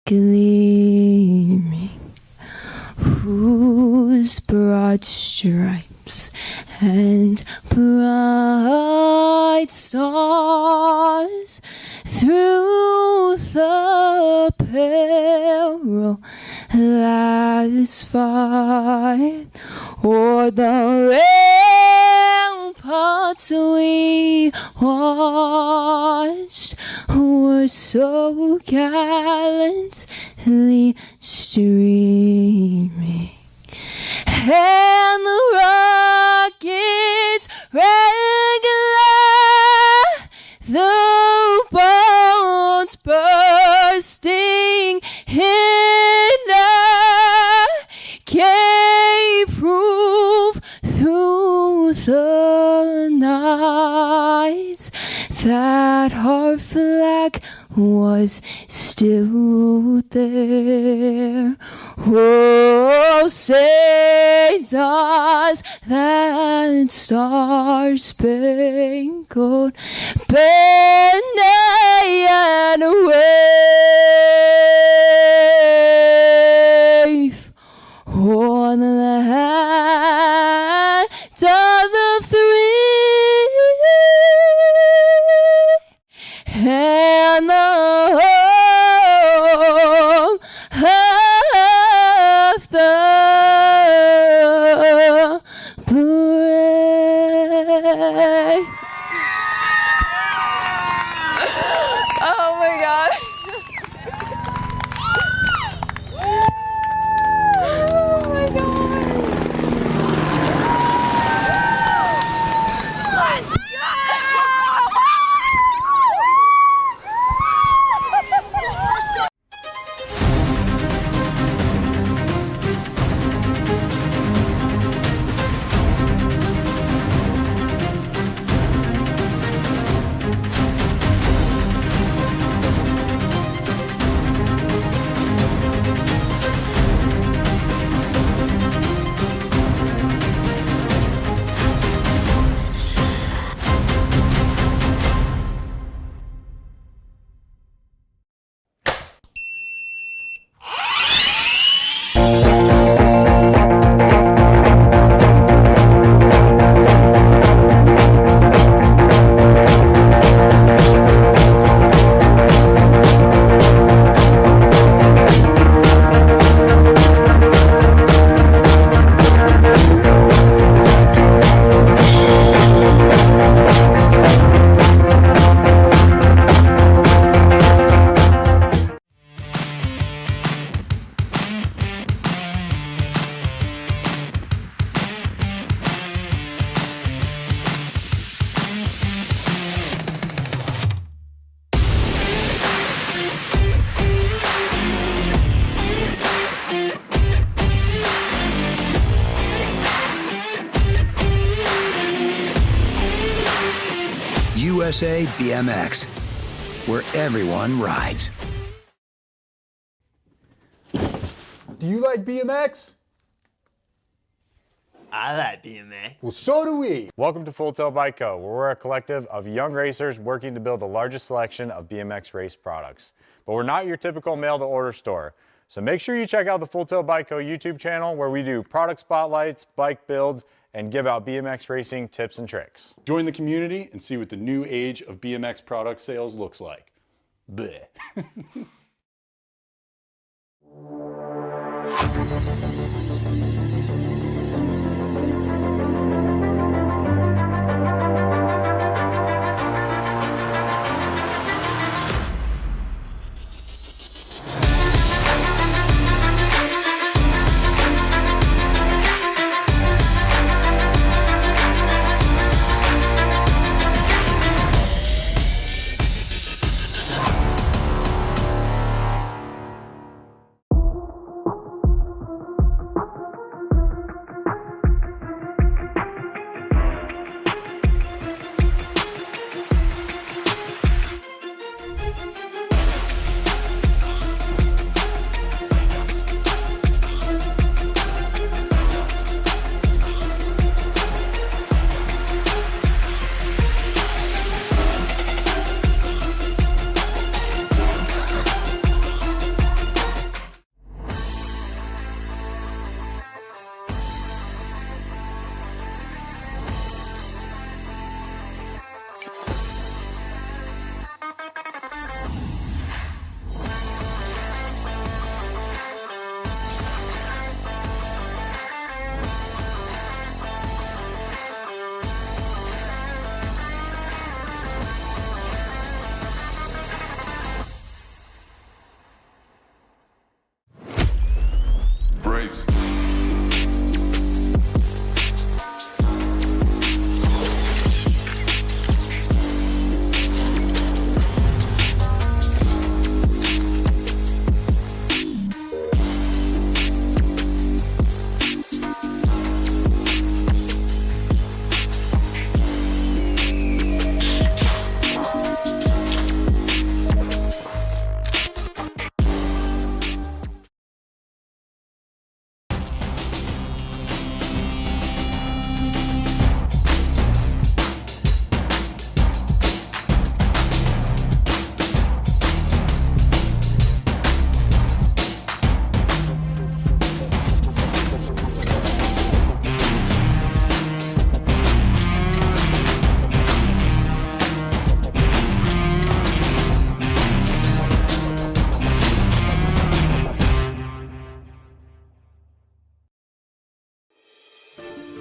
gleaming, whose broad stripes and bright stars through the perilous fight o'er the ramparts we watched were so gallantly streaming, and the rockets regular, the bombs bursting in air, gave proof through the night that our flag was still there. Oh, say does that star-spangled banner yet wave on the land of the free and the home of the brave. Oh my God. Oh my God. Let's go! USA BMX, where everyone rides. Do you like BMX? I like BMX. Well, so do we. Welcome to Full Tilt Bike Co., where we're a collective of young racers working to build the largest selection of BMX race products. But we're not your typical mail-to-order store. So make sure you check out the Full Tilt Bike Co. YouTube channel, where we do product spotlights, bike builds, and give out BMX racing tips and tricks. Join the community and see what the new age of BMX product sales looks like. Bleh.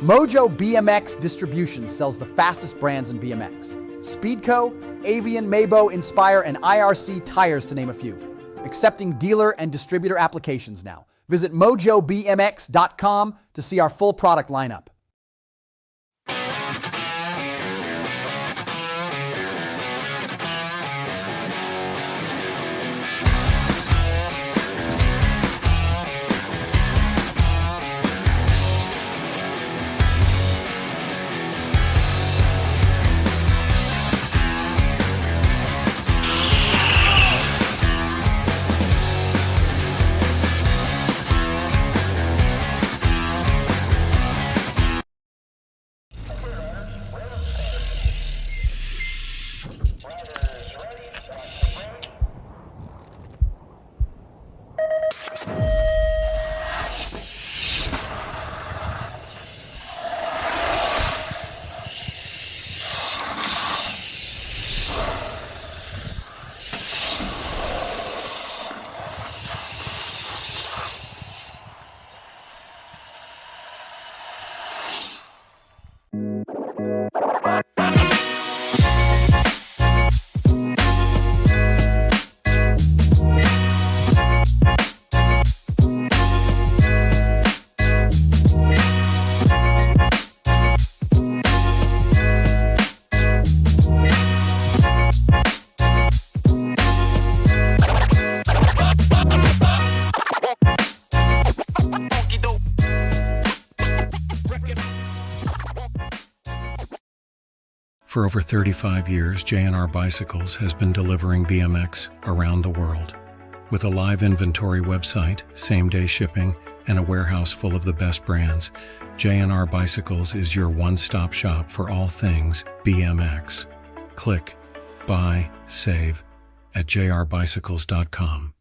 Mojo BMX Distribution sells the fastest brands in BMX. Speedco, Avian, Mabo, Inspire, and IRC tires, to name a few. Accepting dealer and distributor applications now. Visit mojobmx.com to see our full product lineup. For over 35 years, J&R Bicycles has been delivering BMX around the world. With a live inventory website, same-day shipping, and a warehouse full of the best brands, J&R Bicycles is your one-stop shop for all things BMX. Click, buy, save at jrbicycles.com.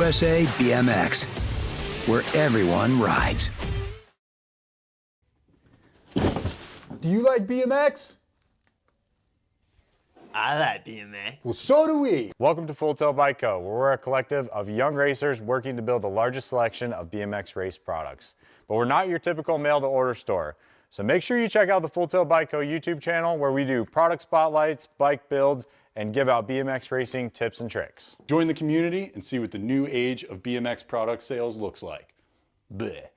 USA BMX, where everyone rides. Do you like BMX? I like BMX. Well, so do we. Welcome to Full Tilt Bike Co., where we're a collective of young racers working to build the largest selection of BMX race products. But we're not your typical mail-to-order store. So make sure you check out the Full Tilt Bike Co. YouTube channel, where we do product spotlights, bike builds, and give out BMX racing tips and tricks. Join the community and see what the new age of BMX product sales looks like. Bleh.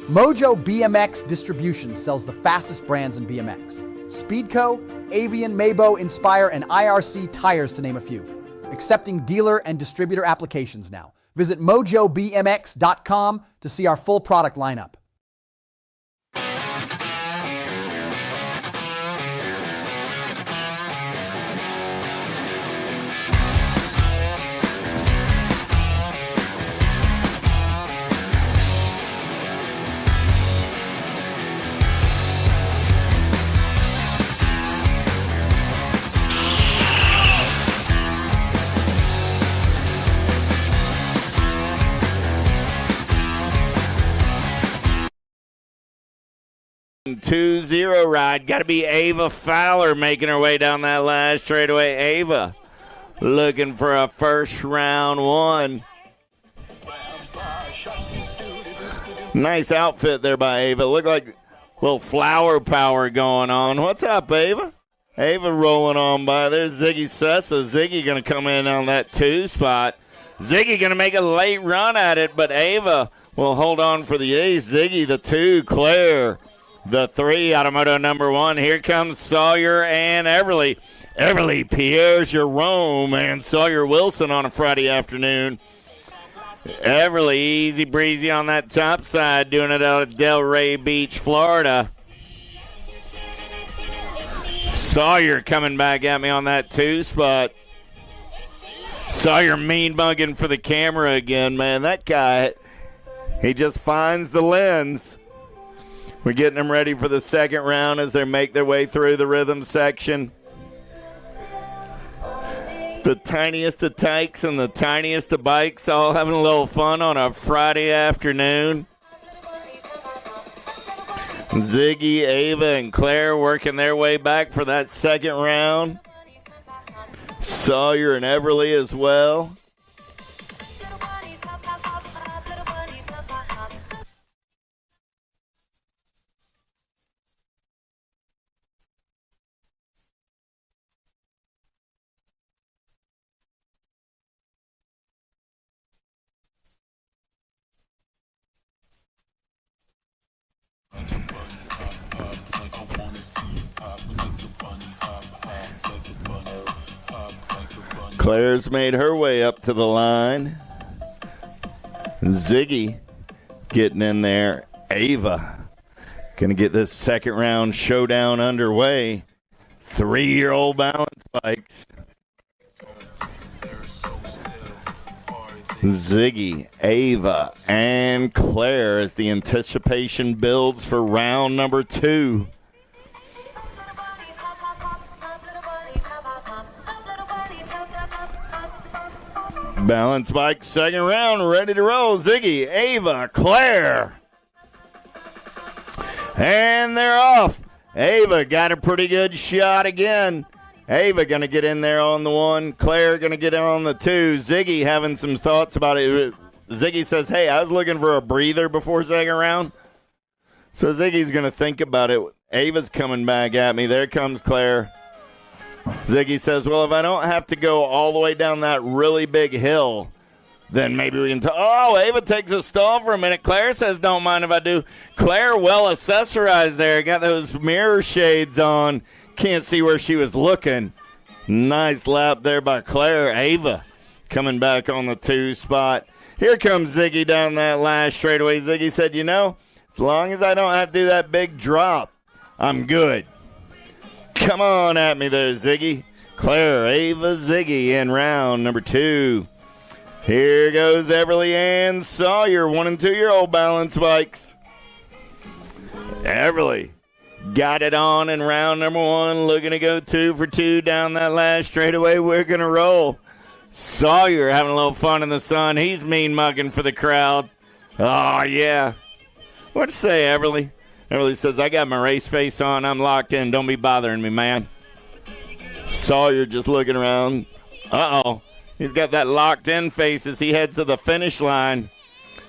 Mojo BMX Distribution sells the fastest brands in BMX. Speedco, Avian, Mabo, Inspire, and IRC tires to name a few. Accepting dealer and distributor applications now. Visit mojobmx.com to see our full product lineup. Two zero ride. Got to be Ava Fowler making her way down that last straightaway. Ava looking for a first round one. Nice outfit there by Ava. Looked like a little flower power going on. What's up, Ava? Ava rolling on by. There's Ziggy Sessa. Ziggy going to come in on that 2 spot. Ziggy going to make a late run at it, but Ava will hold on for the ace. Ziggy the 2, Claire the 3, automoto number 1. Here comes Sawyer and Everly. Everly, Pierre Jerome, and Sawyer Wilson on a Friday afternoon. Everly, easy breezy on that top side, doing it out of Delray Beach, Florida. Sawyer coming back at me on that 2 spot. Sawyer mean mugging for the camera again, man. That guy, he just finds the lens. We're getting them ready for the second round as they make their way through the rhythm section. The tiniest of tykes and the tiniest of bikes all having a little fun on a Friday afternoon. Ziggy, Ava, and Claire working their way back for that second round. Sawyer and Everly as well. Claire's made her way up to the line. Ziggy getting in there. Ava going to get this second round showdown underway. 3-year-old balance bikes. Ziggy, Ava, and Claire as the anticipation builds for round number 2. Balance bike, second round, ready to roll. Ziggy, Ava, Claire. And they're off. Ava got a pretty good shot again. Ava going to get in there on the 1. Claire going to get on the 2. Ziggy having some thoughts about it. Ziggy says, hey, I was looking for a breather before second round. So Ziggy's going to think about it. Ava's coming back at me. There comes Claire. Ziggy says, well, if I don't have to go all the way down that really big hill, then maybe we can talk. Oh, Ava takes a stall for a minute. Claire says, don't mind if I do. Claire well accessorized there. Got those mirror shades on. Can't see where she was looking. Nice lap there by Claire. Ava coming back on the 2 spot. Here comes Ziggy down that last straightaway. Ziggy said, you know, as long as I don't have to do that big drop, I'm good. Come on at me there, Ziggy. Claire, Ava, Ziggy in round number 2. Here goes Everly and Sawyer, 1- and 2-year-old balance bikes. Everly got it on in round number 1, looking to go 2 for 2 down that last straightaway. We're going to roll. Sawyer having a little fun in the sun. He's mean mugging for the crowd. Oh, yeah. What'd you say, Everly? Everly says, I got my race face on. I'm locked in. Don't be bothering me, man. Sawyer just looking around. Uh-oh. He's got that locked in face as he heads to the finish line.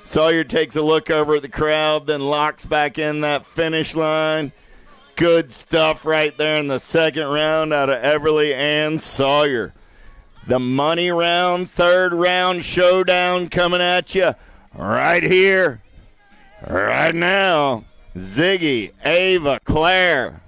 Sawyer takes a look over at the crowd, then locks back in that finish line. Good stuff right there in the second round out of Everly and Sawyer. The money round, third round showdown coming at you right here Right now, Ziggy, Ava, Claire.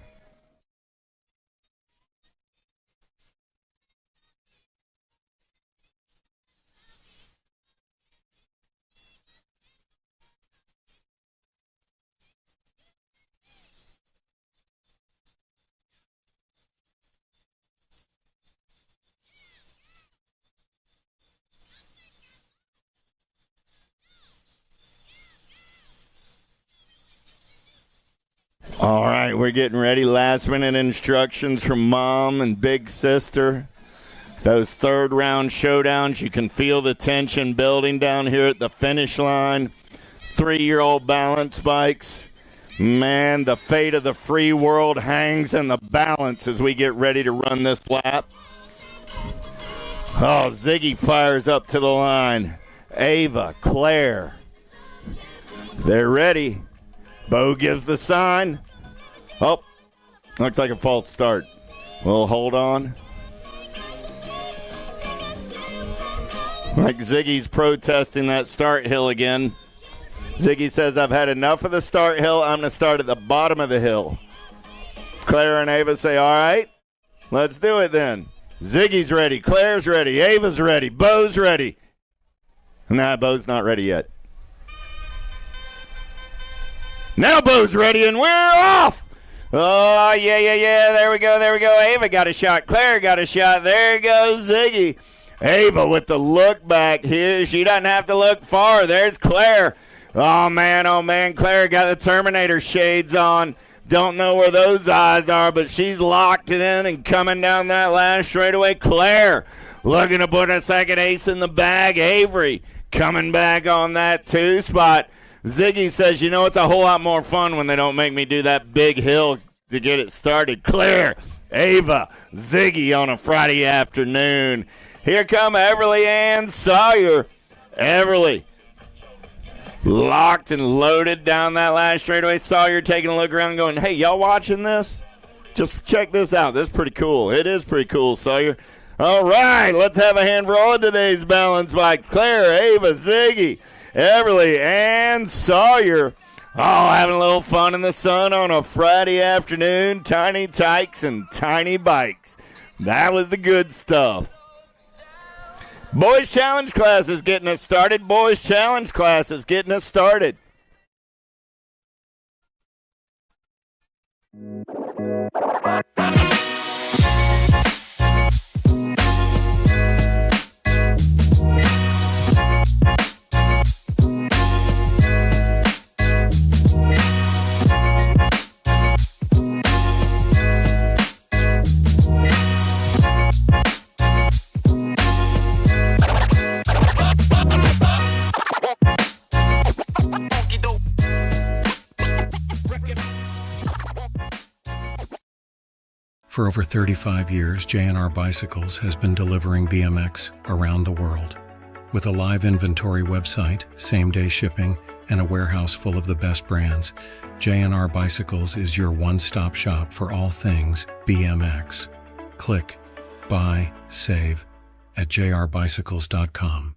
All right, we're getting ready. Last minute instructions from Mom and Big Sister. Those third round showdowns, you can feel the tension building down here at the finish line. 3-year-old balance bikes. Man, the fate of the free world hangs in the balance as we get ready to run this lap. Oh, Ziggy fires up to the line. Ava, Claire. They're ready. Bo gives the sign. Oh, looks like a false start. We'll hold on. Like Ziggy's protesting that start hill again. Ziggy says, I've had enough of the start hill. I'm going to start at the bottom of the hill. Claire and Ava say, all right, let's do it then. Ziggy's ready. Claire's ready. Ava's ready. Bo's ready. Nah, Bo's not ready yet. Now Bo's ready, and we're off. Oh, yeah. There we go. Ava got a shot. Claire got a shot. There goes Ziggy. Ava with the look back here. She doesn't have to look far. There's Claire. Oh, man. Claire got the Terminator shades on. Don't know where those eyes are, but she's locked it in and coming down that last straightaway. Claire looking to put a second ace in the bag. Avery coming back on that 2 spot. Ziggy says, it's a whole lot more fun when they don't make me do that big hill to get it started. Claire, Ava, Ziggy on a Friday afternoon. Here come Everly and Sawyer. Everly locked and loaded down that last straightaway. Sawyer taking a look around and going, hey, y'all watching this? Just check this out. This is pretty cool. It is pretty cool, Sawyer. All right, let's have a hand for all of today's balance bikes. Claire, Ava, Ziggy, Everly, and Sawyer. Oh, having a little fun in the sun on a Friday afternoon. Tiny tykes and tiny bikes. That was the good stuff. Boys Challenge class is getting us started. For over 35 years, J&R Bicycles has been delivering BMX around the world. With a live inventory website, same-day shipping, and a warehouse full of the best brands, J&R Bicycles is your one-stop shop for all things BMX. Click, buy, save at jrbicycles.com.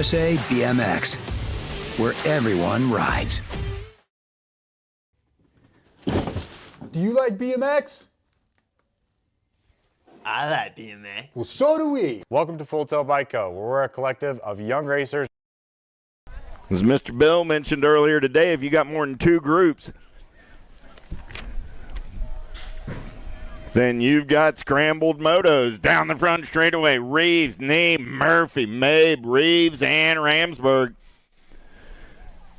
USA BMX, where everyone rides. Do you like BMX? I like BMX. Well, so do we. Welcome to Full Tilt Bike Co., where we're a collective of young racers. As Mr. Bill mentioned earlier today, if you got more than 2 groups, then you've got scrambled motos down the front straightaway. Reeves, Neem, Murphy, Mabe, Reeves, and Ramsburg.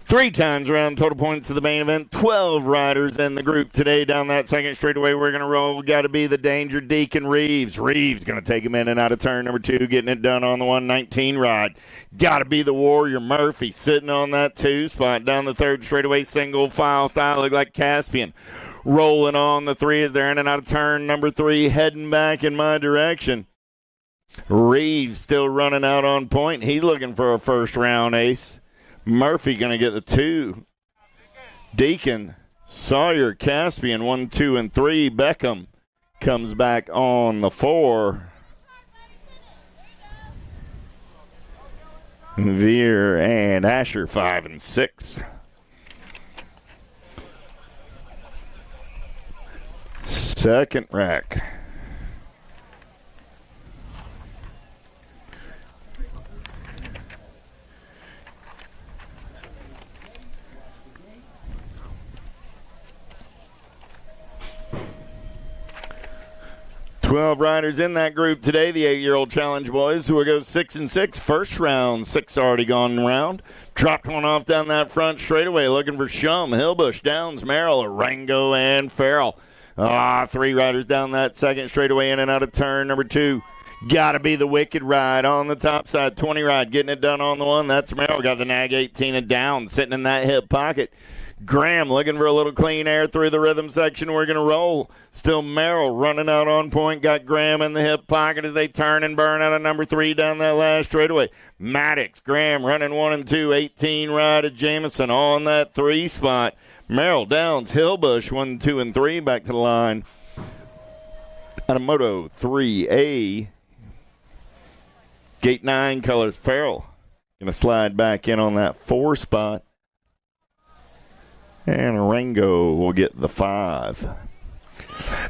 3 times around total points to the main event. 12 riders in the group today down that second straightaway. We're going to roll. Got to be the Danger Deacon Reeves. Reeves going to take him in and out of turn number 2, getting it done on the 119 ride. Got to be the Warrior Murphy sitting on that 2 spot down the third straightaway, single file style. Look like Caspian. Rolling on the 3 as they're in and out of turn number 3, heading back in my direction. Reeves still running out on point. He's looking for a first round ace. Murphy going to get the 2. Deacon, Sawyer, Caspian, 1, 2, and 3. Beckham comes back on the 4. Veer and Asher, 5 and 6. Second rack. Twelve riders in that group today. The 8-year-old challenge boys who will go 6 and 6. First round, 6 already gone round. Dropped one off down that front straightaway, looking for Shum, Hillbush, Downs, Merrill, Rango, and Farrell. 3 riders down that second straightaway, in and out of turn number 2. Got to be the Wicked ride on the top side. 20 ride, getting it done on the 1. That's Merrill. Got the Nag 18 and Downs sitting in that hip pocket. Graham looking for a little clean air through the rhythm section. We're going to roll. Still Merrill running out on point. Got Graham in the hip pocket as they turn and burn out of number 3 down that last straightaway. Maddox, Graham running 1 and 2. 18 ride of Jameson on that 3 spot. Merrill, Downs, Hillbush, 1, 2, and 3 back to the line. Out of Moto 3A. Gate 9 colors. Farrell going to slide back in on that 4 spot. And Rango will get the 5.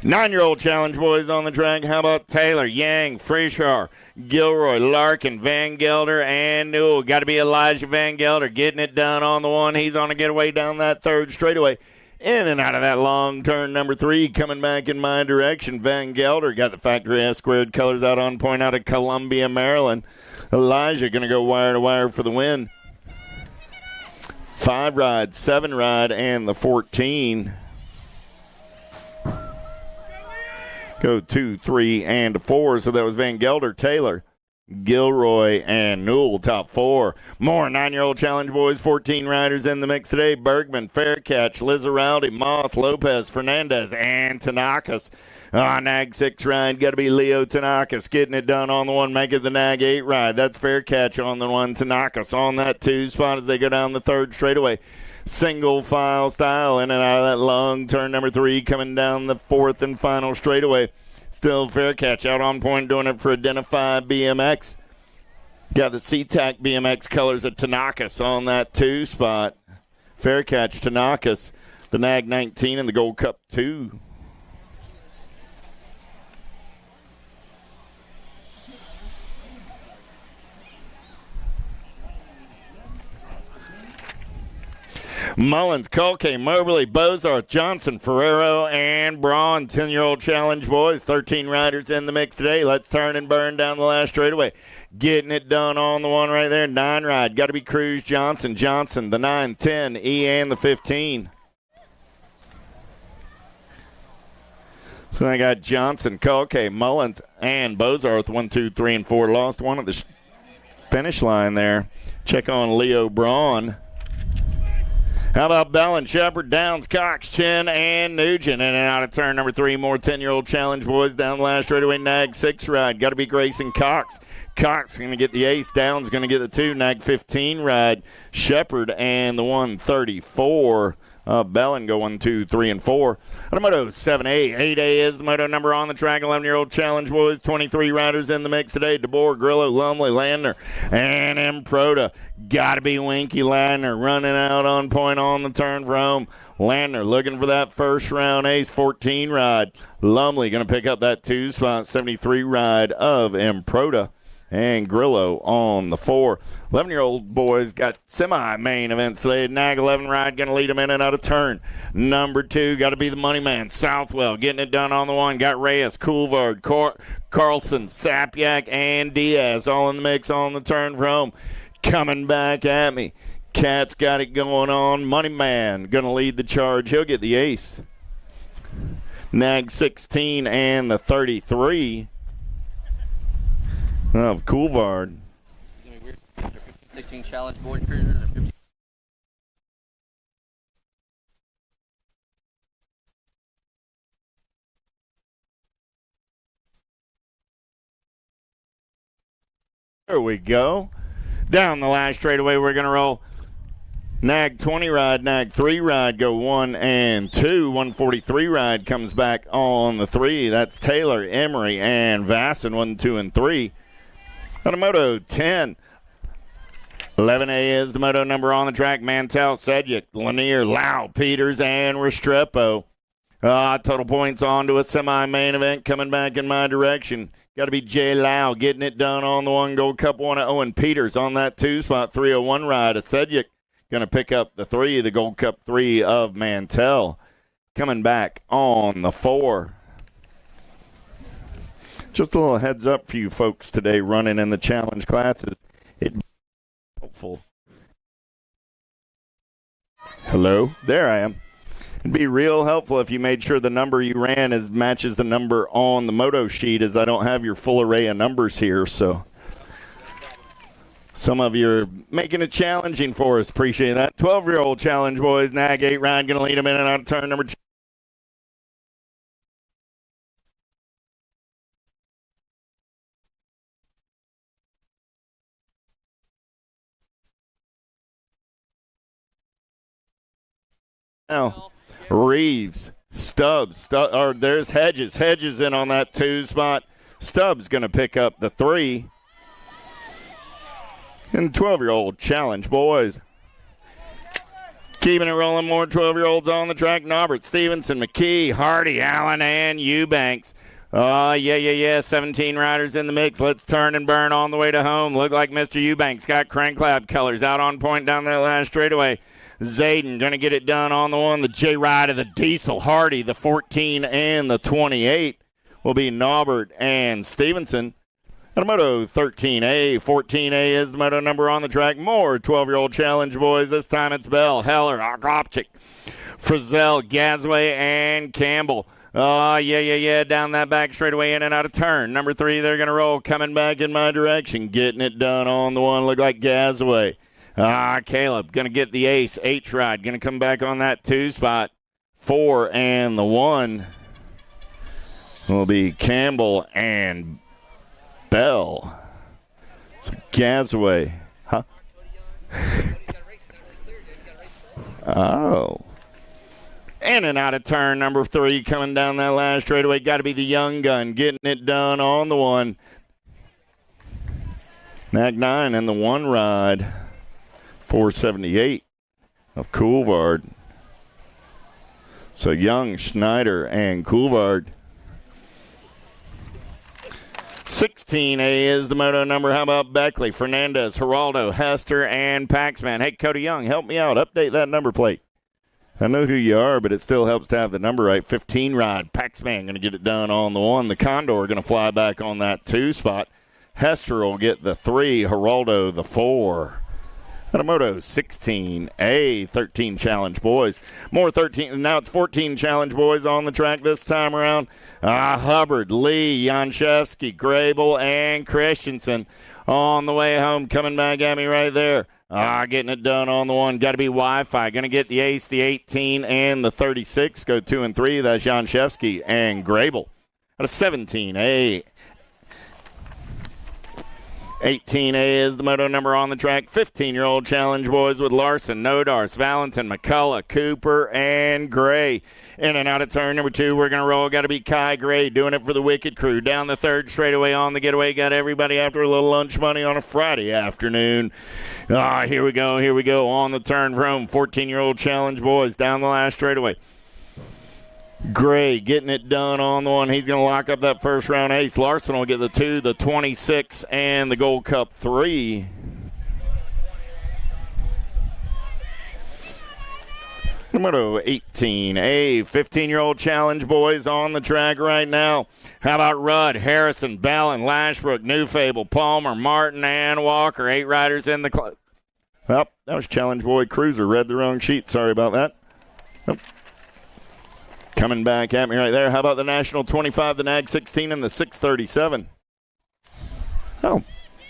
9-year-old challenge boys on the track. How about Taylor, Yang, Frischar, Gilroy, Larkin, Van Gelder, and Newell. Got to be Elijah Van Gelder getting it done on the 1. He's on a getaway down that third straightaway. In and out of that long turn number 3, coming back in my direction. Van Gelder got the factory S squared colors out on point out of Columbia, Maryland. Elijah going to go wire to wire for the win. 5 ride, 7 ride, and the 14. Go 2, 3, and 4. So that was Van Gelder, Taylor, Gilroy, and Newell, top 4. More 9-year-old challenge boys, 14 riders in the mix today. Bergman, Faircatch, Lizaraldi, Moss, Lopez, Fernandez, and Tanakas. Nag 6 ride, got to be Leo Tanakas getting it done on the 1, making the Nag 8 ride. That's Faircatch on the 1, Tanakas on that 2 spot as they go down the third straightaway. Single file style in and out of that long turn number 3, coming down the 4th and final straightaway. Still Faircatch out on point, doing it for Identify BMX. Got the SeaTac BMX colors of Tanakas on that 2 spot. Faircatch, Tanakas, the Nag 19 and the Gold Cup 2. Mullins, Colke, Moberly, Bozarth, Johnson, Ferrero, and Braun. 10-year-old challenge boys. 13 riders in the mix today. Let's turn and burn down the last straightaway. Getting it done on the 1 right there. 9 ride. Got to be Cruz, Johnson, the 9, 10, E, and the 15. So I got Johnson, Colke, Mullins, and Bozarth. 1, 2, 3, and 4. Lost one at the finish line there. Check on Leo Braun. How about Bellin, Shepard, Downs, Cox, Chin, and Nugent? In and out of turn number 3. More 10-year-old challenge boys down the last straightaway. Nag 6 ride. Got to be Grayson Cox. Cox going to get the ace. Downs going to get the 2. Nag 15 ride. Shepard and the 134. Bellin go 1, 2, 3, and 4. Automoto 7A. 8A is the moto number on the track. 11-year-old challenge boys. 23 riders in the mix today. DeBoer, Grillo, Lumley, Landner, and Improda. Got to be Winky Landner running out on point on the turn for home. Landner looking for that first round ace 14 ride. Lumley going to pick up that 2 spot 73 ride of Improda. And Grillo on the 4. 11-year-old boys got semi-main events today. Nag 11 ride going to lead them in and out of turn. Number 2 got to be the money man, Southwell, getting it done on the 1. Got Reyes, Coulvard, Carlson, Sapyak, and Diaz all in the mix on the turn for home. Coming back at me. Cat's got it going on. Money man going to lead the charge. He'll get the ace. Nag 16 and the 33 of Coulvard. 16 challenge board cruisers or 15. There we go. Down the last straightaway, we're going to roll. Nag 20 ride, Nag 3 ride, go 1 and 2. 143 ride comes back on the 3. That's Taylor, Emery, and Vasson, 1, 2, and 3. Automoto 10. 11A is the moto number on the track. Mantel, Sedgwick, Lanier, Lau, Peters, and Restrepo. Total points on to a semi-main event coming back in my direction. Got to be Jay Lau getting it done on the 1 Gold Cup 1 of Owen Peters on that 2 spot 301 ride. Sedgwick going to pick up the 3, the Gold Cup 3 of Mantell. Coming back on the 4. Just a little heads up for you folks today running in the challenge classes. It'd be helpful. Hello? There I am. It'd be real helpful if you made sure the number you ran matches the number on the moto sheet, as I don't have your full array of numbers here, so some of you are making it challenging for us. Appreciate that. 12-year-old challenge boys. Nag 8 ride going to lead them in and out of turn number 2. Now, Reeves, Stubbs, there's Hedges. Hedges in on that 2 spot. Stubbs going to pick up the 3. And 12-year-old challenge boys. Keeping it rolling, more 12-year-olds on the track. Norbert, Stevenson, McKee, Hardy, Allen, and Eubanks. Yeah. 17 riders in the mix. Let's turn and burn on the way to home. Look like Mr. Eubanks got crank lab colors out on point down that last straightaway. Zayden going to get it done on the 1. The J ride of the Diesel. Hardy, the 14 and the 28 will be Norbert and Stevenson. Automoto 13A. 14A is the moto number on the track. More 12-year-old challenge boys. This time it's Bell, Heller, Akopchik, Frizzell, Gasway, and Campbell. Yeah. Down that back straightaway in and out of turn. Number 3, they're going to roll. Coming back in my direction. Getting it done on the 1. Look like Gasway. Caleb going to get the ace. H ride going to come back on that 2 spot. 4 and the 1 will be Campbell and Bell. So Gasway. Huh? Oh. In and out of turn number 3 coming down that last straightaway. Got to be the young gun getting it done on the 1. Nag 9 and the 1 ride. 478 of Coulvard. So Young, Schneider, and Coulvard. 16A is the moto number. How about Beckley, Fernandez, Geraldo, Hester, and Paxman? Hey, Cody Young, help me out. Update that number plate. I know who you are, but it still helps to have the number right. 15 ride. Paxman going to get it done on the 1. The Condor going to fly back on that 2 spot. Hester will get the 3. Geraldo the 4. Automoto 16A, 13 challenge boys. More 13, now it's 14 challenge boys on the track this time around. Hubbard, Lee, Janszewski, Grable, and Christensen on the way home. Coming back at me right there. Getting it done on the 1. Got to be Wi-Fi. Going to get the ace, the 18, and the 36. Go 2 and 3. That's Janszewski and Grable. Out of 17A. 18A is the moto number on the track. 15-year-old challenge boys with Larson, Nodars, Valentin, McCullough, Cooper, and Gray. In and out of turn number 2, we're going to roll. Got to be Kai Gray doing it for the Wicked Crew. Down the third straightaway on the getaway. Got everybody after a little lunch money on a Friday afternoon. Here we go. On the turn for home. 14-year-old challenge boys down the last straightaway. Gray getting it done on the one. He's going to lock up that first round ace. Larson will get the 2, the 26, and the Gold Cup 3. Number 18A, 15-year-old challenge boys on the track right now. How about Rudd, Harrison, Bellin, Lashbrook, New Fable, Palmer, Martin, and Walker. 8 riders in the club. Well, that was challenge boy Cruiser. Read the wrong sheet. Sorry about that. Oh. Coming back at me right there. How about the National 25, the NAG 16, and the 637? Oh,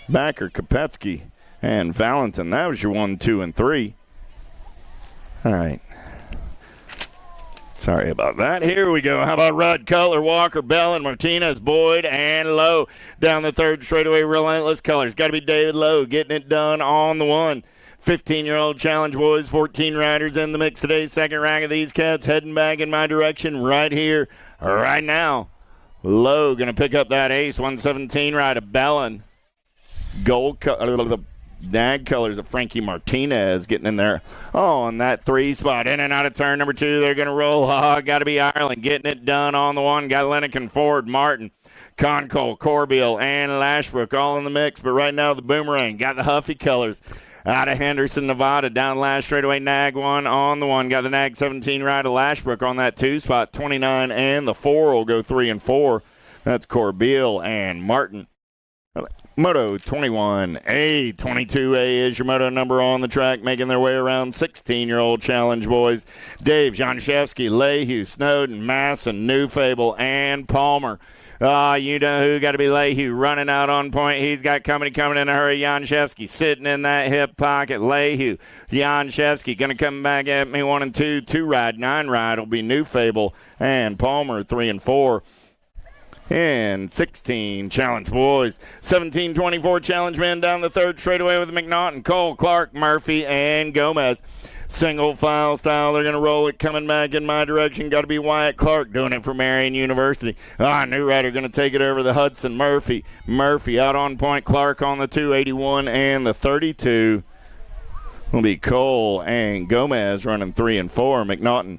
Backer, Kopetsky, and Valentin. That was your 1, 2, and 3. All right. Sorry about that. Here we go. How about Rudd, Cutler, Walker, Bellin, Martinez, Boyd, and Lowe. Down the third straightaway, Relentless Colors. Got to be David Lowe getting it done on the 1. 15-year-old challenge boys, 14 riders in the mix today. Second rank of these cats heading back in my direction right here, right now. Lowe going to pick up that ace, 117 ride of Bellin. The nag colors of Frankie Martinez getting in there on that 3 spot. In and out of turn number 2, they're going to roll. Got to be Ireland getting it done on the 1. Got Lennican, Ford, Martin, Concole, Corbeil, and Lashbrook all in the mix. But right now the Boomerang got the Huffy colors. Out of Henderson, Nevada, down last straightaway, Nag 1 on the 1. Got the Nag 17 ride of Lashbrook on that 2 spot. 29 and the 4 will go 3 and 4. That's Corbeil and Martin. Moto 21A, 22A is your moto number on the track, making their way around. 16-year-old challenge boys. Dave, Janshevsky, Lehue, Snowden, Masson, New Fable, and Palmer. You know who got to be Lehue running out on point. He's got coming in a hurry. Janshevsky sitting in that hip pocket. Lehue, Janshevsky going to come back at me 1 and 2. 2 ride, 9 ride will be New Fable and Palmer 3 and 4. And 16 challenge boys. 17-24 challenge men down the third straightaway with McNaughton, Cole, Clark, Murphy, and Gomez. Single file style, they're going to roll it coming back in my direction. Got to be Wyatt Clark doing it for Marion University. New rider going to take it over the Hudson. Murphy out on point. Clark on the 281 and the 32 will be Cole and Gomez running 3 and 4. McNaughton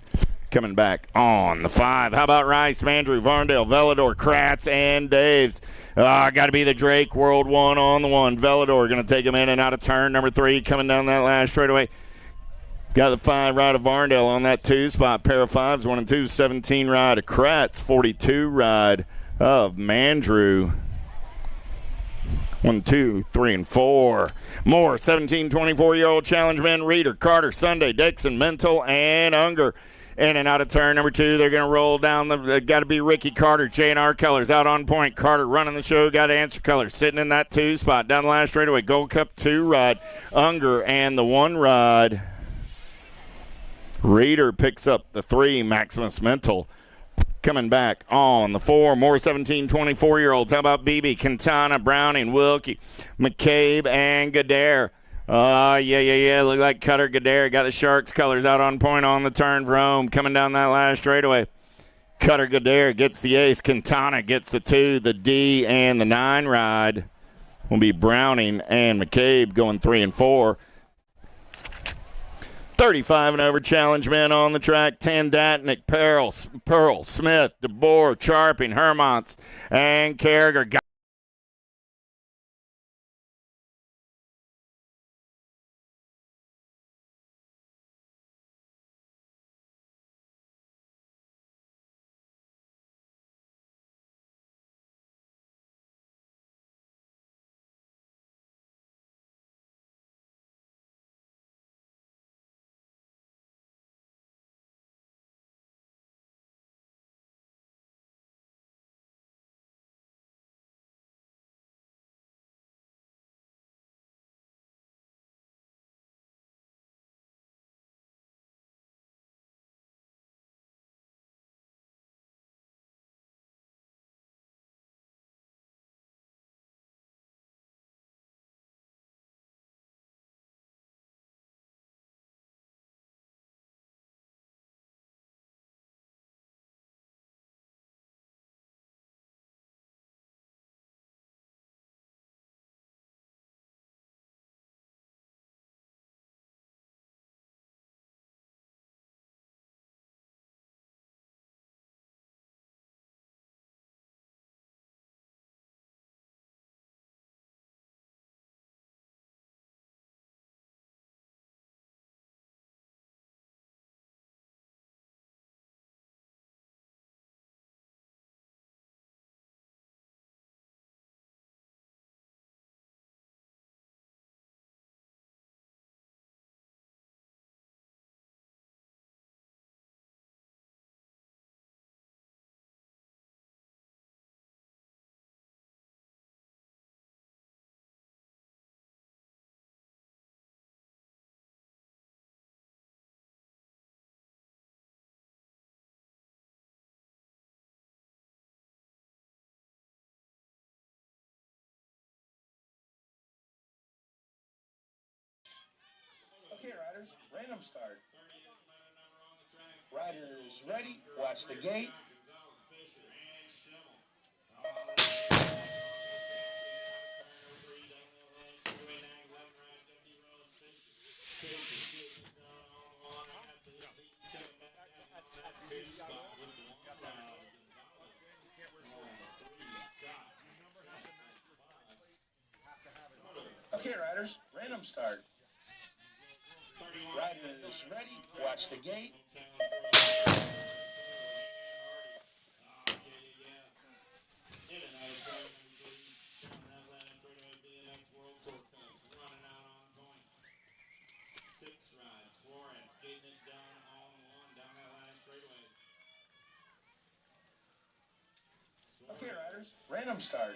coming back on the 5. How about Rice, Mandrew, Varndale, Velador, Kratz, and Daves? Got to be the Drake World 1 on the 1. Velador going to take him in and out of turn number 3, coming down that last straightaway. Got the 5 ride of Varndale on that 2 spot. Pair of 5s, 1 and 2. 17 ride of Kratz. 42 ride of Mandrew. 1, 2, 3, and 4. More 17, 24-year-old challenge men. Reeder, Carter, Sunday, Dixon, Mental, and Unger. In and out of turn number 2, they're going to roll down the. Got to be Ricky Carter, J&R Colors out on point. Carter running the show, got to answer Colors sitting in that 2 spot down the last straightaway. Gold Cup 2 ride, Unger, and the 1 ride. Reeder picks up the 3, Maximus Mental. Coming back on the 4, more 17, 24-year-olds. How about BB, Quintana, Browning, Wilkie, McCabe, and Gadare? Look like Cutter Gadare got the Sharks colors out on point on the turn for home. Coming down that last straightaway. Cutter Gadare gets the ace. Quintana gets the 2, the D, and the 9 ride. Will be Browning and McCabe going 3 and 4. 35 and over challenge men on the track. Tandatnik, Pearl, Smith, DeBoer, Charping, Hermants, and Carragher. random start. Riders ready, watch the gate. Okay, riders, random start. Riders ready, watch the gate. Okay, riders, random start.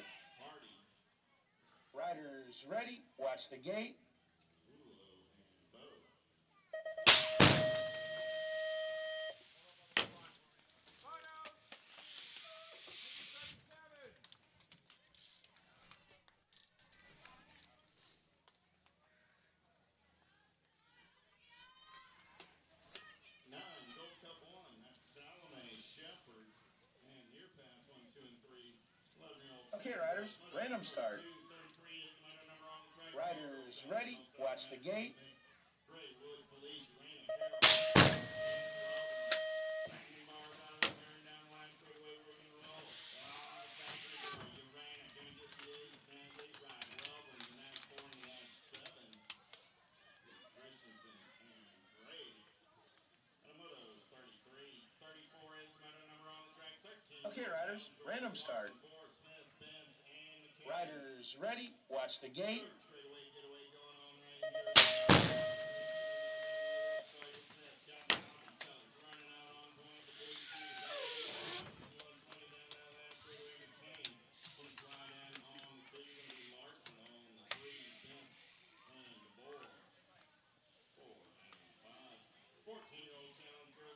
Riders ready, watch the gate. Okay, riders, random start. Riders ready, watch the gate. Okay, riders, random start. Riders ready, watch the gate.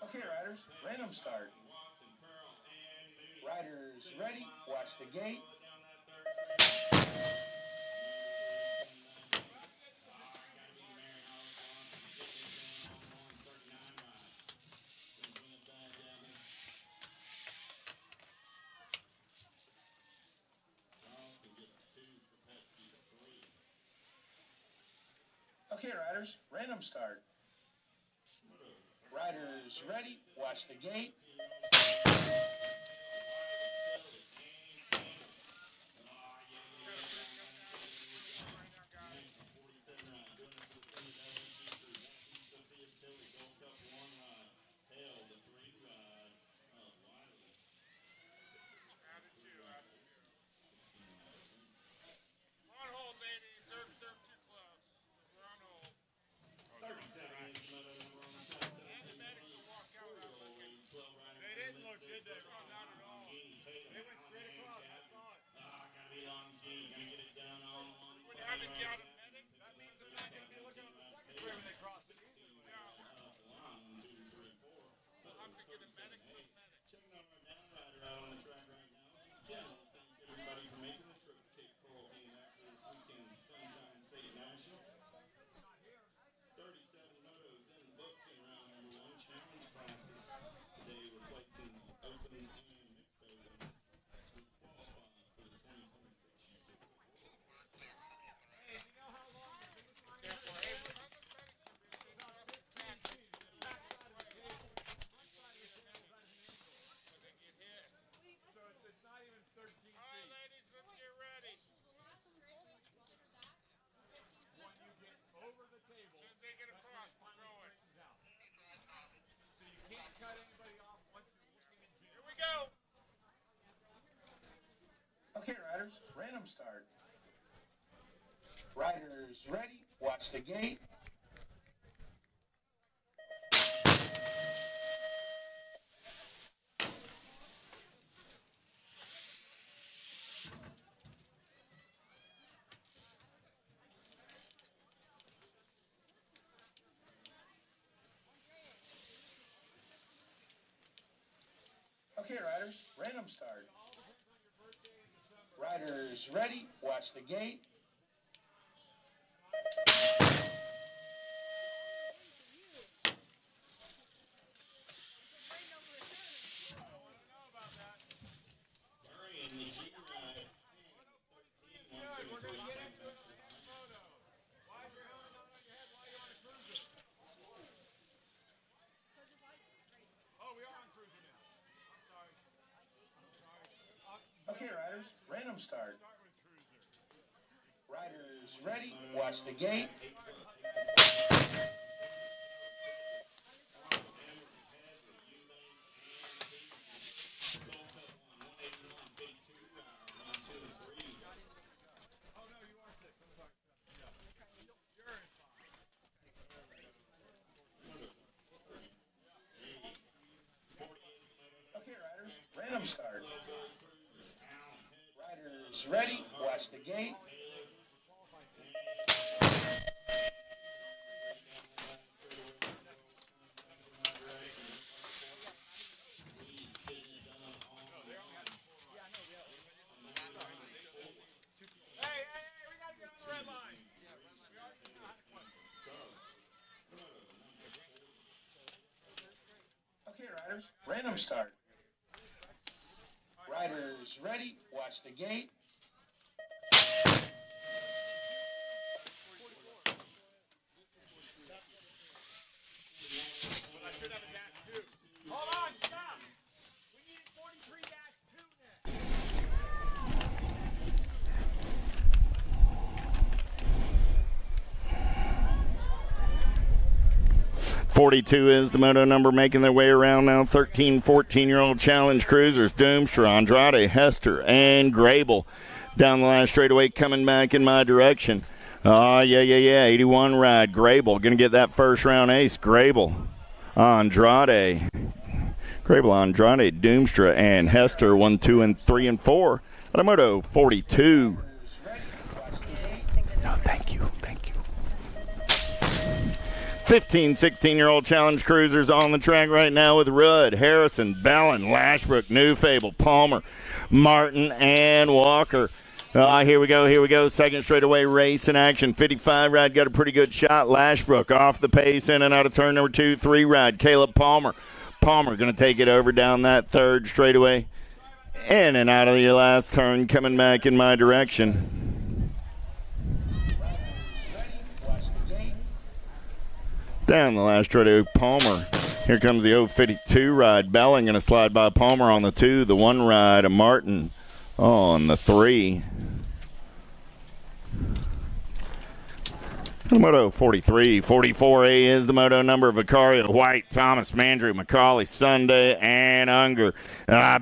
Okay, riders, random start. Riders ready, watch the gate. Okay, riders, random start. Riders ready, watch the gate. Okay, riders, random start. Riders ready, watch the gate. Okay, riders, random start. Riders ready, watch the gate. Okay, riders, random start. Riders ready, watch the gate. Okay, riders, random start. Riders ready, watch the gate. Okay, riders, random start. Riders ready, watch the gate. Hold on, stop. We needed 43-2 next. 42 is the moto number, making their way around now. 13, 14-year-old challenge cruisers. Doomstra, Andrade, Hester, and Grable. Down the last straightaway, coming back in my direction. Oh, yeah. 81 ride. Grable going to get that first round ace. Grable, Andrade, Doomstra, and Hester. 1, 2, and 3, and 4. Moto 42. No, thank you. 15, 16-year-old challenge cruisers on the track right now with Rudd, Harrison, Ballin, Lashbrook, New Fable, Palmer, Martin, and Walker. Here we go. Second straightaway race in action. 55 ride got a pretty good shot. Lashbrook off the pace, in and out of turn number 2. 3 ride. Caleb Palmer going to take it over down that third straightaway. In and out of your last turn, coming back in my direction. Down the last straightaway, Palmer. Here comes the 052 ride. Belling going to slide by Palmer on the 2. The 1 ride of Martin on the 3. The moto 43. 44A is the moto number. Vicario, White, Thomas, Mandrew, McCauley, Sunday, and Unger.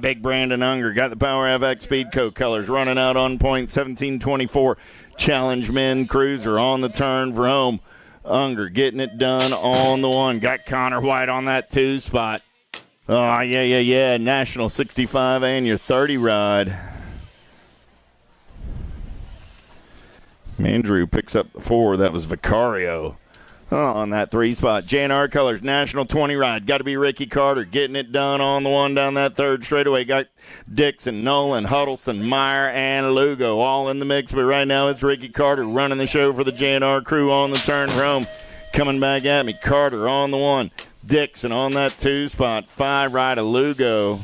Big Brandon Unger got the Power FX Speedco colors running out on point. 1724 Challenge Men Cruiser on the turn for home. Unger getting it done on the 1. Got Connor White on that 2 spot. Oh, yeah. National 65 and your 30 ride. Mandrew picks up the 4. That was Vicario on that 3 spot. JNR Colors, National 20 ride. Got to be Ricky Carter getting it done on the 1 down that third straightaway. Got Dixon, Nolan, Huddleston, Meyer, and Lugo all in the mix. But right now it's Ricky Carter running the show for the JNR crew on the turn for home. Coming back at me. Carter on the 1. Dixon on that 2 spot. 5 ride of Lugo.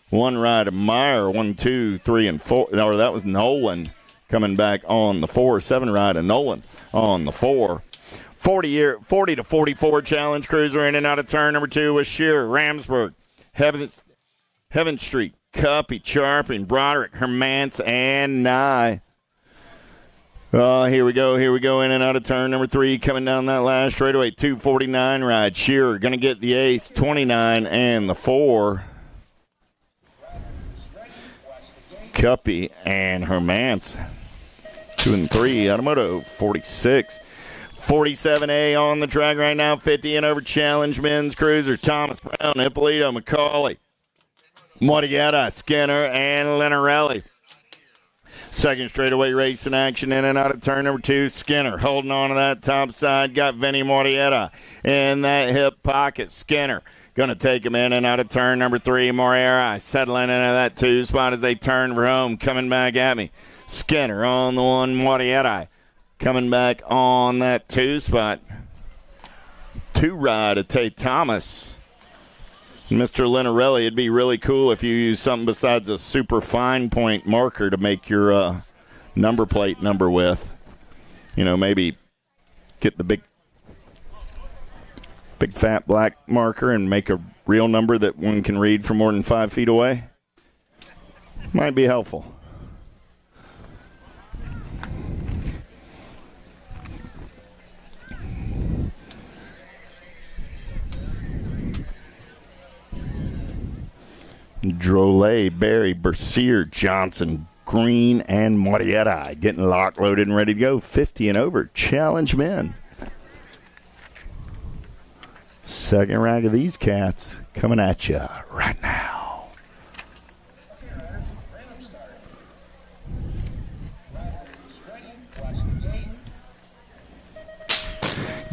1 ride of Meyer. 1, 2, 3, and 4. Or that was Nolan coming back on the 4. 7 ride of Nolan on the 4. 40 to 44 challenge cruiser in and out of turn number 2 with Shearer, Ramsburg, Heaven Street, Cuppy, Charping, Broderick, Hermance, and Nye. Here we go in and out of turn number 3, coming down that last straightaway. 249 ride. Shearer going to get the ace. 29 and the 4. Cuppy and Hermance. 2 and 3. Automoto 46. 47A on the track right now. 50 and over challenge men's cruiser. Thomas Brown, Ippolito, McCauley, Morietta, Skinner, and Lenarelli. Second straightaway race in action in and out of turn number 2. Skinner holding on to that top side. Got Vinny Morietta in that hip pocket. Skinner going to take him in and out of turn number 3. Moriera settling into that 2 spot as they turn for home. Coming back at me. Skinner on the 1. Morietta coming back on that 2 spot. 2 ride of Tate Thomas. Mr. Lenarelli, it'd be really cool if you use something besides a super fine point marker to make your number plate number with. Maybe get the big fat black marker and make a real number that one can read from more than 5 feet away. Might be helpful. Drolet, Berry, Bercier, Johnson, Green, and Morietta getting locked, loaded, and ready to go. 50 and over. Challenge men. Second rack of these cats coming at you right now.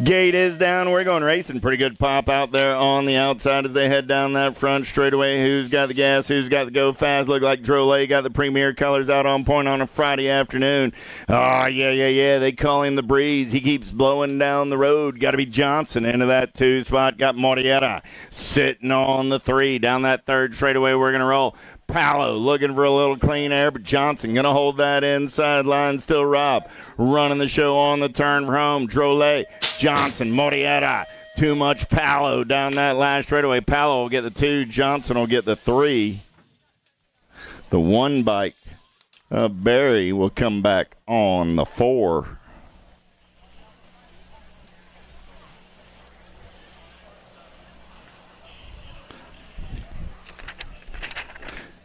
Gate is down. We're going racing. Pretty good pop out there on the outside as they head down that front straightaway. Who's got the gas? Who's got the go fast? Look like Drolet got the premier colors out on point on a Friday afternoon. Oh, yeah. They call him the breeze. He keeps blowing down the road. Got to be Johnson into that 2 spot. Got Morietta sitting on the 3. Down that third straightaway, we're going to roll. Paolo looking for a little clean air, but Johnson going to hold that inside line. Still Rob running the show on the turn for home. Drolet, Johnson, Morietta. Too much Paolo down that last straightaway. Paolo will get the 2. Johnson will get the 3. The 1 bike of Barry will come back on the 4.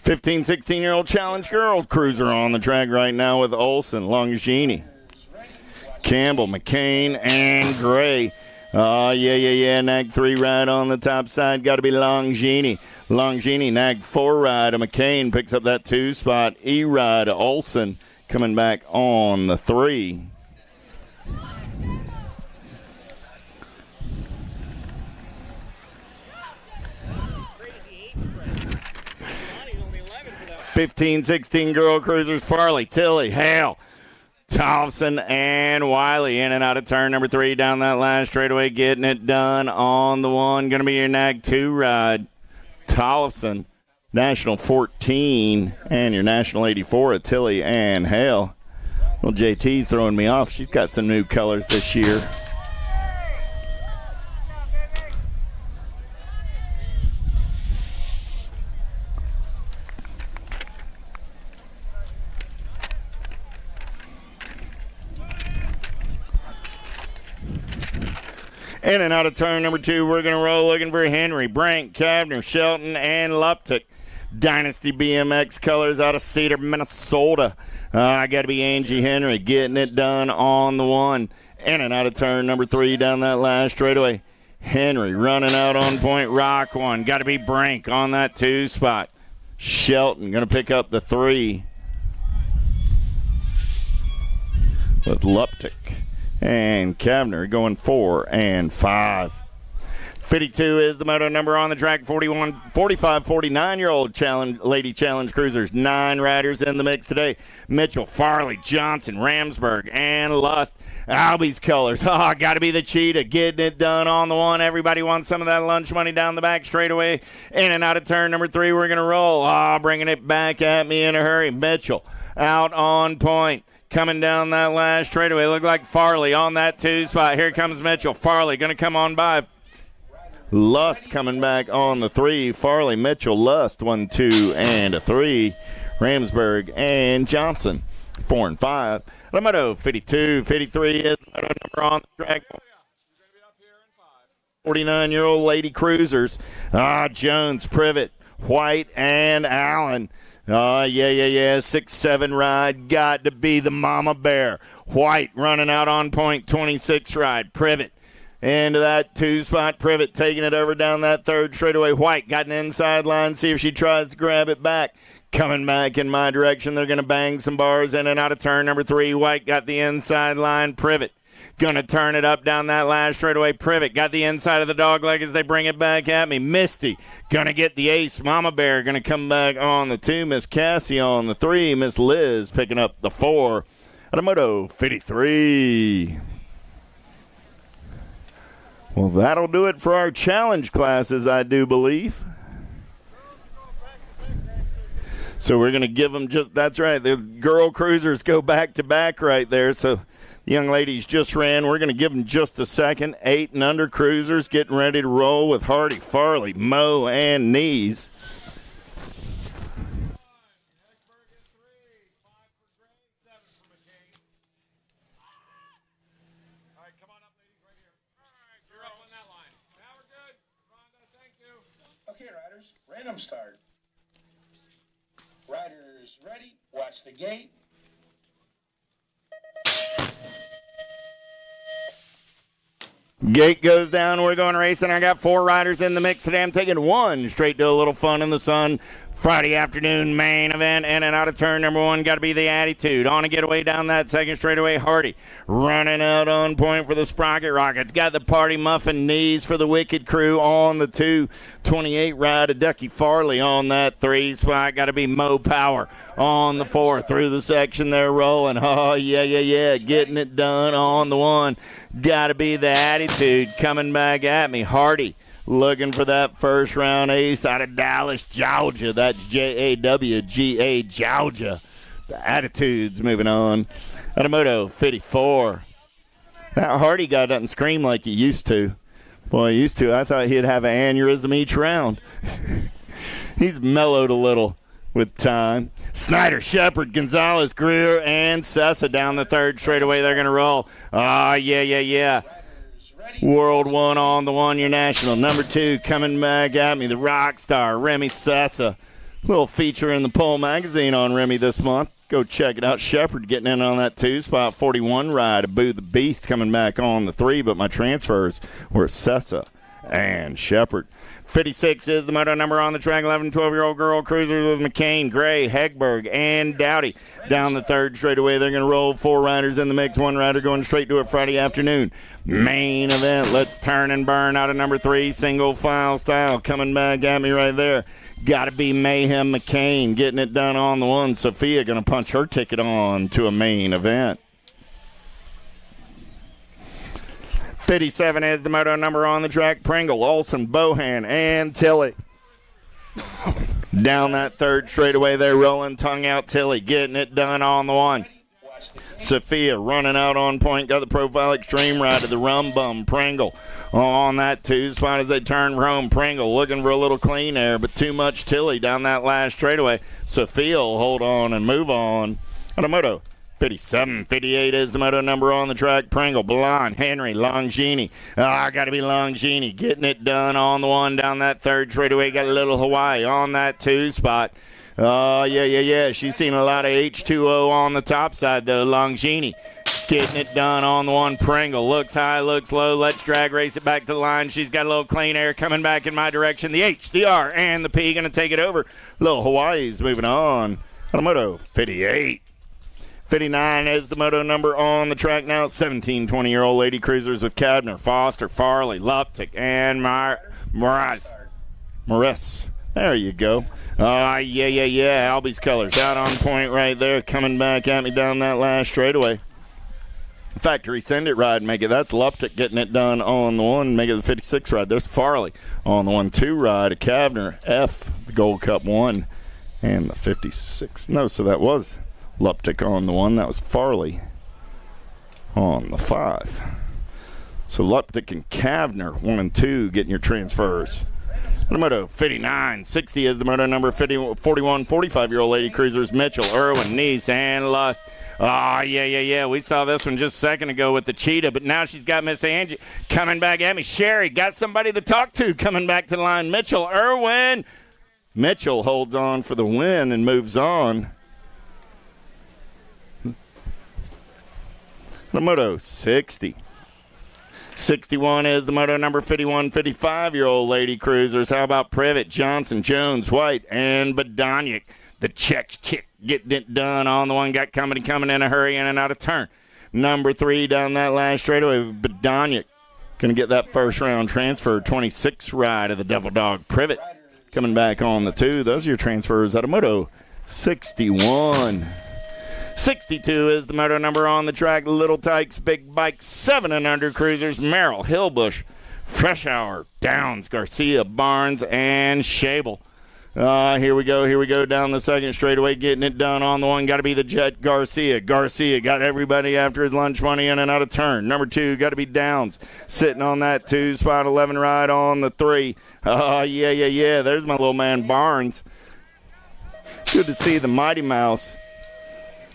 15, 16-year-old challenge girl cruiser on the track right now with Olson, Longini, Campbell, McCain, and Gray. Nag 3 ride on the top side. Got to be Longini. Longini, nag 4 ride. McCain picks up that 2 spot. E-ride, Olson coming back on the 3. Fifteen, 16 girl cruisers, Farley, Tilly, Hale, Thompson, and Wiley in and out of turn number 3 down that last straightaway, getting it done on the 1. Going to be your nag 2 ride. Tollefson, National 14, and your National 84 at Tilly and Hale. Well, JT throwing me off. She's got some new colors this year. In and out of turn number 2, we're going to roll looking for Henry, Brank, Kavner, Shelton, and Luptic. Dynasty BMX colors out of Cedar, Minnesota. I got to be Angie Henry getting it done on the 1. In and out of turn number 3 down that last straightaway. Henry running out on point. Rock 1. Got to be Brank on that 2 spot. Shelton going to pick up the 3 with Luptic. And Kavner going 4 and 5. 52 is the moto number on the track. 41, 45, 49-year-old lady challenge cruisers. 9 riders in the mix today. Mitchell, Farley, Johnson, Ramsburg, and Lust. Albie's colors. Oh, got to be the Cheetah. Getting it done on the 1. Everybody wants some of that lunch money down the back straightaway. In and out of turn number 3, we're going to roll. Oh, bringing it back at me in a hurry. Mitchell out on point. Coming down that last straightaway. Look like Farley on that 2 spot. Here comes Mitchell. Farley going to come on by. Lust coming back on the 3. Farley, Mitchell, Lust, 1, 2, and a 3. Ramsburg and Johnson, 4 and 5. Lamoto, 52, 53 is the number on the track. 49-year-old lady cruisers. Jones, Privet, White, and Allen. 6-7 ride. Got to be the Mama Bear. White running out on point, 26 ride. Privet into that 2 spot. Privet taking it over down that 3rd straightaway. White got an inside line. See if she tries to grab it back. Coming back in my direction. They're going to bang some bars in and out of turn number 3. White got the inside line. Privet going to turn it up down that last straightaway. Privet got the inside of the dog leg as they bring it back at me. Misty going to get the ace. Mama Bear going to come back on the 2. Miss Cassie on the 3. Miss Liz picking up the 4. Automoto 53. Well, that'll do it for our challenge classes, I do believe. So we're going to give them that's right, the girl cruisers go back to back right there. So the young ladies just ran. We're going to give them just a second. 8 and under cruisers getting ready to roll with Hardy, Farley, Moe, and Knees. Okay, riders, random start. Riders ready, watch the gate. Gate goes down. We're going racing. I got 4 riders in the mix today. I'm taking 1 straight to a little fun in the sun. Friday afternoon main event, in and out of turn number 1. Got to be the Attitude. On a getaway down that second straightaway. Hardy running out on point for the Sprocket Rockets. Got the Party Muffin knees for the Wicked Crew on the 228 ride of Ducky Farley on that 3 spot. Got to be Mo Power on the 4 through the section. They're rolling. Oh, yeah. Getting it done on the 1. Got to be the Attitude coming back at me. Hardy looking for that first round ace out of Dallas, Georgia. That's Jawga, Georgia. The Attitude's moving on. Automoto 54. That Hardy guy doesn't scream like he used to. Boy, he used to. I thought he'd have an aneurysm each round. He's mellowed a little with time. Snyder, Shepard, Gonzalez, Greer, and Sessa down the third straightaway. They're going to roll. Ah, yeah. World 1 on the 1, your national. Number 2 coming back at me, the rock star, Remy Sessa. Little feature in the Pole magazine on Remy this month. Go check it out. Shepard getting in on that 2 spot, 41 ride. Boo the Beast coming back on the 3, but my transfers were Sessa and Shepard. 56 is the moto number on the track. 11, 12-year-old girl cruisers with McCain, Gray, Hegberg, and Dowdy. Down the third straightaway, they're going to roll 4 riders in the mix. 1 rider going straight to it Friday afternoon. Main event, let's turn and burn out of number 3, single file style. Coming back at me right there. Got to be Mayhem McCain getting it done on the 1. Sophia going to punch her ticket on to a main event. 57 is the moto number on the track. Pringle, Olson, Bohan, and Tilly. Down that third straightaway, they're rolling. Tongue out Tilly, getting it done on the 1. Sophia running out on point. Got the Profile Extreme ride to the Rum Bum. Pringle on that 2 spot as they turn home. Pringle looking for a little clean air, but too much Tilly down that last straightaway. Sophia will hold on and move on. Automoto 57, 58 is the moto number on the track. Pringle, Blonde, Henry, Longini. Got to be Longini getting it done on the 1 down that third straightaway. Got a little Hawaii on that 2 spot. Yeah. She's seen a lot of H2O on the top side, though. Longini getting it done on the 1. Pringle looks high, looks low. Let's drag race it back to the line. She's got a little clean air coming back in my direction. The H, the R, and the P going to take it over. Little Hawaii's moving on. Automoto 58. 59 is the moto number on the track now. 17, 20-year-old lady cruisers with Cadner, Foster, Farley, Luptic, and Morris. There you go. Yeah. Albie's colors out on point right there. Coming back at me down that last straightaway. Factory send it ride, make it. That's Luptic getting it done on the 1. Make it the 56 ride. There's Farley on the 1-2 ride. A Cadner F, the Gold Cup 1, and the 56. No, so that was Luptic on the 1. That was Farley on the 5. So Luptic and Kavner 1 and 2 getting your transfers. The moto 59, 60 is the moto number 41, 45-year-old lady cruisers. Mitchell, Irwin, Neese, and Lust. Yeah. We saw this one just a second ago with the Cheetah, but now she's got Miss Angie coming back at me. Sherry got somebody to talk to coming back to the line. Mitchell, Irwin. Mitchell holds on for the win and moves on. The moto 60. 61 is the moto number 51, 55-year-old lady cruisers. How about Privet, Johnson, Jones, White, and Badonic? The Czech chick getting it done on the 1. Got coming in a hurry in and out of turn. Number 3 down that last straightaway. Badonic going to get that first round transfer. 26 ride of the Devil Dog. Privet coming back on the 2. Those are your transfers out of moto 61. 62 is the moto number on the track. Little Tykes, Big Bike, 7 and under cruisers. Merrill, Hillbush, Fresh Hour, Downs, Garcia, Barnes, and Shable. Here we go down the second straightaway, getting it done on the 1. Got to be the Jet Garcia. Garcia got everybody after his lunch money in and out of turn. Number 2 got to be Downs, sitting on that 2 spot, 11 ride on the 3. Yeah. There's my little man Barnes. Good to see the Mighty Mouse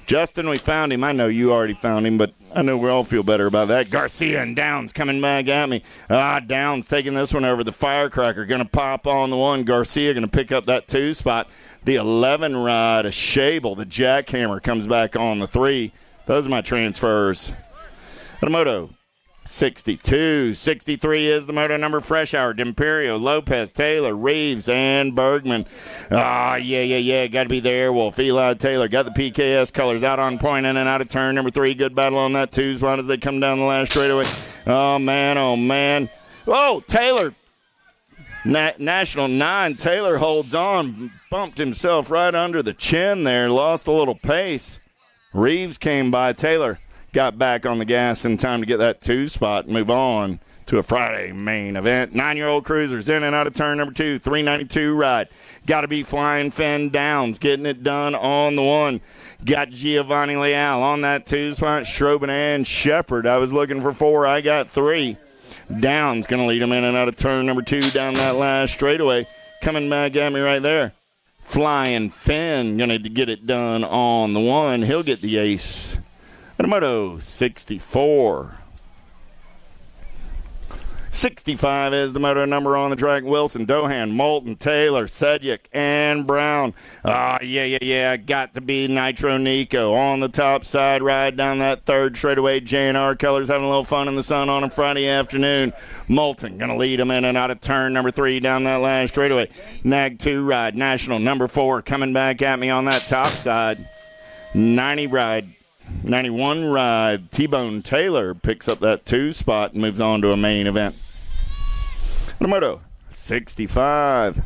Justin, we found him. I know you already found him, but I know we all feel better about that. Garcia and Downs coming back at me. Downs taking this one over. The Firecracker going to pop on the 1. Garcia going to pick up that 2 spot. The 11 ride, a Shable. The Jackhammer comes back on the 3. Those are my transfers. The moto. 62. 63 is the moto number. Fresh Hour, D'Imperio, Lopez, Taylor, Reeves, and Bergman. Got to be the Airwolf. Eli Taylor got the PKS colors out on point, in and out of turn number 3. Good battle on that 2 spot as they come down the last straightaway. Oh, man. Oh, Taylor. National 9. Taylor holds on. Bumped himself right under the chin there. Lost a little pace. Reeves came by. Taylor got back on the gas in time to get that 2 spot and move on to a Friday main event. 9-year-old cruisers in and out of turn number 2. 392 ride. Got to be Flying Finn Downs getting it done on the 1. Got Giovanni Leal on that 2 spot. Strobin and Shepard. I was looking for 4. I got 3. Downs going to lead him in and out of turn number 2 down that last straightaway. Coming back at me right there. Flying Finn going to get it done on the 1. He'll get the ace. Moto 64. 65 is the moto number on the track. Wilson, Dohan, Moulton, Taylor, Sedgwick, and Brown. Got to be Nitro Nico on the top side, ride down that 3rd straightaway. J&R colors having a little fun in the sun on a Friday afternoon. Moulton going to lead him in and out of turn number 3 down that last straightaway. Nag 2 ride, National number 4 coming back at me on that top side. 91 ride. T-Bone Taylor picks up that 2 spot and moves on to a main event. The moto 65.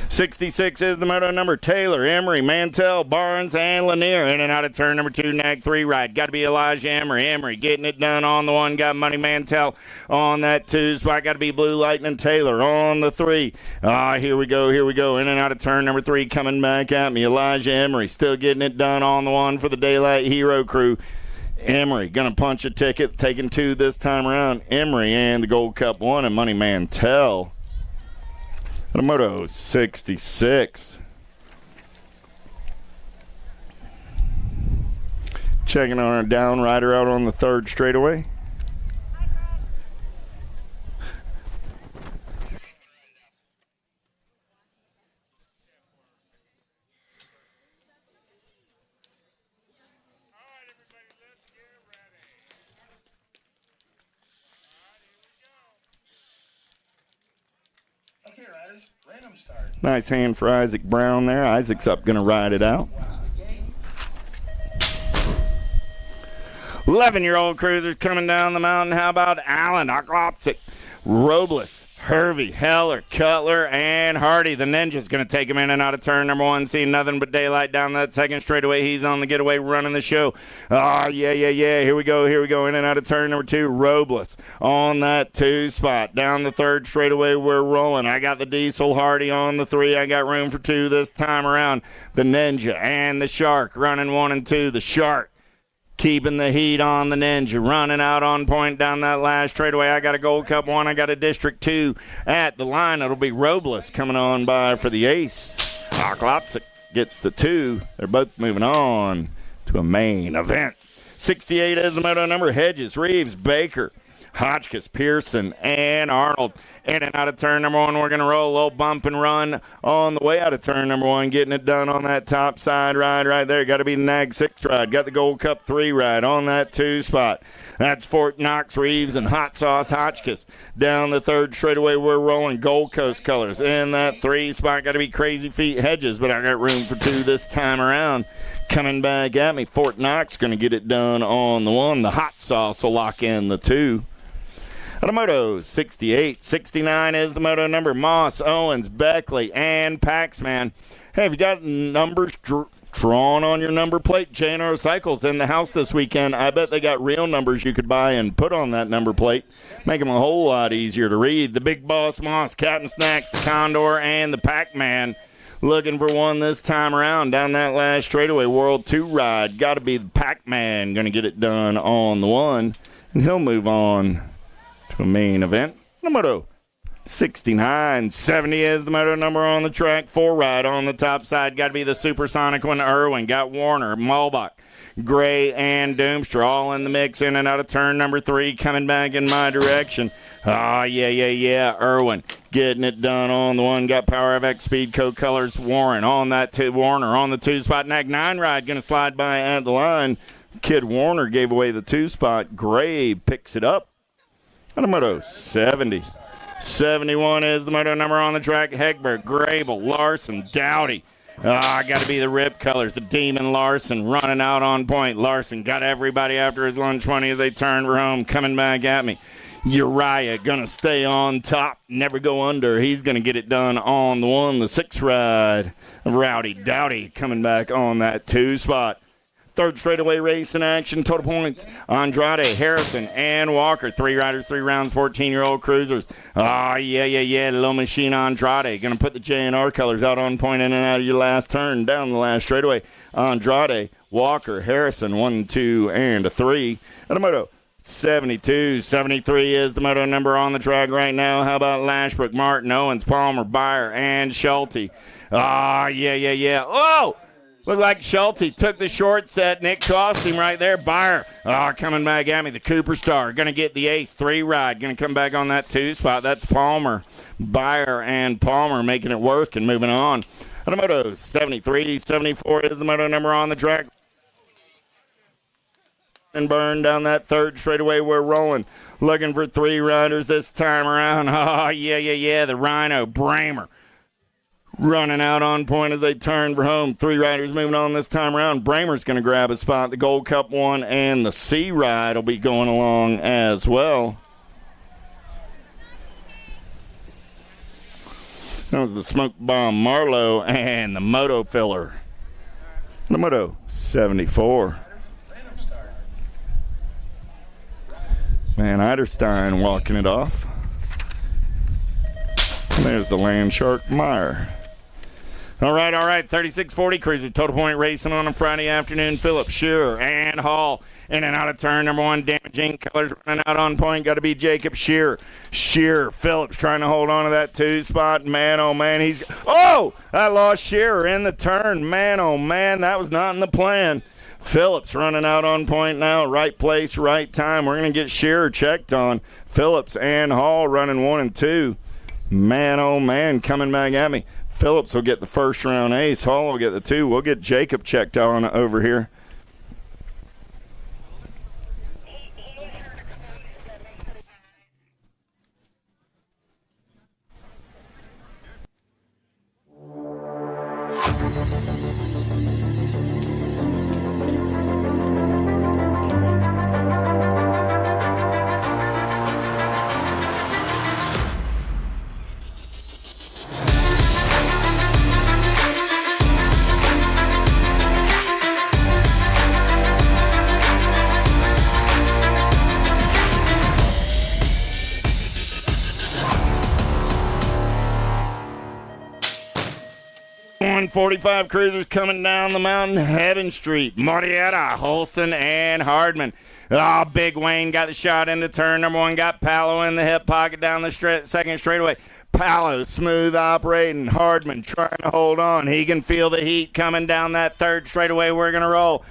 66 is the moto number. Taylor, Emery, Mantell, Barnes, and Lanier. In and out of turn number 2, Nag 3 ride. Got to be Elijah Emery. Emery getting it done on the 1. Got Money Mantell on that 2 spot. Got to be Blue Lightning Taylor on the 3. Here we go. In and out of turn number 3 coming back at me. Elijah Emery still getting it done on the 1 for the Daylight Hero crew. Emery going to punch a ticket, taking 2 this time around. Emery and the Gold Cup 1 and Money Mantell. The moto 66. Checking on our down rider out on the 3rd straightaway. Okay, riders, random start. Nice hand for Isaac Brown there. Isaac's up going to ride it out. 11-year-old cruisers coming down the mountain. How about Allen, Oklopsic, Robles, Hervey, Heller, Cutler, and Hardy. The Ninja's going to take him in and out of turn number 1. See nothing but daylight down that 2nd straightaway. He's on the getaway running the show. Here we go. In and out of turn number 2. Robles on that 2 spot. Down the 3rd straightaway, we're rolling. I got the Diesel, Hardy on the 3. I got room for 2 this time around. The Ninja and the Shark running 1 and 2. The Shark keeping the heat on the Ninja, running out on point down that last straightaway. I got a Gold Cup 1. I got a District 2 at the line. It'll be Robles coming on by for the ace. Oklopsic gets the 2. They're both moving on to a main event. 68 is the moto number. Hedges, Reeves, Baker, Hotchkiss, Pearson, and Arnold. In and out of turn number 1, we're going to roll a little bump and run on the way out of turn number 1, getting it done on that top side ride right there. Got to be the Nag 6 ride. Got the Gold Cup 3 ride on that 2 spot. That's Fort Knox, Reeves, and Hot Sauce Hotchkiss. Down the 3rd straightaway, we're rolling Gold Coast colors. In that 3 spot, got to be Crazy Feet Hedges, but I got room for 2 this time around. Coming back at me, Fort Knox going to get it done on the 1. The Hot Sauce will lock in the 2. The moto 68. 69 is the moto number. Moss, Owens, Beckley, and Paxman. Hey, have you got numbers drawn on your number plate? J&R Cycles in the house this weekend. I bet they got real numbers you could buy and put on that number plate. Make them a whole lot easier to read. The Big Boss, Moss, Captain Snacks, the Condor, and the Pac-Man. Looking for 1 this time around down that last straightaway. World 2 ride. Got to be the Pac-Man going to get it done on the 1. And he'll move on to a main event. The moto 69. 70 is the moto number on the track. 4 ride on the top side. Got to be the supersonic one. Irwin. Got Warner, Mulbach, Gray, and Doomster all in the mix. In and out of turn number 3. Coming back in my direction. Yeah. Irwin getting it done on the one. Got Power FX Speedco colors. Warren on that two. Warner on the 2 spot. Nag 9 ride going to slide by at the line. Kid Warner gave away the 2 spot. Gray picks it up. And a moto 70. 71 is the moto number on the track. Hegberg, Grable, Larson, Dowdy. Got to be the Rip colors. The Demon Larson running out on point. Larson got everybody after his 120 as they turned for home. Coming back at me. Uriah going to stay on top, never go under. He's going to get it done on the 1, the 6 ride. Rowdy Dowdy coming back on that 2 spot. 3rd straightaway race in action. Total points, Andrade, Harrison, and Walker. 3 riders, 3 rounds, 14-year-old cruisers. Yeah. Little machine Andrade. Going to put the J&R colors out on point in and out of your last turn. Down the last straightaway. Andrade, Walker, Harrison, 1, 2, and a 3. And a moto 72. 73 is the moto number on the track right now. How about Lashbrook, Martin, Owens, Palmer, Beyer, and Schulte? Yeah. Oh! Looked like Schulte took the short set. Nick cost him right there. Beyer, coming back at me. The Cooper Star going to get the ace. 3 ride. Going to come back on that 2 spot. That's Palmer. Beyer and Palmer making it work and moving on. And the moto 73. 74 is the moto number on the track. And burn down that 3rd straightaway. We're rolling. Looking for 3 riders this time around. Yeah. The Rhino, Bramer. Running out on point as they turn for home. 3 riders moving on this time around. Bramer's going to grab a spot. The Gold Cup 1 and the C ride will be going along as well. That was the Smoke Bomb Marlowe and the Moto Filler. The Moto 74. Van Eiderstein walking it off. And there's the Land Shark Meyer. All right. 3640 cruisers. Total point racing on a Friday afternoon. Phillips, Shearer, and Hall. In and out of turn number 1. Damaging colors running out on point. Got to be Jacob Shearer. Phillips trying to hold on to that 2 spot. Man, oh, man. I lost Shearer in the turn. Man, oh, man. That was not in the plan. Phillips running out on point now. Right place, right time. We're going to get Shearer checked on. Phillips and Hall running 1 and 2. Man, oh, man, coming back at me. Phillips will get the 1st round ace. Hall will get the 2. We'll get Jacob checked on over here. .45 cruisers coming down the mountain, Heaven Street. Mortietta, Holston, and Hardman. Big Wayne got the shot into turn number 1. Got Palo in the hip pocket down the 2nd straightaway. Palo smooth operating. Hardman trying to hold on. He can feel the heat coming down that 3rd straightaway. We're going to roll.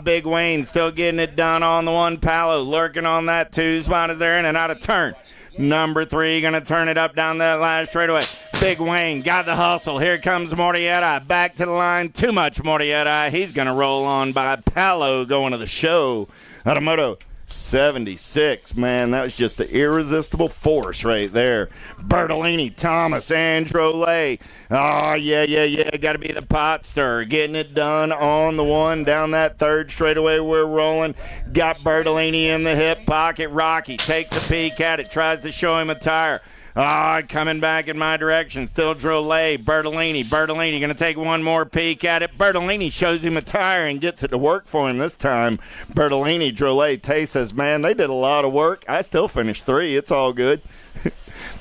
Big Wayne still getting it done on the 1. Palo lurking on that 2 spot as they're in and out of turn. Number 3 going to turn it up down that last straightaway. Big Wayne got the hustle. Here comes Mortietta. Back to the line. Too much Mortietta. He's going to roll on by Palo going to the show. Automoto 76. Man, that was just the irresistible force right there. Bertolini, Thomas, and Drolet. Yeah. Got to be the pot stir. Getting it done on the 1 down that 3rd straightaway. We're rolling. Got Bertolini in the hip pocket. Rocky takes a peek at it. Tries to show him a tire. Coming back in my direction. Still Drolet. Bertolini going to take one more peek at it. Bertolini shows him a tire and gets it to work for him this time. Bertolini, Drolet, Tay says, man, they did a lot of work. I still finished 3. It's all good.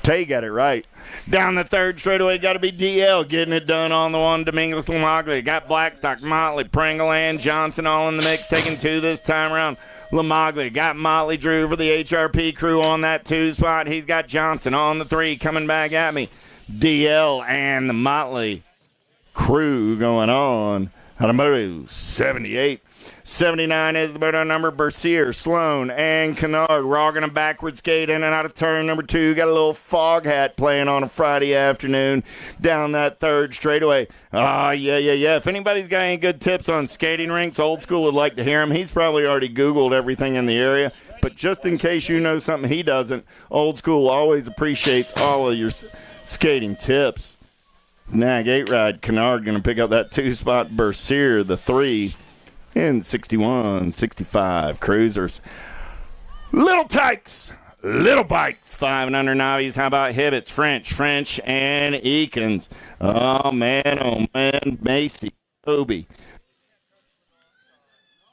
Tay got it right. Down the third straightaway, got to be DL getting it done on the one. Domingos Lamaglia got Blackstock, Motley, Pringle, and Johnson all in the mix, taking 2 this time around. Lamaglia got Motley Drew for the HRP crew on that 2 spot. He's got Johnson on the 3 coming back at me. DL and the Motley crew going on. Automotive 78. 79 is the moto number. Bercier, Sloan, and Kennard rogging a backward skate in and out of turn number 2. Got a little fog hat playing on a Friday afternoon down that third straightaway. Yeah. If anybody's got any good tips on skating rinks, Old School would like to hear him. He's probably already Googled everything in the area. But just in case you know something he doesn't, Old School always appreciates all of your skating tips. Nag 8 ride, Kennard going to pick up that 2 spot. Bercier, the 3. In 61, 65 cruisers. Little tykes, little bikes, 5 and under novice. How about Hibbets, French, and Eakins? Oh, man, Macy, Obi.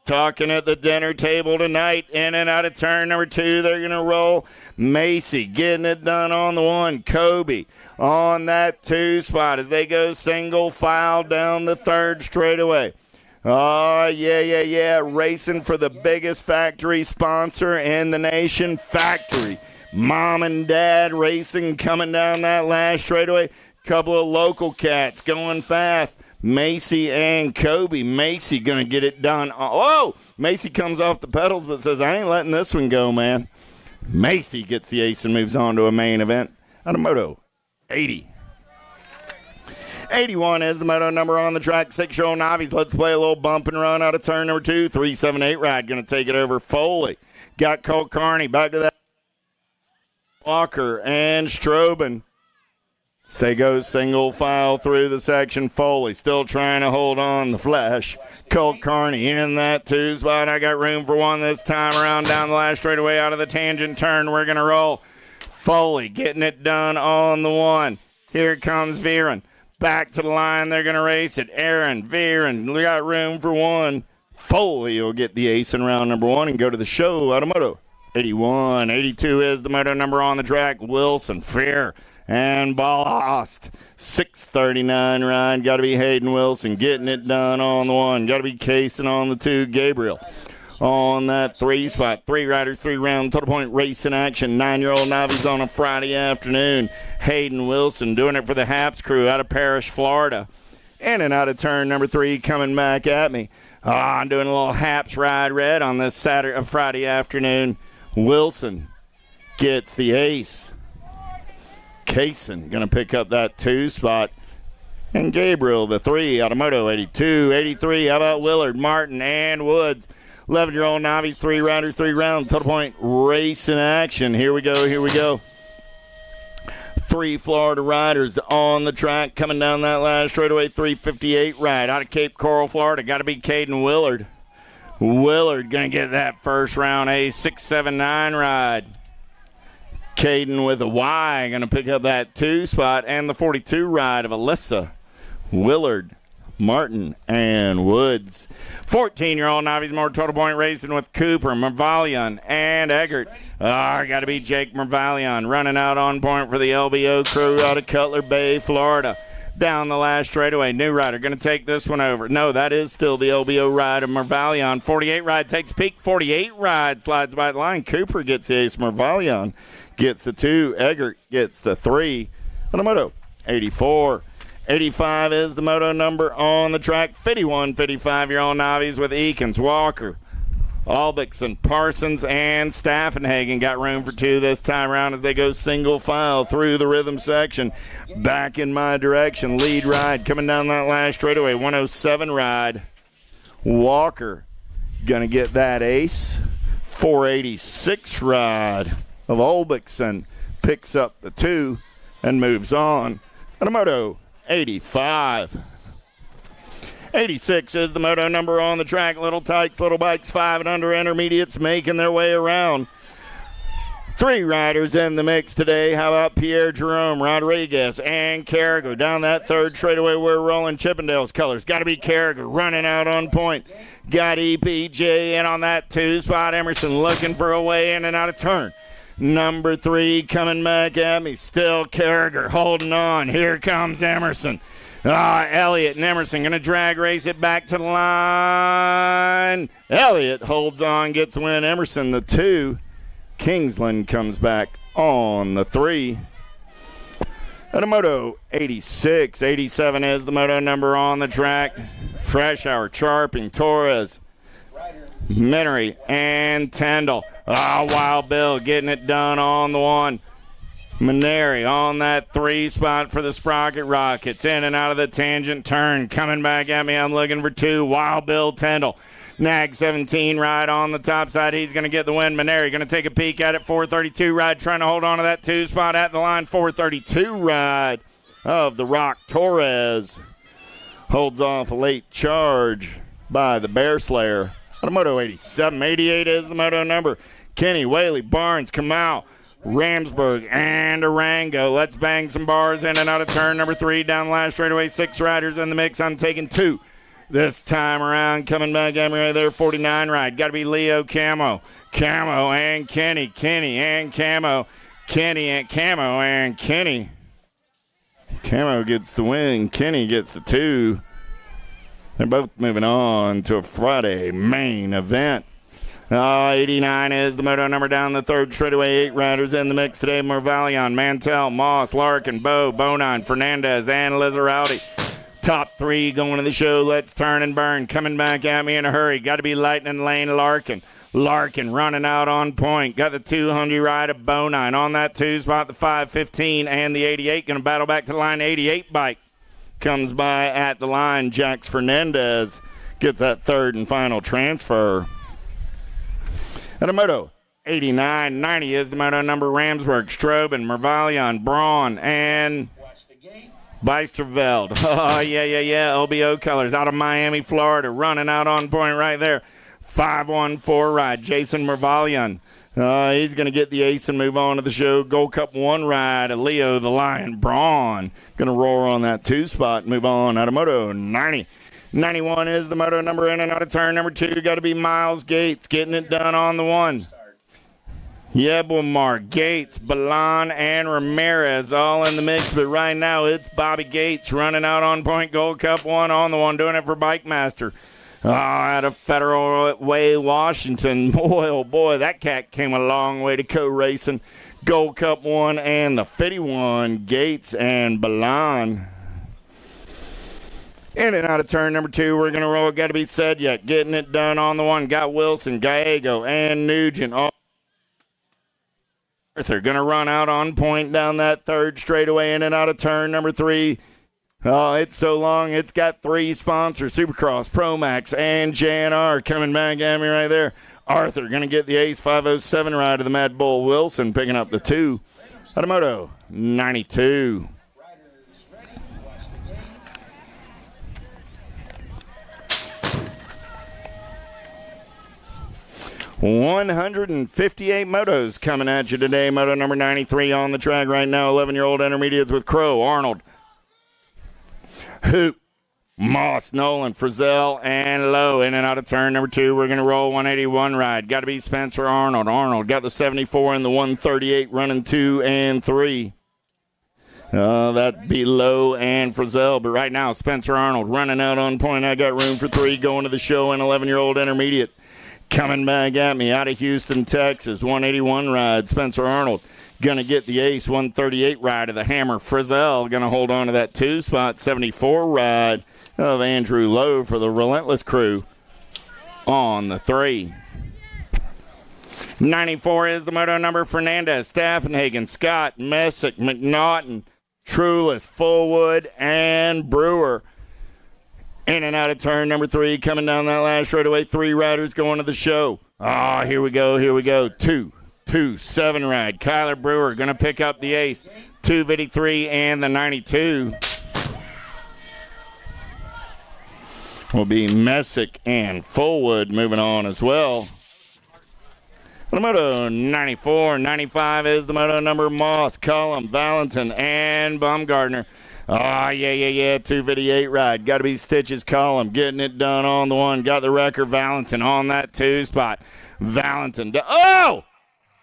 Talking at the dinner table tonight, in and out of turn number 2. They're going to roll. Macy getting it done on the 1. Kobe on that 2 spot as they go single file down the third straightaway. Oh, yeah. Racing for the biggest factory sponsor in the nation, Factory. Mom and Dad racing coming down that last straightaway. Couple of local cats going fast. Macy and Kobe. Macy going to get it done. Oh, Macy comes off the pedals but says, I ain't letting this one go, man. Macy gets the ace and moves on to a main event. Automoto 80. 81 is the moto number on the track. 6-year-old novice. Let's play a little bump and run out of turn number 2. 378 ride. Going to take it over Foley. Got Colt Carney. Back to that. Walker and Strobin. They go single file through the section. Foley still trying to hold on the flash. Colt Carney in that 2 spot. I got room for 1 this time around down the last straightaway out of the tangent turn. We're going to roll. Foley getting it done on the 1. Here comes Viren. Back to the line, they're going to race it. Aaron, Viren, we got room for 1. Foley will get the ace in round number 1 and go to the show. Automoto 81. 82 is the moto number on the track. Wilson, Fair, and Ballast. 639 ride. Got to be Hayden Wilson getting it done on the 1. Got to be Kaysen on the 2. Gabriel on that 3 spot. 3 riders, 3 round, total point race in action. 9-year-old novice on a Friday afternoon. Hayden Wilson doing it for the Haps crew out of Parrish, Florida. In and out of turn number 3 coming back at me. I'm doing a little Haps ride red on this Friday afternoon. Wilson gets the ace. Kaysen going to pick up that 2 spot. And Gabriel, the 3, Automoto 82, 83. How about Willard, Martin, and Woods? 11-year-old novice, 3 riders, 3 rounds, total point race in action. Here we go. 3 Florida riders on the track coming down that last straightaway. 358 ride out of Cape Coral, Florida. Got to be Caden Willard. Willard going to get that first round ace. 679 ride. Caden with a Y going to pick up that 2 spot. And the 42 ride of Alyssa, Willard, Martin, and Woods. 14-year-old novice more total point racing with Cooper, Mervalion, and Eggert. Got to be Jake Mervalion running out on point for the LBO crew out of Cutler Bay, Florida. Down the last straightaway. New rider going to take this one over. No, that is still the LBO ride of Mervalion. 48 ride takes peak. 48 ride slides by the line. Cooper gets the ace. Mervalion gets the 2. Eggert gets the 3. Automoto 84. 85 is the moto number on the track. 51, 55-year-old novice with Eakins, Walker, Albixson, Parsons, and Staffenhagen. Got room for 2 this time around as they go single file through the rhythm section. Back in my direction. Lead ride coming down that last straightaway. 107 ride. Walker going to get that ace. 486 ride of Albixson picks up the 2 and moves on. Automoto 85. 86 is the moto number on the track. Little tykes, little bikes, 5 and under intermediates making their way around. 3 riders in the mix today. How about Pierre Jerome, Rodriguez, and Carragher? Down that third straightaway, we're rolling Chippendale's colors. Got to be Carragher running out on point. Got EPJ in on that 2 spot. Emerson looking for a way in and out of turn. Number 3 coming back at me. Still Carragher holding on. Here comes Emerson. Elliott and Emerson going to drag race it back to the line. Elliott holds on, gets the win. Emerson the 2. Kingsland comes back on the 3. And a Moto 86. 87 is the Moto number on the track. Freshour, Charping, Torres, Minery, and Tyndall. Wild Bill getting it done on the 1. Maneri on that 3 spot for the Sprocket Rockets. In and out of the tangent turn. Coming back at me, I'm looking for 2. Wild Bill Tyndall. Nag 17 ride on the top side. He's going to get the win. Maneri going to take a peek at it. 432 ride trying to hold on to that 2 spot at the line. 432 ride of the Rock. Torres holds off a late charge by the Bear Slayer. On a Moto 87. 88 is the Moto number. Kenny, Whaley, Barnes, Kamau, Ramsburg, and Arango. Let's bang some bars in and out of turn number 3. Down the last straightaway. 6 riders in the mix. I'm taking 2. This time around, coming back at me right there, 49 ride. Got to be Leo Camo. Camo and Kenny. Kenny and Camo. Kenny and Camo and Kenny. Camo gets the win. Kenny gets the 2. They're both moving on to a Friday main event. 89 is the Moto number down the 3rd straightaway. 8 riders in the mix today. Morvalion, Mantell, Moss, Larkin, Bo, Bonin, Fernandez, and Lizaraldi. Top 3 going to the show. Let's turn and burn. Coming back at me in a hurry. Got to be Lightning Lane Larkin. Larkin running out on point. Got the 200 ride of Bonine on that 2 spot. The 515 and the 88 going to battle back to the line. 88 bike comes by at the line. Jax Fernandez gets that 3rd and final transfer. And a Moto 89. 90 is the Moto number. Ramsburg, Strobin, Mervalion, Braun, and Beisterveld. Oh, yeah. LBO colors out of Miami, Florida. Running out on point right there. 514 ride. Jason Mervalion. He's going to get the ace and move on to the show. Gold Cup 1 ride. Leo the Lion. Braun going to roar on that 2 spot. Move on out of Moto 90. 91 is the Moto number in and out of turn number 2. Got to be Miles Gates getting it done on the 1. Yebelmar, Gates, Balan, and Ramirez all in the mix, but right now it's Bobby Gates running out on point. Gold Cup 1 on the 1, doing it for Bike Master. Out of Federal Way, Washington. Boy, oh boy, that cat came a long way to co-racing. Gold Cup 1 and the 51, Gates and Balan. In and out of turn number 2, we're going to roll. Got to be said yet. Getting it done on the 1. Got Wilson, Gallego, and Nugent. Arthur going to run out on point down that 3rd straightaway. In and out of turn number 3. Oh, it's so long. It's got 3 sponsors. Supercross, Promax, and JNR coming back at me right there. Arthur going to get the ace 507 ride of the Mad Bull. Wilson picking up the 2. Automoto 92. 158 motos coming at you today. Moto number 93 on the track right now. 11-year-old intermediates with Crow, Arnold, Hoop, Moss, Nolan, Frizzell, and Lowe. In and out of turn number 2. We're going to roll 181 ride. Got to be Spencer Arnold. Arnold got the 74 and the 138 running 2 and 3. That'd be Lowe and Frizzell. But right now, Spencer Arnold running out on point. I got room for 3 going to the show. An 11-year-old intermediate. Coming back at me out of Houston, Texas, 181 ride. Spencer Arnold going to get the ace, 138 ride of the Hammer. Frizzell going to hold on to that 2 spot, 74 ride of Andrew Lowe for the Relentless crew on the 3. 94 is the moto number. Fernandez, Staffenhagen, Scott, Messick, McNaughton, Trulis, Fullwood, and Brewer. In and out of turn number 3, coming down that last straightaway. 3 riders going to the show. Here we go. 2-7 ride. Kyler Brewer going to pick up the ace. 253 and the 92. Will be Messick and Fullwood moving on as well. The moto 94, 95 is the moto number. Moss, Cullum, Valentin, and Baumgartner. 258 ride. Got to be Stitches Cullum getting it done on the 1. Got the wrecker Valentin on that 2 spot. Valentin.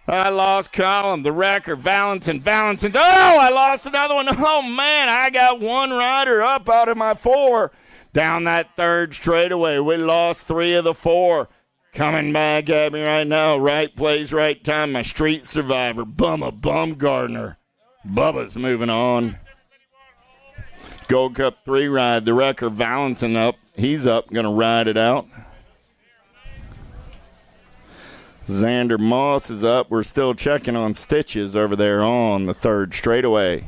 I lost Column, the wrecker, Valentin. Oh, I lost another one. Oh, man, I got one rider up out of my 4. Down that third straightaway. We lost 3 of the 4. Coming back at me right now. Right place, right time. My street survivor, Bumma Bumgardner. Bubba's moving on. Gold Cup 3 ride. The wrecker, Valentin up. He's up, going to ride it out. Xander Moss is up. We're still checking on Stitches over there on the third straightaway.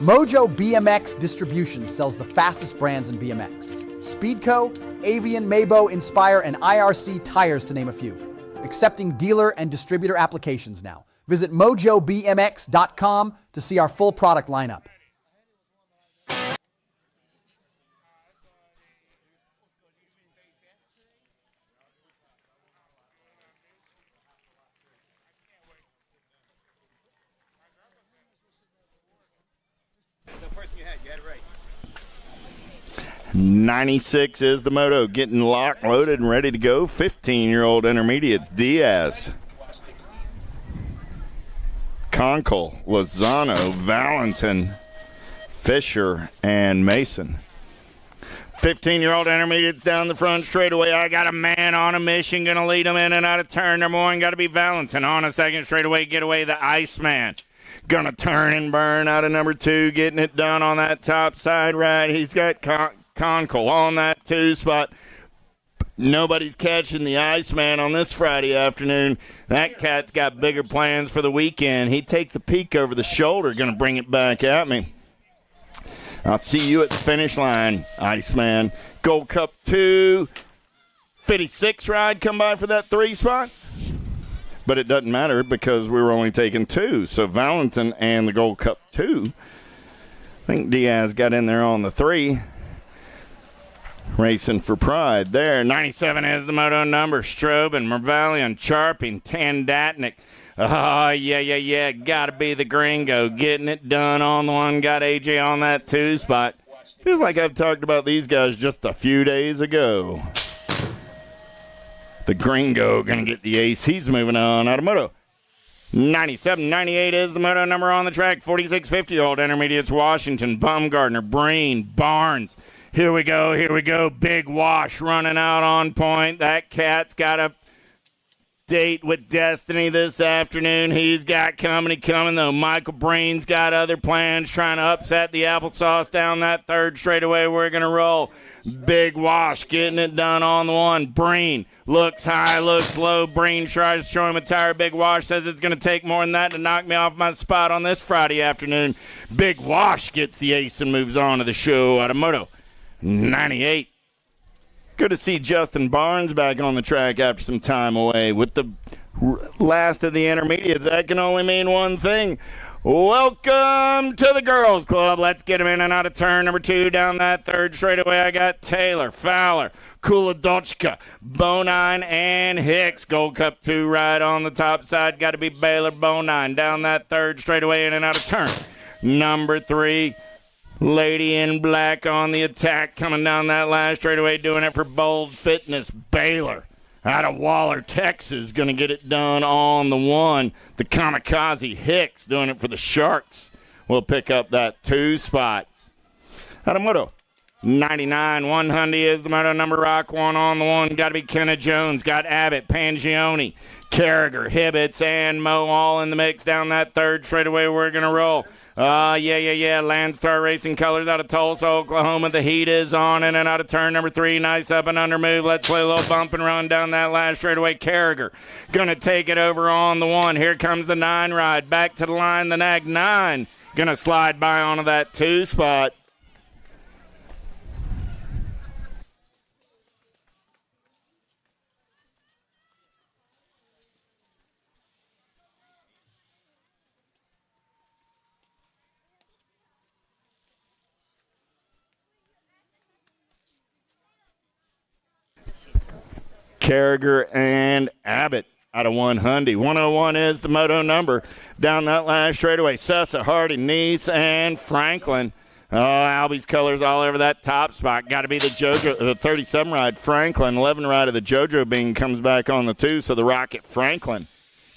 Mojo BMX Distribution sells the fastest brands in BMX. Speedco, Avian, Mabo, Inspire, and IRC tires to name a few. Accepting dealer and distributor applications now. Visit mojobmx.com to see our full product lineup. The person you had it right. 96 is the moto, getting locked, loaded, and ready to go. 15-year-old intermediates, Diaz, Conkle, Lozano, Valentin, Fisher, and Mason. 15-year-old intermediates down the front straightaway. I got a man on a mission, going to lead them in and out of turn. Number 1 got to be Valentin on a second straightaway getaway, the Iceman. Gonna turn and burn out of number 2, getting it done on that top side ride. He's got Conkle on that 2 spot. Nobody's catching the Iceman on this Friday afternoon. That cat's got bigger plans for the weekend. He takes a peek over the shoulder, gonna bring it back at me. I'll see you at the finish line, Iceman. Gold Cup 2, 56 ride come by for that 3 spot. But it doesn't matter because we were only taking 2. So Valentin and the Gold Cup 2. I think Diaz got in there on the 3. Racing for pride there. 97 is the moto number. Strobin, Mervalian, Charping, Tandatnik. Oh, yeah. Got to be the Gringo. Getting it done on the 1. Got AJ on that 2 spot. Feels like I've talked about these guys just a few days ago. The Gringo going to get the ace. He's moving on out of moto. 97, 98 is the moto number on the track. 46, 50-year-old intermediates, Washington, Bumgardner, Breen, Barnes. Here we go. Big Wash running out on point. That cat's got a date with Destiny this afternoon. He's got company coming, though. Michael Breen's got other plans, trying to upset the applesauce down that third straightaway. We're going to roll. Big Wash getting it done on the 1. Breen looks high, looks low. Breen tries to show him a tire. Big Wash says it's going to take more than that to knock me off my spot on this Friday afternoon. Big Wash gets the ace and moves on to the show out of moto. 98. Good to see Justin Barnes back on the track after some time away. With the last of the intermediate, that can only mean one thing. Welcome to the girls club. Let's get them in and out of turn number 2 down that third straightaway. I got Taylor, Fowler, Kuladotchka, Bonine, and Hicks. Gold Cup 2 right on the top side. Got to be Baylor, Bonine down that third straightaway in and out of turn number 3. Lady in black on the attack coming down that last straightaway, doing it for Bold Fitness. Baylor out of Waller, Texas, going to get it done on the 1. The Kamikaze Hicks doing it for the Sharks. Will pick up that 2 spot. Out of Moto 99, 100 is the moto number. Rock 1 on the 1. Got to be Kenna Jones. Got Abbott, Pangioni, Carragher, Hibbets, and Mo all in the mix down that third straightaway. We're going to roll. Yeah. Landstar Racing Colors out of Tulsa, Oklahoma. The heat is on in and out of turn number 3. Nice up and under move. Let's play a little bump and run down that last straightaway. Carragher going to take it over on the 1. Here comes the 9 ride. Back to the line. The nag 9 going to slide by onto that 2 spot. Carragher and Abbott out of 100. 101 is the moto number. Down that last straightaway, Sussa, Hardy, Nice, and Franklin. Oh, Albie's colors all over that top spot. Got to be the JoJo, the 37 ride, Franklin. 11 ride of the JoJo Bean comes back on the 2, so the Rocket Franklin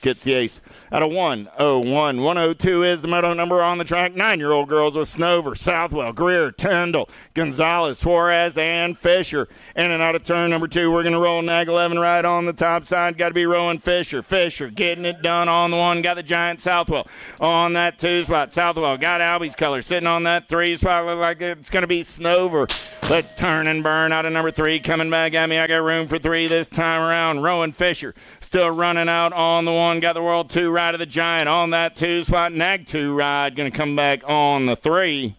gets the ace. Out of 101. 102 is the moto number on the track. 9-year-old girls with Snover, Southwell, Greer, Tyndall, Gonzalez, Suarez, and Fisher. In and out of turn number 2, we're going to roll nag 11 right on the top side. Got to be Rowan Fisher. Fisher getting it done on the 1. Got the giant Southwell on that 2 spot. Southwell got Albie's color sitting on that 3 spot. Look like it's going to be Snover. Let's turn and burn out of number 3. Coming back at me. I got room for 3 this time around. Rowan Fisher still running out on the 1. Got the World 2 ride of the Giant on that 2 spot. Nag 2 ride going to come back on the 3.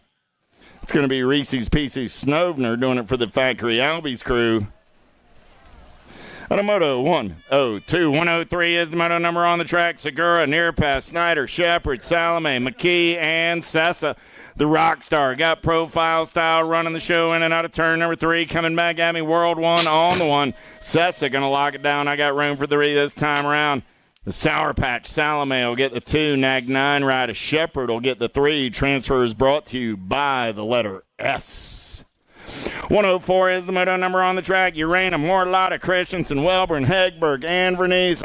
It's going to be Reese's Pieces Snovner doing it for the Factory Albies crew. Out of Moto 102. 103 is the moto number on the track. Segura, Nearpass, Snyder, Shepard, Salome, McKee, and Sessa. The Rockstar got profile style running the show in and out of turn number 3. Coming back at me, World 1 on the 1. Sessa going to lock it down. I got room for 3 this time around. The Sour Patch, Salome will get the 2. Nag 9 ride. Shepard will get the 3. Transfer is brought to you by the letter S. 104 is the moto number on the track. Urana, Morlotta, Christensen, Welborn, Hegberg, and Vernice.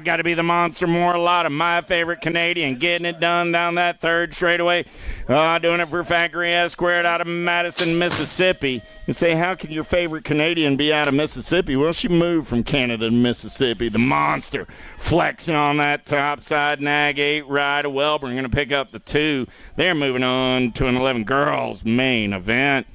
Got to be the monster Morlotta, my favorite Canadian, getting it done down that 3rd straightaway. Doing it for Factory S Squared out of Madison, Mississippi. You say, how can your favorite Canadian be out of Mississippi? Well, she moved from Canada to Mississippi. The monster flexing on that top side. Nag 8 ride of Welborn going to pick up the 2. They're moving on to an 11 girls main event.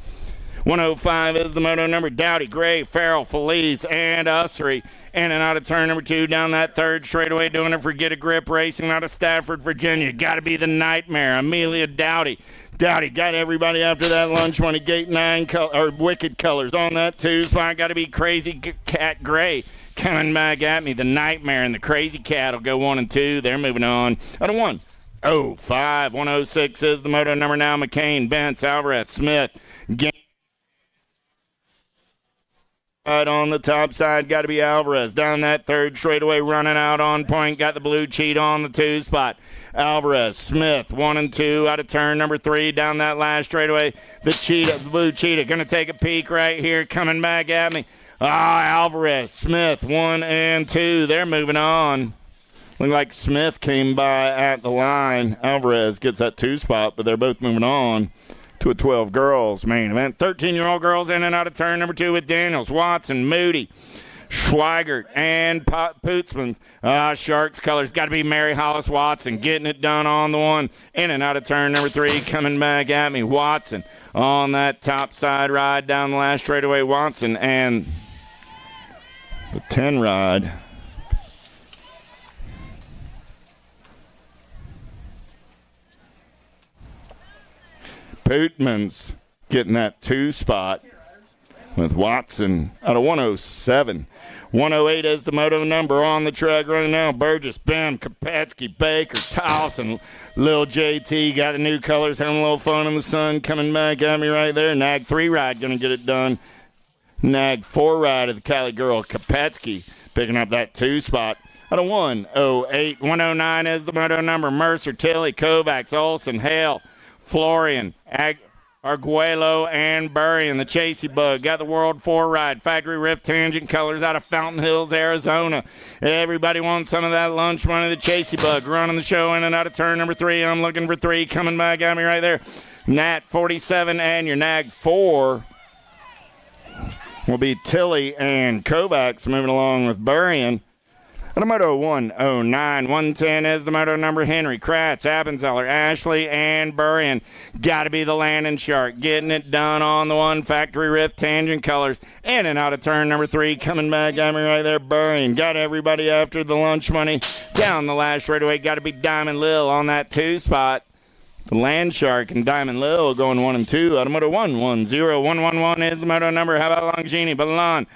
105 is the moto number. Dowdy, Gray, Farrell, Felice, and Ussery. In and out of turn number 2 down that 3rd straightaway, doing it for Get a Grip Racing out of Stafford, Virginia. Got to be the Nightmare, Amelia Dowdy. Dowdy got everybody after that lunch money. Gate 9 Wicked Colors on that 2 spot. Got to be Crazy Cat Gray coming back at me. The Nightmare and the Crazy Cat will go 1 and 2. They're moving on. Out of 105. 106 is the moto number now. McCain, Bentz, Alvarez, Smith. Right on the top side, got to be Alvarez. Down that 3rd straightaway, running out on point. Got the blue cheat on the 2 spot. Alvarez, Smith, 1 and 2 out of turn number 3. Down that last straightaway, the blue cheetah, going to take a peek right here, coming back at me. Alvarez, Smith, 1 and 2. They're moving on. Looking like Smith came by at the line. Alvarez gets that 2 spot, but they're both moving on to a 12 girls main event. 13-year-old girls in and out of turn number 2 with Daniels, Watson, Moody, Schweigert, and Pootsman. Sharks colors. Got to be Mary Hollis Watson getting it done on the 1. In and out of turn number 3. Coming back at me. Watson on that top side ride down the last straightaway. Watson and the 10 ride. Pootman's getting that 2 spot with Watson out of 107. 108 is the moto number on the track right now. Burgess, Bim, Kopetsky, Baker, Towson, Lil JT got the new colors, having a little fun in the sun, coming back at me right there. Nag 3 ride going to get it done. Nag 4 ride of the Cali girl, Kopetsky, picking up that 2 spot. Out of 108, 109 is the moto number. Mercer, Tilly, Kovacs, Olson, Hale, Florian, Arguello, and Burry in the Chasey Bug. Got the World 4 ride. Factory Rift Tangent Colors out of Fountain Hills, Arizona. Everybody wants some of that lunch money. The Chasey Bug running the show in and out of turn number 3. I'm looking for 3. Coming back at me right there. Nat 47 and your Nag 4 will be Tilly and Kovacs moving along with Burrian. And a moto 109, 110 is the moto number. Henry, Kratz, Appenzeller, Ashley, and Burrian. Got to be the Landing Shark. Getting it done on the 1. Factory Rift Tangent Colors. In and out of turn number 3. Coming back at me right there. Burrian. Got everybody after the lunch money. Down the last straightaway. Got to be Diamond Lil on that 2 spot. The Land Shark and Diamond Lil going 1 and 2. Out of moto 110, 111 is the moto number. How about Longini, Ballon,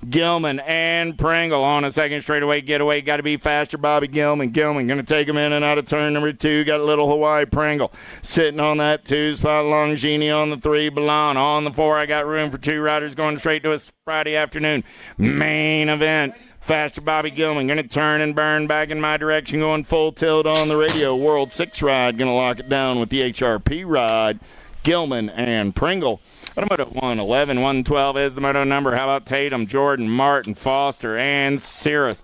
Gilman, and Pringle on a second straightaway getaway. Got to be faster, Bobby Gilman. Gilman going to take him in and out of turn number 2. Got a little Hawaii Pringle sitting on that 2 spot. Longini on the 3. Ballon on the 4. I got room for 2 riders going straight to a Friday afternoon main event. Faster Bobby Gilman going to turn and burn back in my direction, going full tilt on the radio. World 6 ride going to lock it down with the HRP ride. Gilman and Pringle. Moto 111, 112 is the moto number. How about Tatum, Jordan, Martin, Foster, and Cyrus?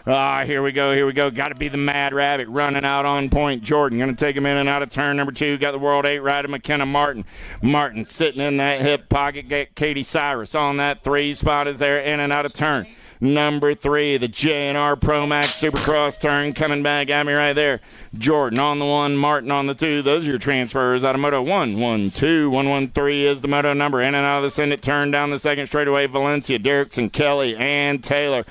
Here we go. Got to be the Mad Rabbit running out on point. Jordan going to take him in and out of turn number 2. Got the World 8 rider, McKenna Martin. Martin sitting in that hip pocket. Get Katie Cyrus on that 3 spot is there in and out of turn number 3, the J&R Pro Max Supercross turn coming back at me right there. Jordan on the 1, Martin on the 2. Those are your transfers out of moto 112. 113 is the moto number. In and out of the Senate turn down the second straightaway. Valencia, Derrickson, Kelly, and Taylor.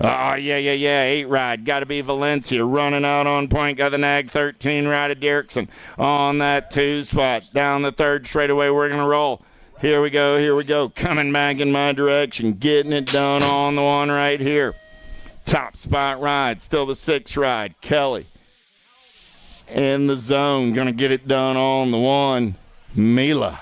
8 ride. Got to be Valencia running out on point. Got the Nag 13 ride of Derrickson on that 2 spot. Down the third straightaway, we're going to roll. Here we go. Coming back in my direction. Getting it done on the 1 right here. Top spot ride. Still the 6 ride. Kelly in the zone. Going to get it done on the 1. Mila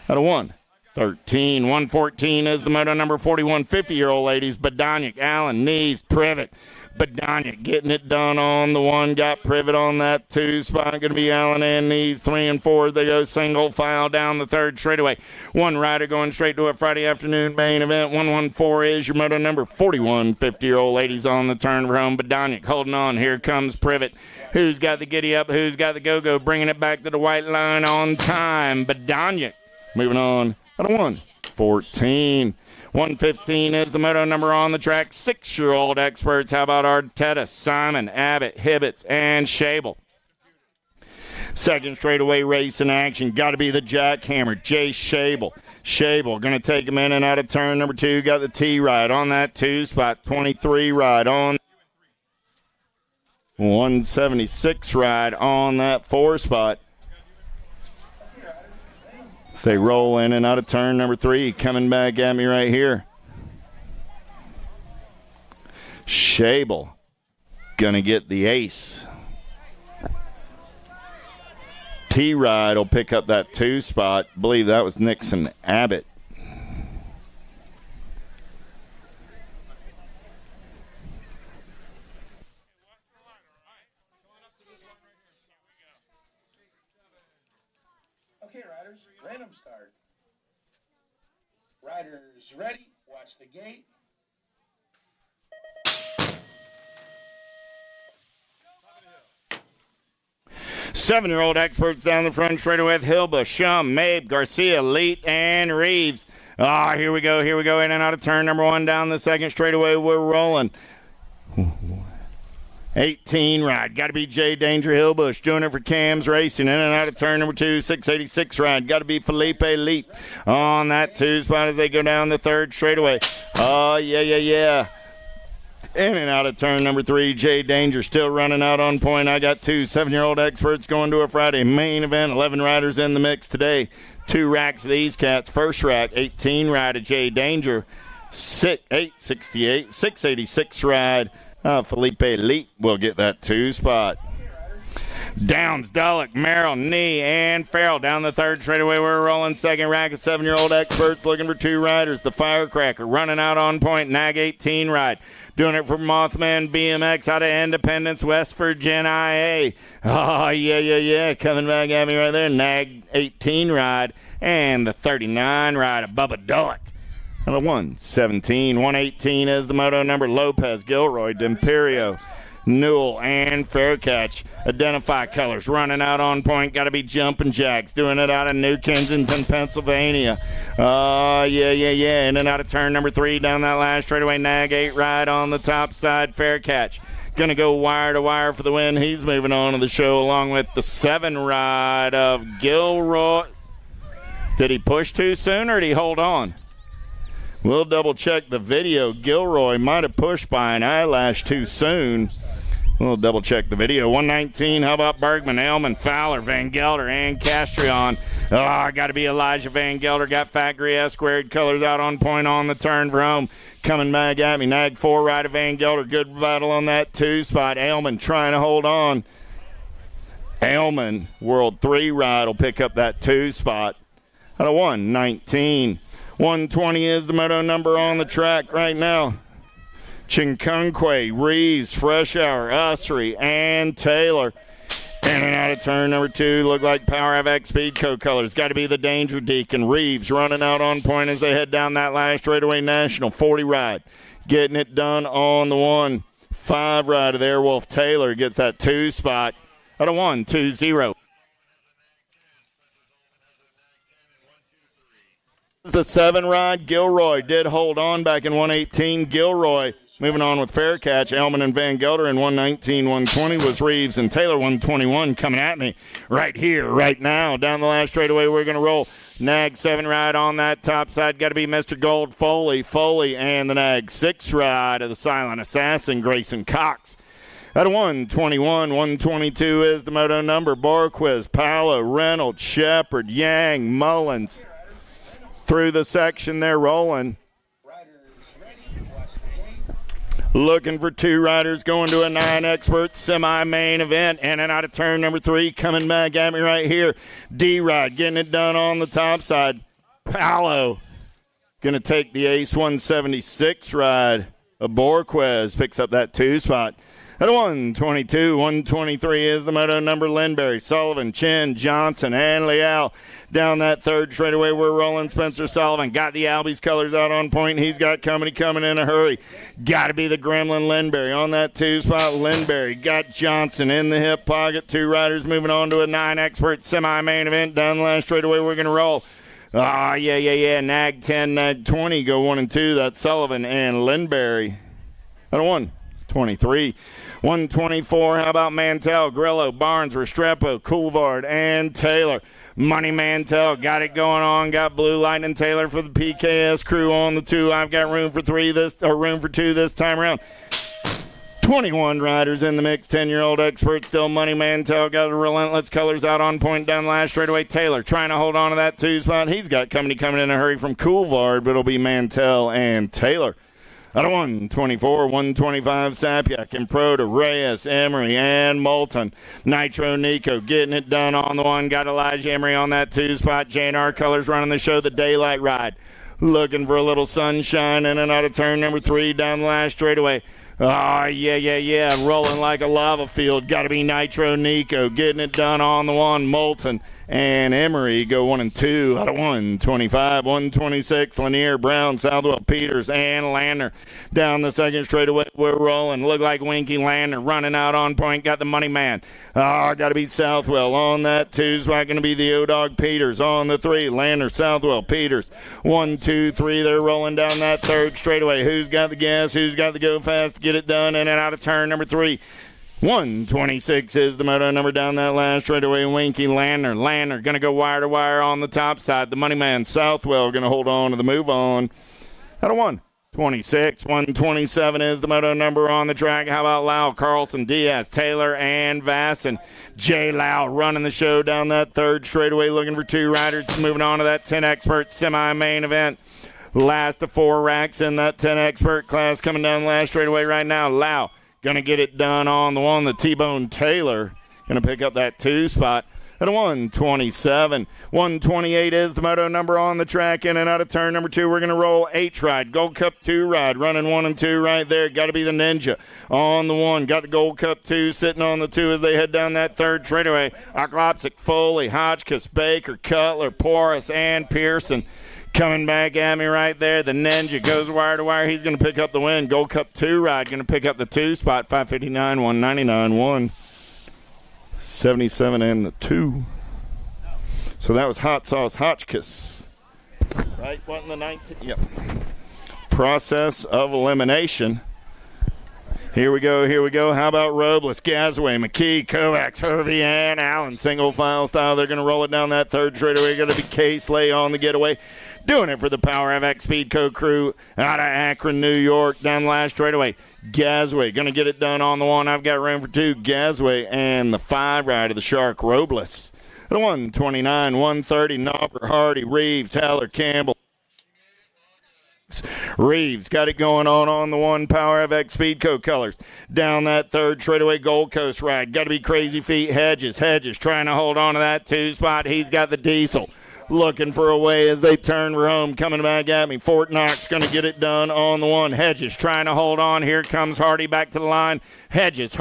out of 113. 114 is the moto number. 41 50-year-old ladies. Badonic, Allen, Knees, Privet. Badonic getting it done on the 1. Got Privet on that 2 spot. Going to be Allen and Knees. 3 and 4. They go single file down the third straightaway. 1 rider going straight to a Friday afternoon main event. 114 is your moto number. 41 50-year-old ladies on the turn for home. Badonic holding on. Here comes Privet. Who's got the giddy up? Who's got the go-go? Bringing it back to the white line on time. Badonic moving on. Out of 114. 115 is the moto number on the track. 6-year-old experts. How about Arteta, Simon, Abbott, Hibbets, and Shable? Second straightaway race in action. Got to be the jackhammer, Jay Shable. Shable going to take him in and out of turn number 2. Got the T ride on that 2 spot. 23 ride on 176 ride on that 4 spot. They roll in and out of turn number 3. Coming back at me right here. Shable going to get the ace. T-Ride will pick up that 2 spot. I believe that was Nixon Abbott. Okay, riders, random start. Riders ready, watch the gate. Seven-year-old experts down the front straightaway with Hilba, Shum, Mabe, Garcia, Leet, and Reeves. Here we go. In and out of turn number 1 down the second straightaway. We're rolling. 18 ride. Got to be Jay Danger Hillbush doing it for Cam's Racing. In and out of turn number 2. 686 ride. Got to be Felipe Leet on that 2 spot as they go down the third straightaway. Yeah. In and out of turn number 3, Jay Danger still running out on point. I got 2 7-year-old experts going to a Friday main event. 11 riders in the mix today. 2 racks of these cats. First rack, 18 ride of Jay Danger. 868, 686 ride. Felipe Elite will get that 2 spot. Downs, Dullock, Merrill, Knee, and Farrell down the third straightaway. We're rolling second rack of 7-year-old experts looking for 2 riders. The Firecracker running out on point. Nag 18 ride. Doing it for Mothman BMX out of Independence, West Virginia. Oh, yeah. Coming back at me right there. Nag 18 ride. And the 39 ride of Bubba Dullock. And a 117. 118 is the moto number. Lopez, Gilroy, D'Imperio, Newell, and Faircatch. Identify colors running out on point. Got to be Jumpin' Jacks doing it out of New Kensington, Pennsylvania. Yeah. In and out of turn number 3 down that last straightaway. Nag 8 ride on the top side. Faircatch going to go wire to wire for the win. He's moving on to the show along with the 7 ride of Gilroy. Did he push too soon or did he hold on? We'll double check the video. Gilroy might have pushed by an eyelash too soon. We'll double check the video. 119, how about Bergman, Elman, Fowler, Van Gelder, and Castrion. Oh, got to be Elijah Van Gelder. Got Fat Gris squared colors out on point on the turn for home. Coming back at me. Nag 4 ride of Van Gelder. Good battle on that 2 spot. Elman trying to hold on. Elman, World 3 ride, will pick up that 2 spot. Out of 119. 120 is the moto number on the track right now. Chinkunkwe, Reeves, Fresh Hour, Ussery, and Taylor. In and out of turn number 2. Look like Power FX Speedco colors. Got to be the Danger Deacon. Reeves running out on point as they head down that last straightaway national. 40 ride. Getting it done on the 1-5 ride of the Airwolf. Taylor gets that 2 spot. Out of 1-2-0. The 7 ride. Gilroy did hold on back in 118. Gilroy moving on with Faircatch, Elman, and Van Gelder. In 119, 120 was Reeves and Taylor. 121 coming at me right here, right now. Down the last straightaway, we're going to roll. Nag 7 ride on that top side. Got to be Mr. Gold, Foley, and the Nag 6 ride of the Silent Assassin, Grayson Cox. At 121, 122 is the moto number. Borquist, Paolo, Reynolds, Shepard, Yang, Mullins. Through the section they're rolling. Looking for 2 riders going to a 9 expert semi-main event. In and out of turn number 3. Coming back at me right here. D-Ride getting it done on the top side. Paolo going to take the Ace 176 ride. Borquez picks up that 2 spot. At 122, 123 is the moto number. Lindberry, Sullivan, Chin, Johnson, and Leal. Down that third straightaway, we're rolling. Spencer Sullivan got the Albies colors out on point. He's got coming in a hurry. Got to be the Gremlin Lindberry on that 2 spot. Lindberry got Johnson in the hip pocket. 2 riders moving on to a 9 expert semi-main event. Down the last straightaway, we're going to roll. Yeah. Nag 10, Nag 20 go 1 and 2. That's Sullivan and Lindberry. At 123. 124, how about Mantell, Grillo, Barnes, Restrepo, Coulvard, and Taylor. Money Mantell got it going on. Got Blue Lightning Taylor for the PKS crew on the 2. I've got room for 2 this time around. 21 riders in the mix. 10-year-old expert still. Money Mantell got the relentless colors out on point down the last straightaway. Taylor trying to hold on to that 2 spot. He's got coming in a hurry from Coulvard, but it'll be Mantell and Taylor. Out of 124, 125, Sapiak and Proda, Reyes, Emery, and Moulton. Nitro Nico getting it done on the 1. Got Elijah Emery on that 2 spot. JNR Colors running the show, the Daylight Ride. Looking for a little sunshine in and out of turn number 3 down the last straightaway. Yeah. Rolling like a lava field. Got to be Nitro Nico getting it done on the 1. Moulton and Emery go 1 and 2 out of 125, 126. Lanier, Brown, Southwell, Peters, and Lander. Down the second straightaway, we're rolling. Look like Winky Lander running out on point. Got the money man. Got to be Southwell on that 2 spot. Going to be the O-Dog Peters on the 3. Lander, Southwell, Peters. 1, 2, 3. They're rolling down that third straightaway. Who's got the gas? Who's got the go fast to get it done? In and out of turn number 3. 126 is the moto number down that last straightaway. Winky Lander going to go wire to wire on the top side. The money man Southwell going to hold on to the move on. Out of 126, 127 is the moto number on the track. How about Lau, Carlson, Diaz, Taylor, and Vasson? J. Lau running the show down that third straightaway, looking for 2 riders. Moving on to that 10 expert semi-main event. Last of 4 racks in that 10 expert class coming down the last straightaway right now. Lau going to get it done on the one. The T-Bone Taylor going to pick up that 2 spot at a 127. 128 is the moto number on the track. In and out of turn number 2, we're going to roll H-Ride. Gold Cup 2 ride. Running 1 and 2 right there. Got to be the Ninja on the 1. Got the Gold Cup 2 sitting on the 2 as they head down that third straightaway. Oklopsic, Foley, Hotchkiss, Baker, Cutler, Porras, and Pearson. Coming back at me right there. The Ninja goes wire to wire. He's going to pick up the win. Gold Cup 2 ride. Going to pick up the 2 spot. 559, 199, 177 and the 2. So that was Hot Sauce Hotchkiss. Right, what in the 19? Yep. Process of elimination. Here we go. How about Robles, Gasway, McKee, Kovacs, Hervey, and Allen. Single file style. They're going to roll it down that third straightaway. Going to be K-Slay on the getaway. Doing it for the Power FX Speedco crew out of Akron, New York. Down the last straightaway. Gasway going to get it done on the 1. I've got room for 2. Gasway and the 5 ride of the Shark, Robles. The 129, 130, Knopper, Hardy, Reeves, Taylor, Campbell. Reeves got it going on the 1 Power FX Speedco colors. Down that third straightaway Gold Coast ride. Got to be Crazy Feet. Hedges trying to hold on to that 2 spot. He's got the Diesel. Looking for a way as they turn Rome. Coming back at me. Fort Knox going to get it done on the 1. Hedges trying to hold on. Here comes Hardy back to the line. Hedges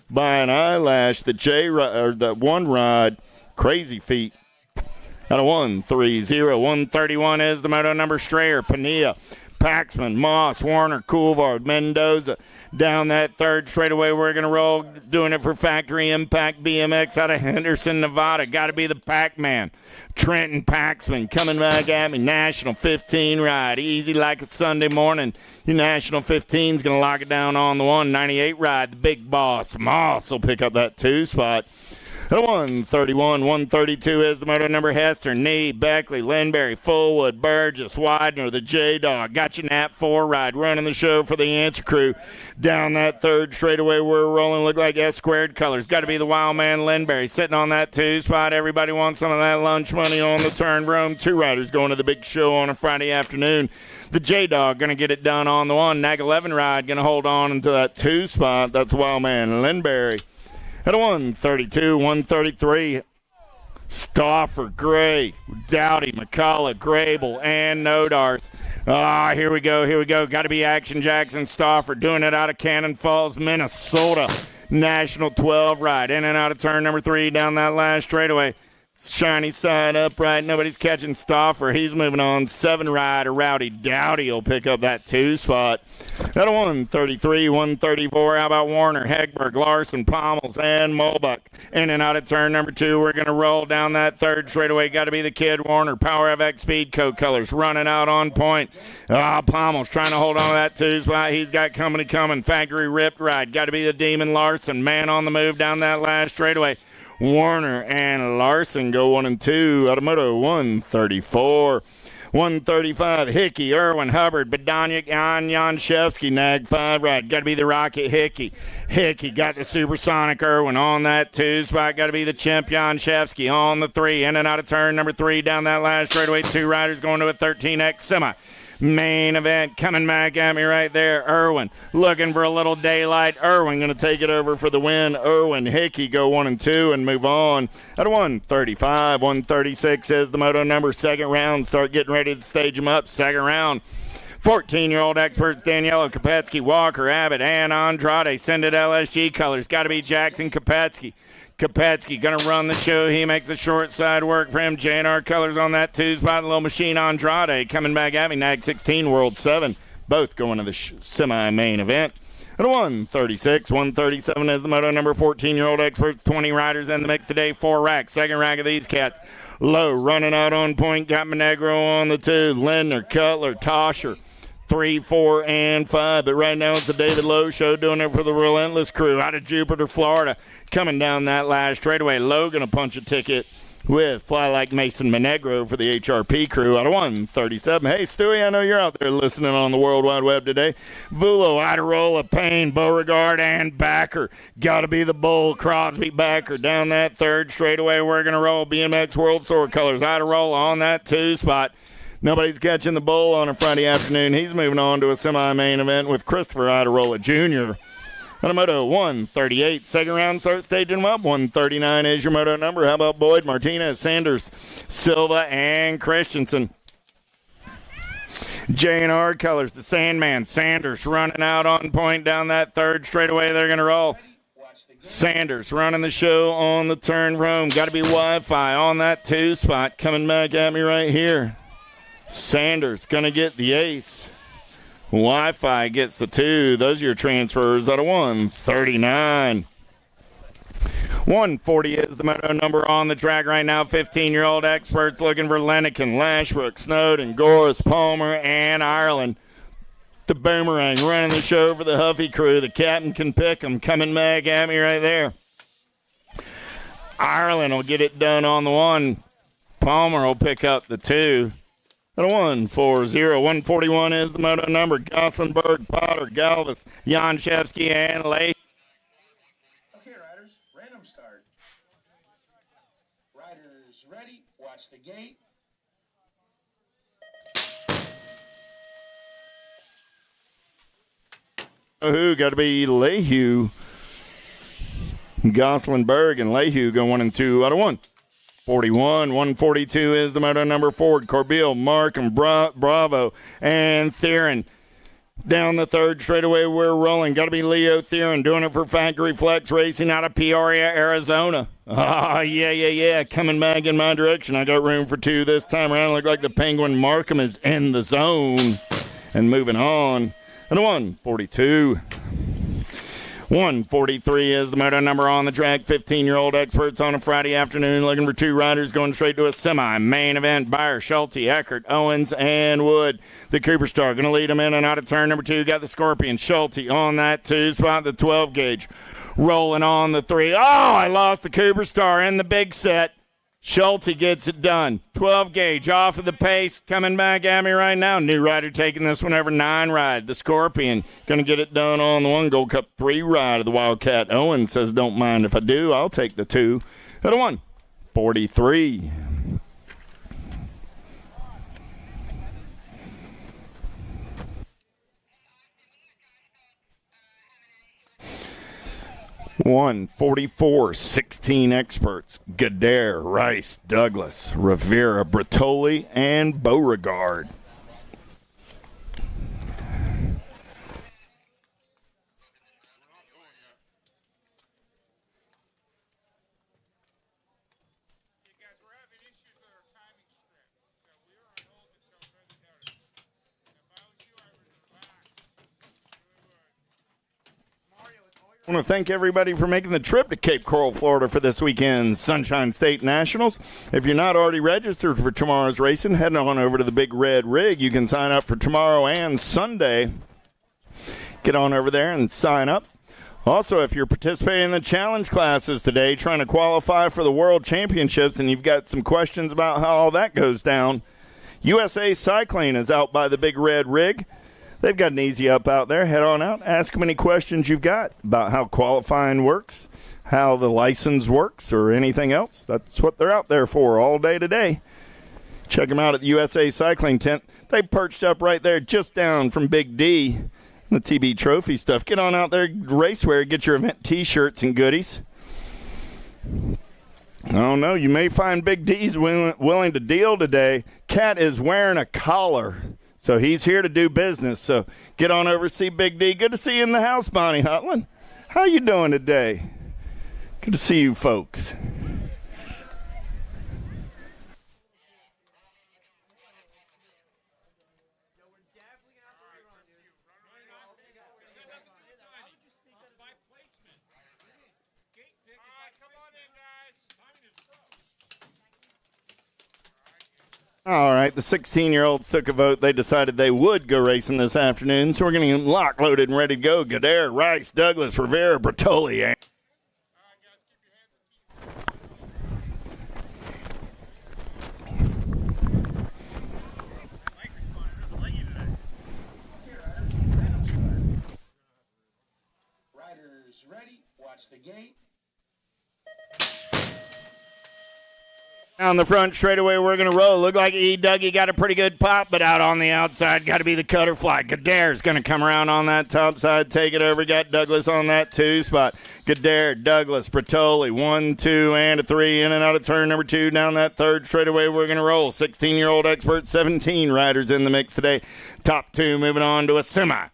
by an eyelash. The 1 ride. Crazy Feet. Out of 130, 131 is the moto number. Strayer, Pania, Paxman, Moss, Warner, Coulvard, Mendoza. Down that third straightaway, we're going to roll. Doing it for Factory Impact BMX out of Henderson, Nevada. Got to be the Pac-Man. Trenton Paxman coming back at me. National 15 ride. Easy like a Sunday morning. Your National 15 is going to lock it down on the 198 ride. The Big Boss. Moss will pick up that 2 spot. At 131, 132 is the moto number. Hester, Nee, Beckley, Lindberry, Fullwood, Burgess, Widener, the J-Dog. Got your Nat 4 ride running the show for the Answer Crew. Down that third straightaway, we're rolling. Look like S-squared colors. Got to be the Wild Man Lindberry sitting on that 2 spot. Everybody wants some of that lunch money on the turn. Rome 2 riders going to the big show on a Friday afternoon. The J-Dog going to get it done on the 1. Nag 11 ride going to hold on into that 2 spot. That's Wild Man Lindberry. At a 132, 133, Stauffer, Gray, Dowdy, McCullough, Grable, and Nodars. Here we go. Got to be Action Jackson Stauffer doing it out of Cannon Falls, Minnesota. National 12 ride. In and out of turn number 3 down that last straightaway. Shiny side upright. Nobody's catching Stauffer. He's moving on. 7 ride. Rowdy Dowdy will pick up that 2 spot. At a 133, 134. How about Warner, Hegberg, Larson, Pommels, and Mulbuck? In and out of turn number 2. We're going to roll down that third straightaway. Got to be the Kid Warner. Power FX Speedco colors running out on point. Pommels trying to hold on to that 2 spot. He's got company coming. Factory ripped ride. Got to be the Demon Larson. Man on the move down that last straightaway. Warner and Larson go 1 and 2. Automoto 134. 135, Hickey, Irwin, Hubbard, Bedoniak, Janshevsky, Nag 5 ride. Got to be the Rocket Hickey. Hickey got the Supersonic Irwin on that 2 spot. Got to be the Chimp Janshevsky on the 3. In and out of turn number 3 down that last straightaway. 2 riders going to a 13X semi. Main event coming back at me right there. Irwin looking for a little daylight. Irwin going to take it over for the win. Irwin, Hickey go 1 and 2 and move on. At a 135, 136 is the moto number. Second round. Start getting ready to stage them up. Second round. 14-year-old experts Daniela Kopetsky, Walker, Abbott, and Andrade. Send it LSG colors. Got to be Jackson Kopetsky. Kopetsky going to run the show. He makes the short side work for him. JNR colors on that 2 spot. Little Machine Andrade coming back at me. Nag 16, World 7. Both going to the semi-main event. At 136, 137 is the moto number. 14-year-old experts, 20 riders in the mix today. 4 racks. Second rack of these cats. Low running out on point. Got Monegro on the 2. Lindner, Cutler, Tosher. 3, 4, and 5. But right now it's the David Lowe Show doing it for the Relentless crew out of Jupiter, Florida. Coming down that last straightaway. Lowe going to punch a ticket with Fly Like Mason Monegro for the HRP crew out of 137. Hey, Stewie, I know you're out there listening on the World Wide Web today. Vulo, Iderola, Payne, Beauregard, and Backer. Got to be the Bull, Crosby, Backer. Down that third straightaway, we're going to roll BMX World Sword Colors. Iderola on that 2 spot. Nobody's catching the bull on a Friday afternoon. He's moving on to a semi-main event with Christopher Iderola Jr. On a Moto 138. Second round, start staging them up. 139 is your moto number. How about Boyd, Martinez, Sanders, Silva, and Christensen? J&R colors, the Sandman. Sanders running out on point down that third straightaway. They're going to roll. Sanders running the show on the turn from. Got to be Wi-Fi on that 2 spot. Coming back at me right here. Sanders going to get the ace. Wi-Fi gets the 2. Those are your transfers out of 139. 140 is the moto number on the track right now. 15-year-old experts looking for Lenikin, Lashbrook, Snowden, Goris, Palmer, and Ireland. The Boomerang running the show for the Huffy crew. The captain can pick them. Coming back at me right there. Ireland will get it done on the 1. Palmer will pick up the 2. And a 140. 141 is the moto number. Gossenberg, Potter, Galvis, Janchevsky, and Leahy. Okay, riders, random start. Riders ready, watch the gate. Who got to be Leahy. Goslinberg and Leahy go 1 and 2 out of 1. 41, 142 is the moto number. Ford, Corbeil, Markham, Bravo, and Theron. Down the third straightaway, we're rolling. Got to be Leo Theron doing it for Factory Flex Racing out of Peoria, Arizona. Yeah. Coming back in my direction. I got room for 2 this time around. Look like the Penguin Markham is in the zone. And moving on. And a 142. 143 is the moto number on the track. 15-year-old experts on a Friday afternoon looking for 2 riders going straight to a semi-main event. Beyer, Schulte, Eckert, Owens, and Wood. The Cooper Star going to lead them in and out of turn number 2. Got the Scorpion, Schulte on that 2 spot. The 12 gauge rolling on the 3. Oh, I lost the Cooper Star in the big set. Schulte gets it done. 12 gauge off of the pace. Coming back at me right now. New rider taking this one over 9 ride. The Scorpion going to get it done on the 1 Gold Cup 3 ride of the Wildcat. Owen says, don't mind if I do. I'll take the 2 at a 143. One 44, 16 experts. Gadare, Rice, Douglas, Rivera, Bertoli, and Beauregard. I want to thank everybody for making the trip to Cape Coral, Florida for this weekend's Sunshine State Nationals. If you're not already registered for tomorrow's racing, head on over to the Big Red Rig. You can sign up for tomorrow and Sunday. Get on over there and sign up. Also, if you're participating in the challenge classes today, trying to qualify for the World Championships, and you've got some questions about how all that goes down, USA Cycling is out by the Big Red Rig. They've got an easy up out there. Head on out. Ask them any questions you've got about how qualifying works, how the license works, or anything else. That's what they're out there for all day today. Check them out at the USA Cycling Tent. They perched up right there just down from Big D, the TB Trophy stuff. Get on out there, racewear, get your event T-shirts and goodies. I don't know. You may find Big D's willing to deal today. Cat is wearing a collar. So he's here to do business. So get on over, see Big D. Good to see you in the house, Bonnie Hutland. How you doing today? Good to see you folks. All right, the 16-year-olds took a vote. They decided they would go racing this afternoon, so we're going to get locked, loaded, and ready to go. Gadare, Rice, Douglas, Rivera, Bertoli. Riders ready, watch the gate. On the front straightaway, we're going to roll. Look like E. Dougie got a pretty good pop, but out on the outside, got to be the cutter fly. Gadair's going to come around on that top side, take it over. Got Douglas on that 2 spot. Gadair, Douglas, Bertoli, 1, 2, and a 3. In and out of turn number 2. Down that third straightaway, we're going to roll. 16-year-old expert, 17 riders in the mix today. Top 2 moving on to a semi.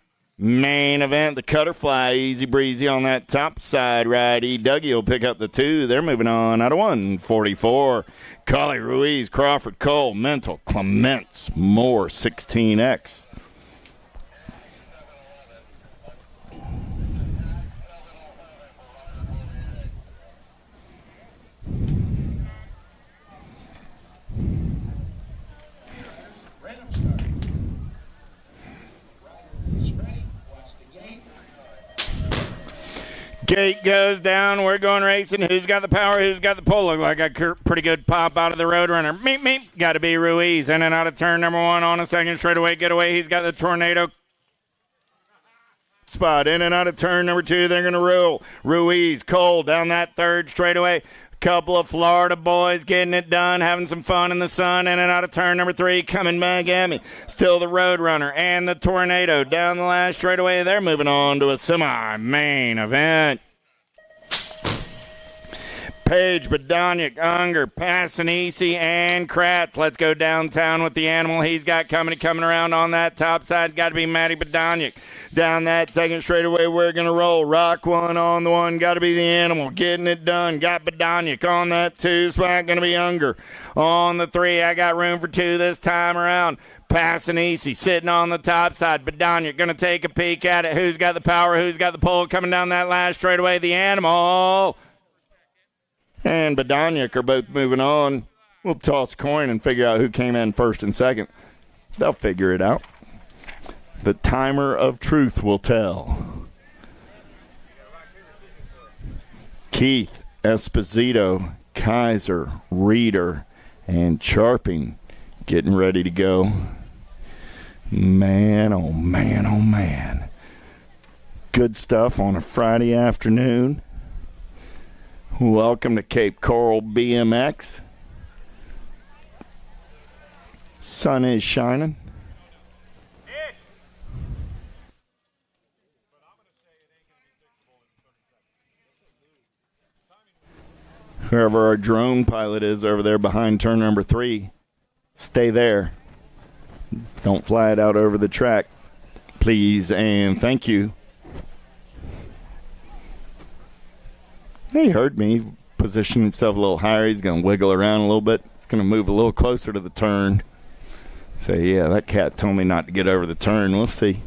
Main event, the cutter fly, easy breezy on that top side ride. E. Dougie will pick up the 2. They're moving on out of 144. Collie, Ruiz, Crawford, Cole, Mental, Clements, Moore, 16X. Gate goes down. We're going racing. Who's got the power? Who's got the pull? Look like a pretty good pop out of the Roadrunner. Meep, meep. Got to be Ruiz. In and out of turn number 1 on a second straightaway getaway. He's got the Tornado spot. In and out of turn number 2. They're going to roll. Ruiz, Cole down that third straightaway. Couple of Florida boys getting it done, having some fun in the sun. In and out of turn number 3, coming back at me. Still the Roadrunner and the Tornado down the last straightaway. They're moving on to a semi-main event. Page, Badoniak, Unger, Passanisi, and Kratz. Let's go downtown with the animal he's got coming around on that top side. Got to be Matty Badoniak. Down that second straightaway, we're going to roll. Rock 1 on the 1. Got to be the animal. Getting it done. Got Badoniak on that 2 spot. Going to be Unger. On the 3, I got room for 2 this time around. Passanisi sitting on the top side. Badoniak going to take a peek at it. Who's got the power? Who's got the pull? Coming down that last straightaway, the animal and Badoniak are both moving on. We'll toss a coin and figure out who came in first and second. They'll figure it out. The timer of truth will tell. Keith, Esposito, Kaiser, Reeder, and Charping getting ready to go. Man, oh man, oh man. Good stuff on a Friday afternoon. Welcome to Cape Coral BMX. Sun is shining. Whoever our drone pilot is over there behind turn number 3, stay there. Don't fly it out over the track, please and thank you. He heard me position himself a little higher. He's going to wiggle around a little bit. He's going to move a little closer to the turn. Say, yeah, that cat told me not to get over the turn. We'll see.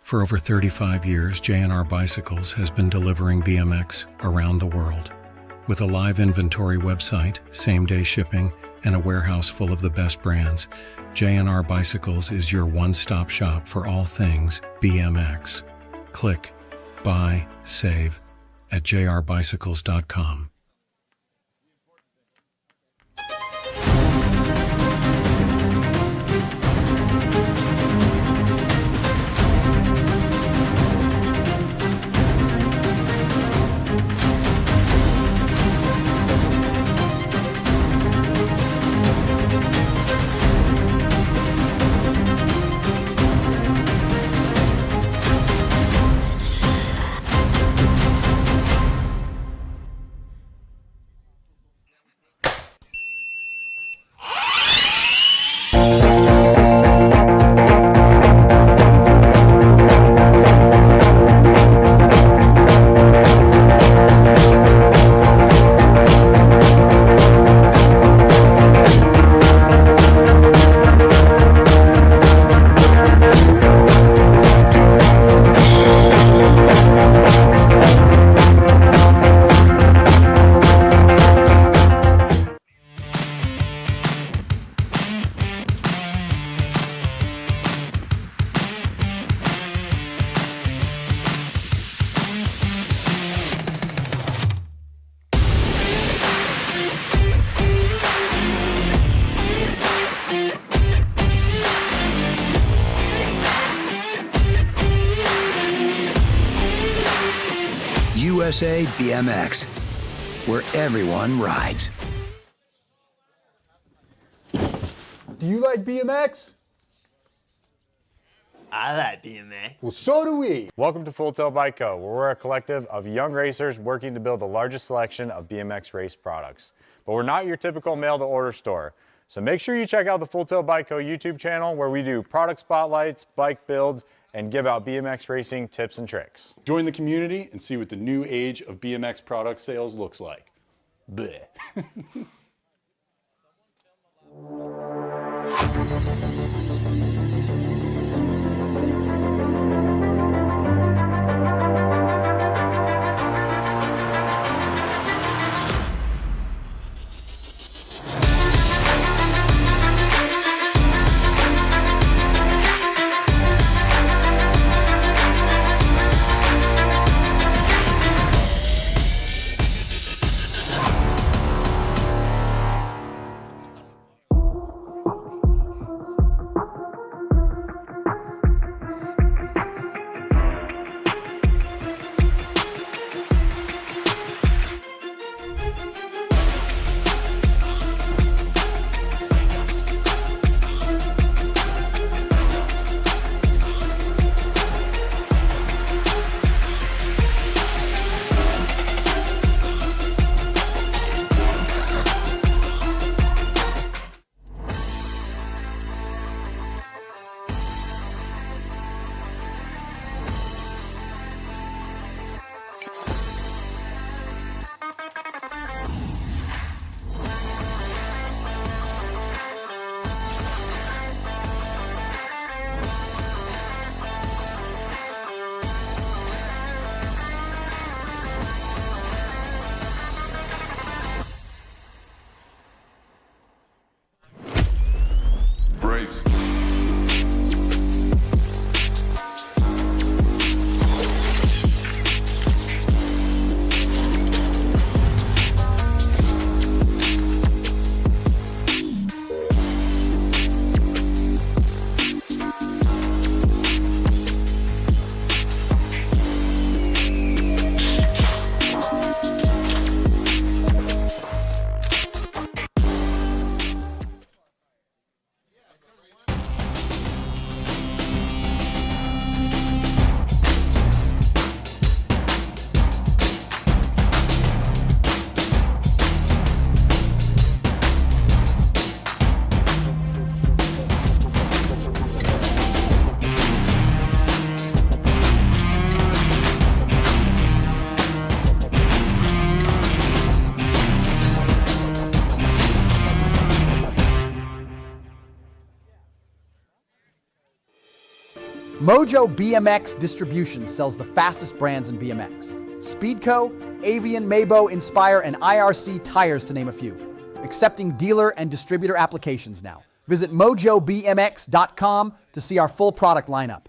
For over 35 years, J&R Bicycles has been delivering BMX around the world. With a live inventory website, same-day shipping, and a warehouse full of the best brands, J&R Bicycles is your one-stop shop for all things BMX. Click, buy, save at jrbicycles.com. USA BMX, where everyone rides. Do you like BMX? I like BMX. Well, so do we. Welcome to Full Tilt Bike Co., where we're a collective of young racers working to build the largest selection of BMX race products. But we're not your typical mail-to-order store. So make sure you check out the Full Tilt Bike Co. YouTube channel, where we do product spotlights, bike builds, and give out BMX racing tips and tricks. Join the community and see what the new age of BMX product sales looks like. Bleh. Mojo BMX Distribution sells the fastest brands in BMX. Speedco, Avian, Mabo, Inspire, and IRC tires, to name a few. Accepting dealer and distributor applications now. Visit mojobmx.com to see our full product lineup.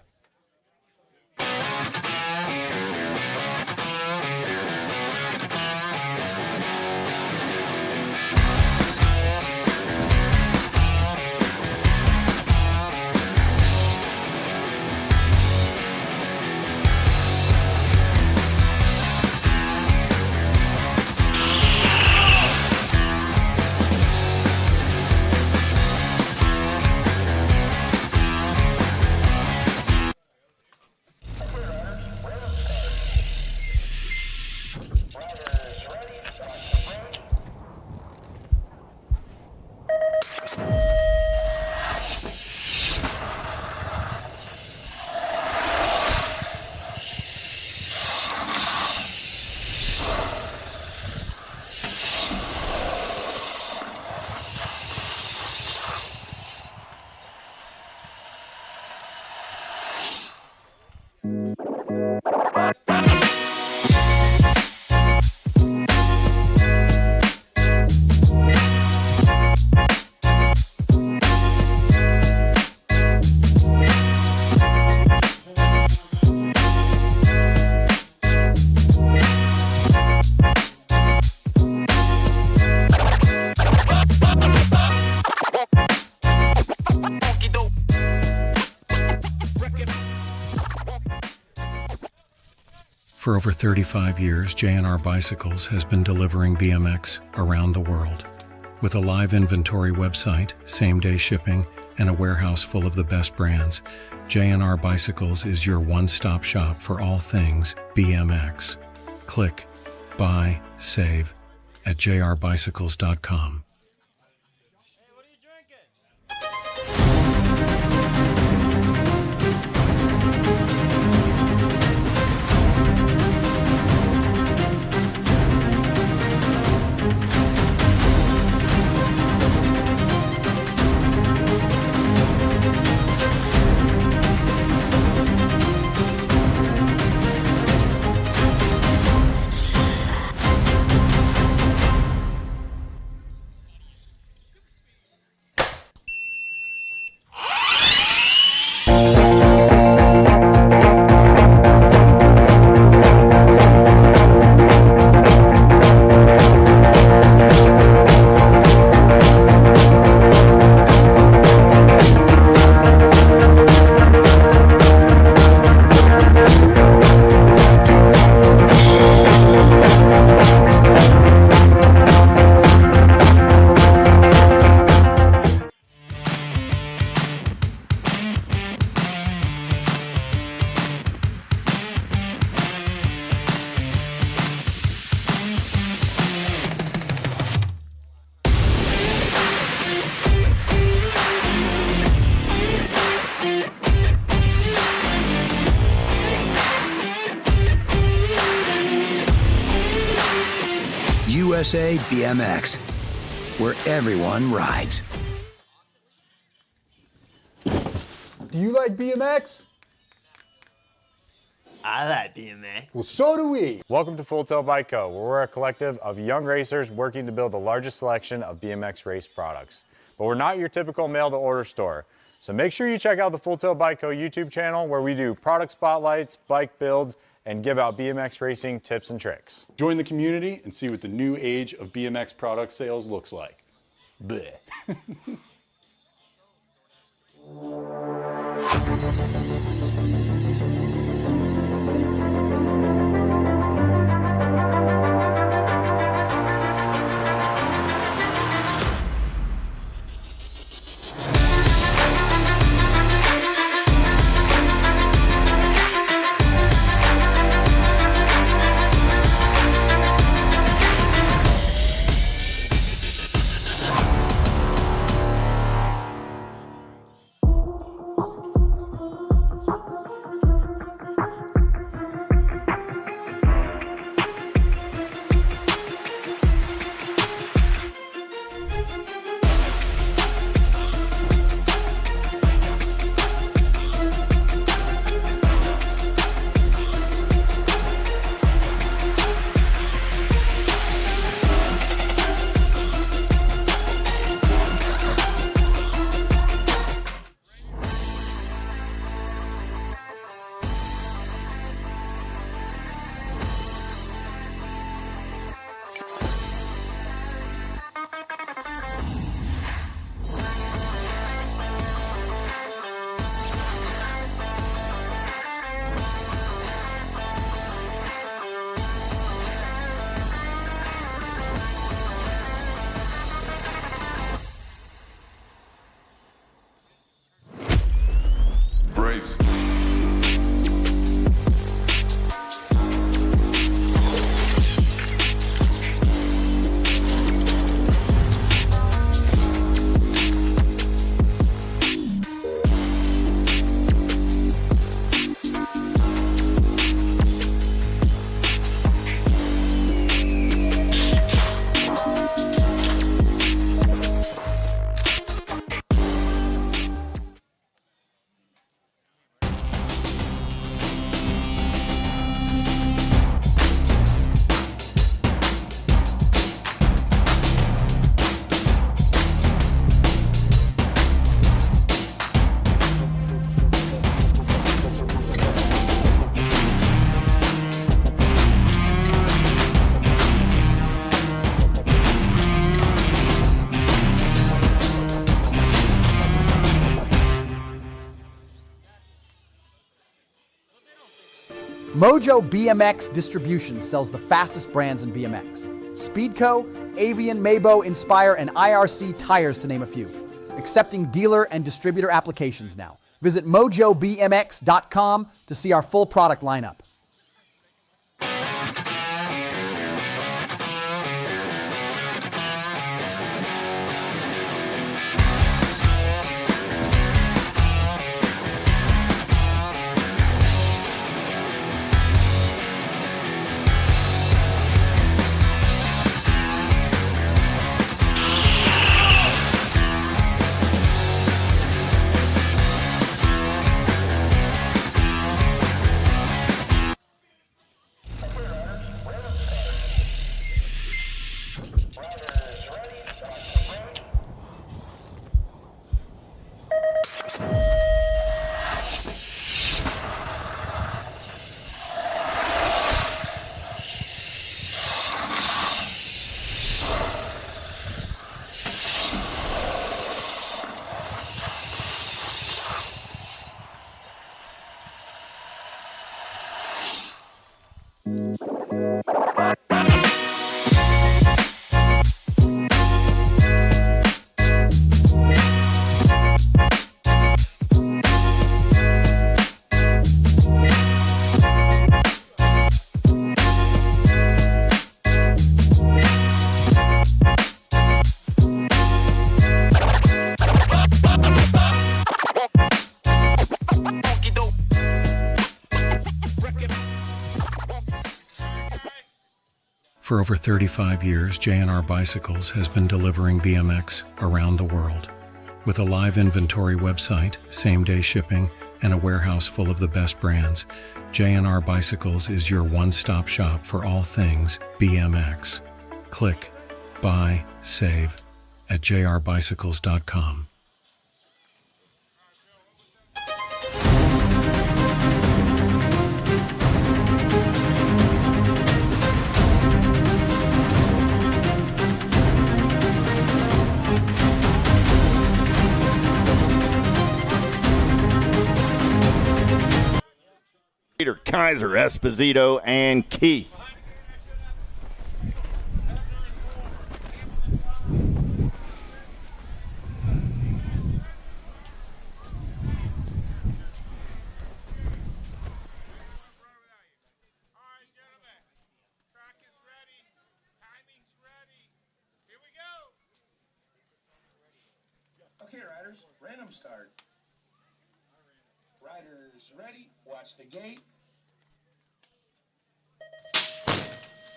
For over 35 years, J&R Bicycles has been delivering BMX around the world. With a live inventory website, same-day shipping, and a warehouse full of the best brands, J&R Bicycles is your one-stop shop for all things BMX. Click, buy, save at jrbicycles.com. USA BMX, where everyone rides. Do you like BMX? I like BMX. Well, so do we. Welcome to Full Tilt Bike Co., where we're a collective of young racers working to build the largest selection of BMX race products. But we're not your typical mail-to-order store. So make sure you check out the Full Tilt Bike Co. YouTube channel, where we do product spotlights, bike builds, and give out BMX racing tips and tricks. Join the community and see what the new age of BMX product sales looks like. Bleh. Mojo BMX Distribution sells the fastest brands in BMX. Speedco, Avian, Maybo, Inspire, and IRC tires, to name a few. Accepting dealer and distributor applications now. Visit mojobmx.com to see our full product lineup. For over 35 years, J&R Bicycles has been delivering BMX around the world. With a live inventory website, same-day shipping, and a warehouse full of the best brands, J&R Bicycles is your one-stop shop for all things BMX. Click, buy, save at jrbicycles.com. Peter, Kaiser, Esposito, and Keith. Okay, riders, random start. Riders ready, watch the gate.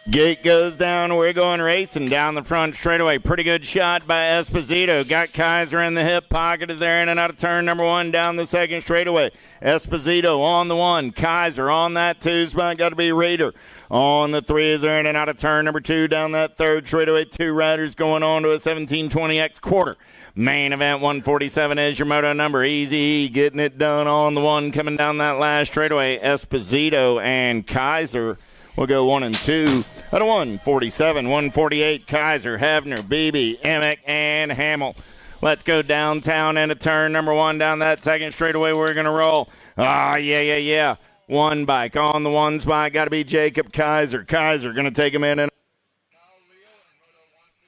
Gate goes down. We're going racing down the front straightaway. Pretty good shot by Esposito. Got Kaiser in the hip pocket. Is there in and out of turn number one down the second straightaway. Esposito on the one. Kaiser on that two spot. Got to be Raider. On the three is there in and out of turn number two down that third straightaway. Two riders going on to a 1720X quarter. Main event 147 is your moto number. Easy getting it done on the one coming down that last straightaway. Esposito and Kaiser will go 1 and 2 out of 147, 148. Kaiser, Hefner, Beebe, Emick, and Hamill. Let's go downtown into turn number one down that second straightaway. We're going to roll. Yeah. One bike on the one spot. Got to be Jacob Kaiser. Kaiser going to take him in and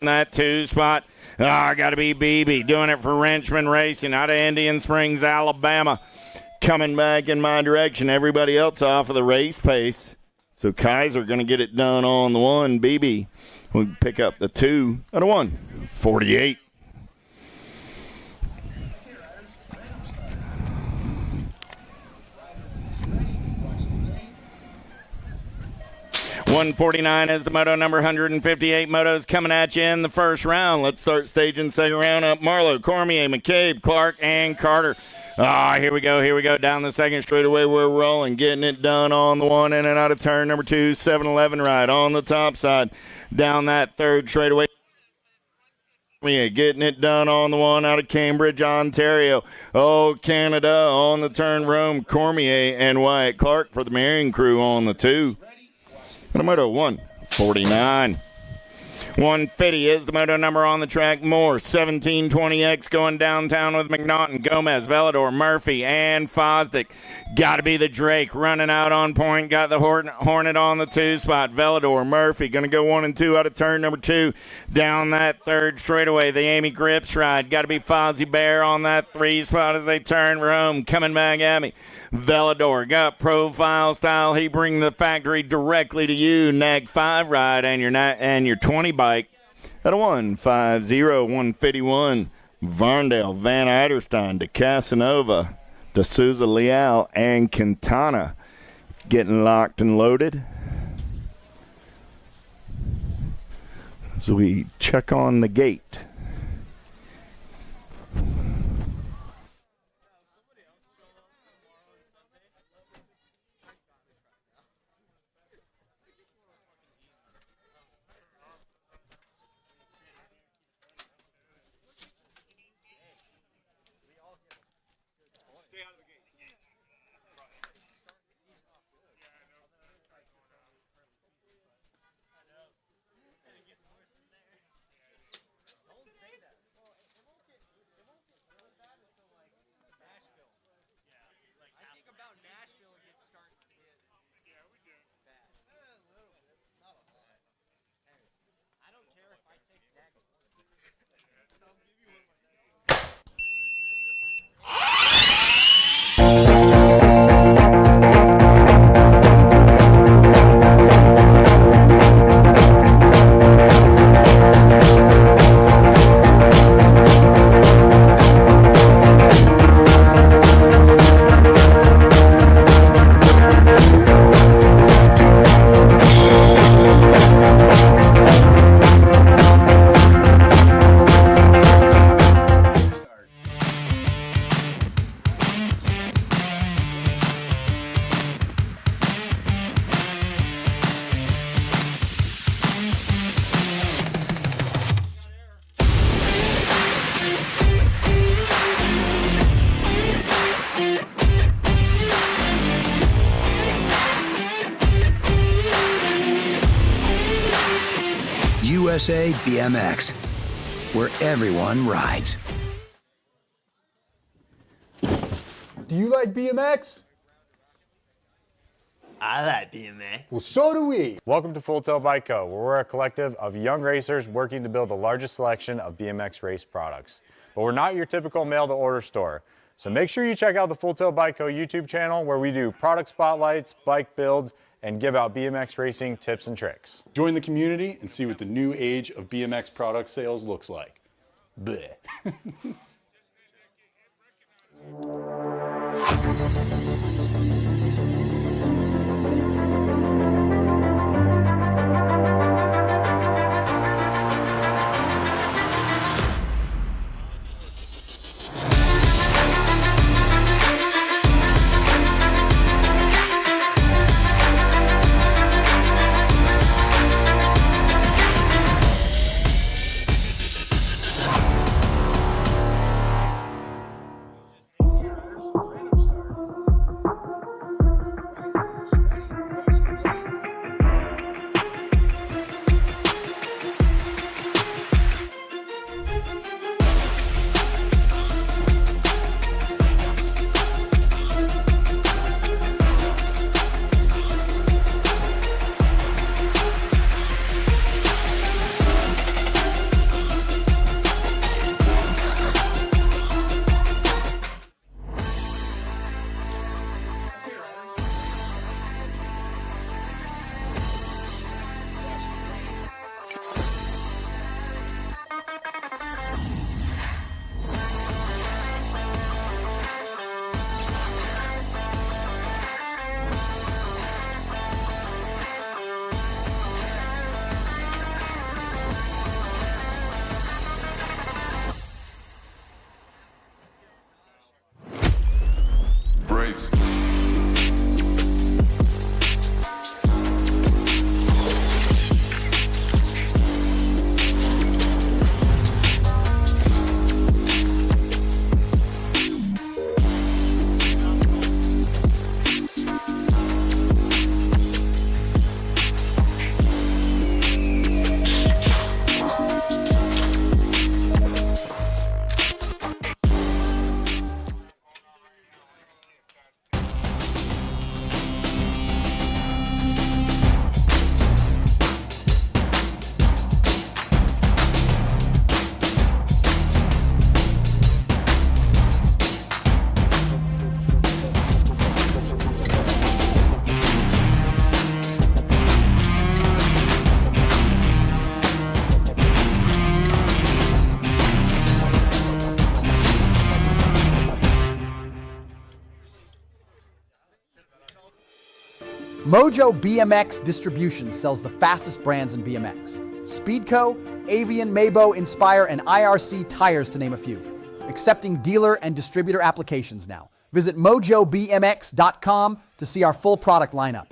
that two spot. Got to be Beebe doing it for Wrenchman Racing out of Indian Springs, Alabama. Coming back in my direction. Everybody else off of the race pace. So Kaiser going to get it done on the one. Beebe will pick up the 2 out of 148. .149 is the moto number. 158 motos coming at you in the first round. Let's start staging second round up. Marlowe, Cormier, McCabe, Clark, and Carter. Here we go. Down the second straightaway, we're rolling. Getting it done on the one in and out of turn number 2. 7-11 ride on the top side. Down that third straightaway. Getting it done on the one out of Cambridge, Ontario. Canada on the turn. Rome, Cormier, and Wyatt Clark for the Marion crew on the 2. And a moto 149. 150 is the moto number on the track. Moore, 1720X going downtown with McNaughton, Gomez, Velador, Murphy, and Fosdick. Got to be the Drake running out on point. Got the Hornet on the 2 spot. Velador, Murphy going to go 1 and 2 out of turn number 2. Down that third straightaway, the Amy Grips ride. Got to be Fozzie Bear on that 3 spot as they turn home. Coming back at me. Velador got profile style. He bring the factory directly to you. Nag 5 ride and your 20 bike at a 150 151. Varndale, Van Eiderstein to Casanova, to Souza Leal, and Quintana getting locked and loaded. So we check on the gate. USA BMX, where everyone rides. Do you like BMX? I like BMX. Well, so do we. Welcome to Full Tilt Bike Co., where we're a collective of young racers working to build the largest selection of BMX race products. But we're not your typical mail-to-order store. So make sure you check out the Full Tilt Bike Co. YouTube channel, where we do product spotlights, bike builds, and give out BMX racing tips and tricks. Join the community and see what the new age of BMX product sales looks like. Bleh. Mojo BMX Distribution sells the fastest brands in BMX. Speedco, Avian, Mabo, Inspire, and IRC tires to name a few. Accepting dealer and distributor applications now. Visit mojobmx.com to see our full product lineup.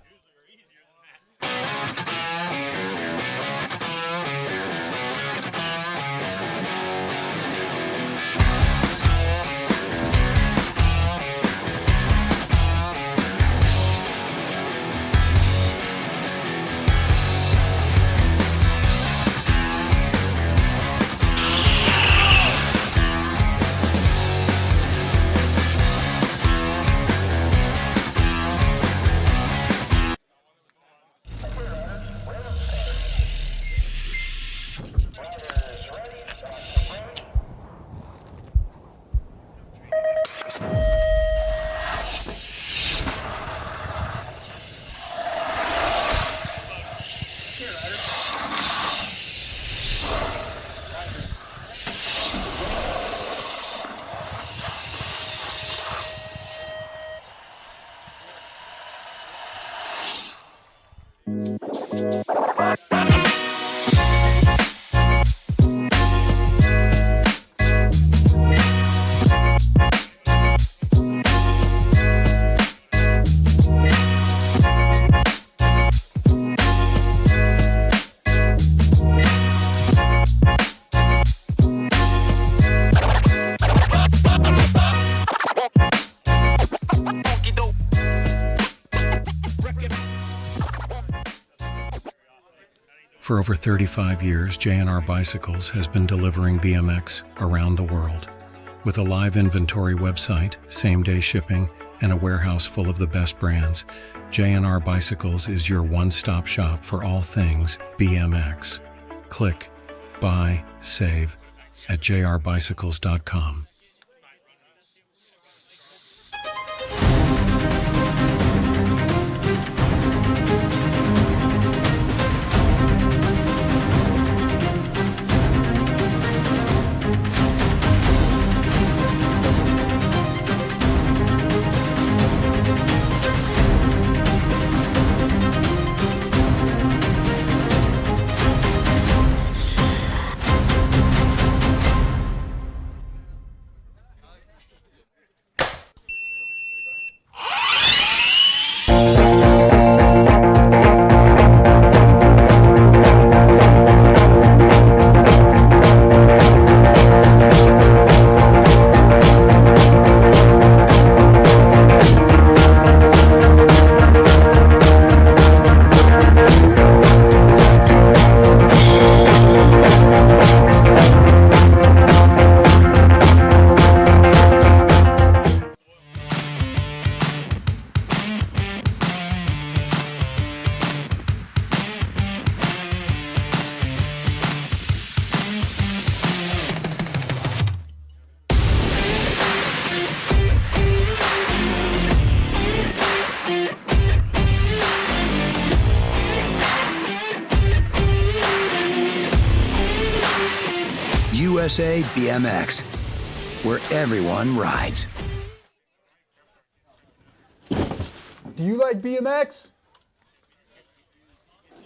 For over 35 years, J&R Bicycles has been delivering BMX around the world. With a live inventory website, same-day shipping, and a warehouse full of the best brands, J&R Bicycles is your one-stop shop for all things BMX. Click, buy, save at jrbicycles.com. USA BMX, where everyone rides. Do you like BMX?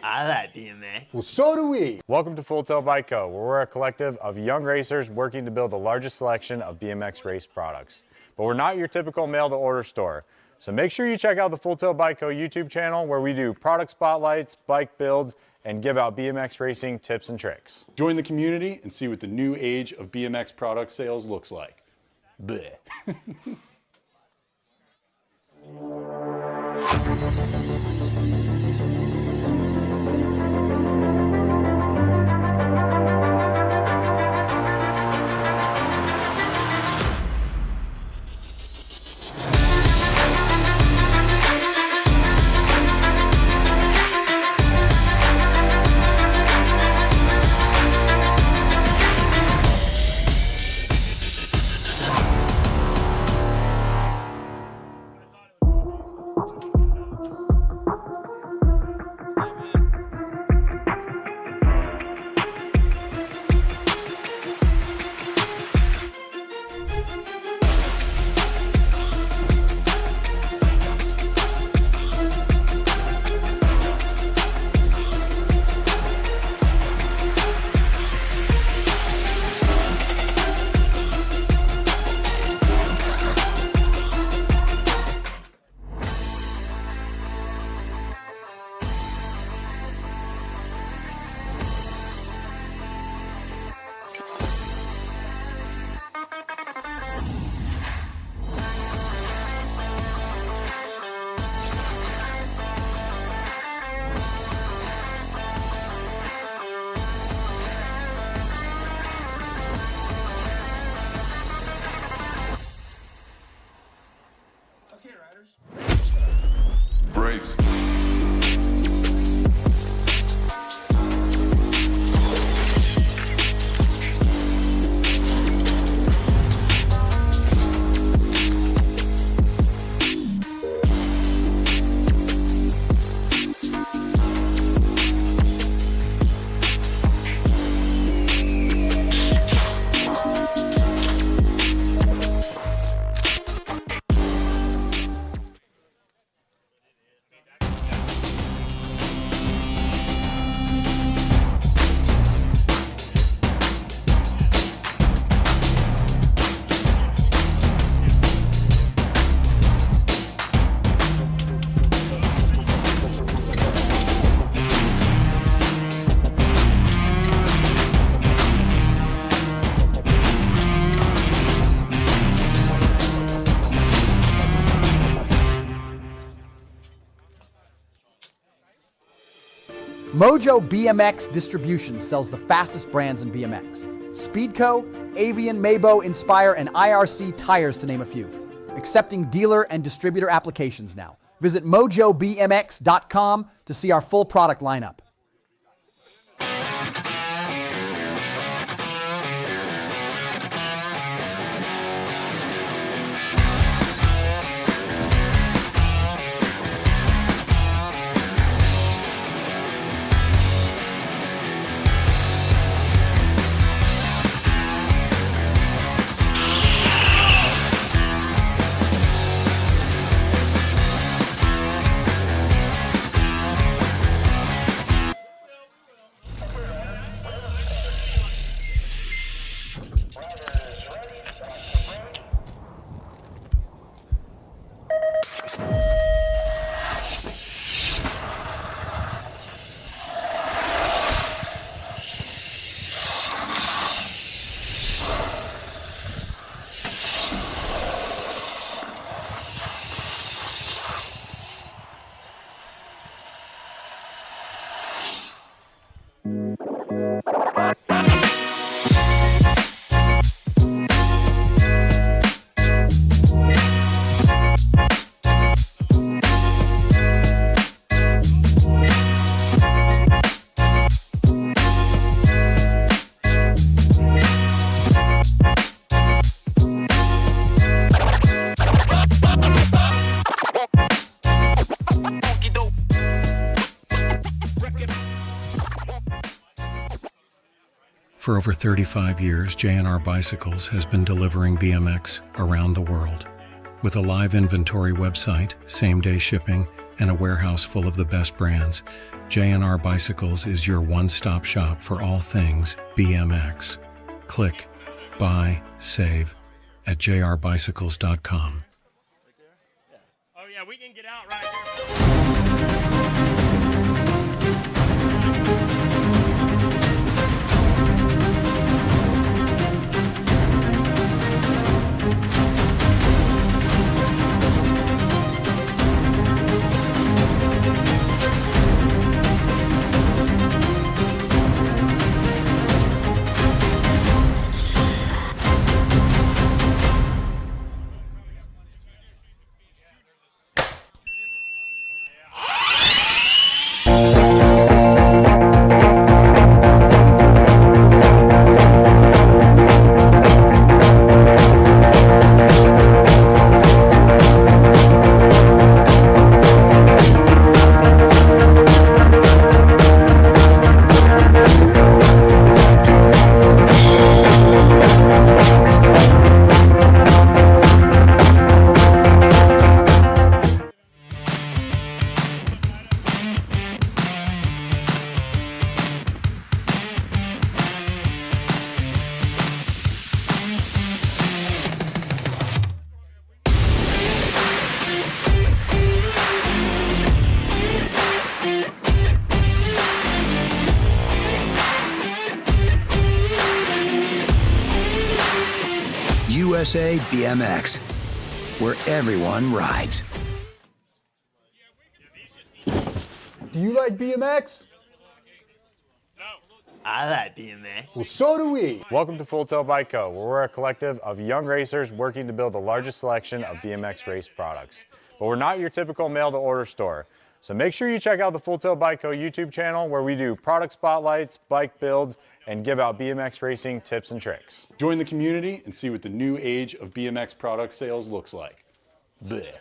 I like BMX. Well, so do we. Welcome to Full Tilt Bike Co., where we're a collective of young racers working to build the largest selection of BMX race products. But we're not your typical mail-to-order store. So make sure you check out the Full Tilt Bike Co. YouTube channel, where we do product spotlights, bike builds, and give out BMX racing tips and tricks. Join the community and see what the new age of BMX product sales looks like. Bleh. starters. Random start. Brace. Mojo BMX Distribution sells the fastest brands in BMX. Speedco, Avian, Maybo, Inspire, and IRC tires to name a few. Accepting dealer and distributor applications now. Visit mojobmx.com to see our full product lineup. For over 35 years, J&R Bicycles has been delivering BMX around the world. With a live inventory website, same-day shipping, and a warehouse full of the best brands, J&R Bicycles is your one-stop shop for all things BMX. Click, buy, save at jrbicycles.com. Oh yeah, we can get out right here. USA BMX, where everyone rides. Do you like BMX? No. I like BMX. Well, so do we. Welcome to Full Tail Bike Co., where we're a collective of young racers working to build the largest selection of BMX race products. But we're not your typical mail-to-order store. So make sure you check out the Full Tail Bike Co. YouTube channel, where we do product spotlights, bike builds, and give out BMX racing tips and tricks. Join the community and see what the new age of BMX product sales looks like. Bleh.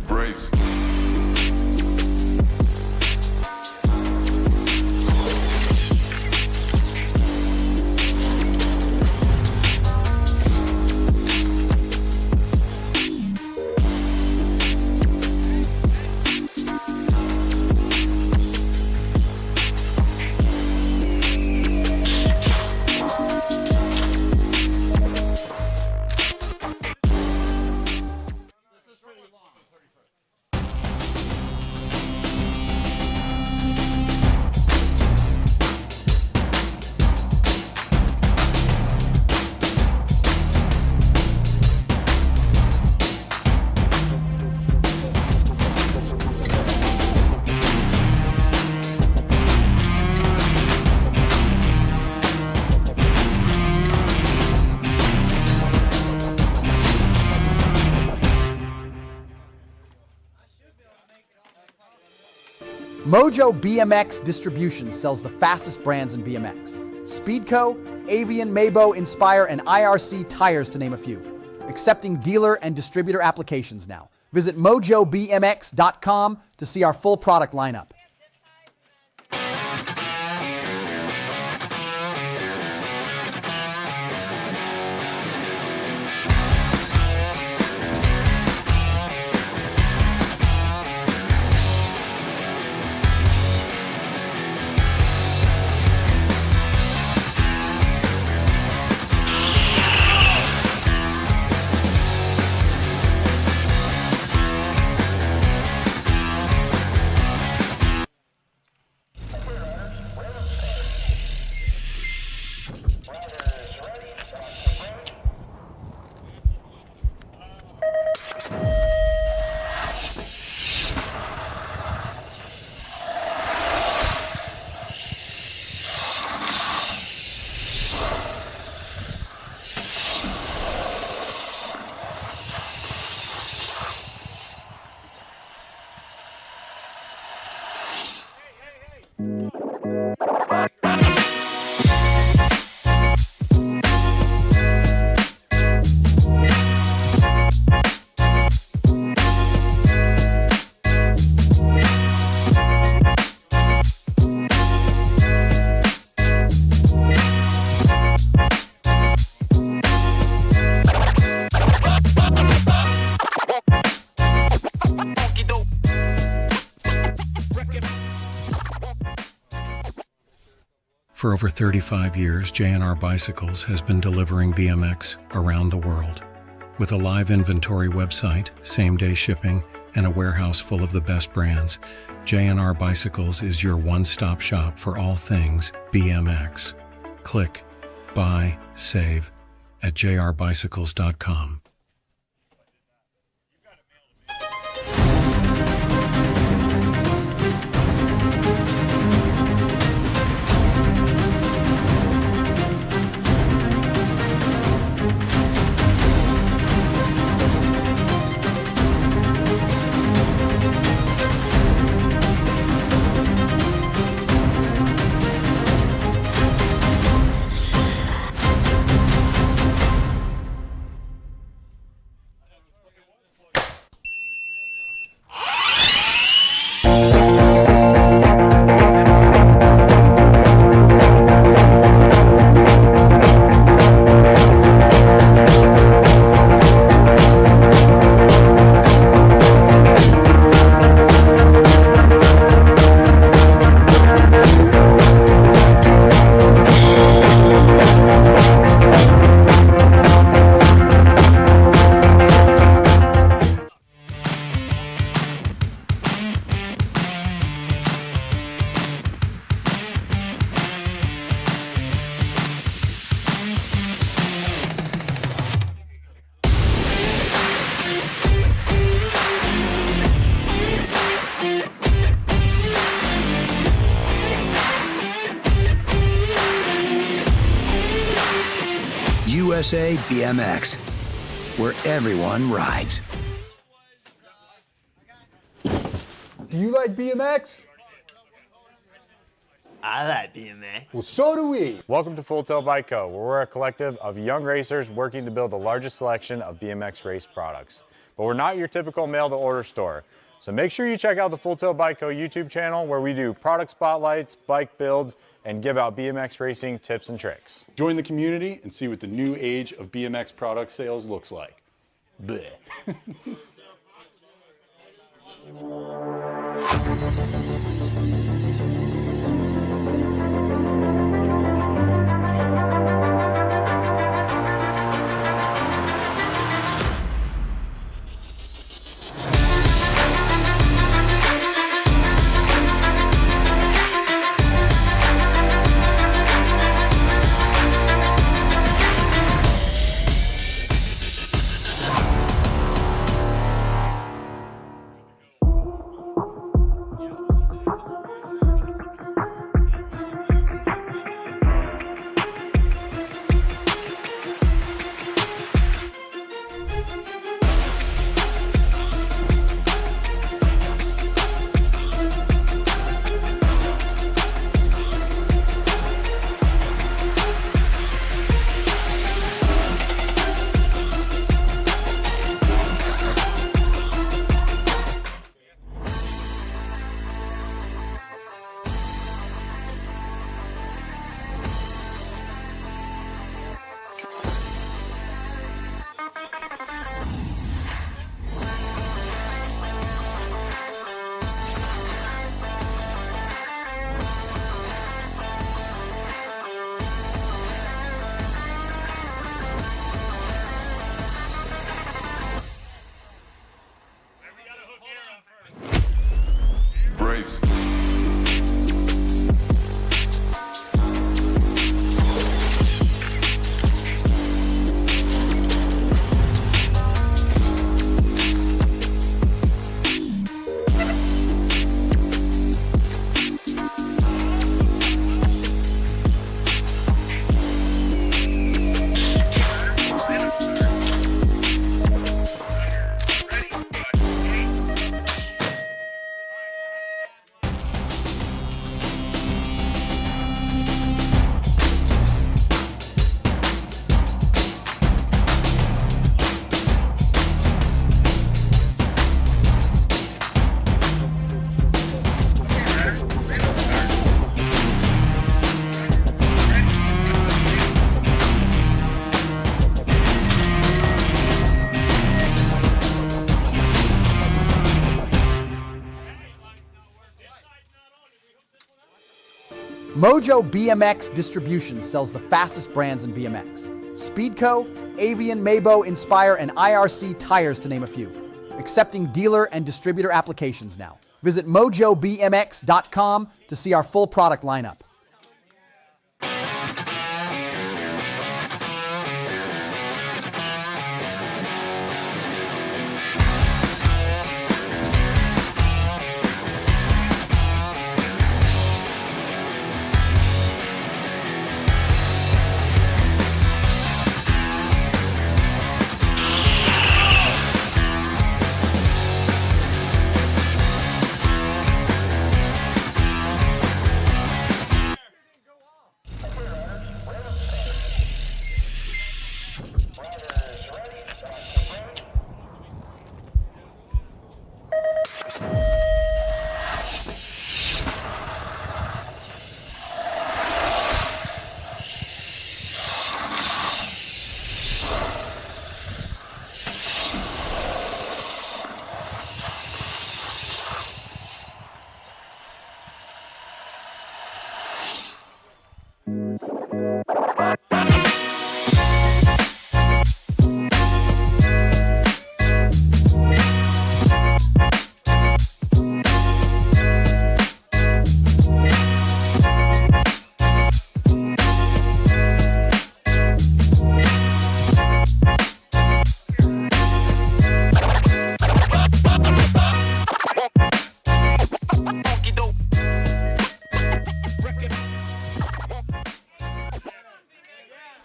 Brace. Mojo BMX Distribution sells the fastest brands in BMX. Speedco, Avian, Maybo, Inspire, and IRC tires, to name a few. Accepting dealer and distributor applications now. Visit mojobmx.com to see our full product lineup. For over 35 years, J&R Bicycles has been delivering BMX around the world. With a live inventory website, same-day shipping, and a warehouse full of the best brands, J&R Bicycles is your one-stop shop for all things BMX. Click, buy, save at jrbicycles.com. USA BMX, where everyone rides. Do you like BMX? I like BMX. Well, so do we. Welcome to Full Tilt Bike Co., where we're a collective of young racers working to build the largest selection of BMX race products. But we're not your typical mail-to-order store. So make sure you check out the Full Tilt Bike Co. YouTube channel, where we do product spotlights, bike builds, and give out BMX racing tips and tricks. Join the community and see what the new age of BMX product sales looks like. Bleh. Brace. Mojo BMX Distribution sells the fastest brands in BMX. Speedco, Avian, Maybo, Inspire, and IRC tires, to name a few. accepting dealer and distributor applications now. Visit mojobmx.com to see our full product lineup.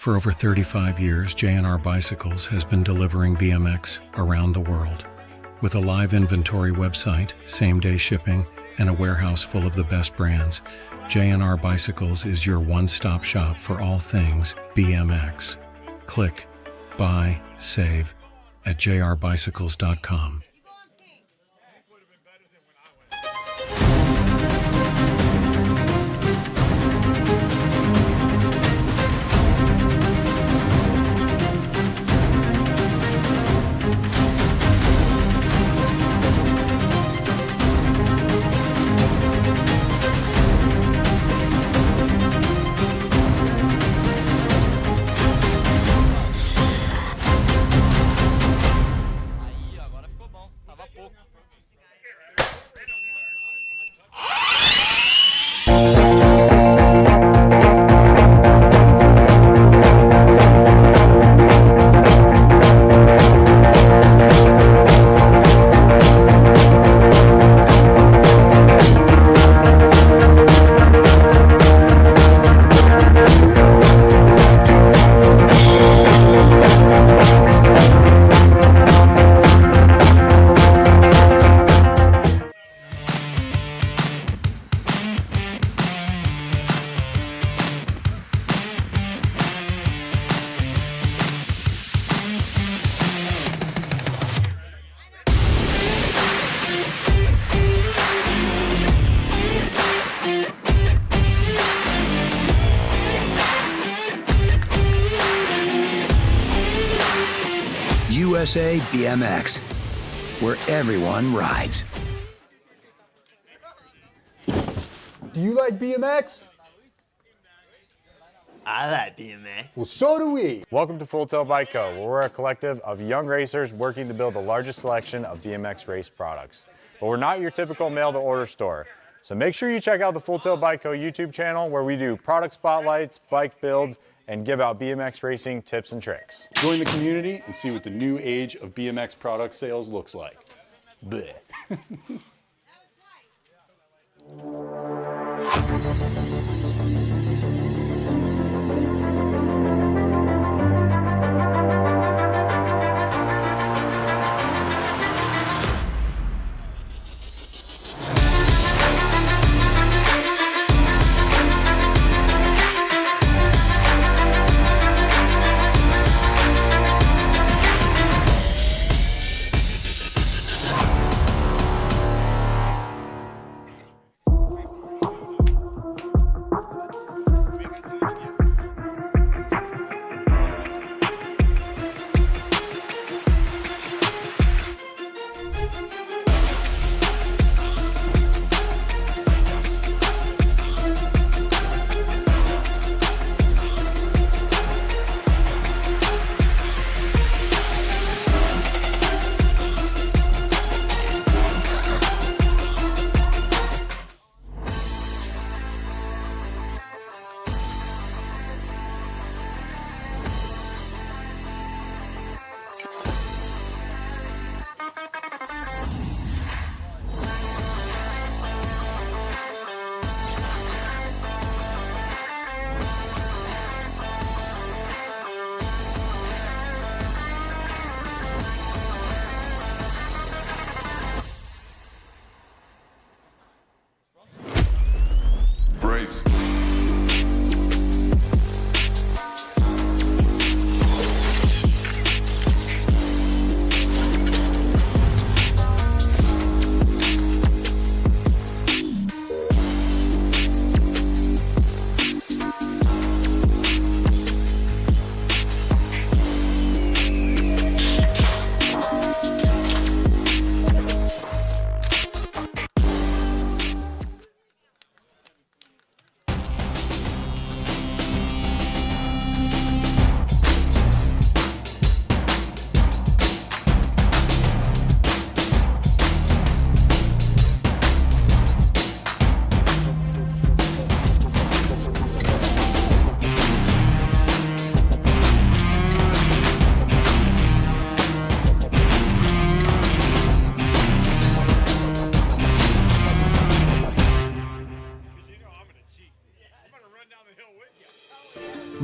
For over 35 years, J&R Bicycles has been delivering BMX around the world. With a live inventory website, same-day shipping, and a warehouse full of the best brands, J&R Bicycles is your one-stop shop for all things BMX. Click, buy, save at jrbicycles.com. USA BMX, where everyone rides. Do you like BMX? I like BMX. Well, so do we. Welcome to Full Tilt Bike Co., where we're a collective of young racers working to build the largest selection of BMX race products. But we're not your typical mail-to-order store. So make sure you check out the Full Tilt Bike Co. YouTube channel, where we do product spotlights, bike builds, and give out BMX racing tips and tricks. Join the community and see what the new age of BMX product sales looks like. Bleh.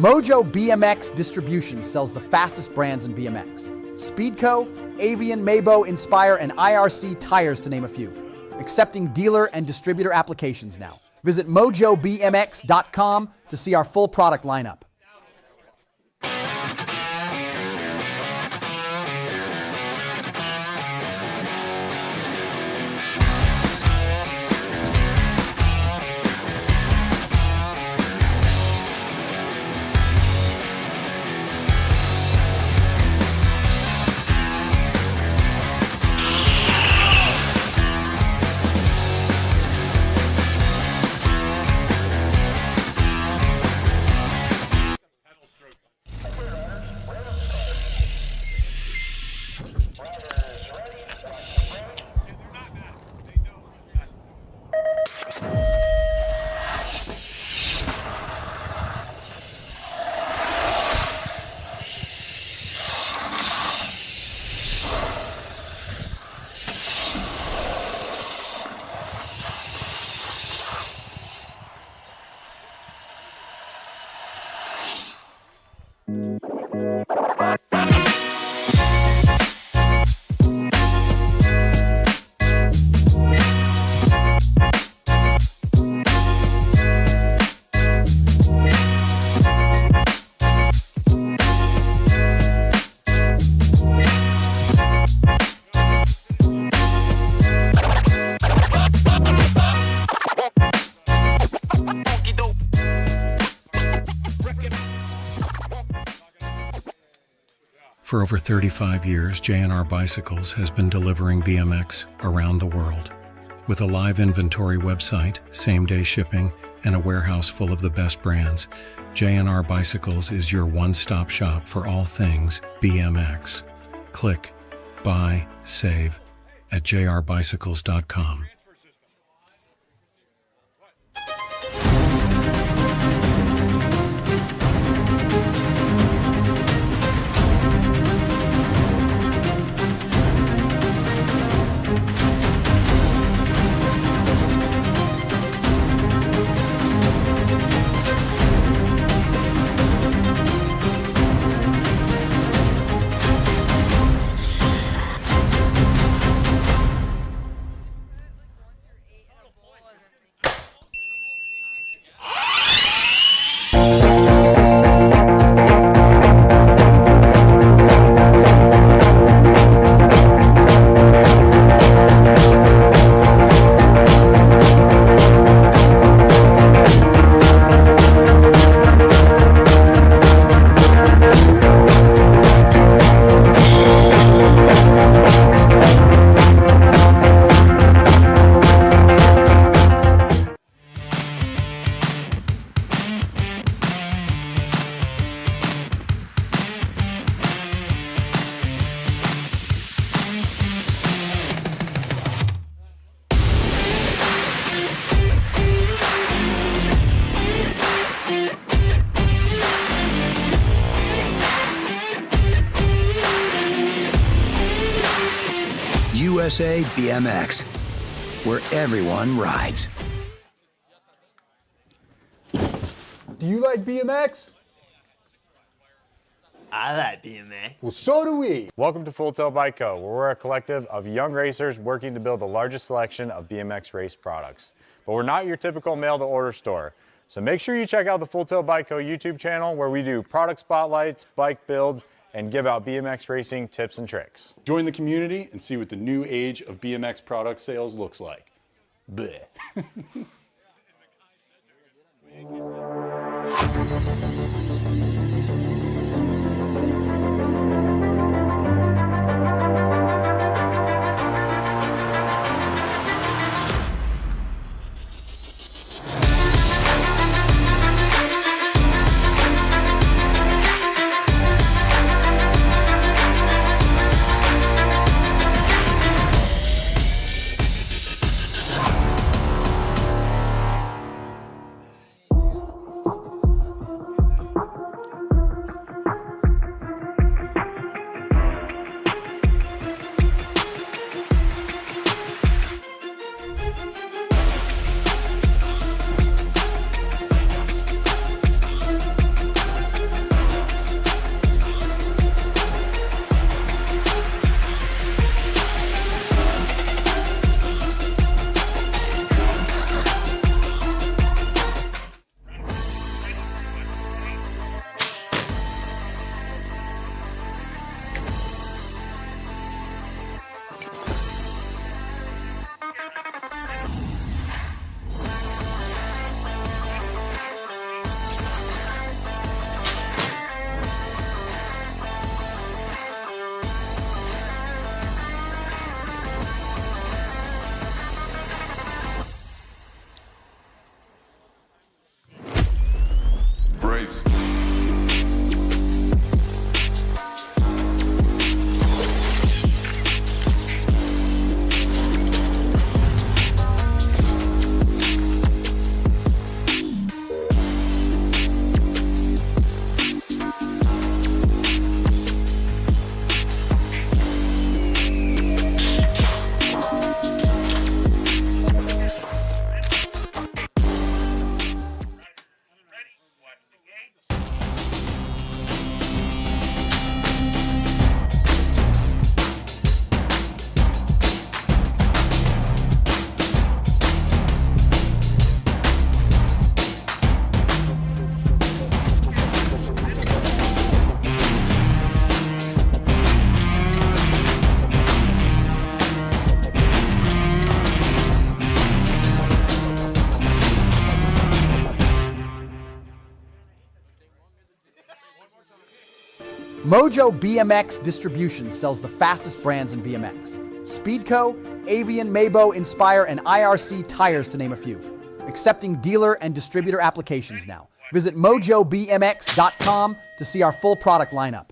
Mojo BMX Distribution sells the fastest brands in BMX. Speedco, Avian, Maybo, Inspire, and IRC tires, to name a few. Accepting dealer and distributor applications now. Visit mojobmx.com to see our full product lineup. For over 35 years, J&R Bicycles has been delivering BMX around the world. With a live inventory website, same-day shipping, and a warehouse full of the best brands, J&R Bicycles is your one-stop shop for all things BMX. Click, buy, save at jrbicycles.com. USA BMX, where everyone rides. Do you like BMX? I like BMX. Well, so do we. Welcome to Full Tilt Bike Co., where we're a collective of young racers working to build the largest selection of BMX race products. But we're not your typical mail-to-order store. So make sure you check out the Full Tilt Bike Co. YouTube channel, where we do product spotlights, bike builds, and give out BMX racing tips and tricks. Join the community and see what the new age of BMX product sales looks like. Bleh. Mojo BMX Distribution sells the fastest brands in BMX. Speedco, Avian, Mabo, Inspire, and IRC tires to name a few. Accepting dealer and distributor applications now. Visit mojobmx.com to see our full product lineup.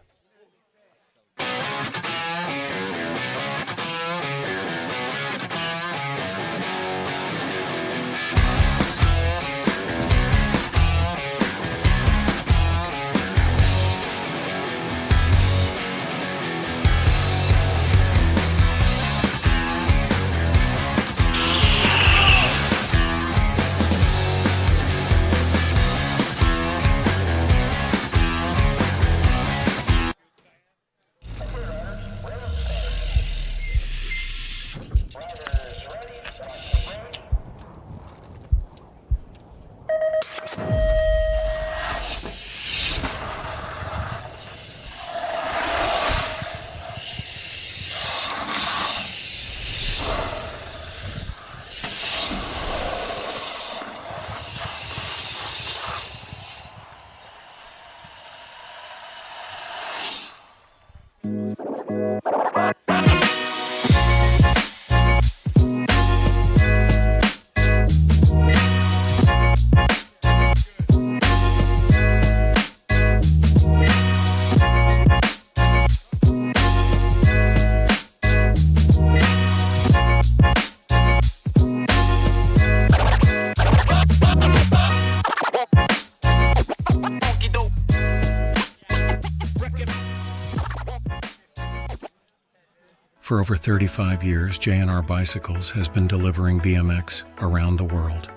For over 35 years, J&R Bicycles has been delivering BMX around the world.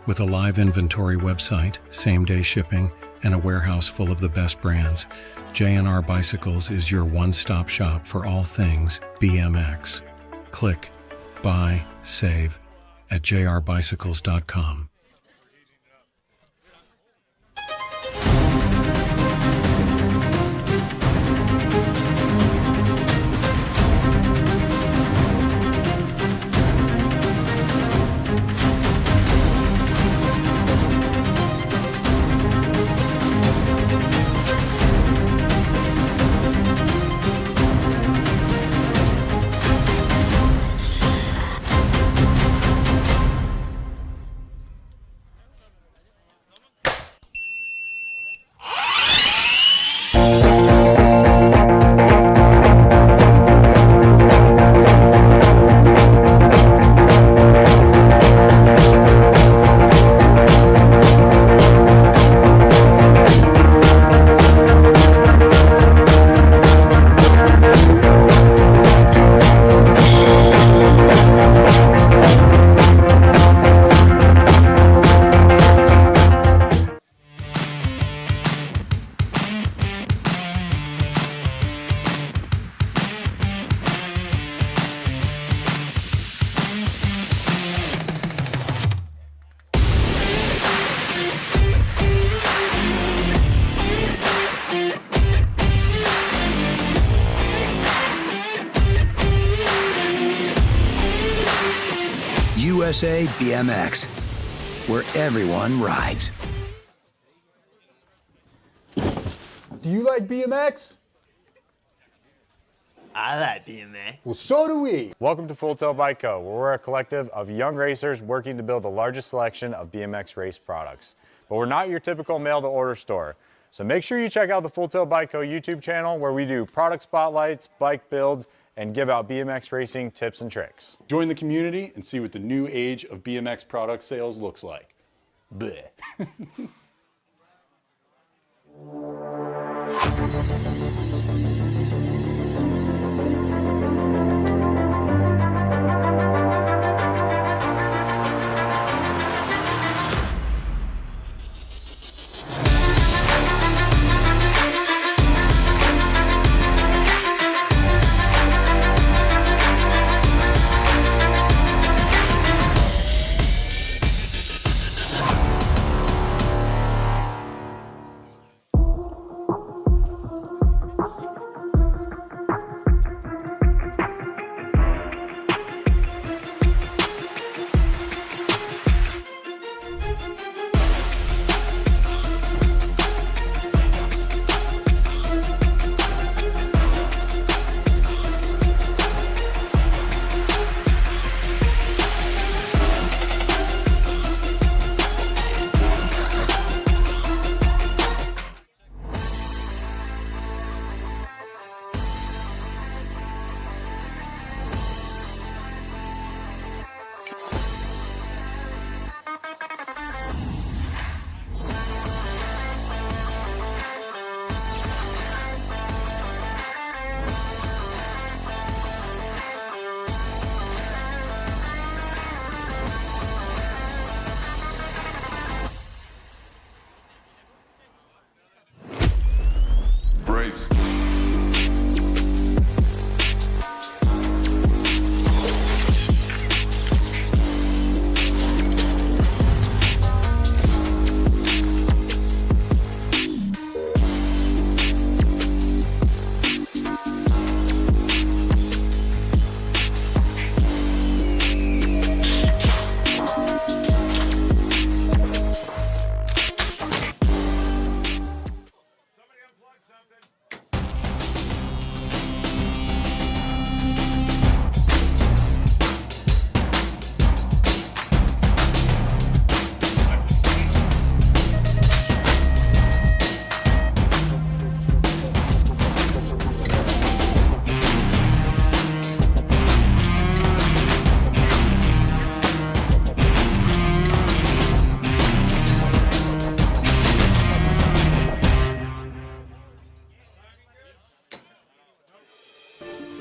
With a live inventory website, same-day shipping, and a warehouse full of the best brands, J&R Bicycles is your one-stop shop for all things BMX. Click, buy, save at jrbicycles.com. USA BMX, where everyone rides. Do you like BMX? I like BMX. Well, so do we. Welcome to Full Tilt Bike Co., where we're a collective of young racers working to build the largest selection of BMX race products. But we're not your typical mail-to-order store. So make sure you check out the Full Tilt Bike Co. YouTube channel, where we do product spotlights, bike builds, and give out BMX racing tips and tricks. Join the community and see what the new age of BMX product sales looks like. Bleh.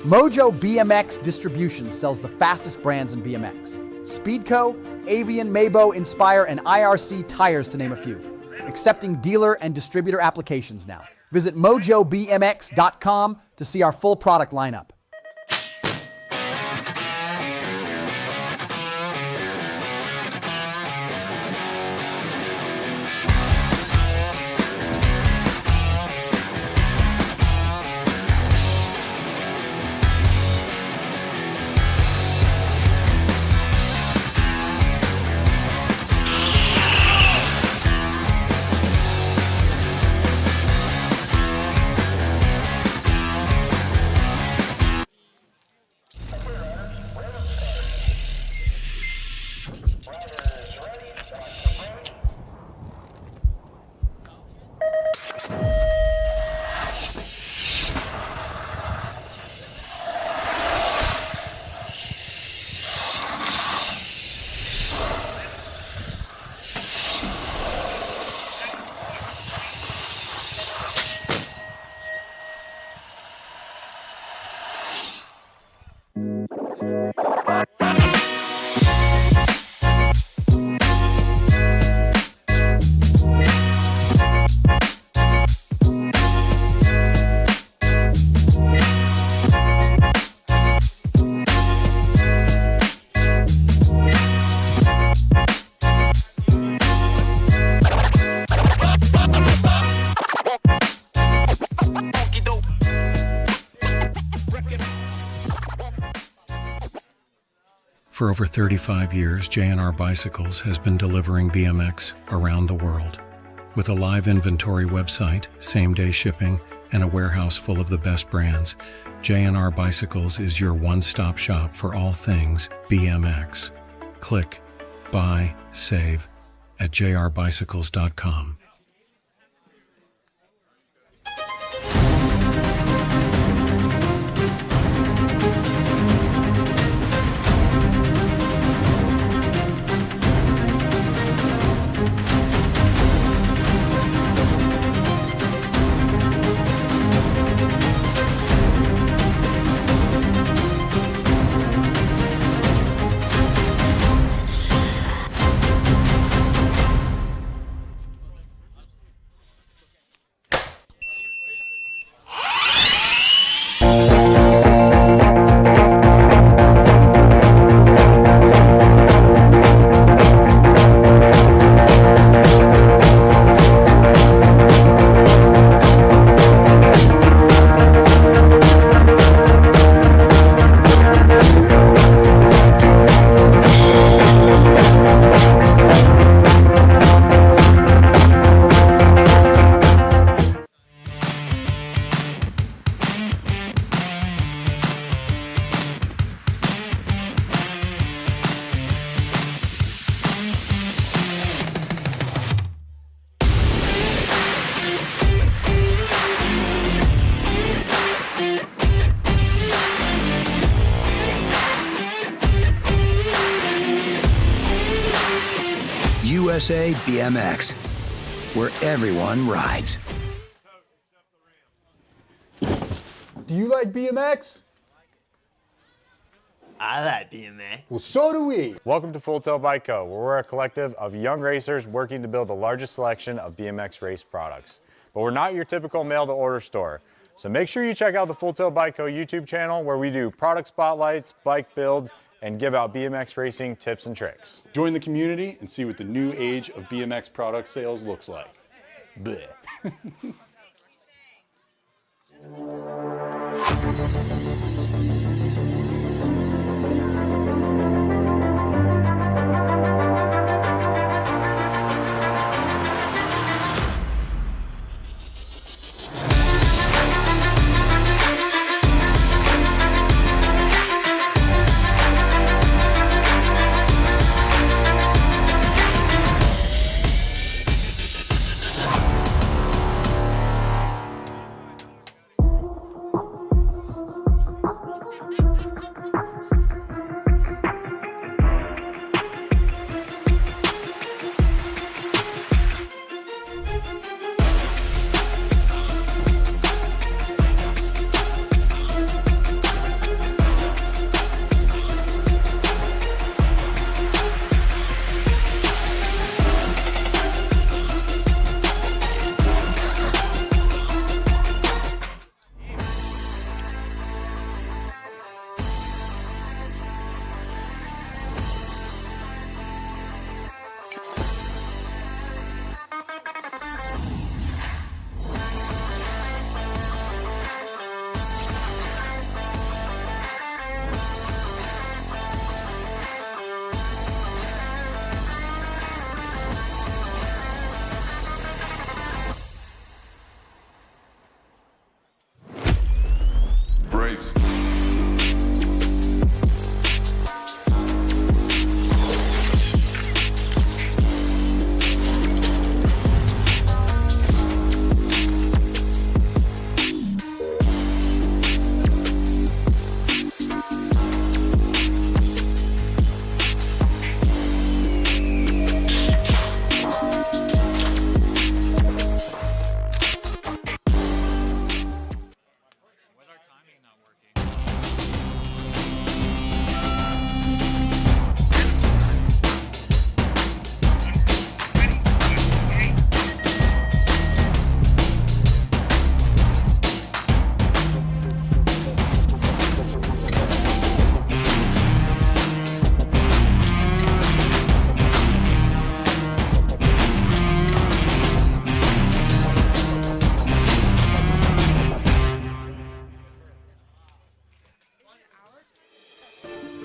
Mojo BMX Distribution sells the fastest brands in BMX. Speedco, Avian, Maybo, Inspire, and IRC tires, to name a few. Accepting dealer and distributor applications now. Visit mojobmx.com to see our full product lineup. For over 35 years, J&R Bicycles has been delivering BMX around the world. With a live inventory website, same-day shipping, and a warehouse full of the best brands, J&R Bicycles is your one-stop shop for all things BMX. Click, buy, save at jrbicycles.com. USA BMX, where everyone rides. Do you like BMX? I like BMX. Well, so do we. Welcome to Full Tilt Bike Co., where we're a collective of young racers working to build the largest selection of BMX race products. But we're not your typical mail-to-order store. So make sure you check out the Full Tilt Bike Co. YouTube channel, where we do product spotlights, bike builds, and give out BMX racing tips and tricks. Join the community and see what the new age of BMX product sales looks like. Bleh.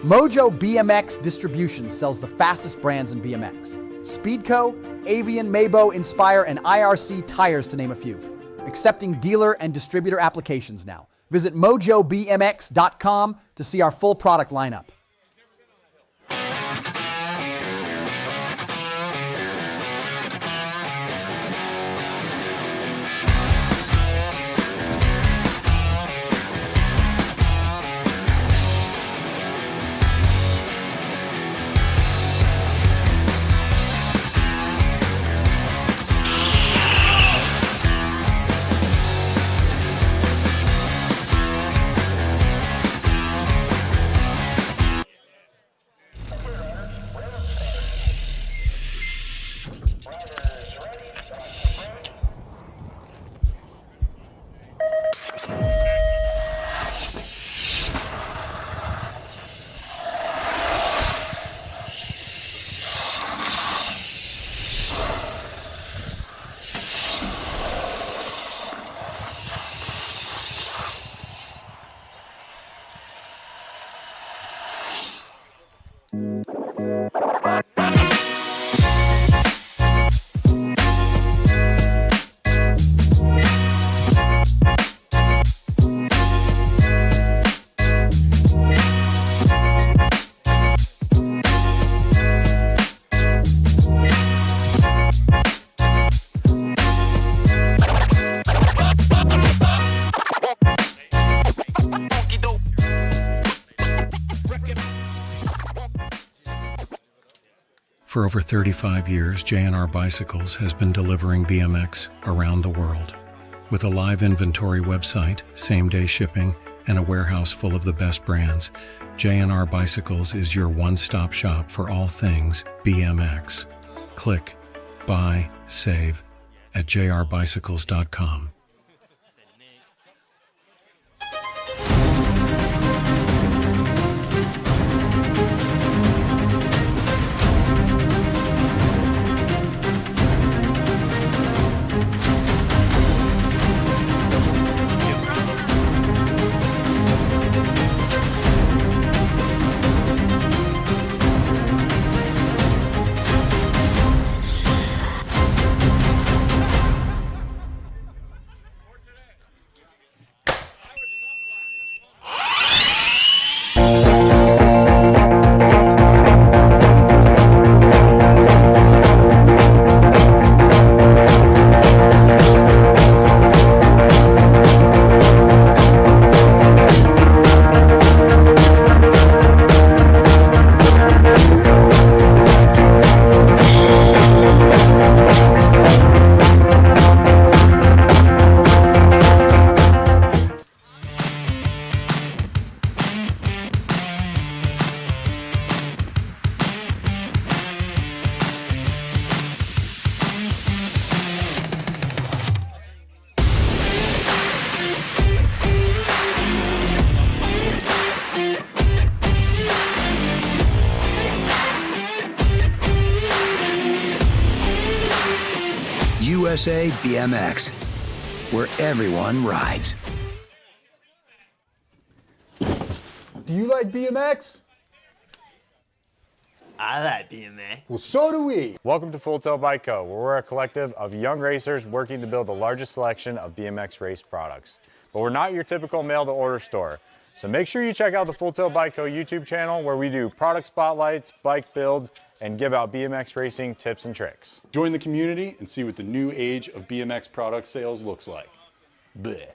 Mojo BMX Distribution sells the fastest brands in BMX. Speedco, Avian, Mabo, Inspire, and IRC tires to name a few. Accepting dealer and distributor applications now. Visit mojobmx.com to see our full product lineup. For over 35 years, J&R Bicycles has been delivering BMX around the world. With a live inventory website, same-day shipping, and a warehouse full of the best brands, J&R Bicycles is your one-stop shop for all things BMX. Click, buy, save at jrbicycles.com. USA BMX, where everyone rides. Do you like BMX? I like BMX. Well, so do we. Welcome to Full Tilt Bike Co., where we're a collective of young racers working to build the largest selection of BMX race products. But we're not your typical mail-to-order store. So make sure you check out the Full Tilt Bike Co. YouTube channel, where we do product spotlights, bike builds, and give out BMX racing tips and tricks. Join the community and see what the new age of BMX product sales looks like. Bleh.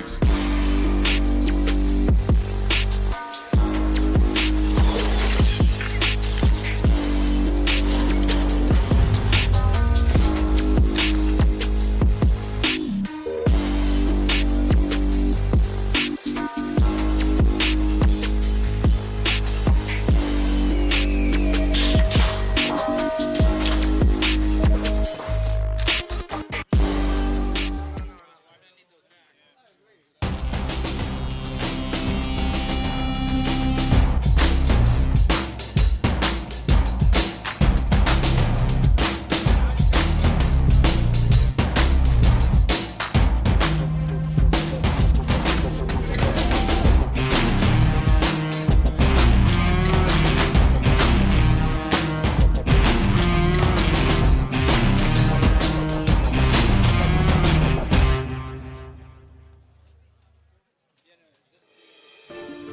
Brace.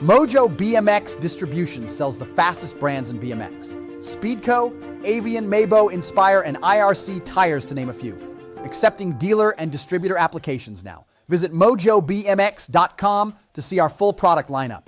Mojo BMX Distribution sells the fastest brands in BMX. Speedco, Avian, Maybo, Inspire, and IRC tires to name a few. Accepting dealer and distributor applications now. Visit mojobmx.com to see our full product lineup.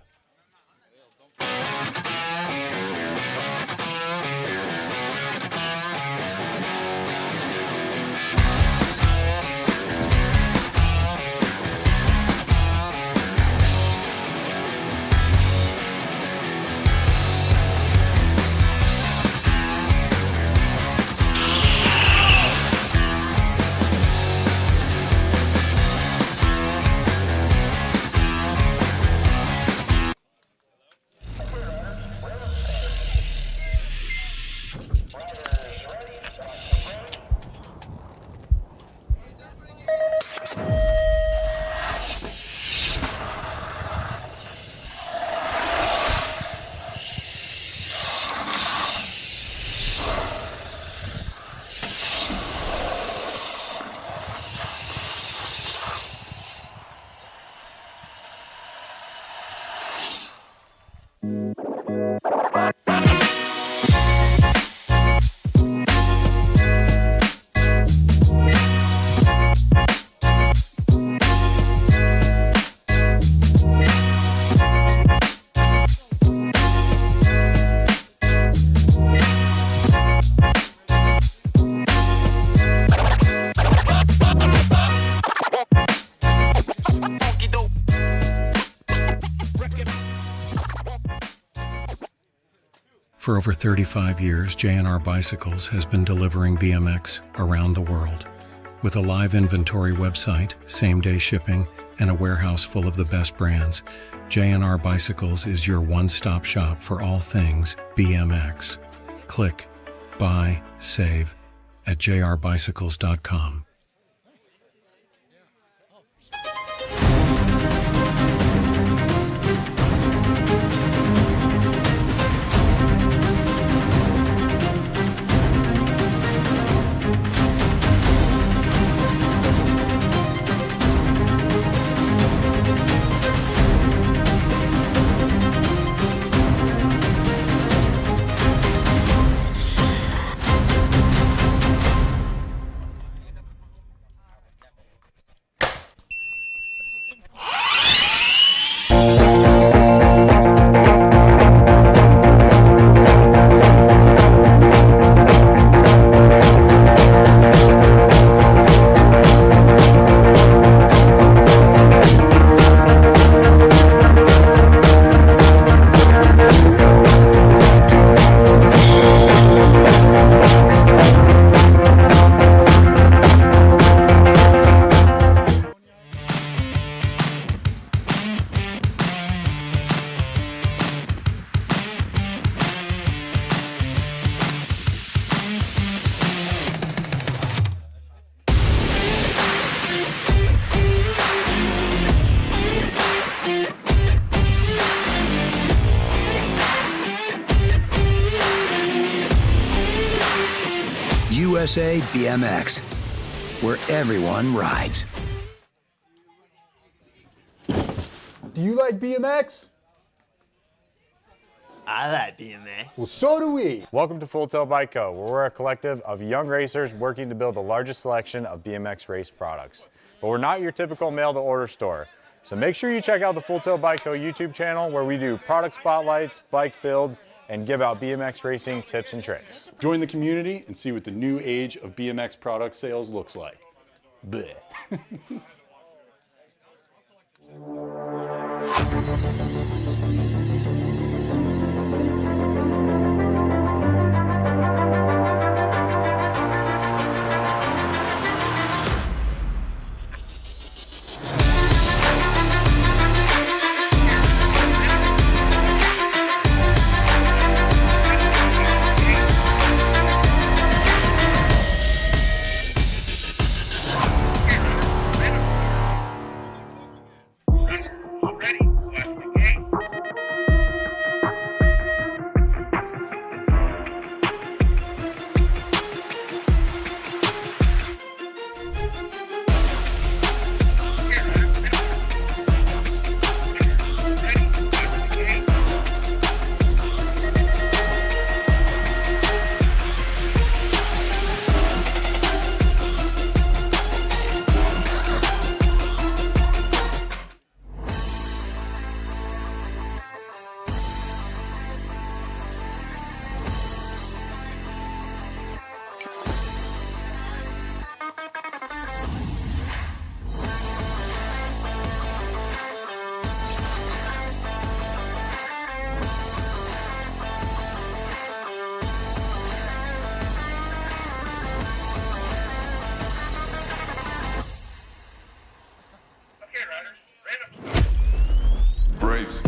For over 35 years, J&R Bicycles has been delivering BMX around the world. With a live inventory website, same-day shipping, and a warehouse full of the best brands, J&R Bicycles is your one-stop shop for all things BMX. Click, buy, save at jrbicycles.com. USA BMX, where everyone rides. Do you like BMX? I like BMX. Well, so do we. Welcome to Full Tilt Bike Co., where we're a collective of young racers working to build the largest selection of BMX race products. But we're not your typical mail-to-order store. So make sure you check out the Full Tilt Bike Co. YouTube channel where we do product spotlights, bike builds, and give out BMX racing tips and tricks. Join the community and see what the new age of BMX product sales looks like. Bleh. Brace.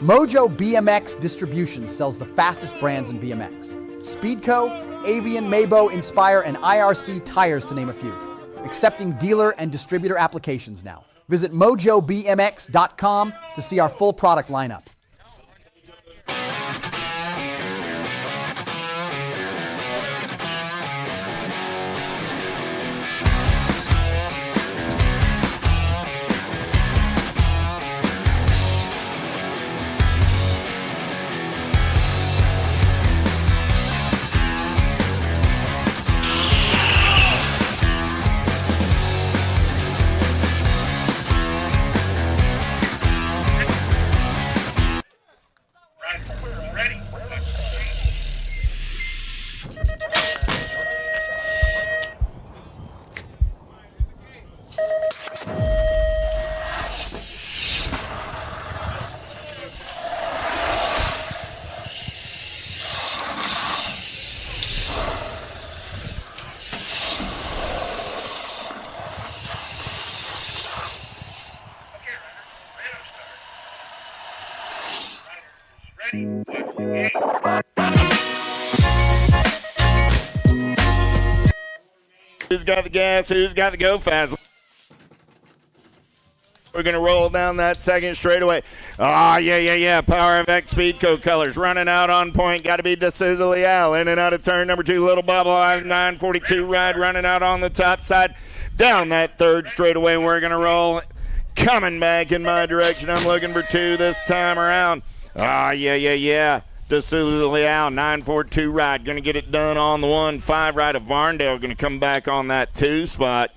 Mojo BMX Distribution sells the fastest brands in BMX. Speedco, Avian, Maybo, Inspire, and IRC tires to name a few. Accepting dealer and distributor applications now. Visit mojobmx.com to see our full product lineup. Who's got the gas? Who's got the go fast? We're going to roll down that second straightaway. Yeah. Power FX Speedco colors running out on point. Got to be D'Souza Leal. In and out of turn number 2. Little Bubble on 942 ride running out on the top side. Down that third straightaway. We're going to roll. Coming back in my direction. I'm looking for 2 this time around. Yeah. D'Souza Leal, 942 ride. Going to get it done on the 1-5 ride of Varndale. Going to come back on that 2 spot.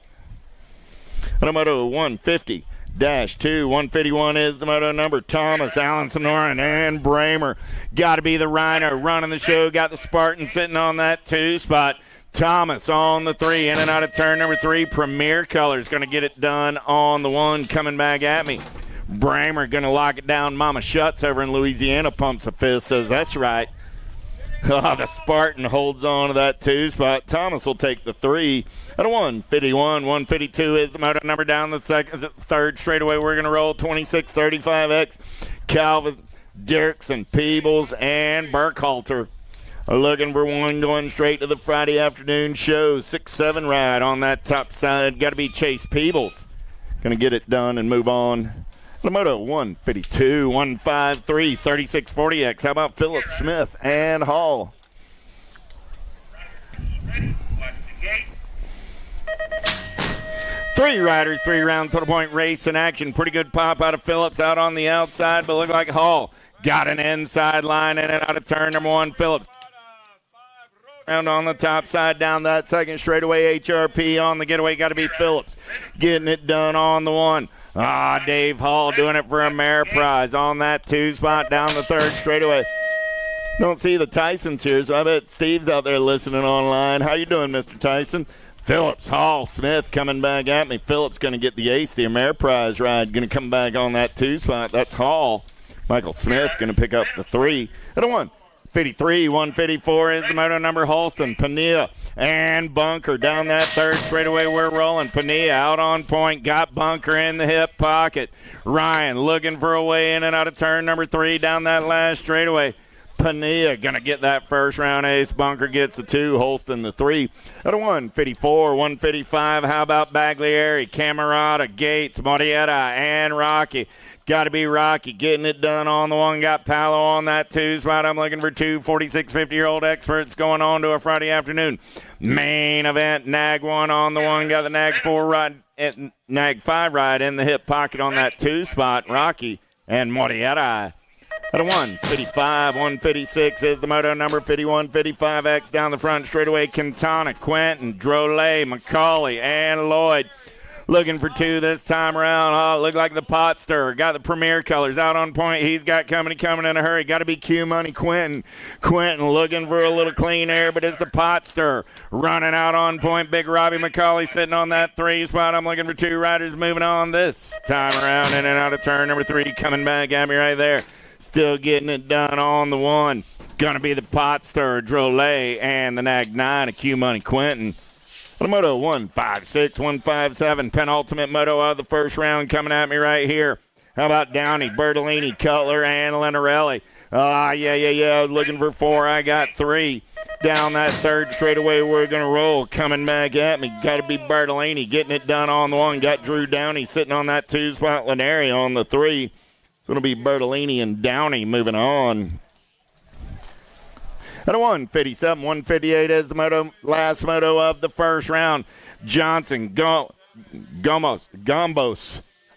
And a moto 150-2. 151 is the moto number. Thomas, Allen, Sonoran, and Bramer. Got to be the Rhino running the show. Got the Spartan sitting on that 2 spot. Thomas on the 3, in and out of turn number 3. Premier Colors going to get it done on the 1, coming back at me. Bramer going to lock it down. Mama Shuts over in Louisiana pumps a fist, says that's right. Oh, the Spartan holds on to that 2 spot. Thomas will take the 3 at a 151. 152 is the moto number down the third straightaway. We're going to roll 2635X. Calvin, Dirksen, Peebles, and Burkhalter. Looking for one going straight to the Friday afternoon show. 6-7 ride on that top side. Got to be Chase Peebles. Going to get it done and move on. The moto 152, 153, 3640X. How about Phillips, Smith, and Hall? Three riders, 3 round total point race in action. Pretty good pop out of Phillips out on the outside, but look like Hall got an inside line in and out of turn number 1. Phillips round on the top side down that second straightaway. HRP on the getaway. Got to be Phillips getting it done on the 1. Dave Hall doing it for a Mare Prize on that 2 spot down the third straightaway. Don't see the Tysons here, so I bet Steve's out there listening online. How you doing, Mr. Tyson? Phillips, Hall, Smith coming back at me. Phillips going to get the ace, the Ameriprise ride. Going to come back on that 2 spot. That's Hall. Michael Smith going to pick up the 3 at a 153, 154 is the moto number. Halston, Pania, and Bunker down that third straightaway. We're rolling. Pania out on point. Got Bunker in the hip pocket. Ryan looking for a way in and out of turn number 3 down that last straightaway. Pania going to get that first round ace. Bunker gets the 2. Holston the 3 at a 154, 155. How about Baglieri, Camerata, Gates, Morietta, and Rocky? Got to be Rocky getting it done on the 1. Got Palo on that 2 spot. I'm looking for 2 46, 50-year-old experts going on to a Friday afternoon main event. Nag 1 on the 1. Got the Nag 4 ride, Nag 5 ride in the hip pocket on that 2 spot. Rocky and Morietta. At a 155, 156 is the moto number. 51, 55X down the front straightaway. Quintana, Quentin, Drolet, McCauley, and Lloyd. Looking for 2 this time around. Oh, look like the pot stirrer. Got the Premier Colors out on point. He's got coming in a hurry. Got to be Q Money Quentin. Quentin looking for a little clean air, but it's the pot stirrer. Running out on point. Big Robbie McCauley sitting on that 3 spot. I'm looking for 2 riders moving on this time around. In and out of turn number 3. Coming back at me right there. Still getting it done on the 1. Gonna be the pot stirrer, Drolet, and the Nag 9 of Q Money Quentin. The moto 156, 157, penultimate moto of the first round coming at me right here. How about Downey, Bertolini, Cutler, and Lenarelli? Yeah. Looking for 4. I got 3. Down that third straightaway, we're going to roll. Coming back at me. Got to be Bertolini getting it done on the 1. Got Drew Downey sitting on that 2 spot. Lenari on the 3. It's going to be Bertolini and Downey moving on. At a 157, 158 is the last moto of the first round. Johnson, Gombos,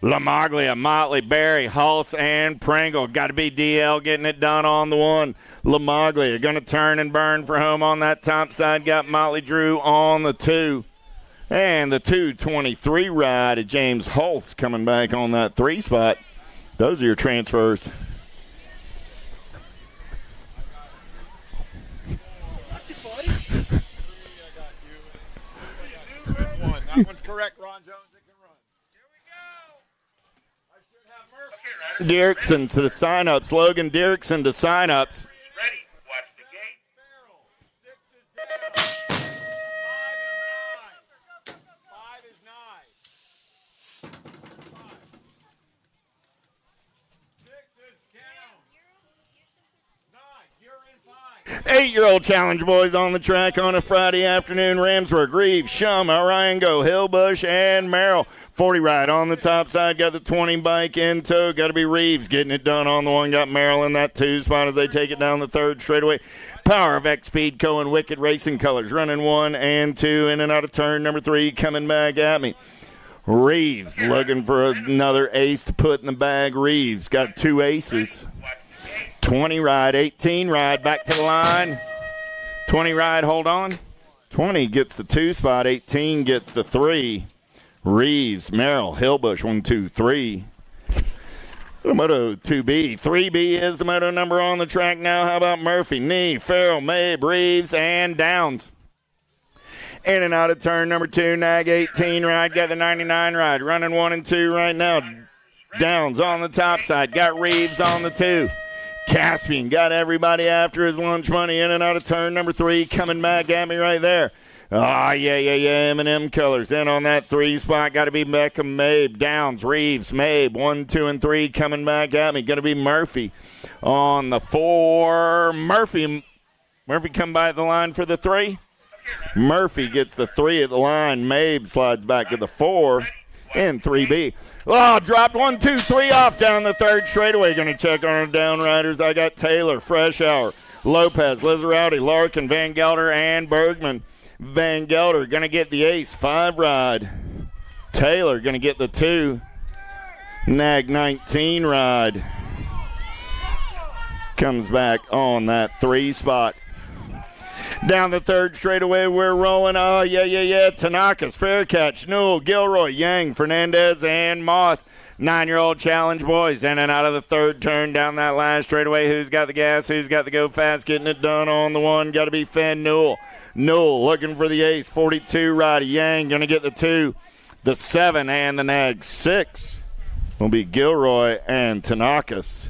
LaMaglia, Motley, Berry, Hulse, and Pringle. Got to be DL getting it done on the 1. LaMaglia going to turn and burn for home on that top side. Got Motley Drew on the 2. And the 223 ride of James Hulse coming back on that 3 spot. Those are your transfers. That one's correct, Ron Jones. It can run. Here we go. I should have Murphy. Dirksen to the sign-ups. Logan Dirksen to sign-ups. Ready. Watch the gate. 6 is down. 5 is 9. 5 is 9. 6 is down. 9. You're in 5. 8-year-old challenge boys on the track on a Friday afternoon. Ramsburg, Reeves, Shum, Arango, Hillbush, and Merrill. 40 ride on the top side. Got the 20 bike in tow. Got to be Reeves getting it done on the 1. Got Merrill in that 2 spot as they take it down the third straightaway. Power of X Speedco and Wicked Racing Colors running 1 and 2 in and out of turn number 3 coming back at me. Reeves looking for another ace to put in the bag. Reeves got 2 aces. 20 ride, 18 ride, back to the line. 20 ride, hold on. 20 gets the 2 spot, 18 gets the 3. Reeves, Merrill, Hillbush, 1, 2, 3. The moto 2B. 3B is the moto number on the track now. How about Murphy, Nee, Farrell, Mabe, Reeves, and Downs? In and out of turn number 2, nag 18 ride, got the 99 ride, running 1 and 2 right now. Downs on the top side, got Reeves on the 2. Caspian got everybody after his lunch money. In and out of turn number 3, coming back at me right there. Oh, yeah, M&M colors in on that 3 spot. Got to be Beckham, Mabe, Downs, Reeves, Mabe. 1, 2, and 3 coming back at me. Going to be Murphy on the 4. Murphy come by at the line for the 3. Murphy gets the 3 at the line. Mabe slides back to the 4 in 3B. Oh, dropped 1, 2, 3 off down the 3rd straightaway. Going to check on our down riders. I got Taylor, Freshour, Lopez, Lizarati, Larkin, Van Gelder, and Bergman. Van Gelder going to get the ace, 5 ride. Taylor going to get the 2. Nag 19 ride. Comes back on that 3 spot. Down the 3rd straightaway, we're rolling. Oh, yeah. Tanaka's fair catch. Newell, Gilroy, Yang, Fernandez, and Moss. 9-year-old challenge boys in and out of the 3rd turn down that last straightaway. Who's got the gas? Who's got the go fast? Getting it done on the 1. Got to be Finn Newell. Newell looking for the ace. 42 ride. Yang going to get the 2, the 7, and the nag 6 will be Gilroy and Tanakas.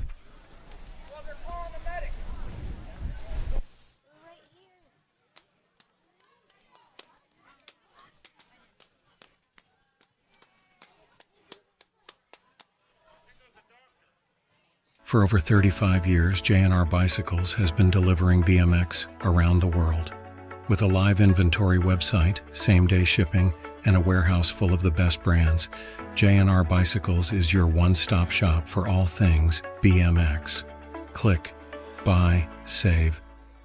For over 35 years, J&R Bicycles has been delivering BMX around the world. With a live inventory website, same-day shipping, and a warehouse full of the best brands, J&R Bicycles is your one-stop shop for all things BMX. Click, buy, save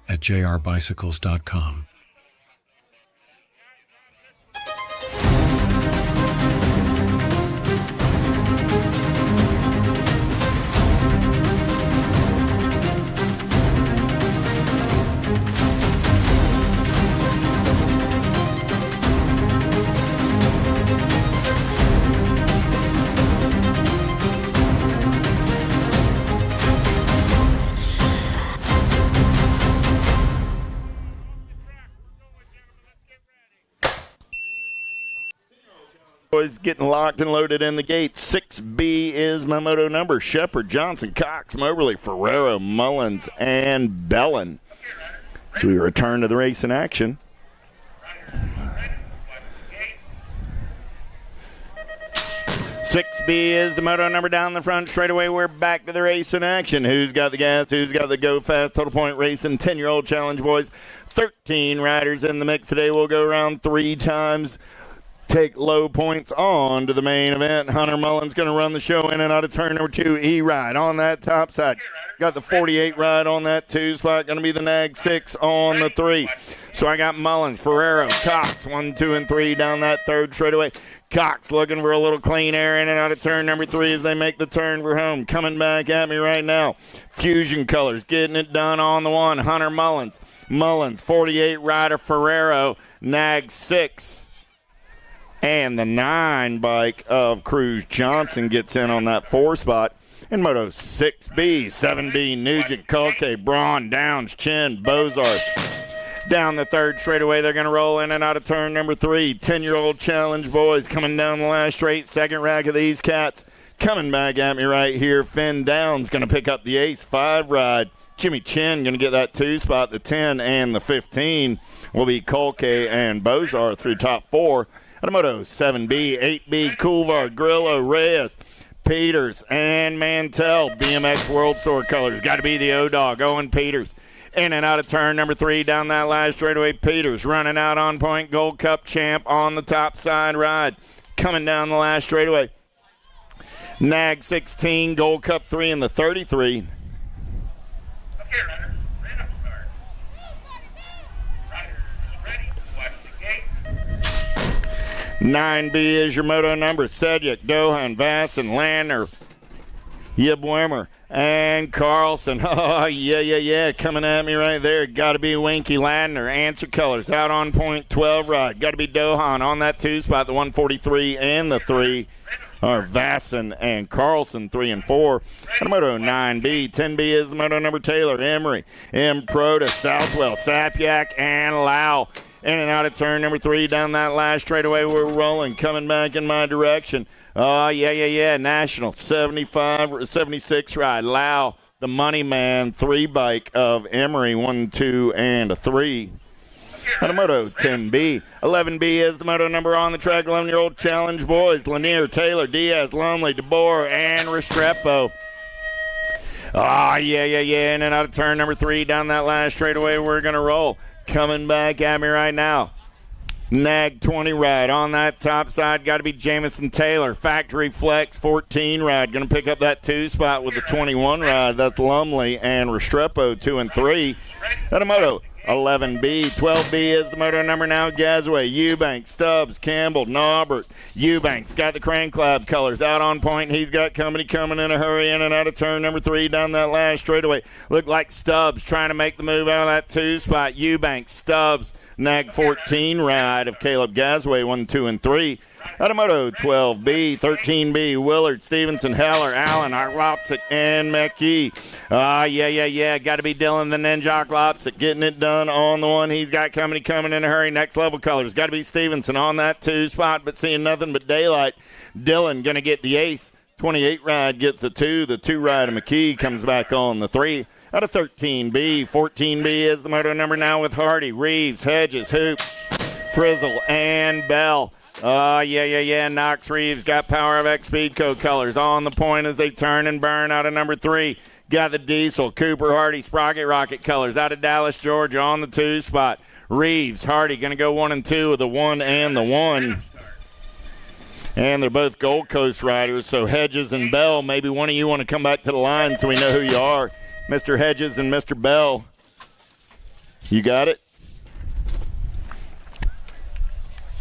at jrbicycles.com. Boys getting locked and loaded in the gate. 6B is my moto number. Shepard, Johnson, Cox, Moberly, Ferrero, Mullins, and Bellin. So we return to the race in action. "6B is the moto number down the front straightaway. We're back to the race in action. Who's got the gas? Who's got the go fast? Total point racing. 10-year-old challenge boys. 13 riders in the mix today. We'll go around 3 times. Take low points on to the main event. Hunter Mullins going to run the show in and out of turn number 2. E-ride on that top side. Got the 48 ride on that 2 spot. Going to be the nag 6 on the 3. So I got Mullins, Ferrero, Cox, 1, 2, and 3 down that 3rd straightaway. Cox looking for a little clean air in and out of turn number 3 as they make the turn for home. Coming back at me right now. Fusion Colors getting it done on the 1. Hunter Mullins. Mullins, 48 rider, Ferrero, nag 6. And the 9 bike of Cruz Johnson gets in on that 4 spot. In Moto 6B, 7B, Nugent, Kulke, Braun, Downs, Chin, Bozarth. Down the 3rd straightaway, they're going to roll in and out of turn number 3. 10-year-old challenge boys coming down the last straight. 2nd rack of these cats. Coming back at me right here. Finn Downs going to pick up the ace 5 ride. Jimmy Chin going to get that 2 spot. The 10 and the 15 will be Kulke and Bozarth through top 4. Moto 7B, 8B, Coulvar, Grillo, Reyes, Peters, and Mantell. BMX World Tour colors. Got to be the O-Dog, Owen Peters. In and out of turn number 3 down that last straightaway. Peters running out on point. Gold Cup champ on the top side ride. Coming down the last straightaway. Nag 16, Gold Cup 3 in the 33. Okay, runner. 9B is your moto number. Sedgwick, Dohan, Vasson, Landner, Yibwimmer, and Carlson. Oh, yeah. Coming at me right there. Got to be Winky Landner. Answer colors out on point. 12 ride. Got to be Dohan on that 2 spot. The 143 and the 3 are Vasson and Carlson, 3 and 4. And moto 9B. 10B is the moto number Taylor, Emery, M. Proda, Southwell, Sapyak, and Lau. In and out of turn number 3 down that last straightaway. We're rolling, coming back in my direction. Oh, yeah. National 76 ride. Lau, the money man, 3 bike of Emery, 1, 2, and a 3. And a Moto 10B. 11B is the moto number on the track. 11-year-old challenge boys. Lanier, Taylor, Diaz, Lumley, DeBoer, and Restrepo. Oh, yeah. In and out of turn number 3 down that last straightaway. We're going to roll. Coming back at me right now. Nag 20 ride on that top side. Got to be Jamison Taylor. Factory Flex 14 ride. Going to pick up that 2 spot with the 21 ride. That's Lumley and Restrepo 2 and 3. And a moto 11B. 12B is the moto number now. Gazaway, Eubanks, Stubbs, Campbell, Naubert. Eubanks got the Crane Club colors out on point. He's got company coming in a hurry in and out of turn number 3 down that last straightaway. Looked like Stubbs trying to make the move out of that 2 spot. Eubanks, Stubbs, Nag 14 ride of Caleb Gazaway 1, 2, and 3. Automoto 12B, 13B, Willard, Stevenson, Heller, Allen, Lopsick, and McKee. Yeah. Got to be Dylan, the Ninjok Lopsick, getting it done on the one. He's got coming in a hurry. Next level colors. Got to be Stevenson on that 2 spot, but seeing nothing but daylight. Dylan going to get the ace. 28 ride gets the 2. The 2 ride of McKee comes back on the 3. Out of 13B. 14B is the moto number now with Hardy, Reeves, Hedges, Hoops, Frizzle, and Bell. Yeah. Knox Reeves got Power of X Speedco colors on the point as they turn and burn out of number 3. Got the Diesel, Cooper, Hardy, Sprocket Rocket colors out of Dallas, Georgia on the 2 spot. Reeves, Hardy going to go 1 and 2 with the 1 and the 1. And they're both Gold Coast riders, so Hedges and Bell, maybe one of you want to come back to the line so we know who you are. Mr. Hedges and Mr. Bell. You got it?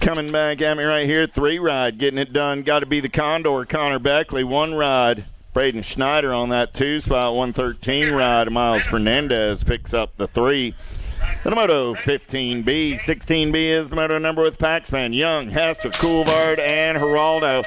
Coming back at me right here, 3 ride, getting it done. Got to be the Condor, Connor Beckley. 1 ride, Braden Schneider on that 2 spot. 113 ride, Miles Fernandez picks up the 3. And the moto 15B. 16B is the moto number with Paxman, Young, Hester, Coulvard, and Geraldo.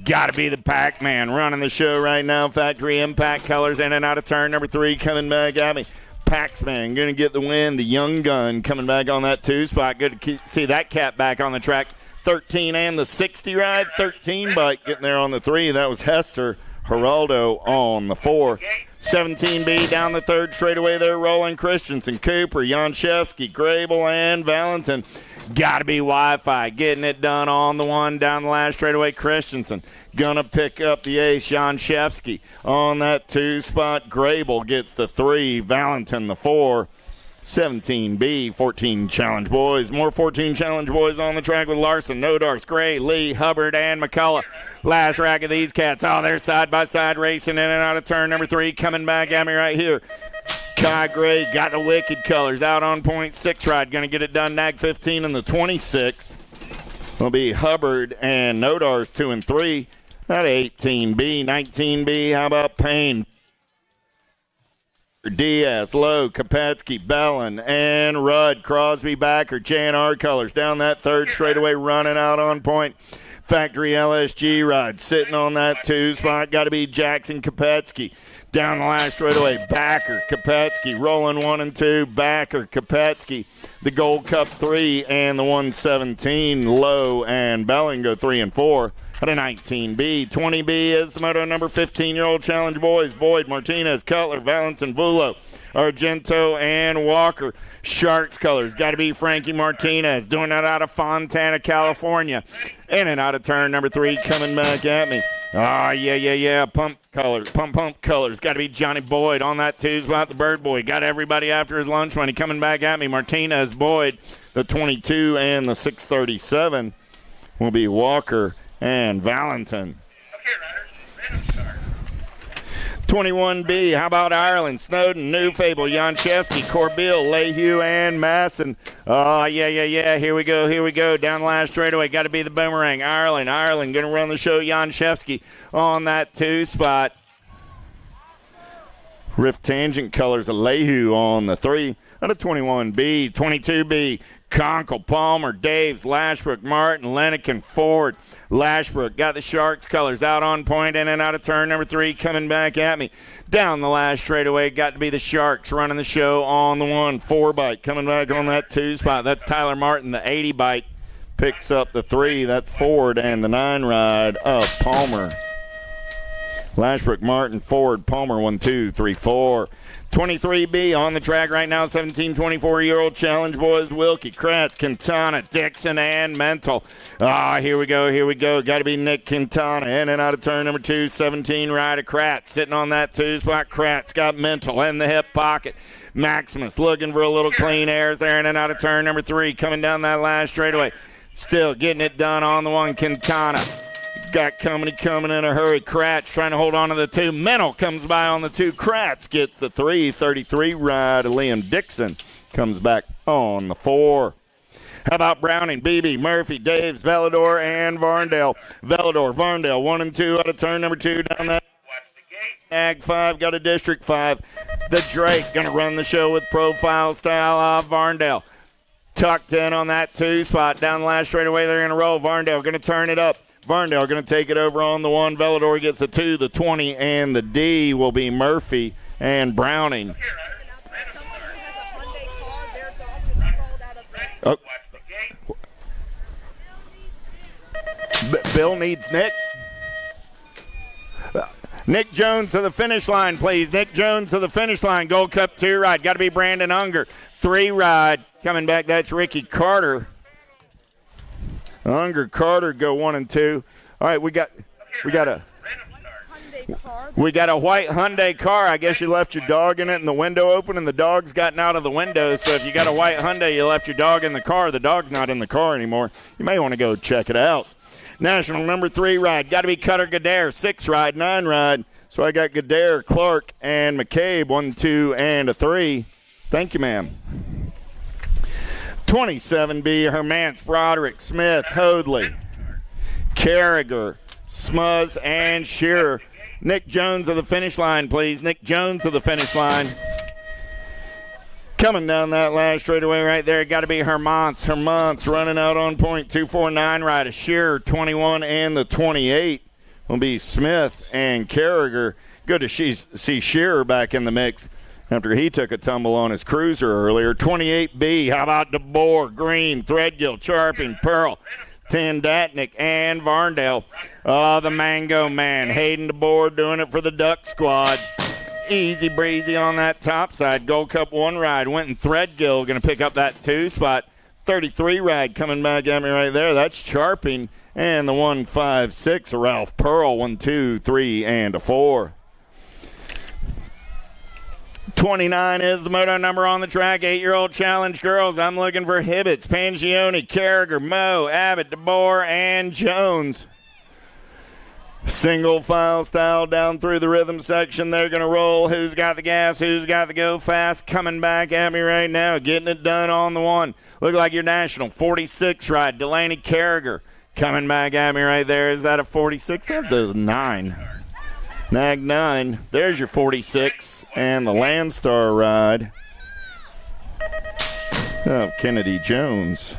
Got to be the Pac-Man running the show right now. Factory Impact colors in and out of turn number 3 coming back at me. Paxman going to get the win. The Young Gun coming back on that 2 spot. Good to see that cat back on the track. 13 and the 60 ride. 13 bike getting there on the 3. That was Hester. Geraldo on the 4. 17B down the 3rd straightaway there. Rolling Christensen, Cooper, Janszewski, Grable, and Valentin. Got to be Wi-Fi getting it done on the 1 down the last straightaway. Christensen going to pick up the ace. Janszewski on that 2 spot. Grable gets the 3. Valentin the 4. 17B, 14 Challenge Boys. More 14 Challenge Boys on the track with Larson, Nodars, Gray, Lee, Hubbard, and McCullough. Last rack of these cats. Oh, they're side by side racing in and out of turn number 3. Coming back at me right here. Kai Gray got the Wicked colors out on point. 6 ride. Going to get it done. Nag 15 and the 26. Will be Hubbard and Nodars 2 and 3. That 18B, 19B. How about Payne? Diaz, Lowe, Kopetsky, Bellin, and Rudd. Crosby, Backer, J&R colors down that 3rd straightaway, running out on point. Factory LSG ride sitting on that 2 spot. Got to be Jackson, Kopetsky. Down the last straightaway, Backer, Kopetsky, rolling 1 and 2. Backer, Kopetsky, the Gold Cup 3 and the 117. Lowe and Bellin go 3 and 4. At a 19B. 20B is the moto number 15-year-old Challenge Boys. Boyd, Martinez, Cutler, Valentin, Vulo, Argento, and Walker. Sharks colors. Got to be Frankie Martinez. Doing that out of Fontana, California. In and out of turn number 3 coming back at me. Yeah. Pump colors. Pump colors. Got to be Johnny Boyd on that 2 spot. The Bird Boy. Got everybody after his lunch money coming back at me. Martinez, Boyd, the 22 and the 637 will be Walker and Valentin. 21B, how about Ireland? Snowden, New Fable, Janszewski, Corbeil, Lehue, and Masson. Oh, yeah. Here we go. Down the last straightaway. Got to be the Boomerang. Ireland going to run the show. Janszewski on that 2 spot. Rift Tangent Colors of Lehu on the 3 out of 21B, 22B. Conkle, Palmer, Daves, Lashbrook, Martin, Lenikin, Ford. Lashbrook got the Sharks colors out on point, in and out of turn number 3, coming back at me. Down the last straightaway, got to be the Sharks running the show on the 1. 4 bike coming back on that 2 spot. That's Tyler Martin. The 80 bike picks up the 3. That's Ford, and the 9 ride of Palmer. Lashbrook, Martin, Ford, Palmer, 1, 2, 3, 4. 23B on the track right now, 17, 24-year-old challenge boys, Wilkie, Kratz, Quintana, Dixon, and Mental. Here we go. Got to be Nick Quintana in and out of turn number 2, 17 rider Kratz. Sitting on that 2 spot, Kratz got Mental in the hip pocket. Maximus looking for a little clean airs there in and out of turn number 3, coming down that last straightaway. Still getting it done on the 1, Quintana. Got coming in a hurry. Kratz trying to hold on to the 2. Mental comes by on the 2. Kratz gets the 3. 33 ride. Liam Dixon comes back on the 4. How about Browning, BB, Murphy, Daves, Velador, and Varndale? Varndale, 1 and 2 out of turn number 2 down that. Ag 5 got a District 5. The Drake going to run the show with profile style of Varndale. Tucked in on that 2 spot. Down the last straightaway, they're going to roll. Varndale going to turn it up. Varndale going to take it over on the 1. Velador gets the 2, the 20, and the D will be Murphy and Browning. Oh. Bill needs Nick. Nick Jones to the finish line, please. Nick Jones to the finish line. Gold Cup 2 ride. Got to be Brandon Unger. 3 ride. Coming back, that's Ricky Carter. Unger, Carter go 1 and 2. All right, we got a white Hyundai car. I guess you left your dog in it and the window open and the dog's gotten out of the window. So if you got a white Hyundai, you left your dog in the car. The dog's not in the car anymore. You may want to go check it out. National number 3 ride. Got to be Cutter Gadare. 6 ride, 9 ride. So I got Gadare, Clark, and McCabe. 1, 2, and a 3. Thank you, ma'am. 27B, Hermance, Broderick, Smith, Hoadley, Carragher, Smuzz, and Shearer. Nick Jones to the finish line, please. Nick Jones to the finish line. Coming down that last straightaway right there, got to be Hermance. Hermance running out on point, 249 right. Shearer, 21, and the 28 will be Smith and Carragher. Good to see Shearer back in the mix after he took a tumble on his cruiser earlier. 28B, how about DeBoer, Green, Threadgill, Charping, Pearl, Tandatnik, and Varndale. The Mango Man, Hayden DeBoer doing it for the Duck Squad. Easy breezy on that top side. Gold Cup 1 ride. Went Threadgill going to pick up that 2 spot. 33 ride coming back at me right there. That's Charping. And the 156, Ralph Pearl. 1, 2, 3, and a 4. 29 is the moto number on the track. 8-year-old challenge girls. I'm looking for Hibbets, Pangione, Carragher, Moe, Abbott, DeBoer, and Jones. Single file style down through the rhythm section. They're going to roll. Who's got the gas? Who's got the go fast? Coming back at me right now. Getting it done on the 1. Look like your national. 46 ride. Delaney Carragher. Coming back at me right there. Is that a 46? That's a 9. Nag 9. There's your 46. And the Landstar ride of Kennedy Jones.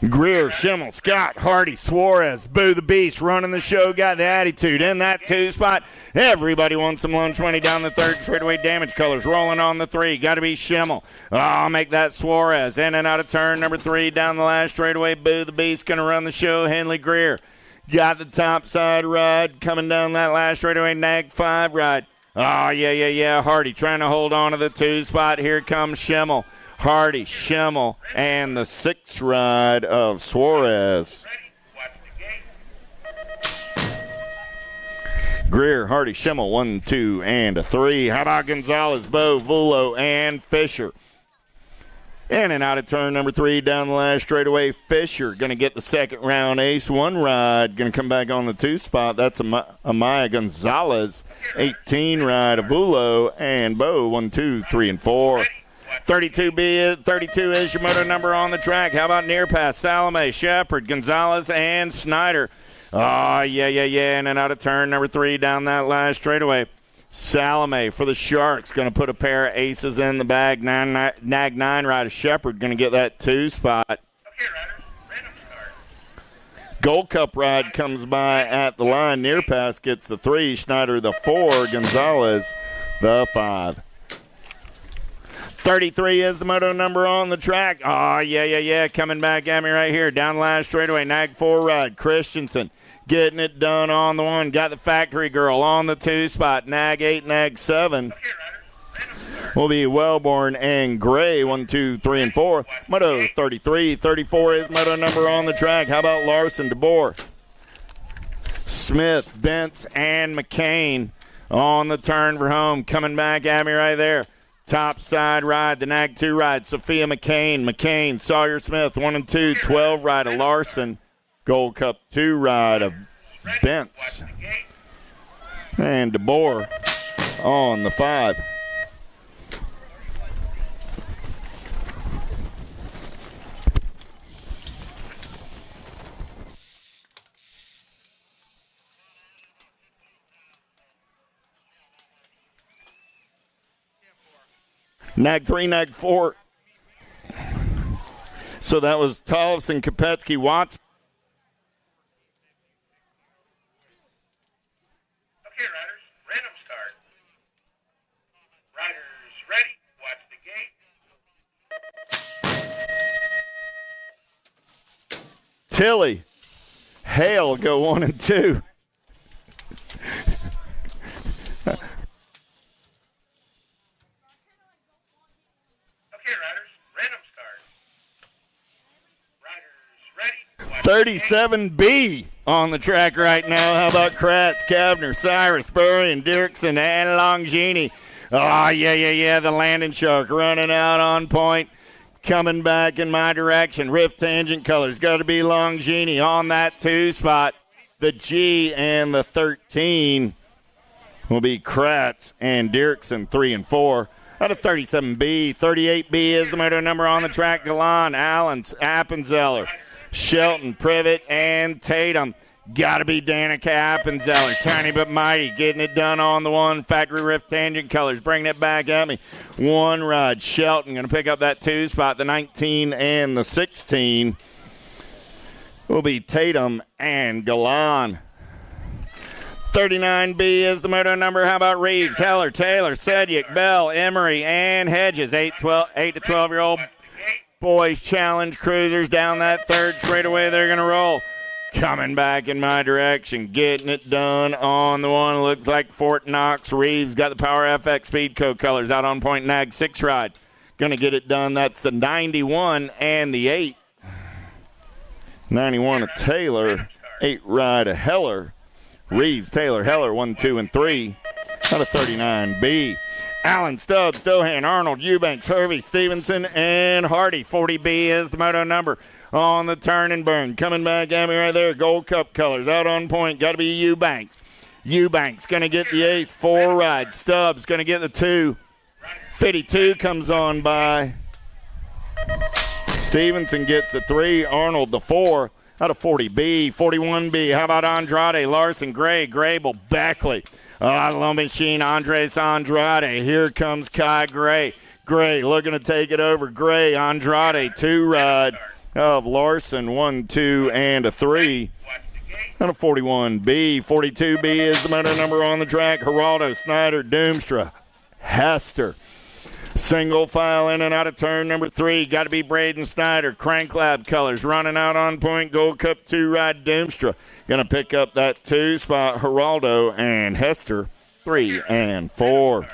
Greer, Schimmel, Scott, Hardy, Suarez, Boo the Beast running the show, got the attitude in that 2 spot. Everybody wants some lunch money down the 3rd straightaway. Damage colors rolling on the 3. Got to be Schimmel. I'll make that Suarez in and out of turn number 3 down the last straightaway. Boo the Beast going to run the show. Henley Greer got the top side ride coming down that last straightaway. Nag 5 ride. Yeah. Hardy trying to hold on to the 2 spot. Here comes Schimmel. Hardy, Schimmel, and the 6 ride of Suarez. Greer, Hardy, Schimmel, 1, 2, and a 3. How about Gonzalez, Bowe, Vulo, and Fisher? In and out of turn number 3 down the last straightaway. Fisher going to get the second round ace. 1 ride. Going to come back on the 2 spot. That's Amaya Gonzalez. 18 ride. Avulo and Bo. 1, 2, 3, and 4. 32 is your moto number on the track. How about near pass? Salome, Shepard, Gonzalez, and Snyder. Oh, yeah. In and out of turn number 3 down that last straightaway. Salome for the Sharks. Going to put a pair of aces in the bag. Nag 9 rider Shepard going to get that 2 spot. Okay, riders, random start. Gold Cup ride comes by at the line. Near pass gets the 3. Schneider the 4. Gonzalez the 5. 33 is the moto number on the track. Oh, yeah. Coming back at me right here. Down last straightaway. Nag 4 ride. Christensen. Getting it done on the 1. Got the factory girl on the 2 spot. Nag 8, Nag 7. Will be Wellborn and Gray. 1, 2, 3, and 4. Moto 33. 34 is moto number on the track. How about Larson, DeBoer? Smith, Bentz, and McCain on the turn for home. Coming back at me right there. Top side ride, the Nag 2 ride. Sophia McCain, Sawyer Smith, 1 and 2. 12 ride of Larson. Gold Cup 2 ride of Bentz. And DeBoer on the 5. Nag 3, Nag 4. So that was Tollefson, Kopetsky, Watson. Okay, riders, random start. Riders ready, watch the gate. Tilly, Hale go 1 and 2. Okay, riders, random start. Riders ready, 37B on the track right now. How about Kratz, Kavner, Cyrus, Burrian, Dirksen, and Longini? Oh, yeah. The landing shark running out on point. Coming back in my direction. Rift tangent colors. Got to be Longini on that 2 spot. The G and the 13 will be Kratz and Dirksen, 3 and 4. Out of 37B. 38B is the moto number on the track. Galan, Allens, Appenzeller, Shelton, Privet, and Tatum. Got to be Danica Appenzeller. Tiny but mighty. Getting it done on the 1. Factory Rift tangent colors. Bringing it back at me. 1 ride. Shelton going to pick up that 2 spot. The 19 and the 16 will be Tatum and Galan. 39B is the moto number. How about Reeves, Heller, Taylor, Sedyk, Bell, Emery, and Hedges. 8 to 12-year-old boys challenge cruisers down that 3rd straightaway. They're going to roll. Coming back in my direction. Getting it done on the 1. Looks like Fort Knox. Reeves got the Power FX Speedco colors out on point. Nag 6 ride. Going to get it done. That's the 91 and the 8. 91 of Taylor. 8 ride of Heller. Reeves, Taylor, Heller, 1, 2, and 3. Out of 39B. Allen, Stubbs, Dohan, Arnold, Eubanks, Hervey, Stevenson, and Hardy. 40B is the moto number on the turn and burn. Coming back at me right there. Gold Cup colors out on point. Got to be Eubanks. Eubanks going to get the ace. 4 ride. Stubbs going to get the 2. 52 comes on by. Stevenson gets the 3. Arnold the 4. Out of 40B, 41B. How about Andrade, Larson, Gray, Grable, Beckley. Low machine, Andres Andrade. Here comes Kai Gray. Gray looking to take it over. Gray, Andrade, 2 ride of Larson, 1, 2, and a 3. Out of 41B, 42B is the motor number on the track. Geraldo, Snyder, Doomstra, Hester. Single file in and out of turn number 3. Got to be Braden Snyder. Crank Lab colors running out on point. Gold Cup 2 ride Doomstra. Going to pick up that 2 spot. Geraldo and Hester, 3 and 4.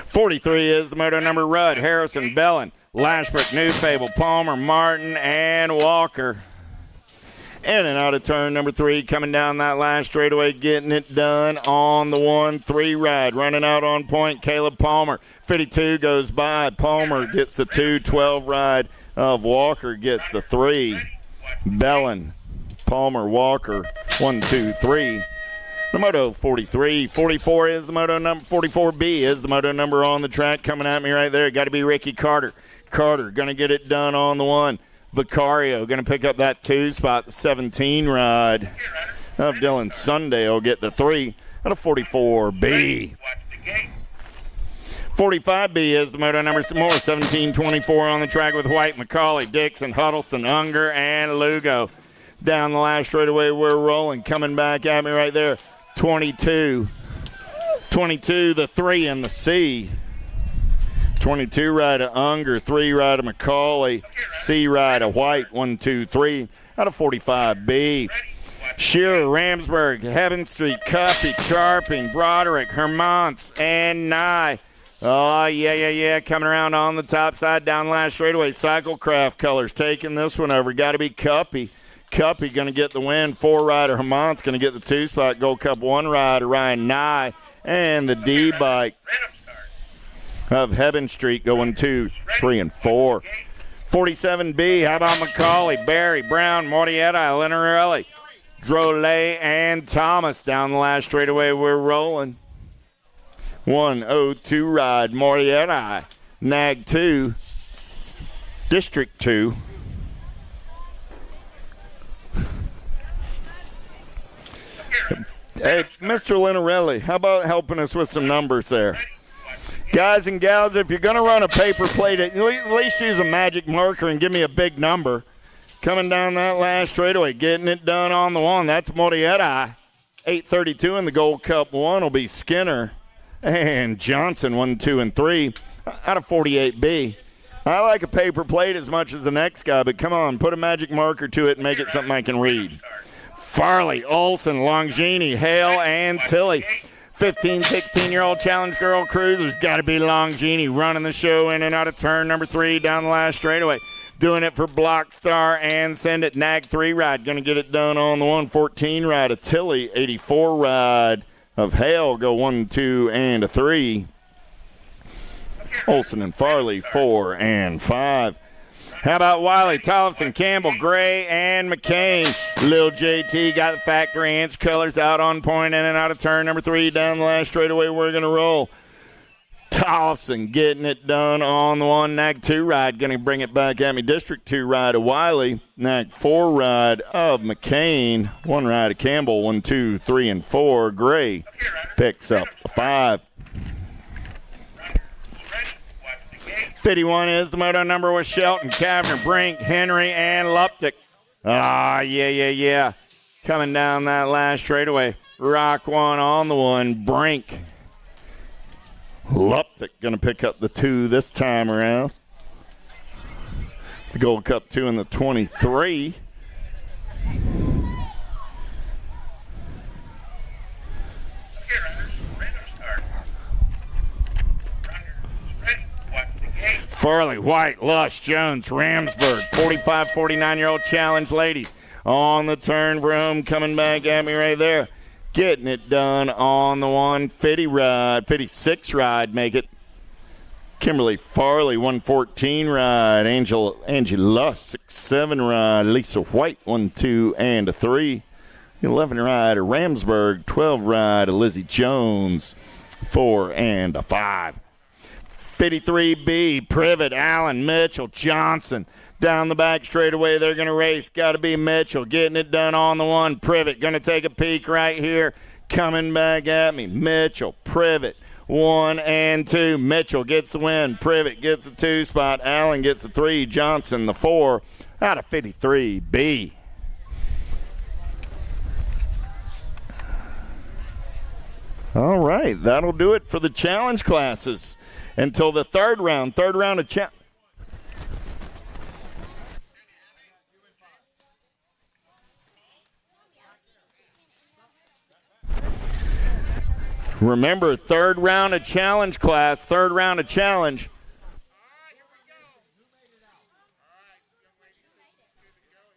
43 is the motor number. Rudd, Harrison, Bellin, Lashbrook, New Fable, Palmer, Martin, and Walker. In and out of turn number 3, coming down that last straightaway, getting it done on the 1-3 ride. Running out on point, Caleb Palmer. 52 goes by. Palmer gets the 2-12 ride of Walker, gets the 3. Bellin, Palmer, Walker, 1, 2, 3. The Moto 43. 44 is the Moto number. 44B is the Moto number on the track. Coming at me right there. Got to be Ricky Carter. Carter going to get it done on the 1. Vicario going to pick up that 2 spot. The 17 ride of Dylan Sunday will get the 3 out of 44B. 45B is the Moto number. Some more. 17-24 on the track with White, McCauley, Dixon, Huddleston, Unger, and Lugo. Down the last straightaway, we're rolling. Coming back at me right there. 22. 22, the 3 in the C. 22 ride of Unger, 3 ride of McCauley, C ride of White, 1, 2, 3 out of 45B. Shearer, Ramsburg, Heaven Street, Cuffy, Charping, Broderick, Hermance, and Nye. Oh, yeah. Coming around on the top side, down last straightaway. Cyclecraft Colors taking this one over. Got to be Cuppy. Cuppy going to get the win. 4 rider Hermance going to get the 2 spot. Gold Cup 1 rider Ryan Nye. And the D-bike of Heaven Street going 2, 3, and 4. 47B, how about McCauley, Barry, Brown, Mortietta, Linarelli, Drolet, and Thomas. Down the last straightaway, we're rolling. 102 ride, Mortietta, Nag 2, District 2. Hey, Mr. Linarelli, how about helping us with some numbers there? Guys and gals, if you're going to run a paper plate, at least use a magic marker and give me a big number. Coming down that last straightaway, getting it done on the 1. That's Mortietta. 8:32 in the Gold Cup 1 will be Skinner and Johnson, 1, 2, and 3 out of 48B. I like a paper plate as much as the next guy, but come on, put a magic marker to it and make it something I can read. Farley, Olson, Longini, Hale, and Tilly. 15, 16-year-old challenge girl cruisers. Got to be Longini running the show in and out of turn number 3 down the last straightaway. Doing it for Blockstar and Send It. Nag 3 ride. Going to get it done on the 114 ride of Tilly. 84 ride of Hale. Go 1, 2, and a 3. Olson and Farley 4 and 5. How about Wiley, Tollefson, Campbell, Gray, and McCain? Lil JT got the factory inch colors out on point in and out of turn number 3 down the last straightaway. We're going to roll. Tollefson getting it done on the 1. Nag 2 ride. Going to bring it back at me. District 2 ride of Wiley. Nag 4 ride of McCain. 1 ride of Campbell. 1, 2, 3, and 4. Gray picks up the 5. 51 is the moto number with Shelton, Kavner, Brink, Henry, and Luptic. Yeah. Coming down that last straightaway. Rock 1 on the 1. Brink. Luptic going to pick up the 2 this time around. The Gold Cup 2 in the 23. Farley, White, Lush, Jones, Ramsburg, 45, 49-year-old challenge ladies on the turn for home, coming back at me right there. Getting it done on the 150 ride, 56 ride, make it. Kimberly Farley, 114 ride. Angie Luss, 6-7 ride. Lisa White, 1, 2, and a 3. 11 ride, Ramsburg, 12 ride. Lizzie Jones, 4 and a 5. 53B, Privet, Allen, Mitchell, Johnson. Down the back straightaway, they're going to race. Got to be Mitchell getting it done on the 1. Privet going to take a peek right here. Coming back at me. Mitchell, Privet, 1 and 2. Mitchell gets the win. Privet gets the 2 spot. Allen gets the 3. Johnson the 4 out of 53B. All right, that'll do it for the challenge classes until the third round of challenge. Remember, third round of challenge class, third round of challenge.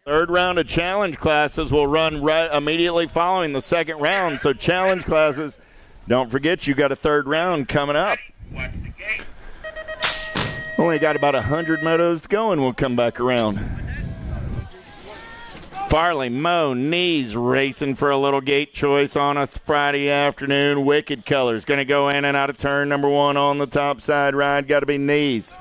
Third round of challenge classes will run right immediately following the second round. So challenge classes, don't forget you got a third round coming up. Only got about 100 motos to go and we'll come back around. Farley, Mo, Knees racing for a little gate choice on us Friday afternoon. Wicked Colors going to go in and out of turn number 1 on the top side ride. Got to be Knees.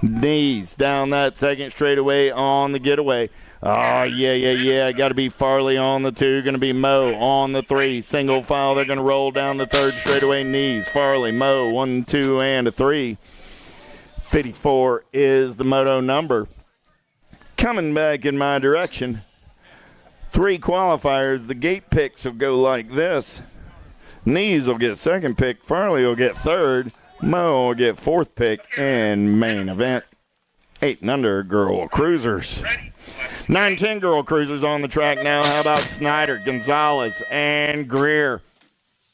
Knees down that second straightaway on the getaway. Oh, yeah. Got to be Farley on the 2. Going to be Mo on the 3. Single file. They're going to roll down the third straightaway. Knees, Farley, Mo, 1, 2, and a 3. 54 is the moto number. Coming back in my direction. 3 qualifiers. The gate picks will go like this. Knees will get second pick. Farley will get third. Mo will get fourth pick. And main event, 8 and under girl cruisers. 9-10 girl cruisers on the track now. How about Snyder, Gonzalez, and Greer?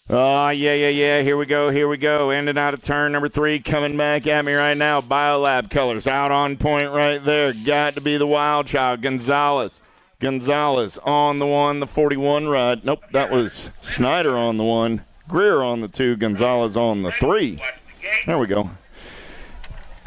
Oh, yeah. Here we go. In and out of turn number 3. Coming back at me right now. Biolab Colors out on point right there. Got to be the wild child. Gonzalez on the 1, the 41 ride. Nope, that was Snyder on the 1. Greer on the 2. Gonzalez on the 3. There we go.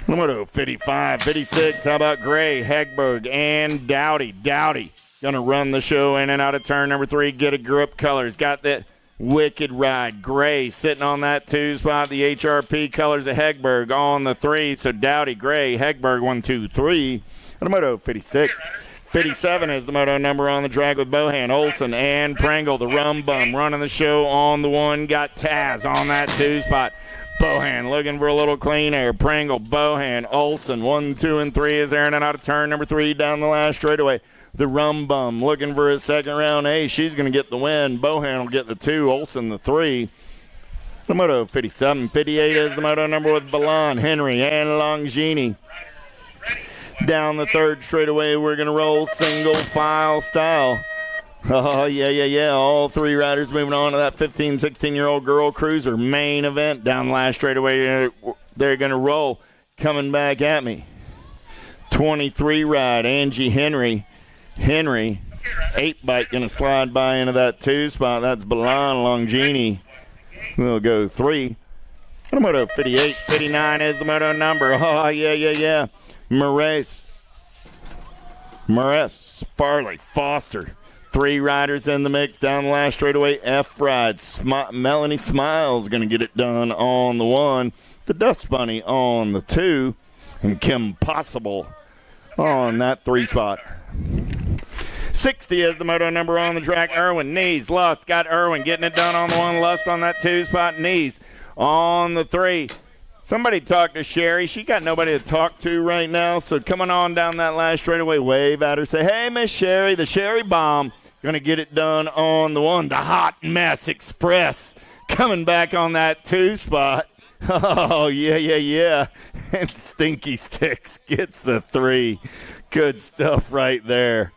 Moto 55, 56. How about Gray, Hegberg, and Dowdy? Dowdy going to run the show in and out of turn number 3. Get a grip Colors. Got that wicked ride. Gray sitting on that 2 spot. The HRP Colors of Hegberg on the 3. So Dowdy, Gray, Hegberg, 1, 2, 3. And Moto 56. 57 is the moto number on the track with Bohan, Olson, and Pringle. The rum bum running the show on the 1. Got Taz on that 2 spot. Bohan looking for a little clean air. Pringle, Bohan, Olson, 1, 2, and 3 is there in and out of turn number 3 down the last straightaway. The rum bum looking for his second round. Hey, she's going to get the win. Bohan will get the 2, Olson the 3. The moto 57. 58 is the moto number with Balan, Henry, and Longini. Down the third straightaway, we're going to roll single file style. Oh, yeah. All 3 riders moving on to that 15, 16-year-old girl cruiser. Main event down the last straightaway. They're going to roll. Coming back at me. 23 ride, Angie Henry. 8-bike going to slide by into that 2 spot. That's Balan Longini. We'll go 3. And a moto 58. 59 is the moto number. Oh, yeah. Moraes, Farley, Foster. 3 riders in the mix down the last straightaway. F ride. Melanie Smiles going to get it done on the 1. The Dust Bunny on the 2. And Kim Possible on that 3 spot. 60 is the moto number on the track. Irwin, Knees, Lust. Got Irwin getting it done on the 1. Lust on that 2 spot. Knees on the 3. Somebody talk to Sherry. She got nobody to talk to right now. So coming on down that last straightaway, wave at her. Say, hey, Miss Sherry, the Sherry Bomb. Going to get it done on the 1. The Hot Mess Express coming back on that 2 spot. Oh, yeah. And Stinky Sticks gets the 3. Good stuff right there.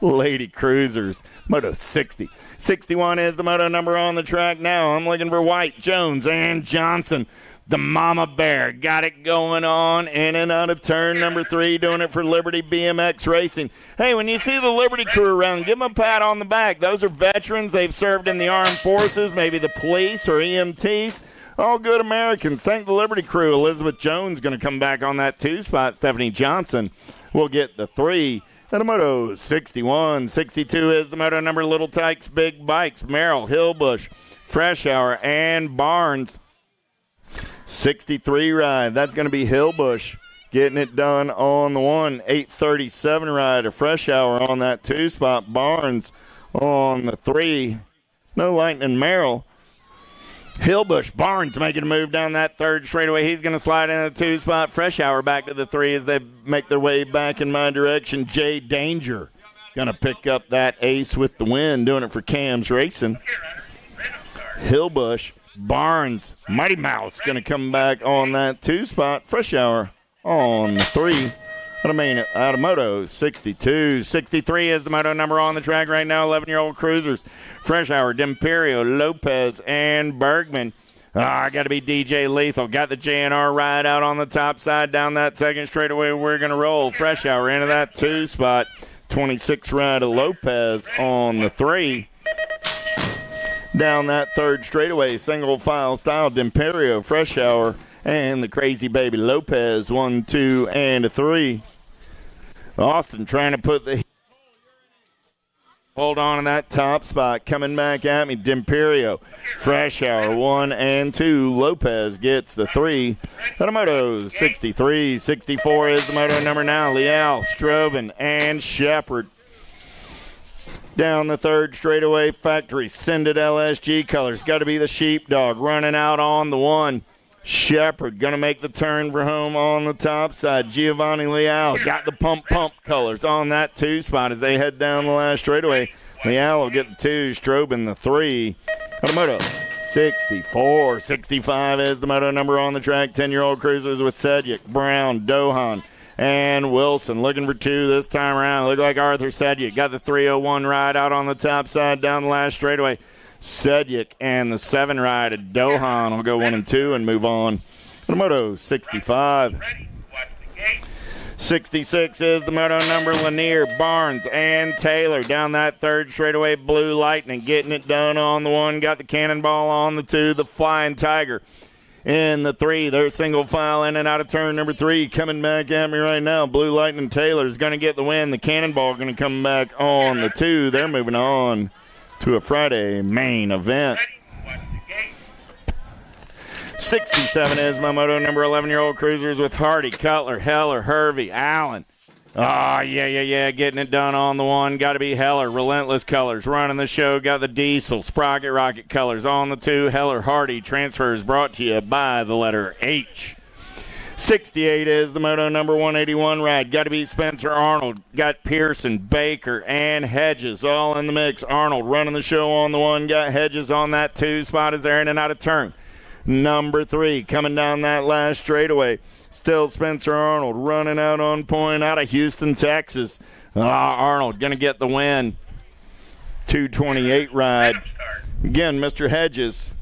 Lady Cruisers. Moto 60. 61 is the moto number on the track now. I'm looking for White, Jones, and Johnson. The Mama Bear got it going on in and out of turn number 3, doing it for Liberty BMX Racing. Hey, when you see the Liberty crew around, give them a pat on the back. Those are veterans. They've served in the armed forces, maybe the police or EMTs. All good Americans. Thank the Liberty crew. Elizabeth Jones going to come back on that 2 spot. Stephanie Johnson will get the 3. And a moto 61. 62 is the moto number. Little Tykes, Big Bikes. Merrill, Hillbush, Fresh Hour, and Barnes. 63 ride. That's going to be Hillbush getting it done on the 1. 837 ride. A Fresh Hour on that 2 spot. Barnes on the 3. No Lightning Merrill. Hillbush, Barnes making a move down that third straightaway. He's going to slide in the 2 spot. Fresh Hour back to the 3 as they make their way back in my direction. Jay Danger going to pick up that ace with the win, doing it for Cam's Racing. Hillbush, Barnes, Mighty Mouse going to come back on that 2 spot. Fresh Hour on the 3. Out of moto 62. 63 is the moto number on the track right now. 11-year-old cruisers. Fresh Hour, D'Imperio, Lopez, and Bergman. Got to be DJ Lethal. Got the JNR ride out on the top side down that second straightaway. We're going to roll. Fresh Hour into that 2 spot. 26 ride of Lopez on the 3. Down that third straightaway, single file style, D'Imperio, Fresh Hour, and the Crazy Baby Lopez, 1, 2, and a 3. Austin trying to put the hold on to that top spot. Coming back at me, D'Imperio, Fresh Hour, 1 and 2. Lopez gets the 3. The moto 63, 64 is the moto number now. Leal, Strobin, and Shepard. Down the third straightaway, Factory, Send It LSG colors. Got to be the Sheepdog running out on the 1. Shepard going to make the turn for home on the top side. Giovanni Leal got the pump colors on that 2 spot as they head down the last straightaway. Leal will get the 2, Strobin the 3. Automoto 64, 65 is the moto number on the track. 10-year-old cruisers with Sedgwick, Brown, Dohan, and Wilson looking for 2 this time around. Look like Arthur Sedgwick got the 301 ride out on the top side down the last straightaway. Sedgwick and the 7 ride at Dohan will go 1 and 2 and move on. The moto 65. 66 is the moto number. Lanier, Barnes, and Taylor down that third straightaway. Blue Lightning getting it done on the 1. Got the Cannonball on the 2. The Flying Tiger in the 3. They're single file in and out of turn number 3. Coming back at me right now. Blue Lightning Taylor's going to get the win. The Cannonball going to come back on the 2. They're moving on to a Friday main event. 67 is my moto number. 11-year-old cruisers with Hardy, Cutler, Heller, Hervey, Allen. Oh, yeah. Getting it done on the 1. Got to be Heller. Relentless colors running the show. Got the Diesel, Sprocket Rocket colors on the 2. Heller, Hardy. Transfers brought to you by the letter H. 68 is the moto number. 181 ride. Got to be Spencer Arnold. Got Pearson, Baker, and Hedges all in the mix. Arnold running the show on the 1. Got Hedges on that 2 spot as they're in and out of turn. Number 3 coming down that last straightaway. Still Spencer Arnold running out on point out of Houston, Texas. Arnold going to get the win. 228 ride. Again, Mr. Hedges,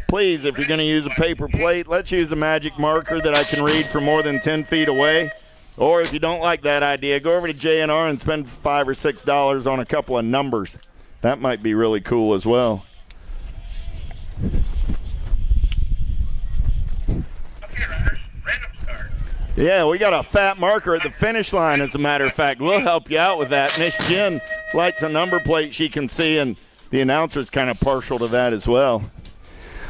please, if you're going to use a paper plate, let's use a magic marker that I can read from more than 10 feet away. Or if you don't like that idea, go over to J&R and spend $5 or $6 on a couple of numbers. That might be really cool as well. Yeah, we got a fat marker at the finish line, as a matter of fact. We'll help you out with that. Miss Jen likes a number plate she can see, and the announcer's kind of partial to that as well.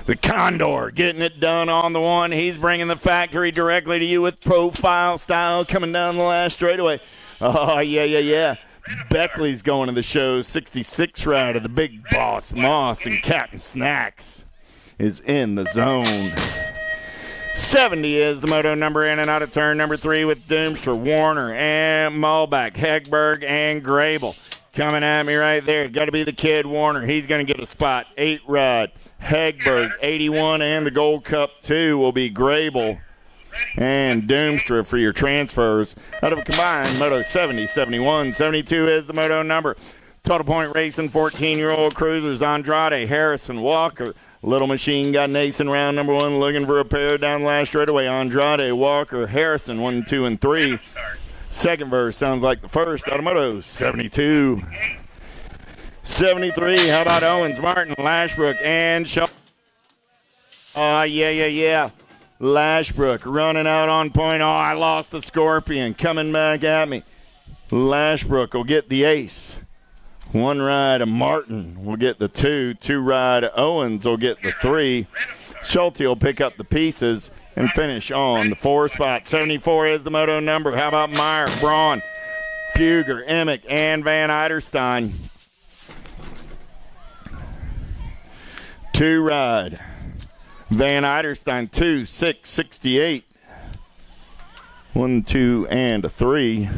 The Condor getting it done on the 1. He's bringing the Factory directly to you with profile style coming down the last straightaway. Oh, yeah. Beckley's going to the show. 66 ride of the Big Boss Moss, and Captain Snacks is in the zone. 70 is the moto number in and out of turn number 3 with Doomster, Warner, and Malbach, Hegberg, and Grable. Coming at me right there. Got to be the kid, Warner. He's going to get a spot. 8 ride. Hegberg, 81, and the Gold Cup 2 will be Grable and Doomster for your transfers. Out of a combined moto 70, 71, 72 is the moto number. Total Point Racing, 14-year-old cruisers, Andrade, Harrison, Walker. Little Machine got Nason round number 1 looking for a pair down the last straightaway. Andrade, Walker, Harrison, 1, 2, and 3. Second verse sounds like the first. Automoto 72. 73, how about Owens, Martin, Lashbrook, and Shaw? Yeah. Lashbrook running out on point. Oh, I lost the Scorpion. Coming back at me. Lashbrook will get the ace. 1 ride of Martin will get the 2. 2 ride of Owens will get the 3. Schulte will pick up the pieces and finish on the 4 spot. 74 is the moto number. How about Meyer, Braun, Puger, Emick, and Van Eiderstein? 2 ride. Van Eiderstein, 2, 6, 68. 1, 2, and a 3.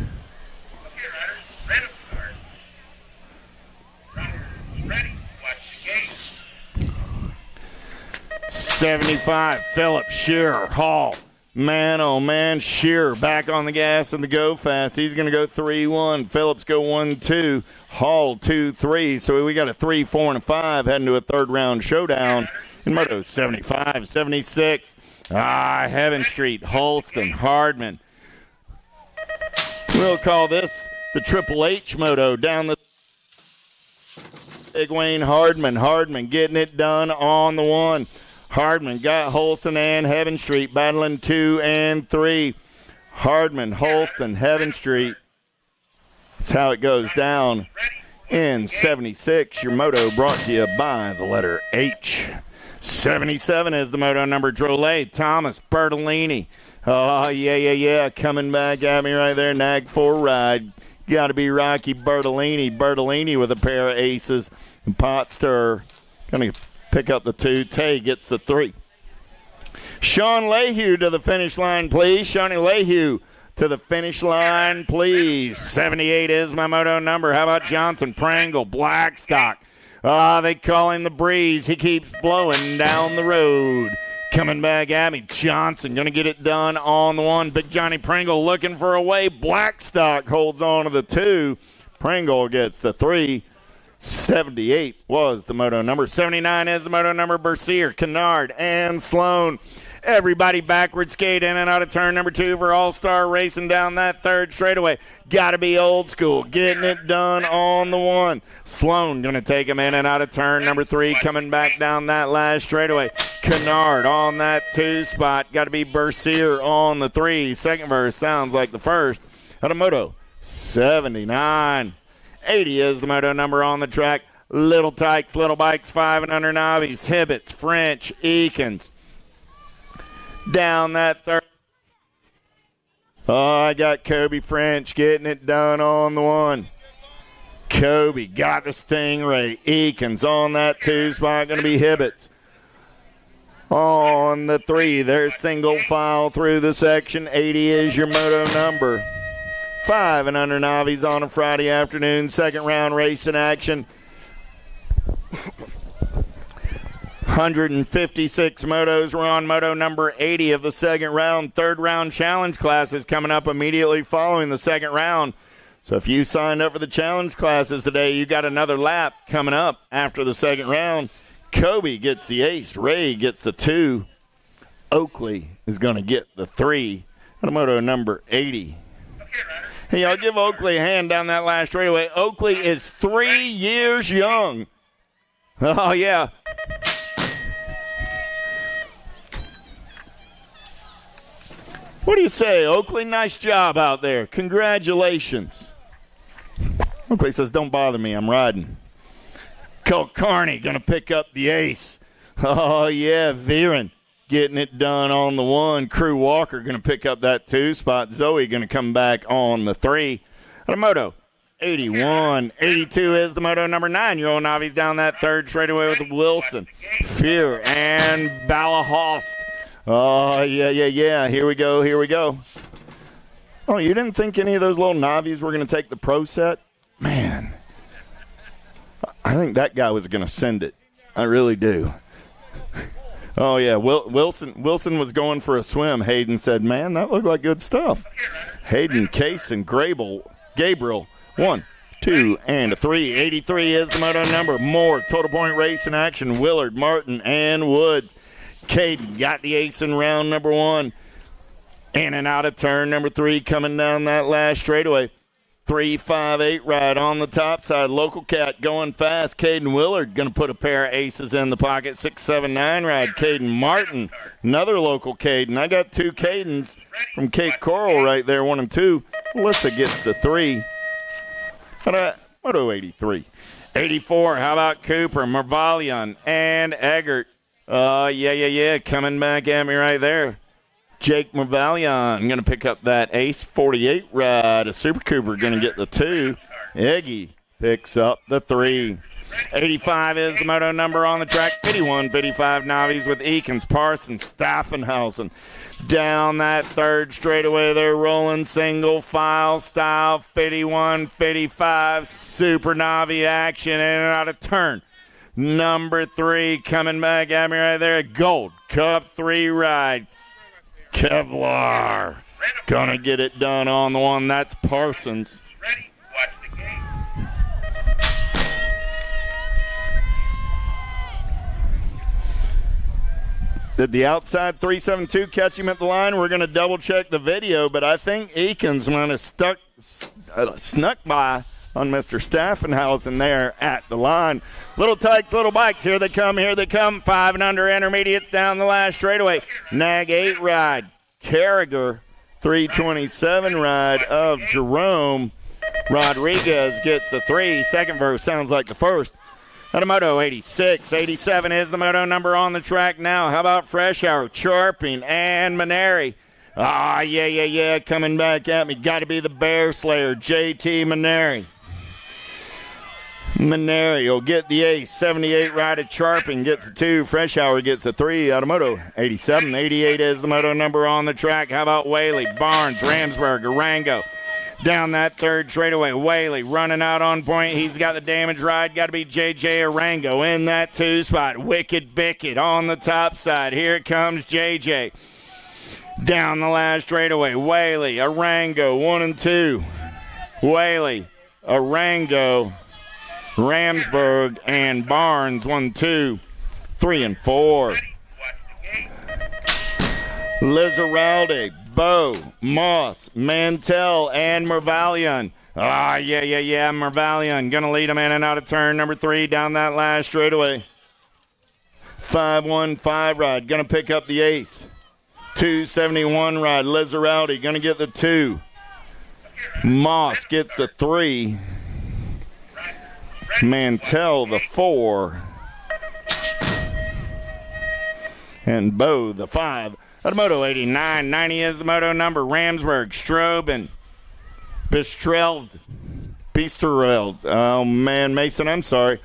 75, Philip Shearer, Hall. Man, oh man, Shearer back on the gas and the go fast. He's going to go 3-1. Phillips go 1-2. Hall 2-3. So we got a 3, 4, and a 5 heading to a third round showdown in moto 75, 76. Heaven Street, Holston, Hardman. We'll call this the Triple H moto down the big Wayne Hardman. Hardman getting it done on the 1. Hardman got Holston and Heaven Street battling 2 and 3. Hardman, Holston, Heaven Street. That's how it goes down in 76. Your moto brought to you by the letter H. 77 is the moto number. Drolet, Thomas, Bertolini. Oh, yeah. Coming back at me right there. Nag 4 ride. Got to be Rocky Bertolini. Bertolini with a pair of aces. And Potster going to pick up the 2. Tay gets the 3. Sean Lehue to the finish line, please. Shawnee Lehue to the finish line, please. 78 is my moto number. How about Johnson, Prangle, Blackstock? They call him the breeze. He keeps blowing down the road. Coming back at me. Johnson going to get it done on the 1. Big Johnny Pringle looking for a way. Blackstock holds on to the 2. Pringle gets the 3. 78 was the moto number. 79 is the moto number. Bercier, Kennard, and Sloan. Everybody backward skate in and out of turn number 2 for All-Star racing down that 3rd straightaway. Got to be old school. Getting it done on the 1. Sloan going to take him in and out of turn number 3. Coming back down that last straightaway. Kennard on that 2 spot. Got to be Bercier on the 3. Second verse sounds like the first. Out of moto 79. 80 is the moto number on the track. Little Tykes, Little Bikes, 5 and under Nobbies. Hibbets, French, Eakins. Down that 3rd. Oh, I got Kobe French getting it done on the 1. Kobe got the Stingray. Eakins on that 2 spot. Going to be Hibbets. On the 3, they're single file through the section. 80 is your moto number. 5 and under Navies on a Friday afternoon. Second round race in action. 156 motos were on moto number 80 of the second round. Third round challenge classes coming up immediately following the second round. So if you signed up for the challenge classes today, you got another lap coming up after the second round. Kobe gets the ace. Ray gets the 2. Oakley is going to get the 3 on moto number 80. Hey, I'll give Oakley a hand down that last straightaway. Oakley is 3 years young. Oh, yeah. What do you say, Oakley? Nice job out there. Congratulations. Oakley says, don't bother me. I'm riding. Kilcarney going to pick up the ace. Oh, yeah. Viren getting it done on the 1. Crew Walker going to pick up that 2 spot. Zoe going to come back on the 3. A moto 81. 82 is the moto number 9-year-old Navi's down that 3rd straightaway with Wilson, Fear, and Ballahorst. Oh, yeah. Here we go. Oh, you didn't think any of those little Navis were going to take the pro set? Man, I think that guy was going to send it. I really do. Oh, yeah, Wilson was going for a swim. Hayden said, man, that looked like good stuff. Hayden, Case, and Gabriel, 1, 2, and a 3. 83 is the moto number. More total point race in action. Willard, Martin, and Wood. Caden got the ace in round number 1. In and out of turn number 3 coming down that last straightaway. 3-5-8 ride on the top side. Local Cat going fast. Caden Willard going to put a pair of aces in the pocket. 6-7-9 ride. Caden Martin, another local Caden. I got 2 Cadens from Cape Coral right there, 1 and 2. Alyssa gets the 3. Moto 83. 84, how about Cooper, Mervalion, and Eggert? Yeah. Coming back at me right there. Jake Mervalion going to pick up that ace 48 ride. A Super Cooper going to get the 2. Eggy picks up the 3. 85 is the moto number on the track. 51, 55 Navis with Eakins, Parsons, Staffenhausen. Down that 3rd straightaway, they're rolling single file style. 51, 55 Super Navi action in and out of turn. Number 3 coming back at me right there. Gold Cup 3 ride. Kevlar gonna get it done on the 1. That's Parsons. Ready, watch the game. Did the outside 372 catch him at the line? We're going to double check the video, but I think Eakins might have snuck by on Mr. Staffenhausen there at the line. Little Tykes, little bikes. Here they come, here they come. 5 and under intermediates down the last straightaway. Nag 8 ride. Carragher, 327 ride of Jerome. Rodriguez gets the 3. Second verse sounds like the first. At a Moto 86. 87 is the moto number on the track now. How about Fresh Hour, Charping, and Maneri? Yeah. Coming back at me. Got to be the Bear Slayer, JT Maneri. Maneri will get the ace. 78 ride of Charping gets the 2. Fresh Hour gets the 3 out of Moto 87. 88 is the moto number on the track. How about Whaley, Barnes, Ramsberg, Arango? Down that third straightaway. Whaley running out on point. He's got the damage ride. Got to be JJ Arango in that 2 spot. Wicked Bickett on the top side. Here comes JJ. Down the last straightaway. Whaley, Arango, 1 and 2. Whaley, Arango, Ramsberg, and Barnes, 1, 2, 3, and 4. Lizaraldi, Bo, Moss, Mantell, and Mervalian. Mervalian going to lead him in and out of turn number 3 down that last straightaway. 5-1-5 ride, going to pick up the ace. 271 ride, Lizaraldi going to get the 2. Moss gets the 3. Mantell the 4. And Bo the 5. At a Moto 89, 90 is the moto number. Ramsberg, Strobin, Bistereld. Oh, man, Mason, I'm sorry.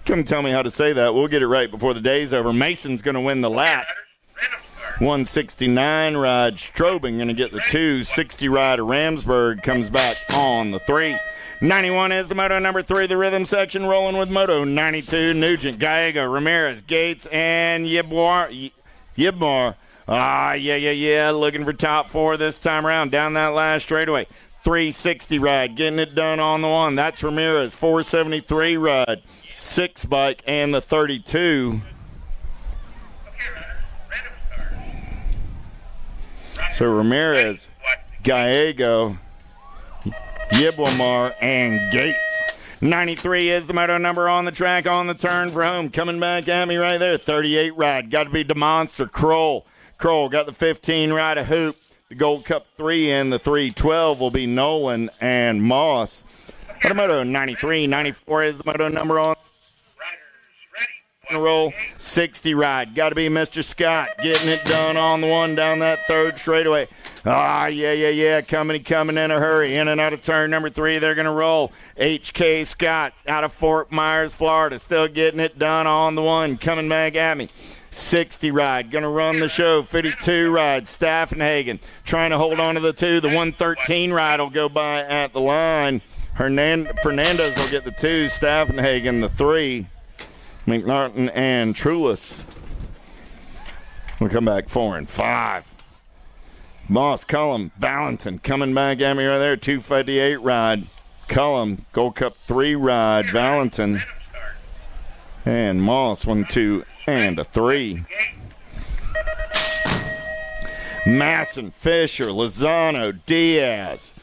Couldn't tell me how to say that. We'll get it right before the day's over. Mason's going to win the lap. 169 ride. Strobin going to get the 2. 60 ride of Ramsberg comes back on the 3. 91 is the moto number 3, the rhythm section rolling with moto 92. Nugent, Gallego, Ramirez, Gates, and Yibmar. Looking for top 4 this time around. Down that last straightaway. 360 ride, getting it done on the 1. That's Ramirez. 473 ride, 6 bike, and the 32. So Ramirez, Gallego, Yibwamar, and Gates. 93 is the moto number on the track on the turn for home. Coming back at me right there. 38 ride. Got to be DeMonster. Kroll got the 15 ride of Hoop. The Gold Cup 3 and the 312 will be Nolan and Moss. Moto 93. 94 is the moto number on the roll. 60 ride. Got to be Mr. Scott. Getting it done on the 1 down that third straightaway. Coming in a hurry. In and out of turn number 3. They're going to roll. H.K. Scott out of Fort Myers, Florida. Still getting it done on the 1. Coming back at me. 60 ride. Going to run the show. 52 ride. Staffenhagen trying to hold on to the 2. The 113 ride will go by at the line. Fernandez will get the 2. Staffenhagen the 3. McNarton and Trulis will come back 4 and 5. Moss, Cullum, Valentin coming back at me right there. 258 ride. Cullum, Gold Cup 3 ride. Valentin and Moss, 1, 2, and a 3. Masson, Fisher, Lozano, Diaz.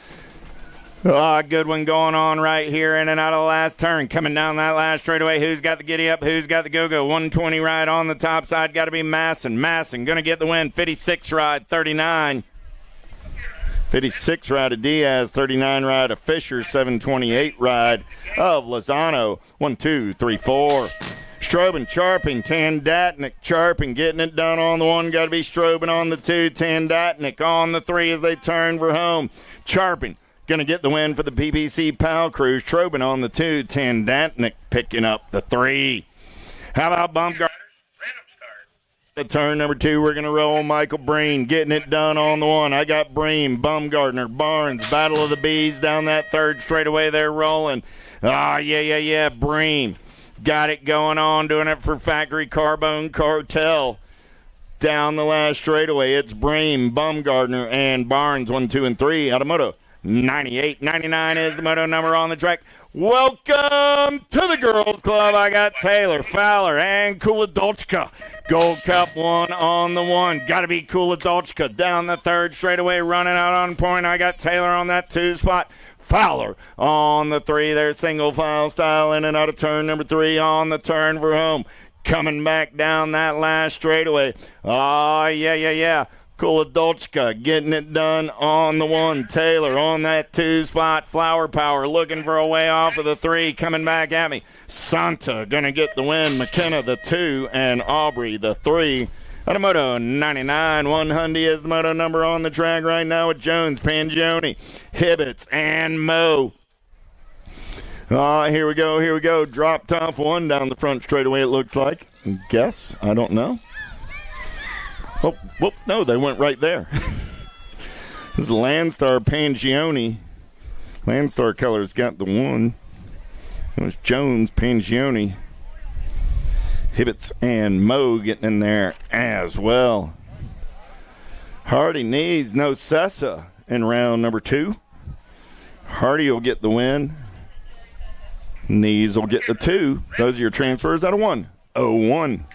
Good one going on right here in and out of the last turn. Coming down that last straightaway. Who's got the giddy up? Who's got the go-go? 120 ride on the top side. Got to be Masson. Masson going to get the win. 56 ride, 39. 56 ride of Diaz. 39 ride of Fisher. 728 ride of Lozano. 1, 2, 3, 4. Strobin, Charping, Tandatnik, Charping, getting it done on the 1. Got to be Strobin on the 2. Tandatnik on the 3 as they turn for home. Charping going to get the win for the PPC Pal Crew. Strobin on the 2. Tandatnik picking up the 3. How about Bumgarner? The turn number 2, we're going to roll Michael Breen, getting it done on the 1. I got Breen, Bumgardner, Barnes, Battle of the Bees down that third straightaway. They're rolling. Breen. Got it going on, doing it for Factory Carbone Cartel. Down the last straightaway, it's Breen, Bumgardner, and Barnes, 1, 2, and 3. Automoto 98. 99 is the moto number on the track. Welcome to the Girls Club. I got Taylor, Fowler, and Kuladolchka. Gold Cup 1 on the 1. Got to be Kuladolchka down the third straightaway, running out on point. I got Taylor on that 2 spot. Fowler on the 3 there, single file style in and out of turn number 3 on the turn for home. Coming back down that last straightaway. Oh, yeah. Kuladolchka getting it done on the 1. Taylor on that 2 spot. Flower Power looking for a way off of the 3. Coming back at me. Santa going to get the win. McKenna the 2 and Aubrey the 3. Automoto 99. 100 is the moto number on the track right now with Jones, Pangioni, Hibbets, and Moe. Here we go. Dropped off 1 down the front straightaway, it looks like. Guess? I don't know. Oh, whoop, no, they went right there. This is Landstar Pangioni. Landstar colors got the 1. It was Jones, Pangioni, Hibbets, and Moe getting in there as well. Hardy needs no Sessa in round number 2. Hardy will get the win. Knees will get the 2. Those are your transfers out of 101.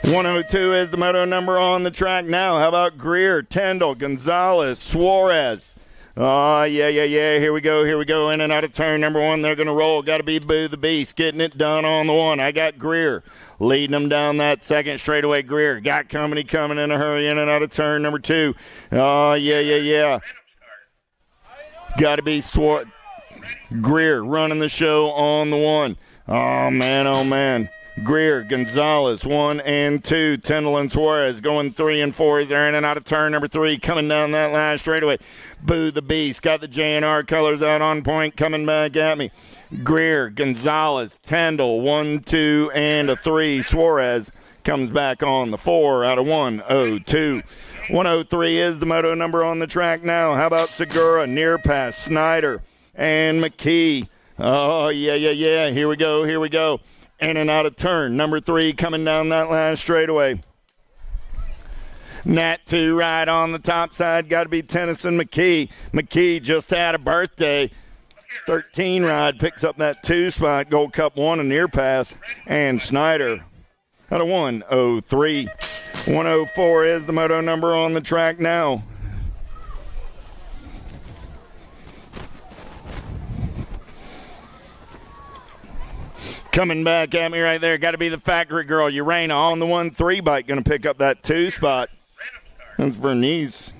102 is the moto number on the track now. How about Greer, Tyndall, Gonzalez, Suarez? Oh, yeah. Here we go. In and out of turn number 1. They're going to roll. Got to be Boo the Beast. Getting it done on the 1. I got Greer leading them down that second straightaway. Greer got company coming in a hurry in and out of turn number 2. Oh, yeah. Got to be Greer running the show on the 1. Oh, man. Greer, Gonzalez, 1 and 2. Tyndall and Suarez going 3 and 4. They're in and out of turn number 3. Coming down that last straightaway. Boo the Beast. Got the J&R colors out on point. Coming back at me. Greer, Gonzalez, Tyndall, 1, 2, and a 3. Suarez comes back on the 4 out of 102. 103 is the moto number on the track now. How about Segura, Near Pass, Snyder, and McKee? Oh, yeah. Here we go. In and out of turn number 3 coming down that last straightaway. Nat 2 right on the top side. Got to be Tennyson McKee. McKee just had a birthday. 13 ride picks up that 2 spot. Gold Cup 1, a Near Pass. And Snyder out of 103. 104 is the moto number on the track now. Coming back at me right there. Got to be the factory girl, Urena, on the 1-3 bike. Going to pick up that 2 spot. That's Vernice.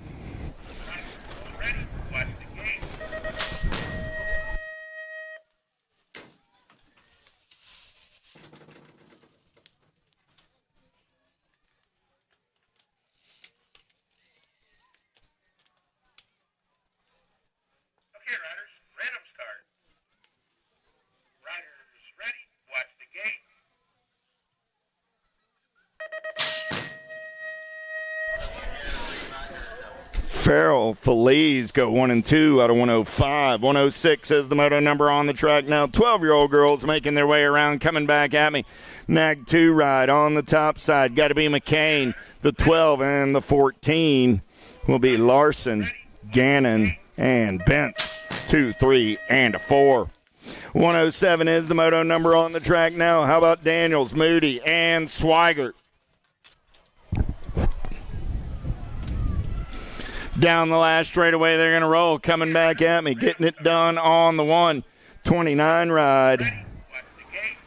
Farrell, Feliz go 1 and 2 out of 105. 106 is the moto number on the track now. 12-year-old girls making their way around, coming back at me. Nag 2 ride on the top side. Got to be McCain. The 12 and the 14 will be Larson, Gannon, and Bent. 2, 3, and a 4. 107 is the moto number on the track now. How about Daniels, Moody, and Swigert? Down the last straightaway, they're going to roll. Coming back at me, getting it done on the 129 ride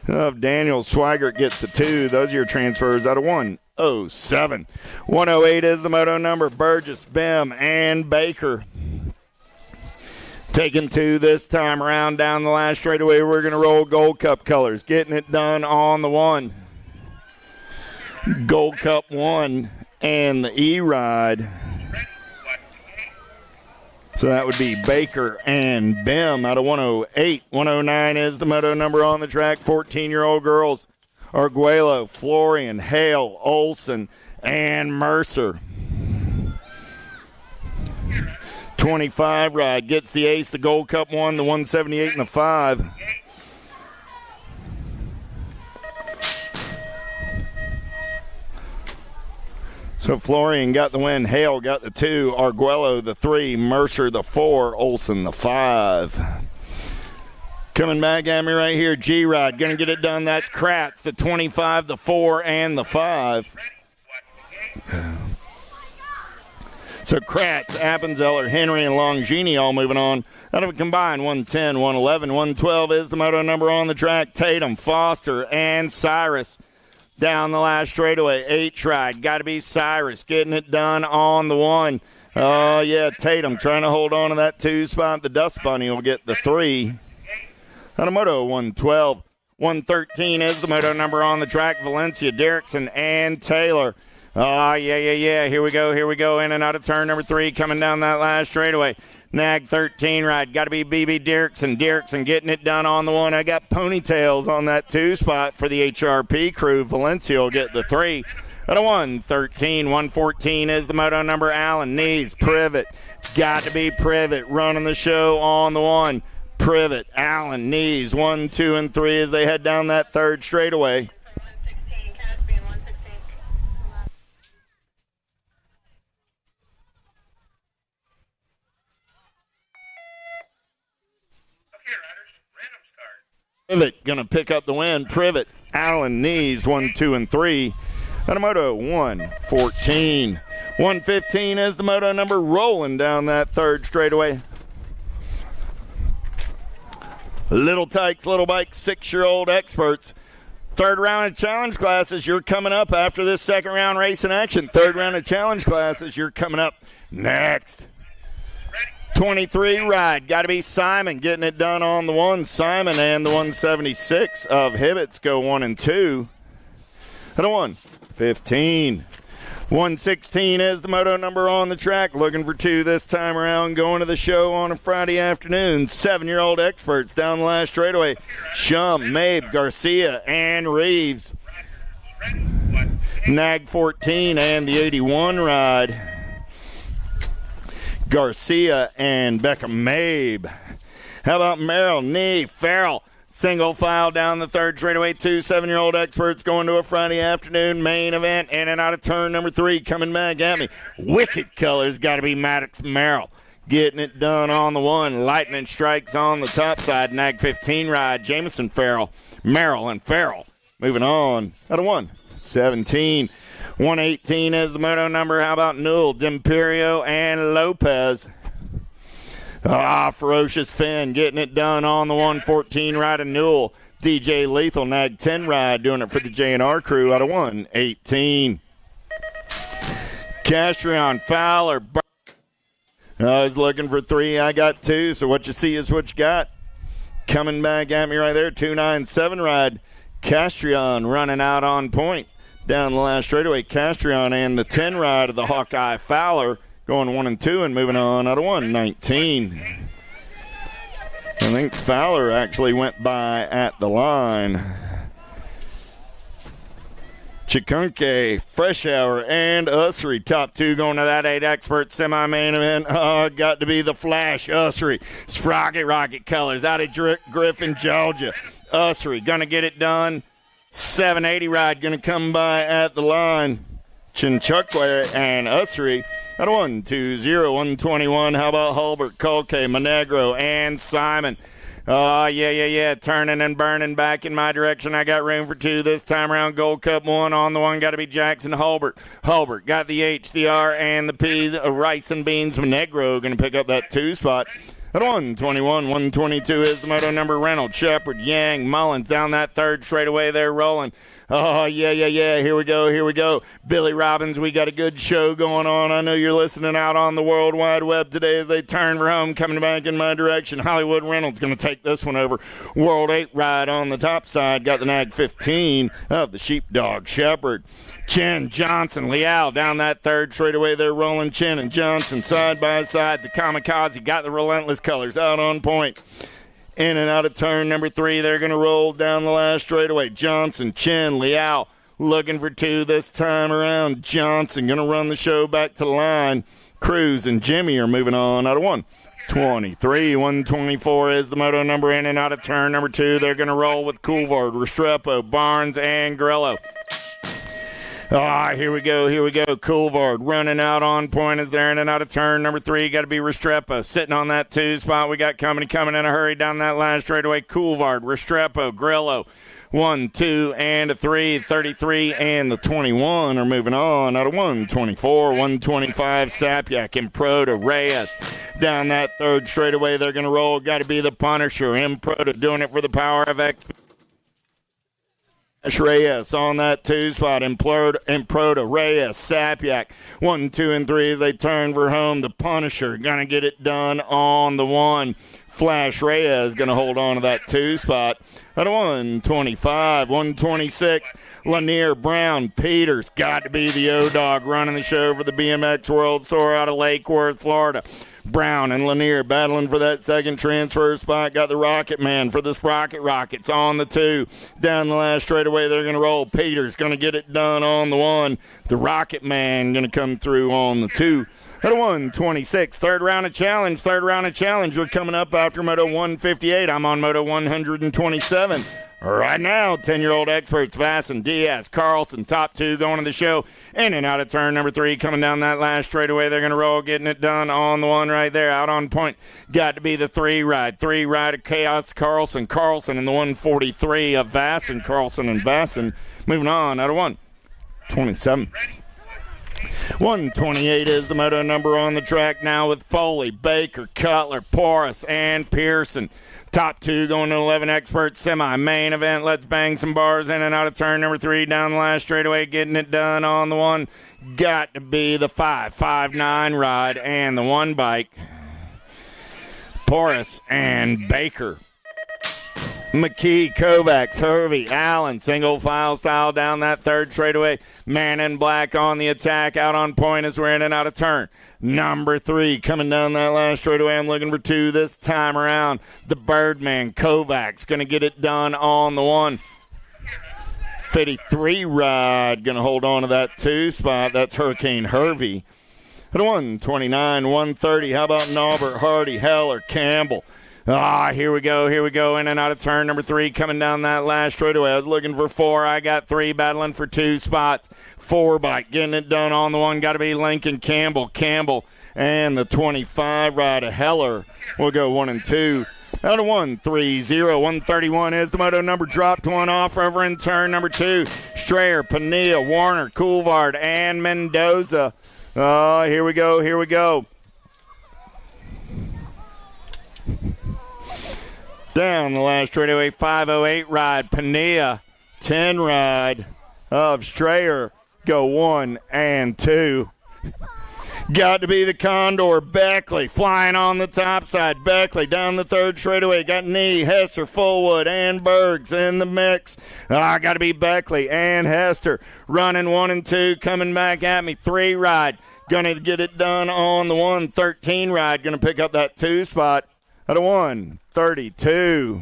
of Daniel. Swigert gets the 2. Those are your transfers out of 107. 108 is the moto number. Burgess, Bim, and Baker. Taking 2 this time around down the last straightaway. We're going to roll Gold Cup colors. Getting it done on the 1. Gold Cup 1 and the E-Ride. So that would be Baker and Bim out of 108. 109 is the moto number on the track. 14-year-old girls. Arguello, Florian, Hale, Olson, and Mercer. 25 ride gets the ace, the Gold Cup 1, the 178 and the 5. So Florian got the win, Hale got the 2, Arguello the 3, Mercer the 4, Olson the 5. Coming back at me right here, G-Rod, going to get it done. That's Kratz, the 25, the 4, and the 5. So Kratz, Appenzeller, Henry, and Longini all moving on. Out of a combined 110, 111, 112 is the moto number on the track. Tatum, Foster, and Cyrus. Down the last straightaway, H-Ride. Got to be Cyrus getting it done on the 1. Oh, yeah, Tatum trying to hold on to that 2 spot. The Dust Bunny will get the 3. Out of moto 112. 113 is the moto number on the track. Valencia, Derrickson, and Taylor. Oh, yeah. Here we go. In and out of turn number 3 coming down that last straightaway. Nag 13 ride. Got to be BB Derrickson. Derrickson getting it done on the 1. I got ponytails on that 2 spot for the HRP crew. Valencia will get the 3. At a 113, 114 is the moto number. Allen Nees, Privet. Got to be Privet running the show on the 1. Privet, Allen Nees, 1, 2, and 3 as they head down that 3rd straightaway. Privet going to pick up the win. Privet, Allen Nees, 1, 2, and 3. And a moto 114. 115 is the moto number rolling down that 3rd straightaway. Little Tykes, Little Bikes, 6-year-old experts. 3rd round of challenge classes, you're coming up after this 2nd round race in action. 3rd round of challenge classes, you're coming up next. 23 ride. Got to be Simon getting it done on the 1. Simon and the 176 of Hibbets go 1 and 2. And a 115. 116 is the moto number on the track. Looking for 2 this time around. Going to the show on a Friday afternoon. 7-year-old experts down the last straightaway. Shum, Mabe, Garcia, and Reeves. Nag 14 and the 81 ride. Garcia and Becca Mabe. How about Merrill, Nee, Farrell? Single file down the 3rd straightaway. 2 7-year-old experts going to a Friday afternoon main event. In and out of turn number 3. Coming back at me. Wicked colors. Got to be Maddox Merrill. Getting it done on the 1. Lightning strikes on the top side. Nag 15 ride. Jameson Farrell. Merrill and Farrell. Moving on. Out of 117. 118 is the moto number. How about Newell, D'Imperio, and Lopez? Ferocious Finn getting it done on the 114 ride of Newell. DJ Lethal, Nag 10 ride, doing it for the J&R crew out of 118. Castrion, Fowler. I was looking for 3. I got 2, so what you see is what you got. Coming back at me right there, 297 ride. Castrion running out on point. Down the last straightaway, Castrion and the 10 ride of the Hawkeye Fowler going 1 and 2 and moving on out of 119. I think Fowler actually went by at the line. Chikunke, Fresh Hour, and Ussery. Top 2 going to that 8 expert semi-main event. Got to be the Flash, Ussery. Sprocket Rocket colors out of Griffin, Georgia. Ussery going to get it done. 780 ride going to come by at the line. Chinchukwe and Ussery at 120, 121. How about Hulbert, Colke, Monegro, and Simon? Yeah. Turning and burning back in my direction. I got room for 2 this time around. Gold Cup 1 on the 1. Got to be Jackson Hulbert. Hulbert got the H, the R, and the P. Rice and Beans. Monegro going to pick up that 2 spot. At 121, 122 is the moto number. Reynolds, Shepard, Yang, Mullins down that 3rd straightaway. They're rolling. Oh, yeah. Here we go. Billy Robbins, we got a good show going on. I know you're listening out on the World Wide Web today as they turn for home, coming back in my direction. Hollywood Reynolds going to take this one over. World 8 ride on the top side. Got the Nag 15 of the Sheepdog, Shepard. Chen, Johnson, Leal down that 3rd straightaway. They're rolling. Chen and Johnson side by side. The Kamikaze got the Relentless colors out on point. In and out of turn number 3. They're going to roll down the last straightaway. Johnson, Chen, Leal looking for 2 this time around. Johnson going to run the show back to the line. Cruz and Jimmy are moving on out of 123. 124 is the moto number. In and out of turn number 2. They're going to roll with Coulvard, Restrepo, Barnes, and Grillo. Here we go. Coulvard running out on point as they're in and out of turn number 3. Got to be Restrepo sitting on that 2 spot. We got coming in a hurry down that last straightaway. Coulvard, Restrepo, Grillo. 1, 2, and a 3, 33, and the 21 are moving on out of 124, 125, Sapyak and Proto Reyes. Down that third straightaway, they're going to roll. Got to be the Punisher. Proto doing it for the power of X. Reyes on that 2 spot. Proto Reyes, Sapyak. 1, 2, and 3. They turn for home. The Punisher going to get it done on the 1. Flash Reyes going to hold on to that 2 spot. At 125, 126, Lanier, Brown, Peters. Got to be the O-Dog running the show for the BMX World Tour out of Lake Worth, Florida. Brown and Lanier battling for that second transfer spot. Got the Rocket Man for the Sprocket Rockets on the 2. Down the last straightaway, they're going to roll. Peters going to get it done on the 1. The Rocket Man going to come through on the 2. At 126, third round of challenge. We're coming up after Moto 158. I'm on Moto 127. Right now, 10-year-old experts, Vassen, Diaz, Carlson, top 2 going to the show. In and out of turn number 3, coming down that last straightaway. They're going to roll, getting it done on the 1 right there. Out on point, got to be the 3 ride. 3 ride of Chaos, Carlson and the 143 of Vassen, Carlson and Vassen. Moving on out of 127. 128 is the moto number on the track now with Foley, Baker, Cutler, Porras, and Pearson. Top 2 going to 11 expert semi-main event. Let's bang some bars in and out of turn number 3 down the last straightaway, getting it done on the 1. Got to be the 559 ride and the 1 bike. Porras and Baker. McKee, Kovacs, Hervey, Allen, single file style down that third straightaway. Man in black on the attack, out on point as we're in and out of turn. Number 3 coming down that last straightaway. I'm looking for 2 this time around. The Birdman, Kovacs, going to get it done on the 1. 53 ride, going to hold on to that 2 spot. That's Hurricane Hervey. At 129, 130, how about Naubert, Hardy, Heller, Campbell? Here we go, in and out of turn number 3, coming down that last straightaway. I was looking for 4, I got 3, battling for 2 spots. 4 bike, getting it done on the 1, got to be Lincoln Campbell, and the 25 ride of Heller. We'll go 1 and 2. Out of 130, 131 is the moto number. Dropped 1 off over in turn number 2. Strayer, Pania, Warner, Coulvard, and Mendoza. Here we go. Down the last straightaway, 508 ride, Pania, 10 ride of Strayer, go 1 and 2. Got to be the Condor, Beckley, flying on the top side. Beckley down the third straightaway, got Knee, Hester, Fullwood, and Bergs in the mix. Got to be Beckley and Hester, running 1 and 2, coming back at me, 3 ride. Gonna get it done on the 113 ride, gonna pick up that 2 spot. At a 132.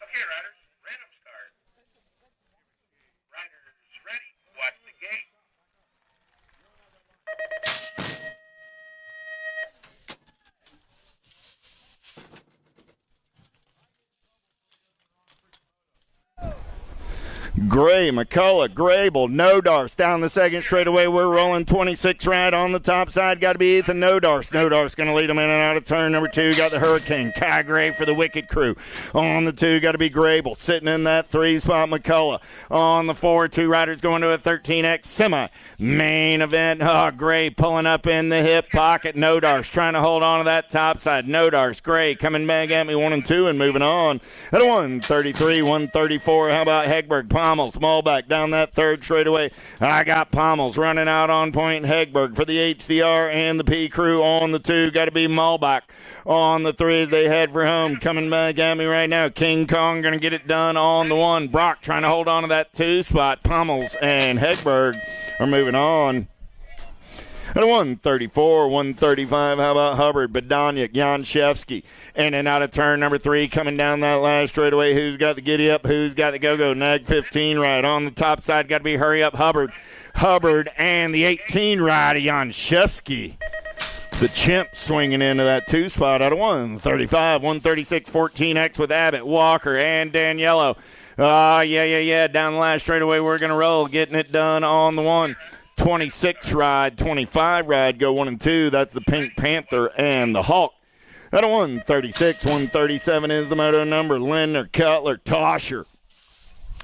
Okay, riders, random start. Riders ready, watch the gate. Gray, McCullough, Grable, Nodars down the second straightaway. We're rolling 26 right on the top side. Got to be Ethan Nodars. Nodars going to lead them in and out of turn number 2. Got the Hurricane. Kai Gray for the Wicked Crew. On the 2, got to be Grable. Sitting in that 3 spot, McCullough. On the 4, 2 riders going to a 13X semi. Main event. Gray pulling up in the hip pocket. Nodars trying to hold on to that top side. Nodars, Gray coming back at me 1 and 2 and moving on. At a 133, 134. How about Hegberg? Pommels, Malbeck down that third straightaway. I got Pommels running out on point. Hegberg for the HDR and the P crew on the 2. Got to be Malbeck on the 3 as they head for home. Coming back at me right now. King Kong going to get it done on the 1. Brock trying to hold on to that 2 spot. Pommels and Hegberg are moving on. At 134, 135, how about Hubbard, Badoniak, Janshevsky, in and out of turn number 3, coming down that last straightaway. Who's got the giddy up? Who's got the go-go? Nag 15 ride on the top side. Got to be Hurry Up Hubbard. Hubbard and the 18 ride of Janshevsky. The Chimp swinging into that 2 spot out of 135, 136, 14X with Abbott, Walker, and Daniello. Yeah. Down the last straightaway, we're going to roll. Getting it done on the 1. 26 ride, 25 ride, go 1 and 2. That's the Pink Panther and the Hawk. At a 136, 137 is the moto number. Lindner, Cutler, Tosher.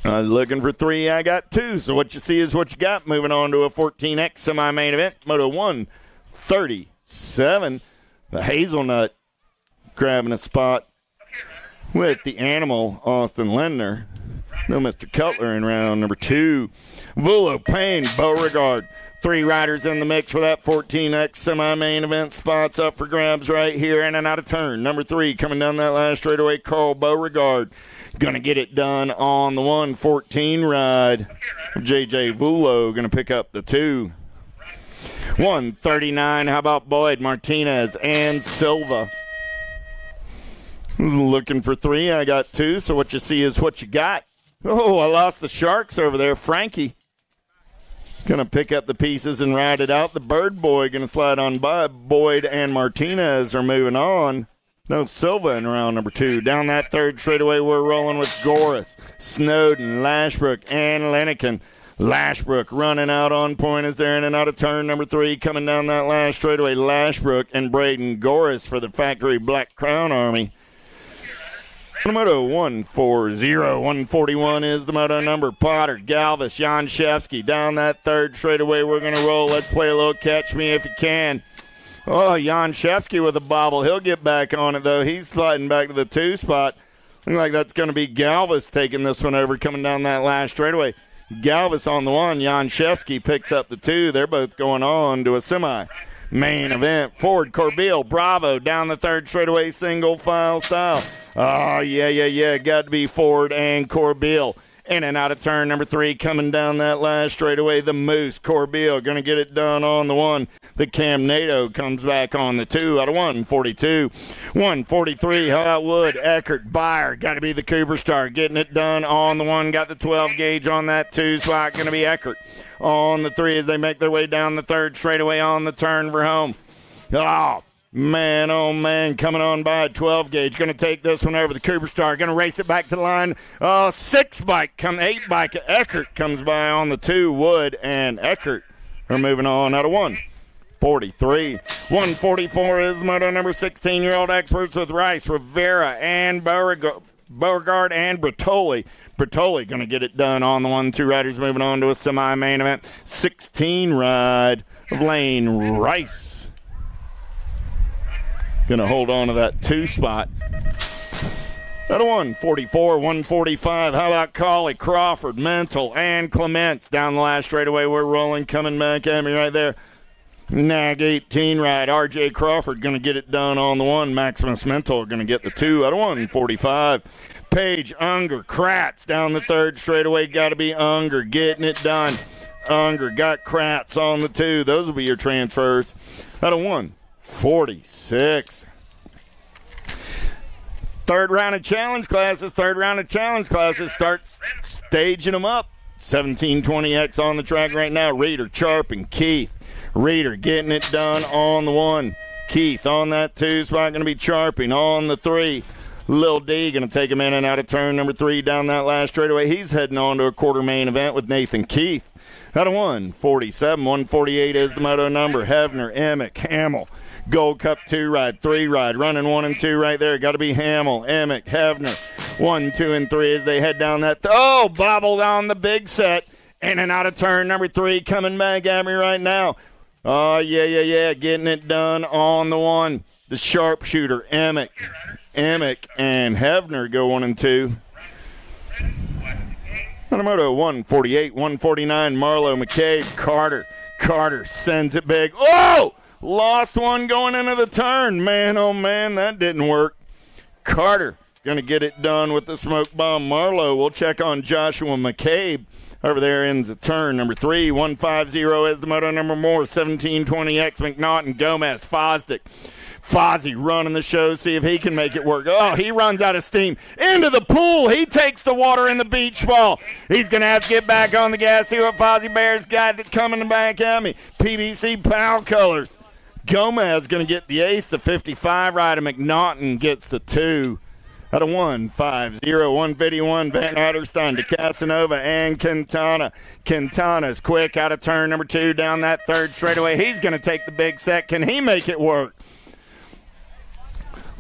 Looking for 3, I got 2. So what you see is what you got. Moving on to a 14X semi-main event. Moto 137. The Hazelnut grabbing a spot with the Animal, Austin Lindner. No Mr. Cutler in round number 2. Vulo, Payne, Beauregard. 3 riders in the mix for that 14X semi-main event. Spots up for grabs right here in and out of turn. Number 3 coming down that last straightaway, Carl Beauregard. Going to get it done on the 114 ride. J.J. Vulo going to pick up the 2. 139, how about Boyd, Martinez, and Silva? Looking for 3, I got 2. So what you see is what you got. Oh, I lost the Sharks over there. Frankie going to pick up the pieces and ride it out. The Bird Boy going to slide on by. Boyd and Martinez are moving on. No Silva in round number 2. Down that third straightaway, we're rolling with Goris, Snowden, Lashbrook, and Leniken. Lashbrook running out on point as they're in and out of turn number 3. Coming down that last straightaway, Lashbrook and Braden Goris for the Factory Black Crown Army. Moto 140, 141 is the moto number. Potter, Galvis, Janshevsky. Down that third straightaway, we're going to roll. Let's play a little catch me if you can. Oh, Janshevsky with a bobble. He'll get back on it, though. He's sliding back to the 2 spot. Looks like that's going to be Galvis taking this one over, coming down that last straightaway. Galvis on the 1. Janshevsky picks up the 2. They're both going on to a semi-main event. Ford, Corbeil, Bravo, down the third straightaway, single file style. Oh, yeah. Got to be Ford and Corbeil. In and out of turn number 3, coming down that last straightaway, the Moose, Corbeil, going to get it done on the 1. The Cam NATO comes back on the 2 out of 142. 143, how about Wood, Eckert, Beyer, got to be the Cooper Star, getting it done on the 1. Got the 12 gauge on that 2 spot, going to be Eckert on the 3 as they make their way down the third straightaway on the turn for home. Oh man, coming on by 12 gauge. Going to take this one over the Cooper Star. Going to race it back to the line. 8 bike. Eckert comes by on the 2. Wood and Eckert are moving on out of 143. 144 is the moto number 16-year-old experts with Rice, Rivera, and Beauregard and Bertoli. Bertoli going to get it done on the 1. 2 riders moving on to a semi-main event. 16 ride of Lane Rice. Going to hold on to that 2 spot. At a 144, 145. How about Colley, Crawford, Mental, and Clements? Down the last straightaway, we're rolling. Coming back at me right there. Nag 18 ride. R.J. Crawford going to get it done on the 1. Maximus Mental going to get the 2 at a 145. Page, Unger, Kratz down the third straightaway. Got to be Unger getting it done. Unger got Kratz on the 2. Those will be your transfers at a 146. Third round of challenge classes starts staging them up. 1720X on the track right now. Reeder, Charp, and Keith. Reeder getting it done on the 1. Keith on that 2 spot, going to be Charping on the 3. Lil D going to take him in and out of turn number 3 down that last straightaway. He's heading on to a quarter main event with Nathan Keith. Out of 147, 148 is the moto number. Hevner, Emick, Hamill. Gold Cup 2 ride, 3 ride, running 1 and 2 right there. Got to be Hamill, Emick, Hevner. 1, 2, and 3 as they head down that. Bobbled on the big set. In and out of turn number 3, coming back at me right now. Oh, yeah. Getting it done on the 1. The sharpshooter, Emick, and Hevner go 1 and 2. Moto 148, 149, Marlo McCabe, Carter sends it big. Lost one going into the turn. Man, oh man, that didn't work. Carter going to get it done with the smoke bomb. Marlowe will check on Joshua McCabe over there in the turn. Number 3, 150 is the moto number more. 1720X, McNaughton, Gomez, Fosdick. Fozzie running the show, see if he can make it work. He runs out of steam. Into the pool. He takes the water in the beach ball. He's going to have to get back on the gas. See what Fozzie Bear's got coming back at me. PBC Powell colors. Gomez going to get the ace, the 55 rider. McNaughton gets the 2. Out of 150, 151, Van Adderstein to Casanova and Quintana. Quintana's quick out of turn number 2 down that third straightaway. He's going to take the big set. Can he make it work?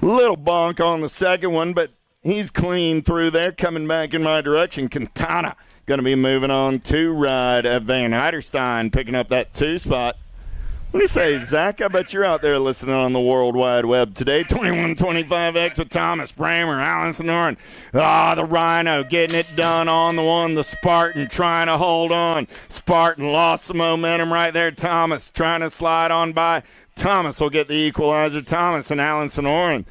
Little bonk on the second one, but he's clean through there, coming back in my direction. Quintana going to be moving on to ride. Van Adderstein picking up that 2 spot. What do you say, Zach? I bet you're out there listening on the World Wide Web today. 21-25X with Thomas Bramer, Alan Sonoran. The Rhino getting it done on the one. The Spartan trying to hold on. Spartan lost some momentum right there. Thomas trying to slide on by. Thomas will get the equalizer. Thomas and Alan Sonoran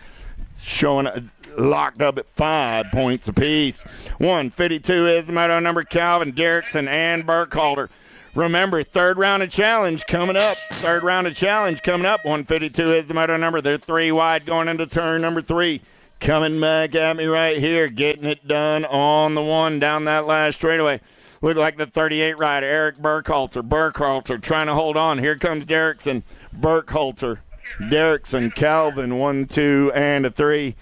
showing locked up at 5 points apiece. 152 is the moto number. Calvin Derrickson and Burkhalter. Remember, third round of challenge coming up. 152 is the moto number. They're 3 wide going into turn number 3. Coming back at me right here, getting it done on the one down that last straightaway. Look like the 38 rider, Eric Burkhalter. Burkhalter trying to hold on. Here comes Derrickson. Burkhalter, Derrickson, Calvin, 1, 2, and a 3.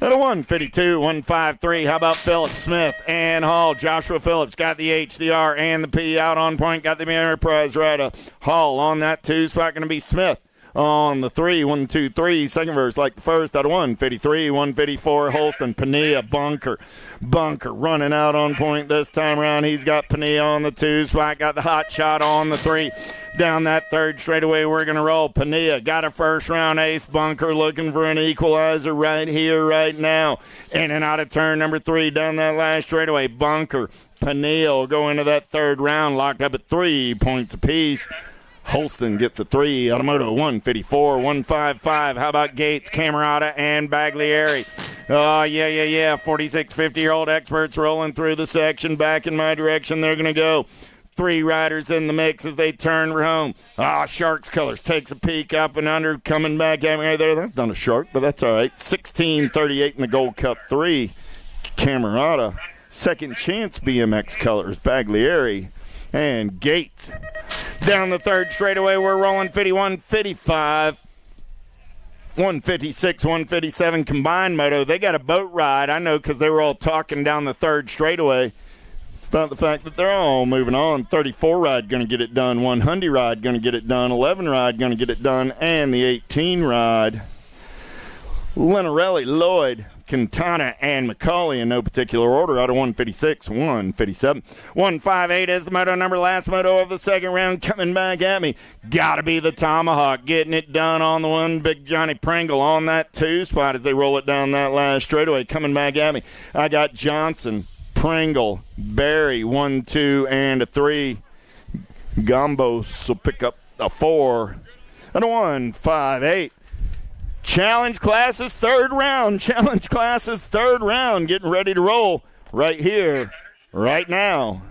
At a 152, 153. How about Phillips, Smith, and Hall? Joshua Phillips got the H, the R, and the P out on point. Got the Enterprise rider. Hall on that 2 spot. Going to be Smith on the 3. 1, 2, 3. Second verse like the first. Out of 153, 154. Holston, Pania, Bunker running out on point this time around. He's got Pania on the 2 spot. Got the hot shot on the 3. Down that third straightaway, we're going to roll. Pania got a first round ace. Bunker looking for an equalizer right here, right now. In and out of turn number 3 down that last straightaway. Bunker, Pania will go into that third round, locked up at 3 points apiece. Holston gets a 3. Automoto 154, 155. How about Gates, Camerata, and Baglieri? Oh, yeah. 46, 50-year-old experts rolling through the section. Back in my direction, they're going to go. 3 riders in the mix as they turn for home. Sharks Colors takes a peek up and under, coming back at me right there. That's not a shark, but that's all right. 16:38 in the Gold Cup 3. Camerata. Second Chance BMX Colors. Baglieri and Gates. Down the third straightaway, we're rolling 51, 55. 156, 157 combined moto. They got a boat ride, I know, because they were all talking down the third straightaway about the fact that they're all moving on. 34 ride going to get it done. 100 ride going to get it done. 11 ride going to get it done. And the 18 ride. Lenarelli, Lloyd, Quintana, and McCauley in no particular order. Out of 156, 157. 158 is the moto number. Last moto of the second round coming back at me. Got to be the Tomahawk getting it done on the one. Big Johnny Pringle on that 2 spot as they roll it down that last straightaway. Coming back at me. I got Johnson, Pringle, Barry, 1, 2, and a 3. Gombos will pick up a 4. And a 158. Challenge classes third round. Getting ready to roll right here, right now.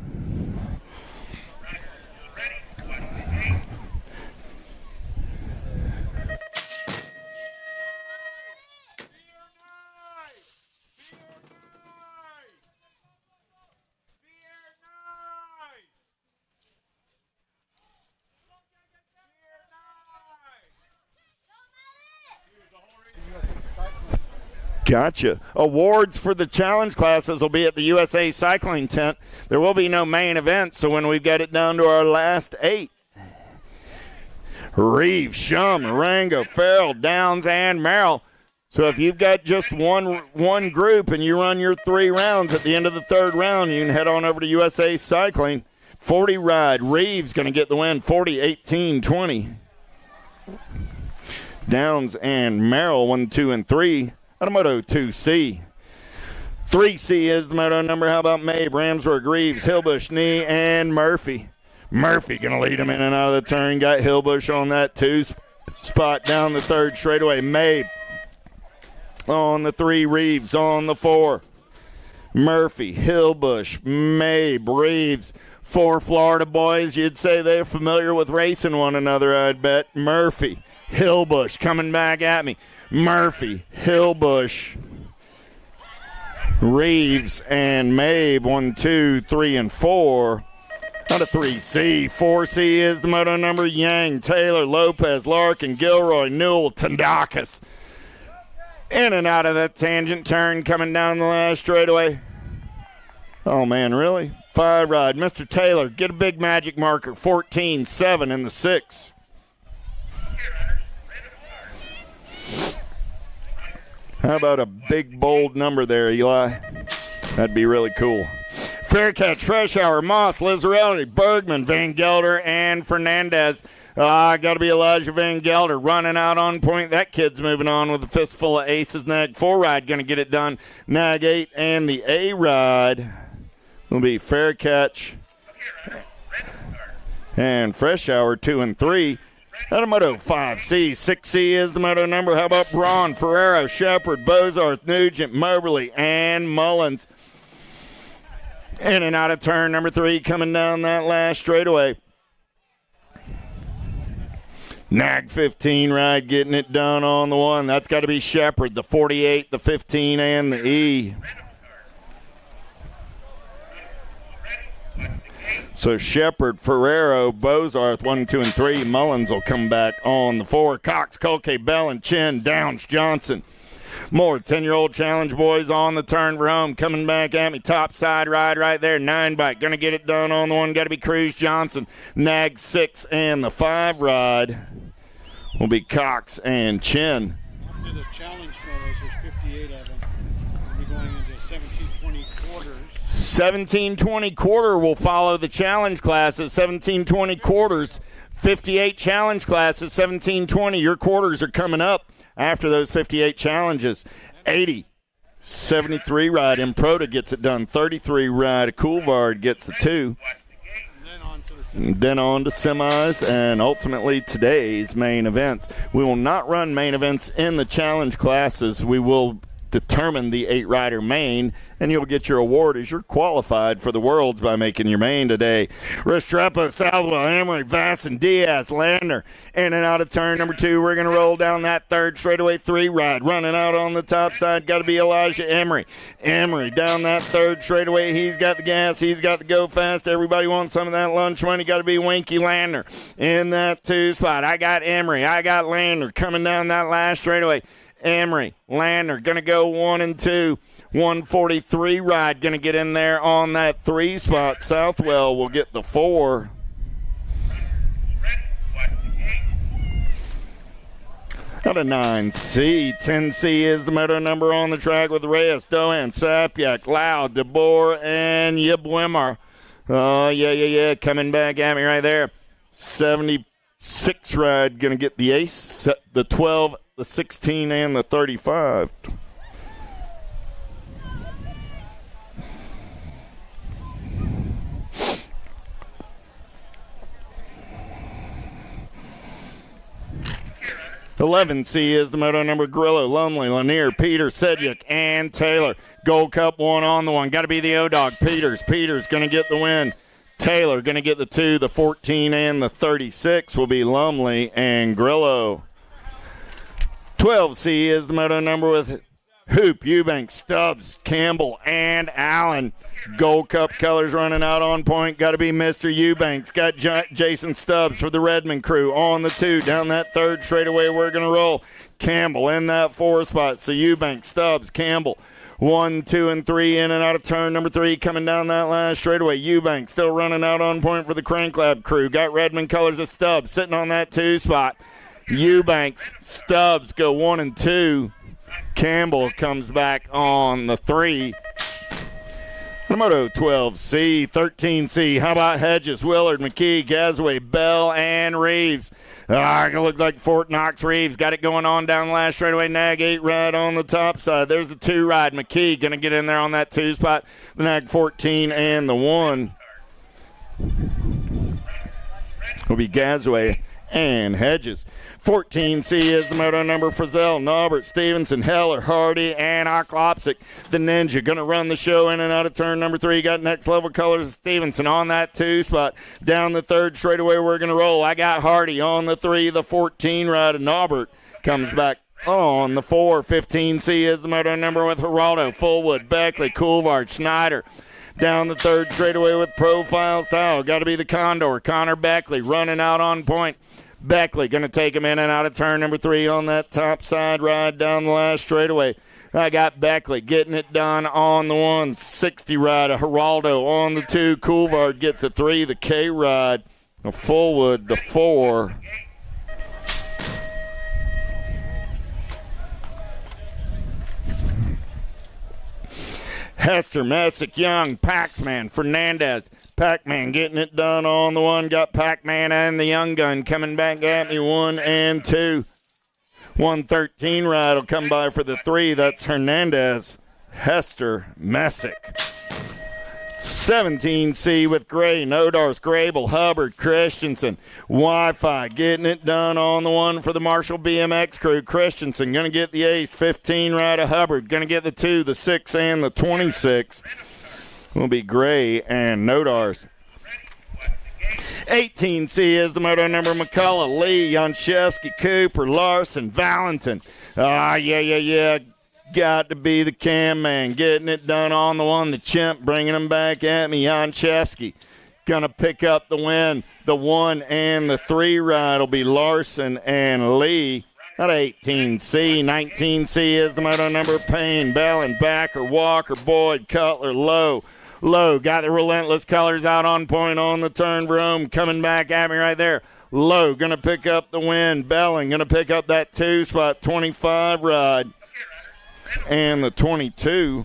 Gotcha. Awards for the challenge classes will be at the USA Cycling Tent. There will be no main event, so when we've got it down to our last 8. Reeves, Shum, Rango, Farrell, Downs, and Merrill. So if you've got just one group and you run your 3 rounds at the end of the third round, you can head on over to USA Cycling. 40 ride. Reeves going to get the win. 40, 18, 20. Downs and Merrill, 1, 2, and 3. Automoto 2C. 3C is the moto number. How about Mabe, Ramsburg, Reeves, Hillbush, Knee, and Murphy. Murphy going to lead him in and out of the turn. Got Hillbush on that 2 spot down the third straightaway. Mabe on the 3, Reeves on the 4. Murphy, Hillbush, Mabe, Reeves. 4 Florida boys. You'd say they're familiar with racing one another, I'd bet. Murphy, Hillbush coming back at me. Murphy, Hillbush, Reeves, and Mabe. 1, 2, 3, and 4. Out of 3C. 4C is the moto number. Yang, Taylor, Lopez, Larkin, Gilroy, Newell, Tandakis. In and out of that tangent turn coming down the last straightaway. Oh, man, really? 5 ride. Mr. Taylor, get a big magic marker. 14-7 in the 6. How about a big, bold number there, Eli? That'd be really cool. Fair catch, Fresh Hour, Moss, Lizarelli, Bergman, Van Gelder, and Fernandez. Got to be Elijah Van Gelder running out on point. That kid's moving on with a fistful of aces. Nag 4 ride going to get it done. Nag 8 and the A ride will be Fair Catch and Fresh Hour 2 and 3. At a moto 5C, 6C is the moto number. How about Braun, Ferrero, Shepard, Bozarth, Nugent, Moberly, and Mullins? In and out of turn number 3 coming down that last straightaway. Nag 15 ride getting it done on the 1. That's got to be Shepard, the 48, the 15, and the E. So Shepard, Ferrero, Bozarth, 1, 2, and 3. Mullins will come back on the 4. Cox, Colque, Bell, and Chin, Downs, Johnson. More 10-year-old challenge boys on the turn for home. Coming back at me. Top side ride right there. 9 bike. Going to get it done on the 1. Got to be Cruz Johnson. Nag 6 and the 5 ride will be Cox and Chin. After the challenge motos, there's 58 of them. We'll be going into 17-20 quarters. 17-20 quarter will follow the challenge classes. 17-20 quarters. 58 challenge classes. 17-20. Your quarters are coming up after those 58 challenges. 80, 73 ride Improta gets it done. 33 ride Coulvard gets the 2. And then on to semis and ultimately today's main events. We will not run main events in the challenge classes. We will determine the 8-rider main, and you'll get your award as you're qualified for the Worlds by making your main today. Restrepo, Southwell, Emery, Vasson, Diaz, Lander. In and out of turn number 2. We're going to roll down that 3rd straightaway 3 ride. Running out on the top side, got to be Elijah Emery. Emery down that 3rd straightaway. He's got the gas. He's got the go fast. Everybody wants some of that lunch money. Got to be Winky Lander in that 2 spot. I got Emery. I got Lander coming down that last straightaway. Emery, Lander, going to go 1 and 2. 143 ride, going to get in there on that 3 spot. Southwell will get the 4. Out of 9C. 10C is the moto number on the track with Reyes, Dohan, Sapyak, Loud, DeBoer, and Yibwimmer. Oh, yeah. Coming back at me right there. 76 ride, going to get the ace, the 12, the 16, and the 35. The 11C is the moto number Grillo, Lumley, Lanier, Peters, Sedgwick, and Taylor. Gold Cup 1 on the 1. Got to be the O-Dog. Peters going to get the win. Taylor going to get the 2, the 14, and the 36 will be Lumley and Grillo. 12C is the moto number with Hoop, Eubank, Stubbs, Campbell, and Allen. Gold Cup colors running out on point. Got to be Mr. Eubanks. Got Jason Stubbs for the Redmond crew on the 2. Down that 3rd straightaway, we're going to roll. Campbell in that 4 spot. So Eubanks, Stubbs, Campbell. 1, 2, and 3 in and out of turn number 3 coming down that last straightaway. Eubanks still running out on point for the Crank Lab crew. Got Redmond colors of Stubbs sitting on that 2 spot. Eubanks, Stubbs go 1 and 2. Campbell comes back on the 3. The Moto 12C, 13C. How about Hedges, Willard, McKee, Gasway, Bell, and Reeves? It looked like Fort Knox. Reeves got it going on down the last straightaway. Nag 8 ride on the top side. There's the 2 ride. McKee going to get in there on that 2 spot. The Nag 14 and the 1 will be Gasway and Hedges. 14C is the moto number. Frizzell, Naubert, Stevenson, Heller, Hardy, and Oklopsic. The Ninja going to run the show in and out of turn number 3. Got next level colors Stevenson on that 2 spot. Down the 3rd straightaway, we're going to roll. I got Hardy on the 3. The 14 ride, and Naubert comes back on the 4. 15C is the moto number with Geraldo, Fullwood, Beckley, Coulvard, Schneider. Down the 3rd straightaway with Profile Style. Got to be the Condor. Connor Beckley running out on point. Beckley going to take him in and out of turn number 3 on that top side ride down the last straightaway. I got Beckley getting it done on the 160 ride. Geraldo on the 2. Coulvard gets the 3. The K ride. Fullwood the 4. Hester, Messick, Young, Paxman, Fernandez. Pac-Man getting it done on the 1. Got Pac-Man and the Young Gun coming back at me 1 and 2. 113 ride will come by for the 3. That's Hernandez, Hester, Messick. 17C with Gray, Nodars, Grable, Hubbard, Christensen. Wi-Fi getting it done on the 1 for the Marshall BMX crew. Christensen going to get the 8th. 15 ride of Hubbard. Going to get the 2, the 6, and the 26. Will be Gray and Nodars. 18C is the moto number. McCullough, Lee, Janshevsky, Cooper, Larson, Valentin. Yeah. Got to be the Cam man. Getting it done on the 1. The Chimp bringing him back at me. Janshevsky going to pick up the win. The 1 and the 3 ride will be Larson and Lee. At 18C. 19C is the moto number. Payne, Bellin, Backer, Walker, Boyd, Cutler, Lowe. Lowe got the relentless colors out on point on the turn. Rome coming back at me right there. Lowe going to pick up the win. Belling going to pick up that 2 spot. 25 ride. And the 22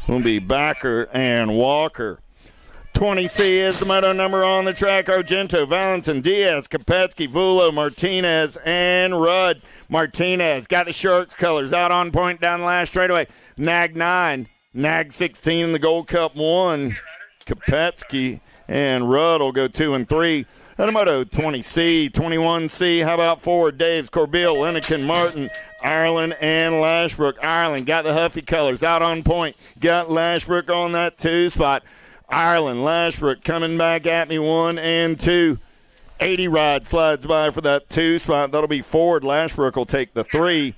will be Backer and Walker. 20C is the moto number on the track. Argento, Valentin, Diaz, Kopetsky, Vulo, Martinez, and Rudd. Martinez got the Sharks colors out on point down the last straightaway. Nag 9, Nag 16 in the Gold Cup 1. Kopetsky and Rudd will go 2 and 3. Moto 20C, 21C, how about 4? Daves, Corbeil, Linnekin, Martin, Ireland, and Lashbrook. Ireland got the Huffy colors out on point. Got Lashbrook on that 2 spot. Ireland, Lashbrook coming back at me 1 and 2. 80 ride slides by for that 2 spot. That'll be Ford. Lashbrook will take the 3.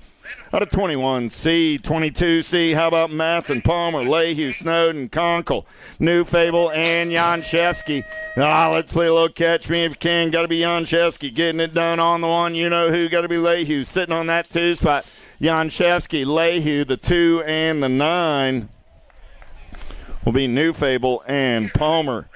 Out of 21C, 22C, how about Masson, Palmer, Lehue, Snowden, Conkle, New Fable, and Janshevsky. Let's play a little catch me if you can. Got to be Janshevsky getting it done on the 1. You know who. Got to be Lehue sitting on that 2 spot. Janshevsky, Lehue, the 2 and the 9 will be New Fable and Palmer.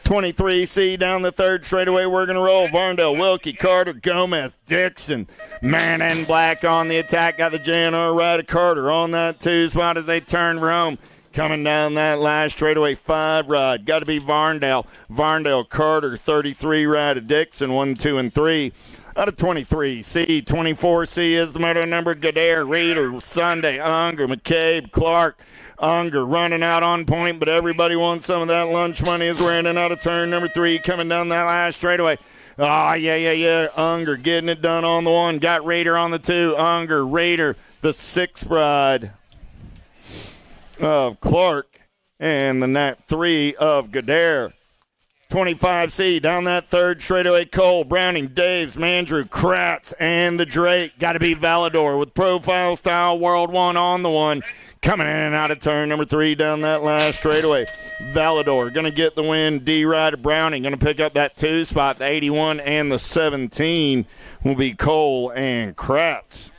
23C down the 3rd straightaway. We're going to roll. Varndale, Wilkie, Carter, Gomez, Dixon. Man in black on the attack. Got the JNR right of Carter on that 2 spot as they turn Rome. Coming down that last straightaway 5 ride. Got to be Varndale. Varndale, Carter, 33 ride of Dixon, 1, 2, and 3. Out of 23C, 24C is the moto number. Gadare, Reeder, Sunday, Unger, McCabe, Clark. Unger running out on point, but everybody wants some of that lunch money as we're in and out of turn number 3, coming down that last straightaway. Yeah. Unger getting it done on the 1. Got Raider on the 2. Unger, Raider, the 6th ride of Clark, and the Nat 3 of Gadare. 25C down that 3rd straightaway. Cole, Browning, Daves, Mandrew, Kratz, and the Drake. Got to be Valador with Profile Style World 1 on the 1. Coming in and out of turn number 3 down that last straightaway. Valador going to get the win. D-Rider Browning going to pick up that 2 spot. The 81 and the 17 will be Cole and Kratz.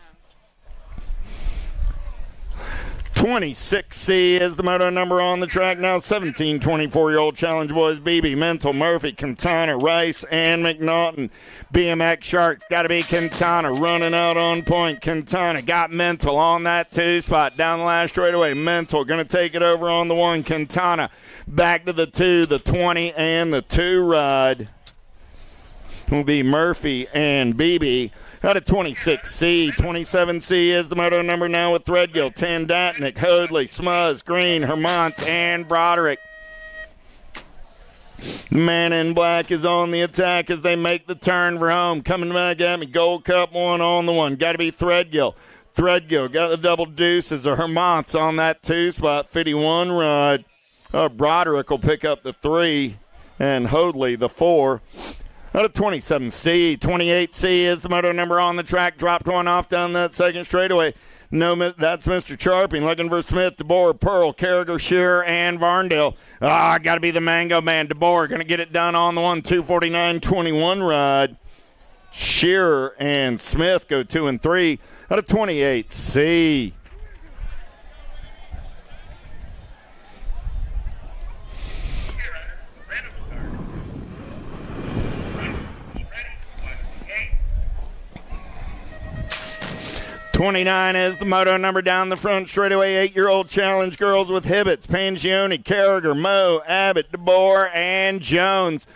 26C is the moto number on the track now. 17, 24-year-old Challenge Boys, BB, Mental, Murphy, Quintana, Rice, and McNaughton. BMX Sharks, got to be Quintana running out on point. Quintana got Mental on that 2 spot. Down the last straightaway, Mental going to take it over on the 1. Quintana back to the 2, the 20, and the 2 ride will be Murphy and BB. Out of 26C, 27C is the moto number now with Threadgill, Tandatnik, Hoadley, Smuzz, Green, Hermont, and Broderick. The man in black is on the attack as they make the turn for home. Coming back at me, Gold Cup 1 on the 1. Got to be Threadgill. Threadgill got the double deuces of Hermont's on that 2 spot, 51 ride. Broderick will pick up the 3, and Hoadley the 4. Out of 27C, 28C is the moto number on the track. Dropped one off down that 2nd straightaway. No, that's Mr. Charping looking for Smith, DeBoer, Pearl, Carragher, Shearer, and Varndale. Got to be the Mango Man. DeBoer going to get it done on the 1, 249-21 ride Shearer and Smith go 2 and 3 out of 28C. '29 is the moto number down the front straightaway. 8-year-old challenge girls with Hibbets, Pangioni, Carragher, Moe, Abbott, DeBoer, and Jones.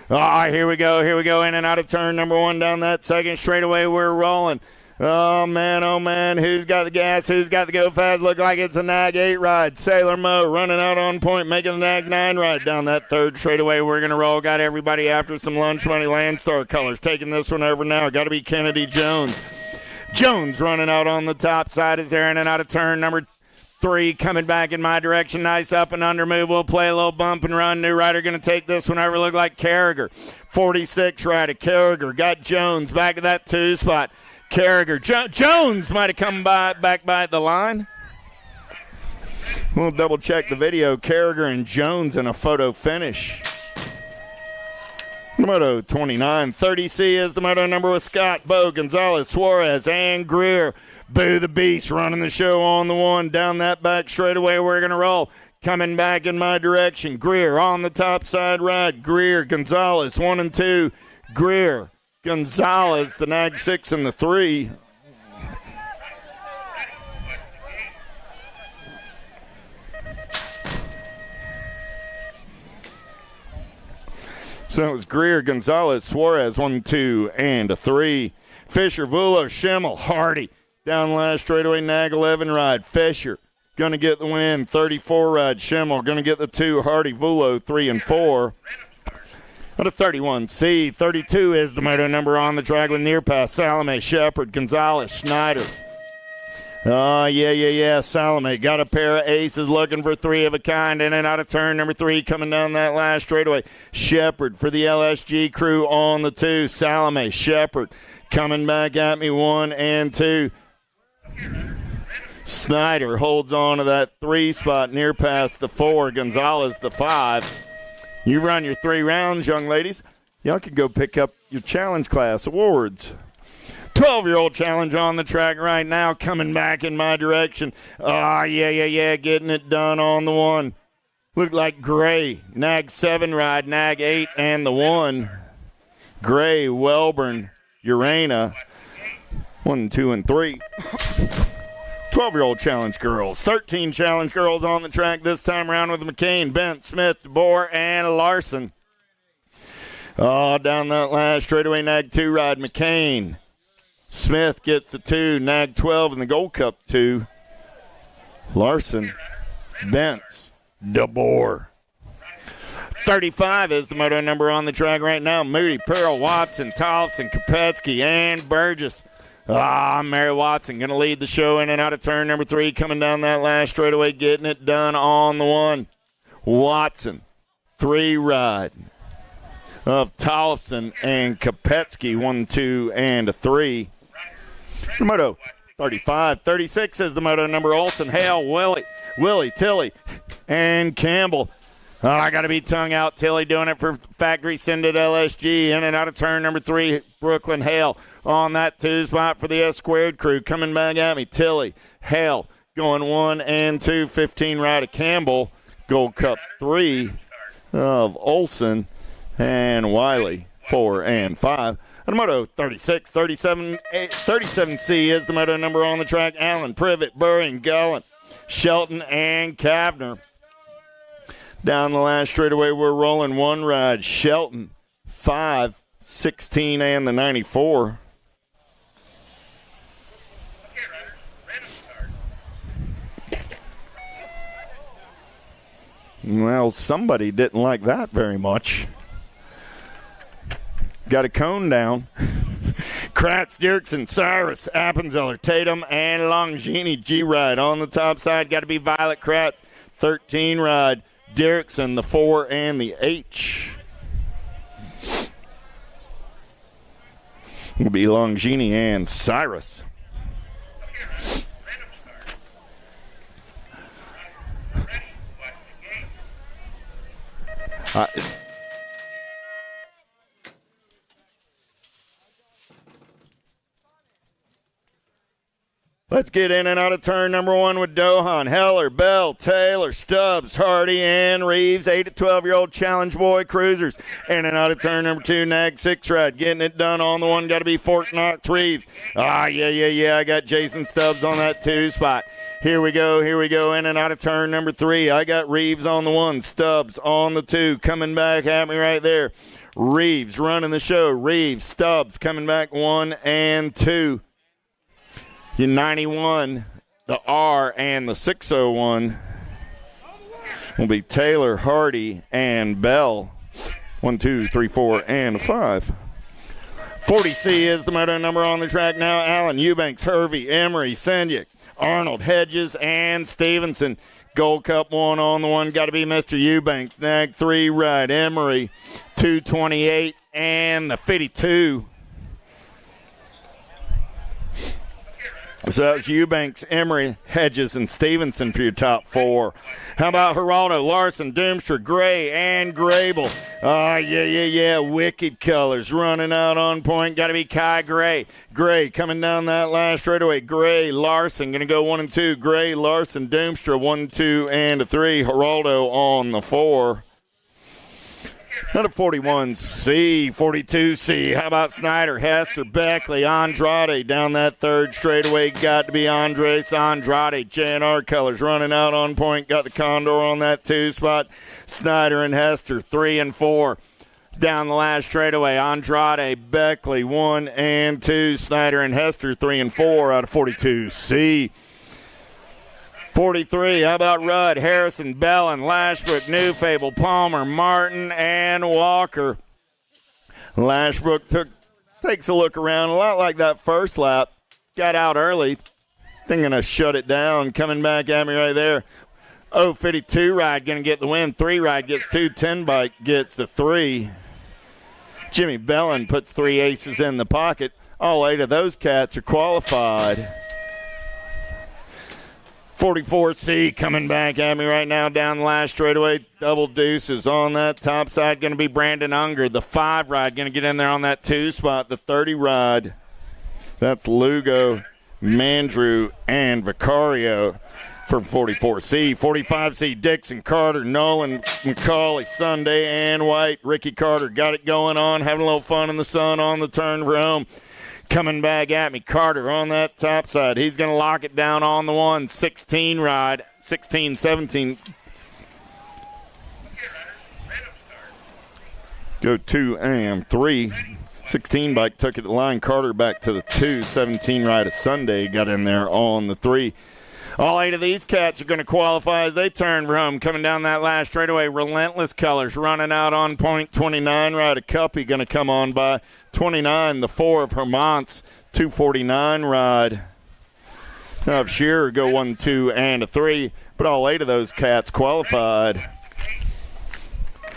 Here we go. In and out of turn number 1 down that second straightaway. We're rolling. Oh, man. Who's got the gas? Who's got the go fast? Look like it's a Nag 8 ride. Sailor Moe running out on point, making a Nag 9 ride down that third straightaway. We're going to roll. Got everybody after some lunch money. Landstar colors. Taking this one over now. Got to be Kennedy Jones. Jones running out on the top side is there in and out of turn number 3, coming back in my direction. Nice up and under move. We'll play a little bump and run. New rider going to take this one over. Look like Carragher. 46 rider. Carragher got Jones back to that 2 spot. Carragher. Jones might have come back by the line. We'll double check the video. Carragher and Jones in a photo finish. Moto 29. 30C is the moto number with Scott, Bo, Gonzalez, Suarez, and Greer. Boo the Beast running the show on the 1. Down that back straightaway, we're going to roll. Coming back in my direction. Greer on the top side ride. Greer, Gonzalez, 1 and 2. Greer, Gonzalez, the Nag 6 and the 3. So it was Greer, Gonzalez, Suarez, 1, 2, and a 3. Fisher, Vulo, Schimmel, Hardy. Down last straightaway, Nag 11 ride. Fisher going to get the win. 34 ride. Schimmel going to get the 2. Hardy, Vulo, 3 and 4. Out of 31C, 32 is the moto number on the track with Near Pass. Salome, Shepard, Gonzalez, Schneider. Oh, yeah. Salome got a pair of aces, looking for 3 of a kind. In and out of turn number 3, coming down that last straightaway. Shepard for the LSG crew on the 2. Salome, Shepard coming back at me, 1 and 2. Snyder holds on to that 3 spot. Near Pass the 4. Gonzalez the 5. You run your 3 rounds, young ladies. Y'all can go pick up your challenge class awards. 12-year-old challenge on the track right now, coming back in my direction. Yeah, getting it done on the 1. Looked like Gray, Nag 7 ride, Nag 8 and the 1. Gray, Welburn, Urena, 1, 2, and 3. 12-year-old challenge girls. 13 challenge girls on the track this time around with McCain, Bent, Smith, DeBoer, and Larson. Down that last straightaway, Nag 2 ride, McCain. Smith gets the 2, Nag 12 in the Gold Cup 2. Larson, Bentz, DeBoer. 35 is the moto number on the track right now. Moody, Pearl, Watson, Thompson, Kopetsky, and Burgess. Mary Watson going to lead the show in and out of turn number 3, coming down that last straightaway, getting it done on the 1. Watson, 3 ride of Tolleson and Kopetsky, 1, 2, and a 3. The moto 35. 36 is the moto number. Olson, Hale, Willie, Tilly, and Campbell. I got to be tongue out. Tilly doing it for factory sended LSG. In and out of turn number 3, Brooklyn Hale on that 2 spot for the S squared crew. Coming back at me, Tilly, Hale going 1 and 2. 15 ride of Campbell. Gold Cup 3 of Olson and Wiley, 4 and 5. And moto 36, 37, 37C is the moto number on the track. Allen, Privet, Buring, Gullen, Shelton, and Kavner. Down the last straightaway, we're rolling 1 ride. Shelton, 5, 16, and the 94. Well, somebody didn't like that very much. Got a cone down. Kratz, Dirksen, Cyrus, Appenzeller, Tatum, and Longini G-Ride. On the top side, got to be Violet Kratz. 13 ride. Dirksen, the 4 and the H. Will be Longini and Cyrus. Let's get in and out of turn number 1 with Dohan, Heller, Bell, Taylor, Stubbs, Hardy, and Reeves. 8 to 12-year-old challenge boy cruisers. In and out of turn number 2, Nag 6 ride. Getting it done on the 1. Got to be Fort Knox Reeves. Yeah. I got Jason Stubbs on that 2 spot. Here we go. In and out of turn number 3. I got Reeves on the 1, Stubbs on the 2. Coming back at me right there. Reeves running the show. Reeves, Stubbs coming back 1 and 2. Your 91, the R, and the 601 will be Taylor, Hardy, and Bell. 1, 2, 3, 4, and 5. 40C is the moto number on the track now. Allen, Eubanks, Hervey, Emery, Sendick, Arnold, Hedges, and Stevenson. Gold Cup 1 on the 1. Got to be Mr. Eubanks. Nag 3 ride. Emery, 228, and the 52. So that was Eubanks, Emery, Hedges, and Stevenson for your top 4. How about Geraldo, Larson, Doomstra, Gray, and Grable? Yeah. Wicked colors running out on point. Got to be Kai Gray. Gray coming down that last straightaway. Gray, Larson going to go 1 and 2. Gray, Larson, Doomstra 1, 2, and 3. Geraldo on the 4. Out of 41C, 42C. How about Snyder, Hester, Beckley, Andrade down that third straightaway? Got to be Andres Andrade. JNR colors running out on point. Got the Condor on that 2 spot. Snyder and Hester 3 and 4. Down the last straightaway, Andrade, Beckley 1 and 2. Snyder and Hester 3 and 4 out of 42C. 43, how about Rudd, Harrison, Bellin, Lashbrook, Newfable, Palmer, Martin, and Walker. Lashbrook takes a look around, a lot like that first lap. Got out early. Thinking to shut it down. Coming back at me right there. 52 ride going to get the win. 3 ride gets 2. 10 bike gets the 3. Jimmy Bellin puts 3 aces in the pocket. All 8 of those cats are qualified. 44C coming back at me right now down the last straightaway. Double deuces on that top side. Going to be Brandon Unger. The 5 ride going to get in there on that 2 spot. The 30 ride. That's Lugo, Mandrew, and Vicario for 44C. 45C, Dixon, Carter, Nolan, McCauley, Sunday, and White. Ricky Carter got it going on. Having a little fun in the sun on the turn for home. Coming back at me, Carter on that top side. He's going to lock it down on the 1. 16 ride, 16, 17. Go 2 and 3. 16 bike took it to line. Carter back to the 2. 17 ride of Sunday got in there on the 3. All 8 of these cats are going to qualify as they turn for home. Coming down that last straightaway, Relentless Colors running out on point. 29 ride of Cuppy going to come on by. 29, the 4 of Hermant's. 249 ride of Shearer go 1, 2, and a 3. But all 8 of those cats qualified.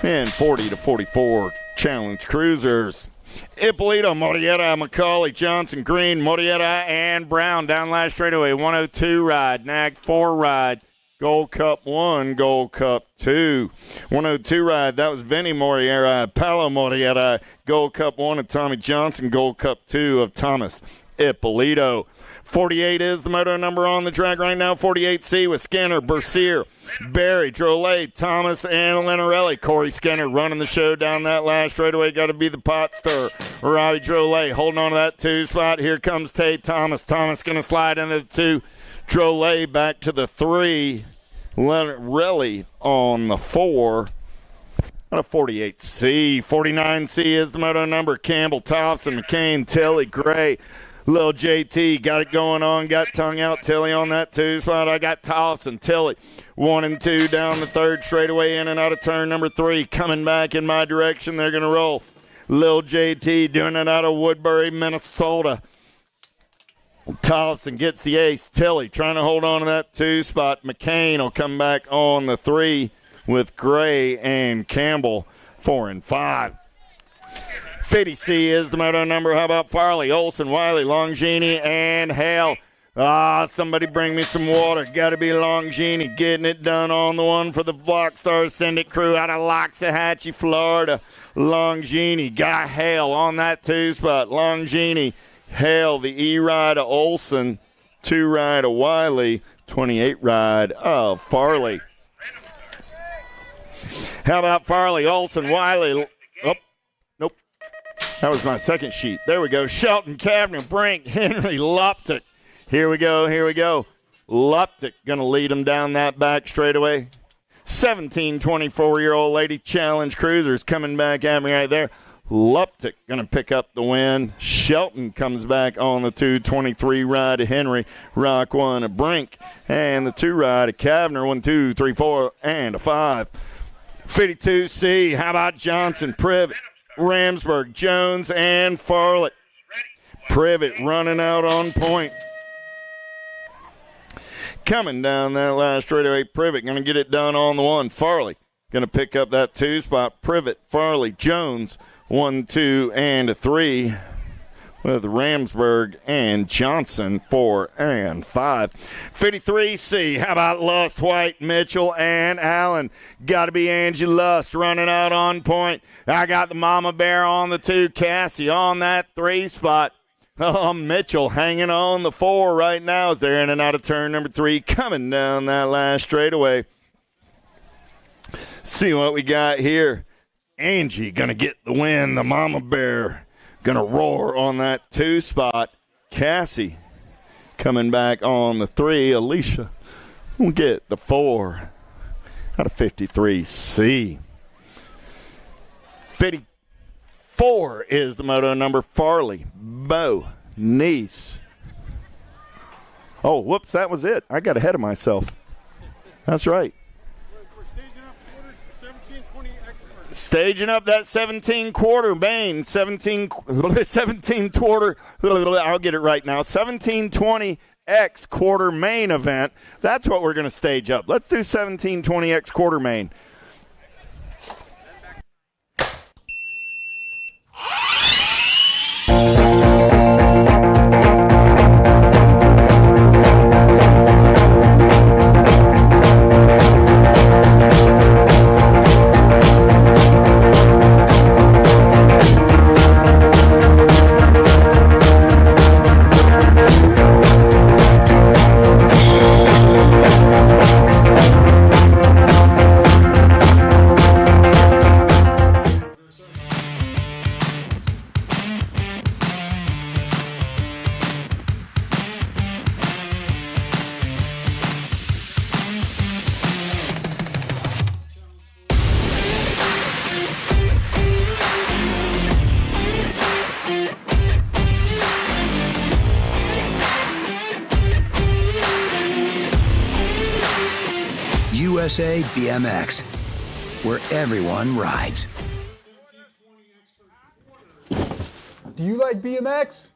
And 40 to 44 challenge cruisers. Ippolito, Morietta, McCauley, Johnson, Green, Morietta, and Brown down last straightaway. 102 ride, Nag 4 ride, Gold Cup 1, Gold Cup 2. 102 ride, that was Vinny Morietta, Paolo Morietta, Gold Cup 1 of Tommy Johnson, Gold Cup 2 of Thomas Ippolito. 48 is the moto number on the track right now. 48C with Skinner, Bercier, Barry, Drolet, Thomas, and Lenarelli. Corey Skinner running the show down that last straightaway. Got to be the pot stir. Robbie Drolet holding on to that 2 spot. Here comes Tate Thomas. Thomas going to slide into the 2. Drolet back to the 3. Lenarelli on the 4. On a 48C. 49C is the moto number. Campbell, Thompson, McCain, Tilly, Gray. Little JT got it going on, got tongue out. Tilly on that 2 spot. I got Tollefson, Tilly 1 and 2 down the third straightaway in and out of turn number 3. Coming back in my direction. They're going to roll. Lil JT doing it out of Woodbury, Minnesota. Tollefson gets the ace. Tilly trying to hold on to that 2 spot. McCain will come back on the 3 with Gray and Campbell 4 and 5. 50C is the moto number. How about Farley, Olson, Wiley, Longini, and Hale? Somebody bring me some water. Got to be Longini getting it done on the 1 for the Block Stars Send It crew out of Loxahatchee, Florida. Longini got Hale on that 2 spot. Longini, Hale, the E-Ride of Olson. 2 ride of Wiley, 28 ride of Farley. How about Farley, Olson, Wiley? Oh, nope. That was my second sheet. There we go. Shelton, Kavner, Brink, Henry, Loptic. Here we go. Loptic going to lead them down that back straightaway. 17, 24-year-old Lady Challenge Cruisers coming back at me right there. Luptic going to pick up the win. Shelton comes back on the 223 ride of Henry. Rock 1 a Brink. And the 2 ride of Kavner. 1, 2, 3, 4, and a 5. 52C. How about Johnson, Privet, Ramsburg, Jones, and Farley. Privet running out on point. Coming down that last straightaway, Privet going to get it done on the 1. Farley going to pick up that 2 spot. Privet, Farley, Jones, 1, 2, and a 3 with Ramsburg and Johnson 4 and 5. 53C, how about Lust, White, Mitchell, and Allen? Got to be Angie Lust running out on point. I got the Mama Bear on the 2, Cassie on that 3 spot. Oh, Mitchell hanging on the 4 right now as they're in and out of turn number 3, coming down that last straightaway. See what we got here. Angie going to get the win. The Mama Bear going to roar on that 2 spot. Cassie coming back on the 3. Alicia will get the 4 out of 53C. 54 is the moto number. Farley, Bo, Nice. Oh, whoops, that was it. I got ahead of myself. That's right. Staging up that 17 quarter main, 17 quarter, I'll get it right now, 1720X quarter main event. That's what we're going to stage up. Let's do 1720X quarter main. USA BMX, where everyone rides. Do you like BMX?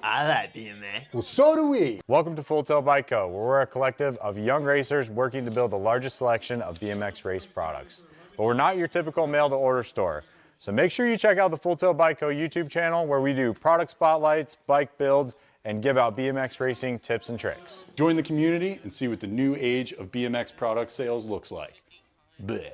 I like BMX. Well, so do we. Welcome to Full Tilt Bike Co., where we're a collective of young racers working to build the largest selection of BMX race products. But we're not your typical mail-to-order store. So make sure you check out the Full Tilt Bike Co. YouTube channel, where we do product spotlights, bike builds, and give out BMX racing tips and tricks. Join the community and see what the new age of BMX product sales looks like. Bleh.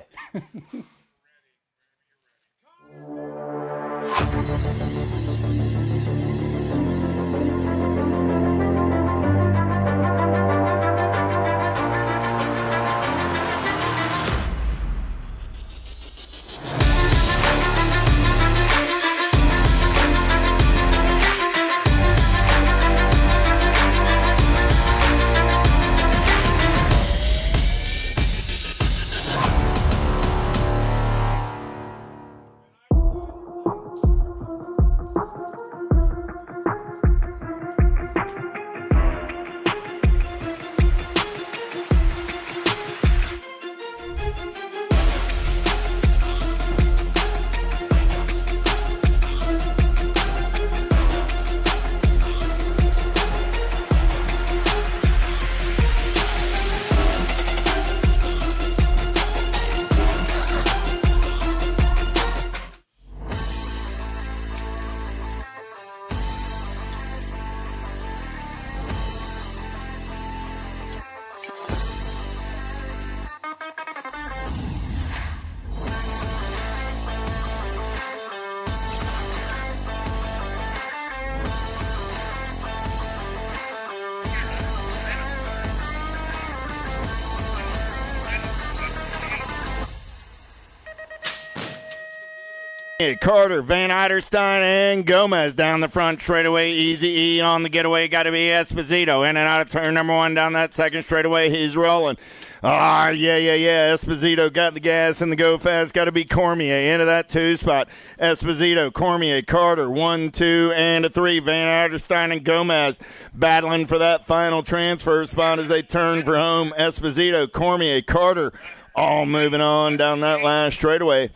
Carter, Van Eiderstein, and Gomez down the front straightaway. Easy E on the getaway. Got to be Esposito. In and out of turn number 1 down that second straightaway. He's rolling. Yeah. Esposito got the gas and the go fast. Got to be Cormier into that 2 spot. Esposito, Cormier, Carter, 1, 2, and a 3. Van Eiderstein and Gomez battling for that final transfer spot as they turn for home. Esposito, Cormier, Carter, all moving on down that last straightaway.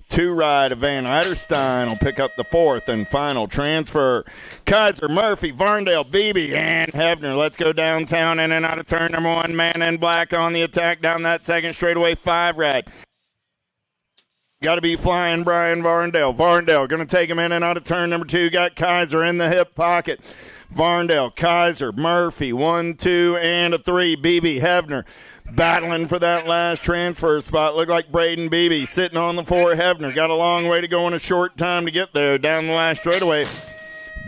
2 ride of Van Eiderstein will pick up the 4th and final transfer. Kaiser, Murphy, Varndale, Beebe, and Hebner. Let's go downtown in and out of turn number 1. Man in black on the attack down that second straightaway. 5 ride. Got to be flying Brian Varndale. Varndale going to take him in and out of turn number 2. Got Kaiser in the hip pocket. Varndale, Kaiser, Murphy, 1, 2, and a 3. Beebe, Hebner battling for that last transfer spot. Looked like Braden Beebe sitting on the 4. Hebner got a long way to go in a short time to get there down the last straightaway.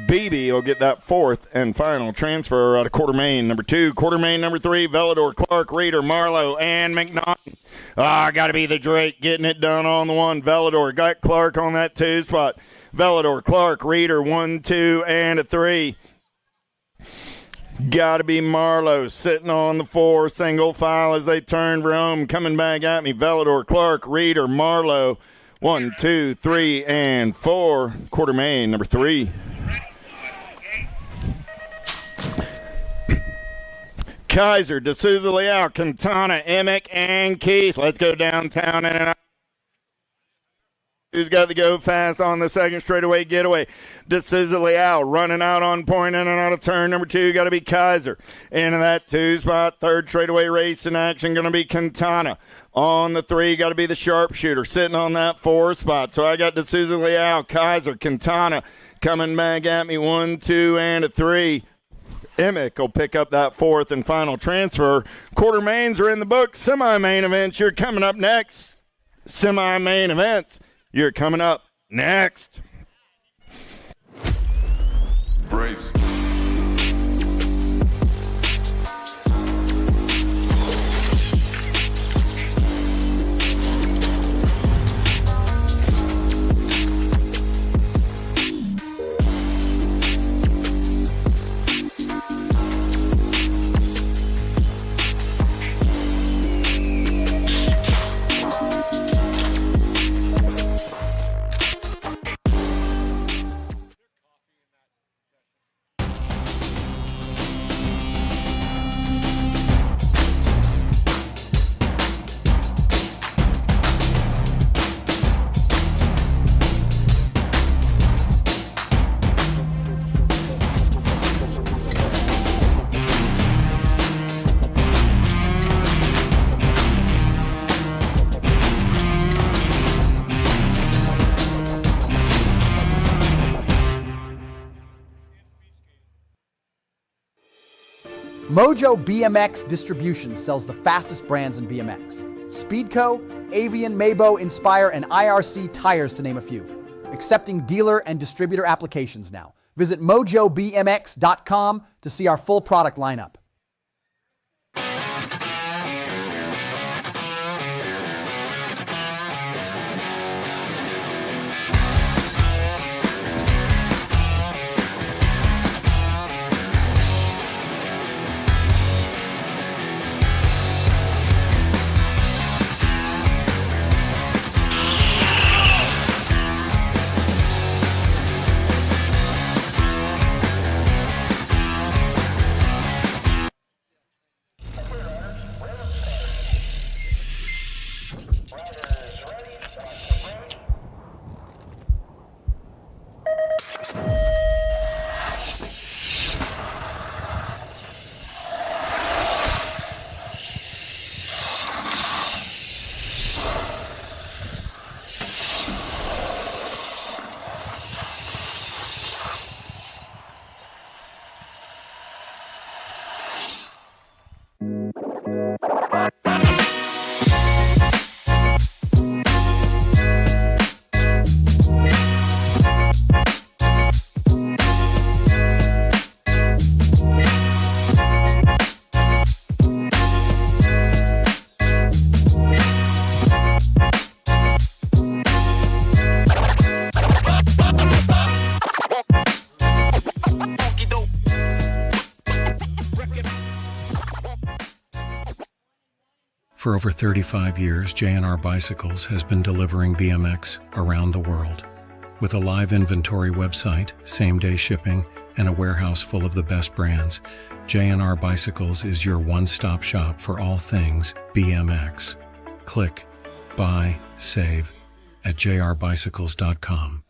Beebe will get that 4th and final transfer out of Quartermain number 2. Quartermain number 3, Velador, Clark, Reeder, Marlowe, and McNaughton. Got to be the Drake getting it done on the 1. Velador got Clark on that 2 spot. Velador, Clark, Reeder, 1, 2, and a 3. Got to be Marlowe sitting on the 4, single file as they turn for home. Coming back at me, Velador, Clark, Reeder, Marlowe, 1, 2, 3, and 4. Quartermain number 3. Kaiser, D'Souza, Leal, Quintana, Emick, and Keith. Let's go downtown in and out. Who's got to go fast on the second straightaway getaway? D'Souza, Leal running out on point in and out of turn number 2. Got to be Kaiser into that 2 spot. Third straightaway race in action going to be Quintana. On the 3, got to be the sharpshooter sitting on that 4 spot. So I got D'Souza, Leal, Kaiser, Quintana coming back at me. 1, 2, and a 3. Emick will pick up that 4th and final transfer. Quartermains are in the book. Semi-main events, you're coming up next. Semi-main events, you're coming up next. Brace. Mojo BMX Distribution sells the fastest brands in BMX. Speedco, Avian, Mabo, Inspire, and IRC tires to name a few. Accepting dealer and distributor applications now. Visit mojobmx.com to see our full product lineup. For over 35 years, J&R Bicycles has been delivering BMX around the world. With a live inventory website, same-day shipping, and a warehouse full of the best brands, J&R Bicycles is your one-stop shop for all things BMX. Click, buy, save at jrbicycles.com.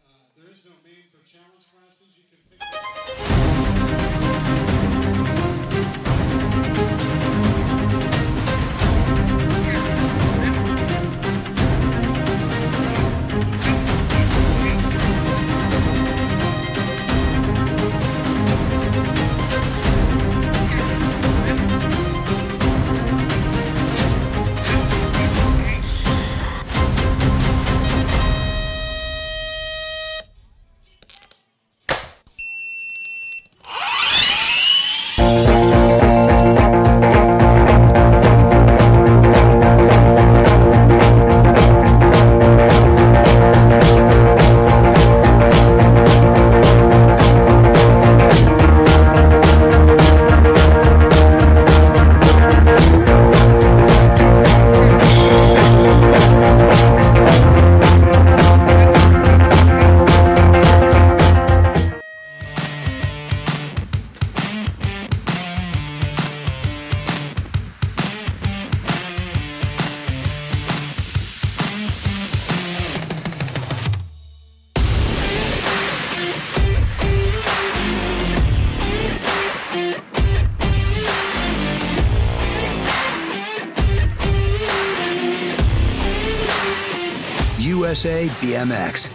USA BMX,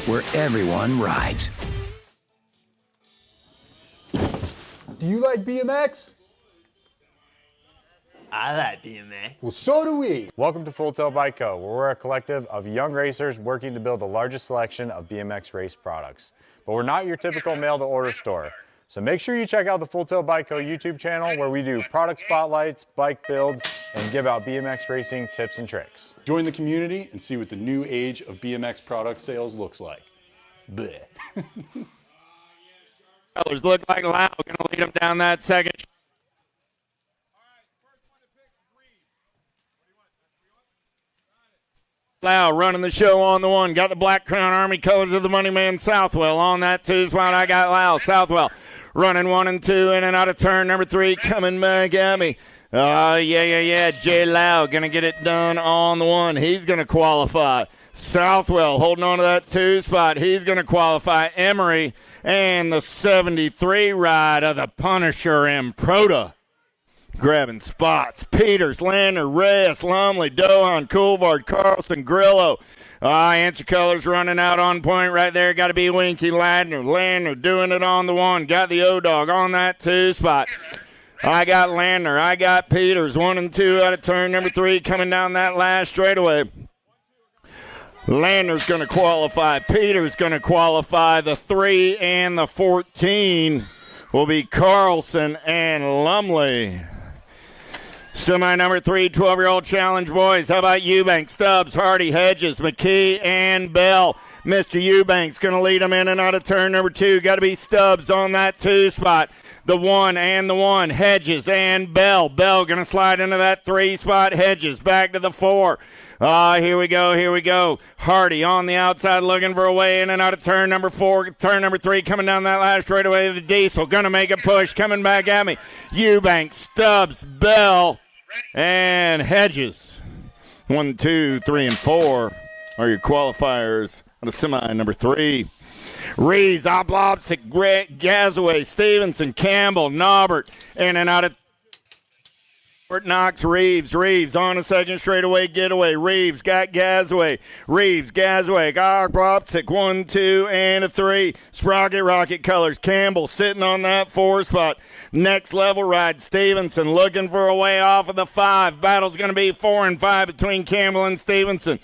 where everyone rides. Do you like BMX? I like BMX. Well, so do we. Welcome to Full Tail Bike Co., where we're a collective of young racers working to build the largest selection of BMX race products. But we're not your typical mail-to-order store. So make sure you check out the Full Tail Bike Co. YouTube channel, where we do product spotlights, bike builds, and give out BMX racing tips and tricks. Join the community and see what the new age of BMX product sales looks like. Bleh. Colors look like Lau going to lead them down that second. Lau running the show on the one. Got the Black Crown Army colors of the Money Man Southwell on that two spot. I got Lau. Southwell running 1 and 2 in and out of turn number 3 coming back at me. Oh, yeah. Jay Lau going to get it done on the one. He's going to qualify. Southwell holding on to that 2 spot. He's going to qualify. Emery and the 73 ride of the Punisher Improda. Grabbing spots. Peters, Lander, Reyes, Lumley, Dohan, Coulvard, Carlson, Grillo. Answer colors running out on point right there. Got to be Winky. Lander doing it on the one. Got the O-Dog on that 2 spot. I got Lander. I got Peters. 1 and 2 out of turn number 3 coming down that last straightaway. Lander's going to qualify. Peters going to qualify. The 3 and the 14 will be Carlson and Lumley. Semi number 3, 12-year-old challenge boys. How about Eubanks, Stubbs, Hardy, Hedges, McKee, and Bell? Mr. Eubanks going to lead them in and out of turn number 2. Got to be Stubbs on that 2 spot. The 1 and the 1. Hedges and Bell. Bell going to slide into that 3 spot. Hedges back to the 4. Here we go. Hardy on the outside looking for a way in and out of turn number 4. Turn number 3 coming down that last straightaway. The Diesel going to make a push coming back at me. Eubanks, Stubbs, Bell, and Hedges. 1, 2, 3, and 4 are your qualifiers on the semi number 3. Reeves, Oblopsic, Gazaway, Stevenson, Campbell, Norbert, in and out of Knox, Reeves on a second straightaway getaway. Reeves got Gazaway. got Oblopsic, 1, 2, and a 3. Sprocket Rocket colors. Campbell sitting on that 4 spot. Next level ride. Stevenson looking for a way off of the 5. Battle's going to be 4 and 5 between Campbell and Stevenson.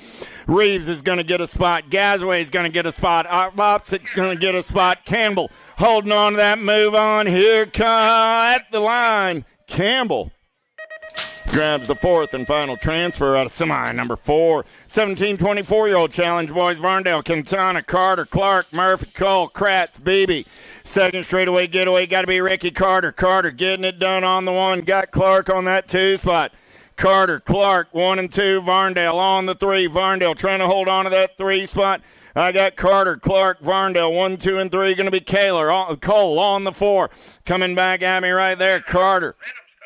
Reeves is going to get a spot. Gazaway is going to get a spot. Oblopsic's going to get a spot. Campbell holding on to that move on. Here comes at the line. Campbell grabs the 4th and final transfer out of semi number 4. 17, 24-year-old challenge boys. Varndale, Quintana, Carter, Clark, Murphy, Cole, Kratz, Beebe. Second straightaway getaway got to be Ricky Carter. Carter getting it done on the 1. Got Clark on that 2 spot. Carter, Clark, 1 and 2. Varndale on the 3. Varndale trying to hold on to that 3 spot. I got Carter, Clark, Varndale, 1, 2, and 3. Going to be Cole on the 4. Coming back at me right there. Carter,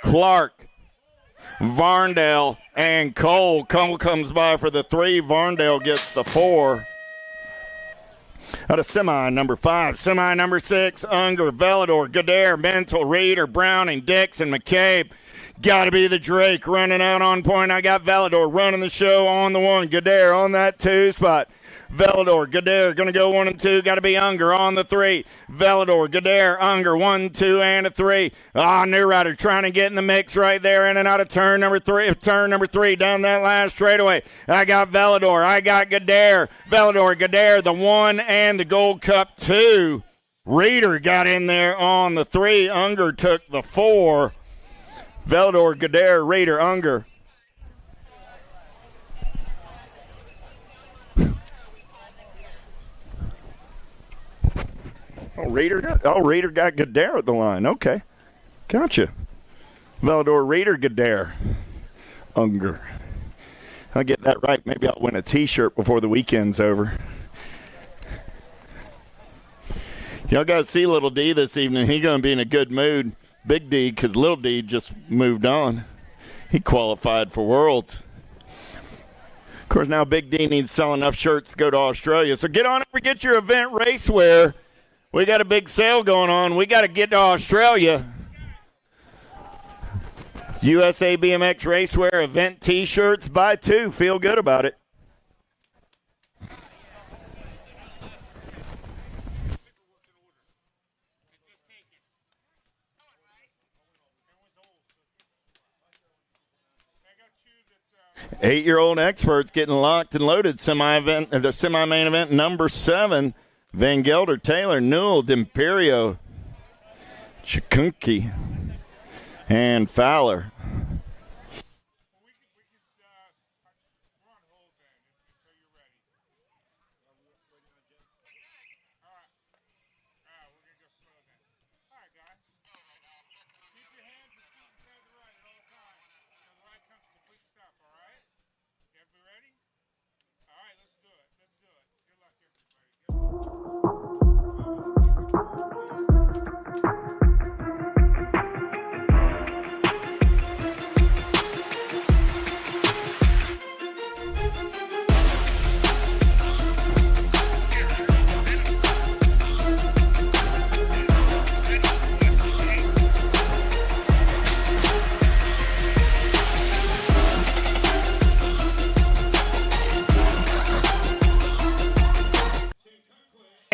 Clark, Varndale, and Cole. Cole comes by for the 3. Varndale gets the 4. Out of semi number 5, semi number 6, Unger, Velador, Goddard, Mental, Reeder, Browning, Dixon, McCabe. Got to be the Drake running out on point. I got Velador running the show on the 1. Goddard on that 2 spot. Velador, Goddard going to go 1 and 2. Got to be Unger on the 3. Velador, Goddard, Unger, 1, 2, and a 3. New Rider trying to get in the mix right there, in and out of turn number 3. Turn number 3 down that last straightaway. I got Velador. I got Goddard. Velador, Goddard, the 1 and the Gold Cup 2. Reeder got in there on the 3. Unger took the 4. Velador, Goddard, Reeder, Unger. Reeder got Goddard at the line. Okay. Gotcha. Velador, Reeder, Goddard, Unger. I'll get that right. Maybe I'll win a T-shirt before the weekend's over. Y'all got to see Little D this evening. He's going to be in a good mood. Big D, because Little D just moved on. He qualified for Worlds. Of course, now Big D needs to sell enough shirts to go to Australia. So get on over, get your event racewear. We got a big sale going on. We got to get to Australia. USA BMX Racewear event T-shirts. Buy 2. Feel good about it. Eight-year-old experts getting locked and loaded. The semi-main event number 7. Van Gelder, Taylor, Newell, D'Imperio, Chikunki, and Fowler.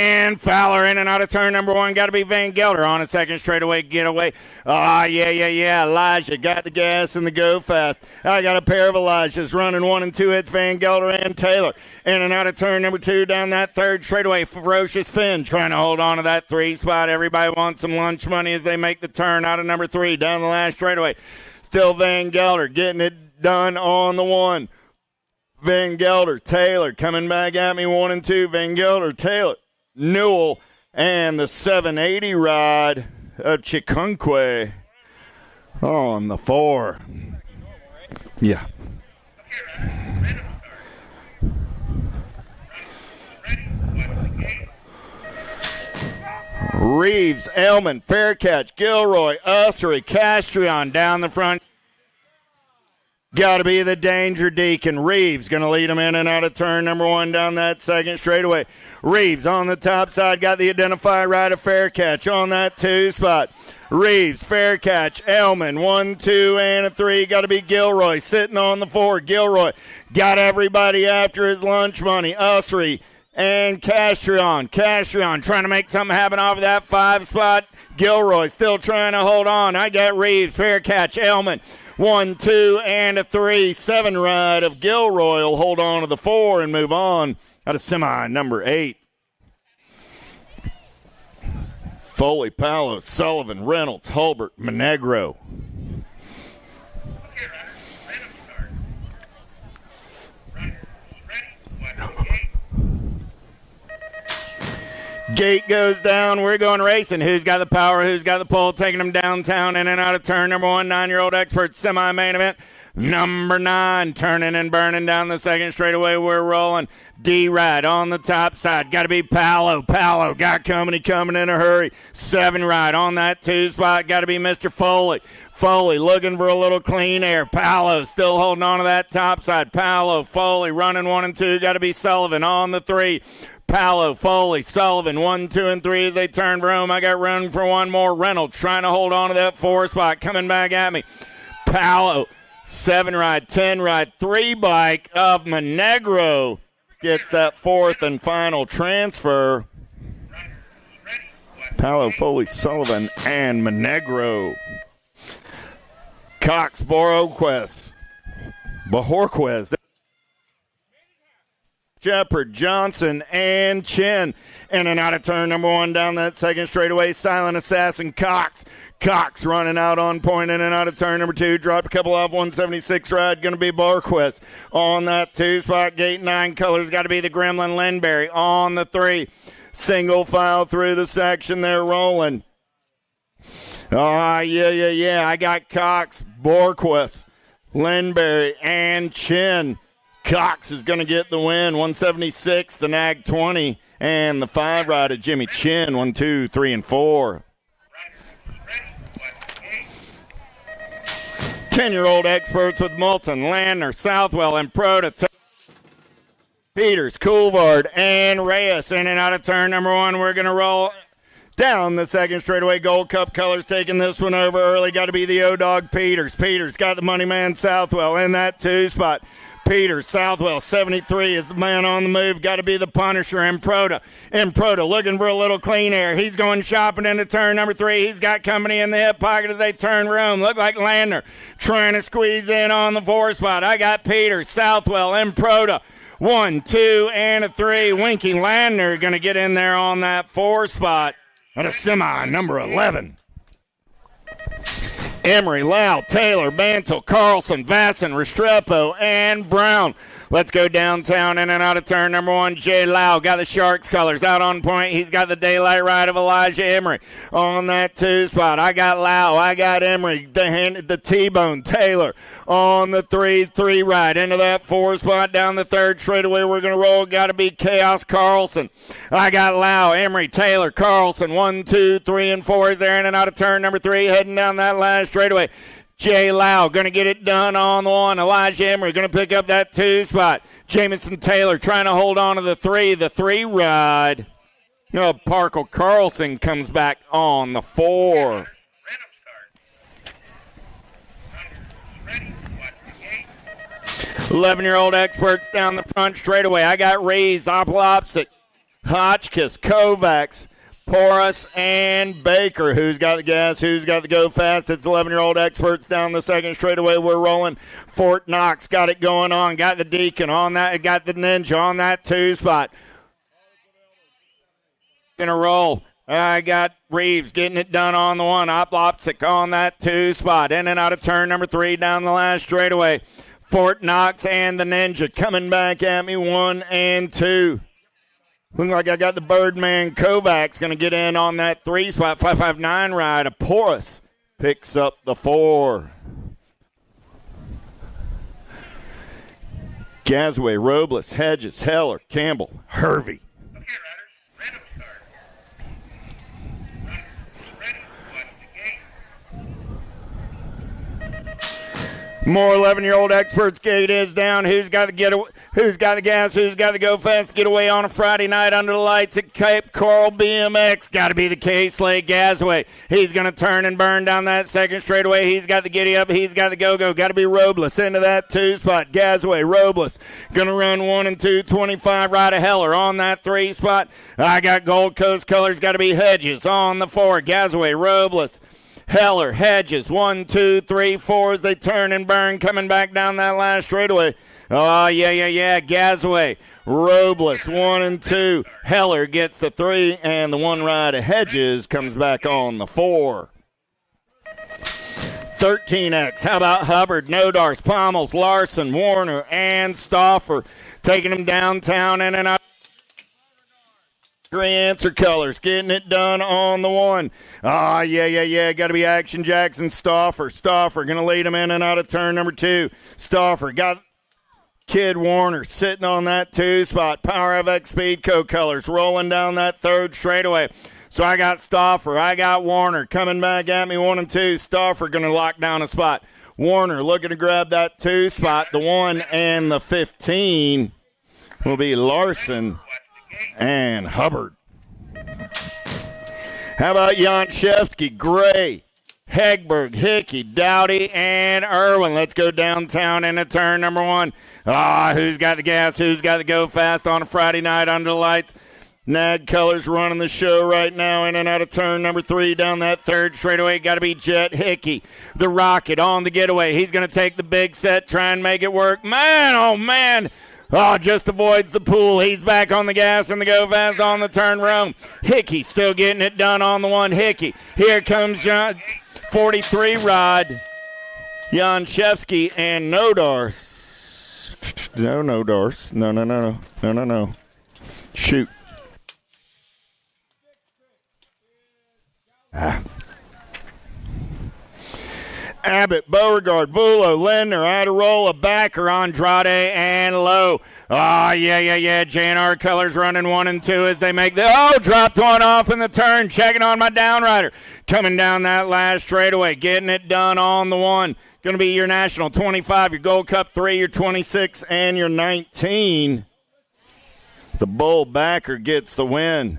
And Fowler in and out of turn number 1. Got to be Van Gelder on a second straightaway getaway. Yeah. Elijah got the gas and the go fast. I got a pair of Elijahs running 1 and 2. It's Van Gelder and Taylor. In and out of turn number 2 down that third straightaway. Ferocious Finn trying to hold on to that 3 spot. Everybody wants some lunch money as they make the turn out of number 3 down the last straightaway. Still Van Gelder getting it done on the 1. Van Gelder, Taylor coming back at me 1 and 2. Van Gelder, Taylor, Newell, and the 780 ride of Chikunque on the 4. Yeah. Reeves, Elman, Faircatch, Gilroy, Ussery, Castrion down the front. Got to be the Danger Deacon. Reeves going to lead him in and out of turn number 1 down that second straightaway. Reeves on the top side, got the identifier right of Faircatch on that 2 spot. Reeves, Faircatch, Elman, 1, 2, and a 3. Got to be Gilroy sitting on the 4. Gilroy got everybody after his lunch money. Ussery and Castrion. Castrion trying to make something happen off of that 5 spot. Gilroy still trying to hold on. I got Reeves, Faircatch, Elman. 1, 2, and a 3. 7 ride of Gilroy will hold on to the 4 and move on out of semi number 8. Foley, Palos, Sullivan, Reynolds, Hulbert, Monegro. Gate goes down. We're going racing. Who's got the power? Who's got the pull? Taking them downtown in and out of turn number 1. 9-year-old expert semi-main event. Number 9, turning and burning down the second straightaway. We're rolling. D-Ride on the top side. Got to be Paolo. Paolo got company coming in a hurry. 7 ride on that 2 spot. Got to be Mr. Foley. Foley looking for a little clean air. Paolo still holding on to that top side. Paolo, Foley running 1 and 2. Got to be Sullivan on the 3. Paolo, Foley, Sullivan, 1, 2, and 3 as they turn for home. I got room for one more. Reynolds trying to hold on to that 4 spot. Coming back at me. Paolo, 7 ride, 10 ride, 3 bike of Monegro gets that 4th and final transfer. Paolo, Foley, Sullivan, and Monegro. Cox, Borquest, Bahorquez, Shepard, Johnson, and Chin. In and out of turn number 1 down that second straightaway. Silent Assassin, Cox. Cox running out on point in and out of turn number 2. Dropped a couple off 176 ride. Going to be Borquest on that 2 spot. Gate 9 colors. Got to be the Gremlin Lindberry on the 3. Single file through the section. They're rolling. Yeah. I got Cox, Borquest, Lindberry, and Chin. Cox is going to get the win. 176, the Nag 20, and the 5 ride of Jimmy Chin. 1, 2, 3, and 4. 10-year-old experts with Moulton, Landner, Southwell, and Proto. Peters, Coulvard, and Reyes. In and out of turn number 1. We're going to roll down the second straightaway. Gold Cup colors taking this one over early. Got to be the O-Dog Peters. Peters got the money man Southwell in that 2 spot. Peters, Southwell, 73 is the man on the move. Got to be the Punisher, Improda. Improda looking for a little clean air. He's going shopping into turn number 3. He's got company in the hip pocket as they turn room. Look like Landner trying to squeeze in on the 4 spot. I got Peters, Southwell, Improda. 1, 2, and a 3. Winky Landner going to get in there on that 4 spot at a semi number 11. Emery, Lau, Taylor, Mantle, Carlson, Vasson, Restrepo, and Brown. Let's go downtown in and out of turn number 1. Jay Lau got the Sharks colors out on point. He's got the daylight ride of Elijah Emery on that 2 spot. I got Lau. I got Emery. The T-Bone Taylor on the 3 ride into that 4 spot down the 3rd straightaway. We're going to roll. Got to be Chaos Carlson. I got Lau, Emery, Taylor, Carlson. 1, 2, 3, and 4 is there in and out of turn number 3 heading down that last straightaway. Jay Lau going to get it done on the 1. Elijah Emery going to pick up that 2 spot. Jamison Taylor trying to hold on to the 3 ride. Parker Carlson comes back on the 4. "11-year-old experts down the front straightaway. I got Reeves, Opolopsik, Hotchkiss, Kovacs, Porras, and Baker. Who's got the gas? Who's got the go fast? It's 11-year-old experts down the second straightaway. We're rolling. Fort Knox got it going on. Got the Deacon on that. Got the Ninja on that 2 spot. Gonna roll. I got Reeves getting it done on the 1. Oplopsik on that 2 spot. In and out of turn number 3 down the last straightaway. Fort Knox and the Ninja coming back at me. 1 and 2. Looking like I got the Birdman Kovacs going to get in on that 3 spot. 559 ride. A Porras picks up the 4. Gasway, Robles, Hedges, Heller, Campbell, Hervey. Okay, riders, random start. Riders, ready, watch the gate. More 11-year-old experts. Gate is down. Who's got to get? Who's got the gas? Who's got to go fast? Get away on a Friday night under the lights at Cape Coral BMX. Got to be the K-Slade Gasway. He's going to turn and burn down that second straightaway. He's got the giddy up. He's got the go-go. Got to be Robles into that 2 spot. Gasway, Robles. Going to run 1 and 2, 25 right of Heller on that 3 spot. I got Gold Coast colors. Got to be Hedges on the 4. Gasway, Robles. Heller, Hedges, 1, 2, 3, 4 as they turn and burn, coming back down that last straightaway. Oh, yeah. Gasway, Robles, 1 and 2. Heller gets the 3, and the 1 ride of Hedges comes back on the 4. 13X. How about Hubbard, Nodars, Pommels, Larson, Warner, and Stauffer taking them downtown in and out. Three answer colors getting it done on the one. Ah, yeah. Got to be Action Jackson Stauffer. Stauffer going to lead him in and out of turn number 2. Stauffer got Kid Warner sitting on that 2 spot. Power FX Speedco colors rolling down that 3rd straightaway. So I got Stauffer. I got Warner coming back at me 1 and 2. Stauffer going to lock down a spot. Warner looking to grab that 2 spot. The 1 and the 15 will be Larson and Hubbard. How about Janchevsky, Gray, Hegberg, Hickey, Dowdy, and Irwin? Let's go downtown into turn number 1. Who's got the gas? Who's got to go fast on a Friday night under the lights? Nag Colors running the show right now in and out of turn number 3 down that 3rd straightaway. Got to be Jet Hickey, the Rocket on the getaway. He's going to take the big set, try and make it work. Man, oh man. Just avoids the pool. He's back on the gas and the go fast on the turn room. Hickey still getting it done on the 1. Hickey. Here comes 43 Rod. Janchevsky and Nodars. No, Nodars. No. Shoot. Abbott, Beauregard, Vulo, Lindner, Adirola, Backer, Andrade, and Lowe. Yeah. JNR Colors running 1 and 2 as they make dropped one off in the turn. Checking on my downrider. Coming down that last straightaway. Getting it done on the 1. Going to be your National 25, your Gold Cup 3, your 26, and your 19. The Bull Backer gets the win.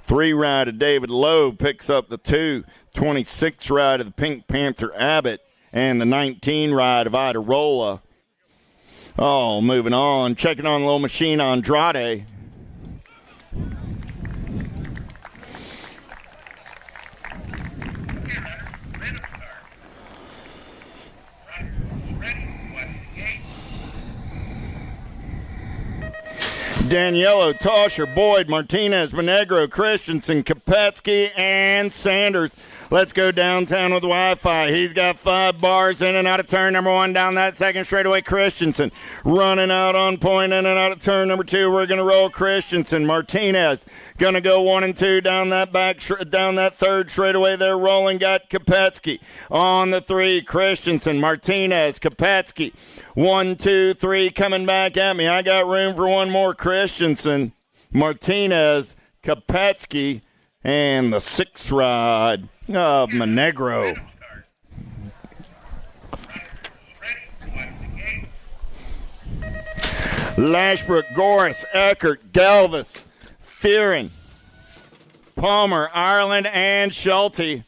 3 ride of David Lowe picks up the 2. 26 ride of the Pink Panther Abbott, and the 19 ride of Adirola. Moving on. Checking on the little machine Andrade. Daniello, Tosher, Boyd, Martinez, Monegro, Christensen, Kopetsky, and Sanders. Let's go downtown with Wi-Fi. He's got 5 bars in and out of turn number 1 down that 2nd straightaway. Christensen running out on point in and out of turn number 2. We're going to roll Christensen. Martinez going to go 1 and 2 down that down that 3rd straightaway. They're rolling. Got Kopetsky on the 3. Christensen, Martinez, Kopetsky. 1, 2, 3 coming back at me. I got room for one more. Christensen, Martinez, Kopetsky, and the 6th ride of Monegro. Lashbrook, Goris, Eckert, Galvis, Theron, Palmer, Ireland, and Schulte.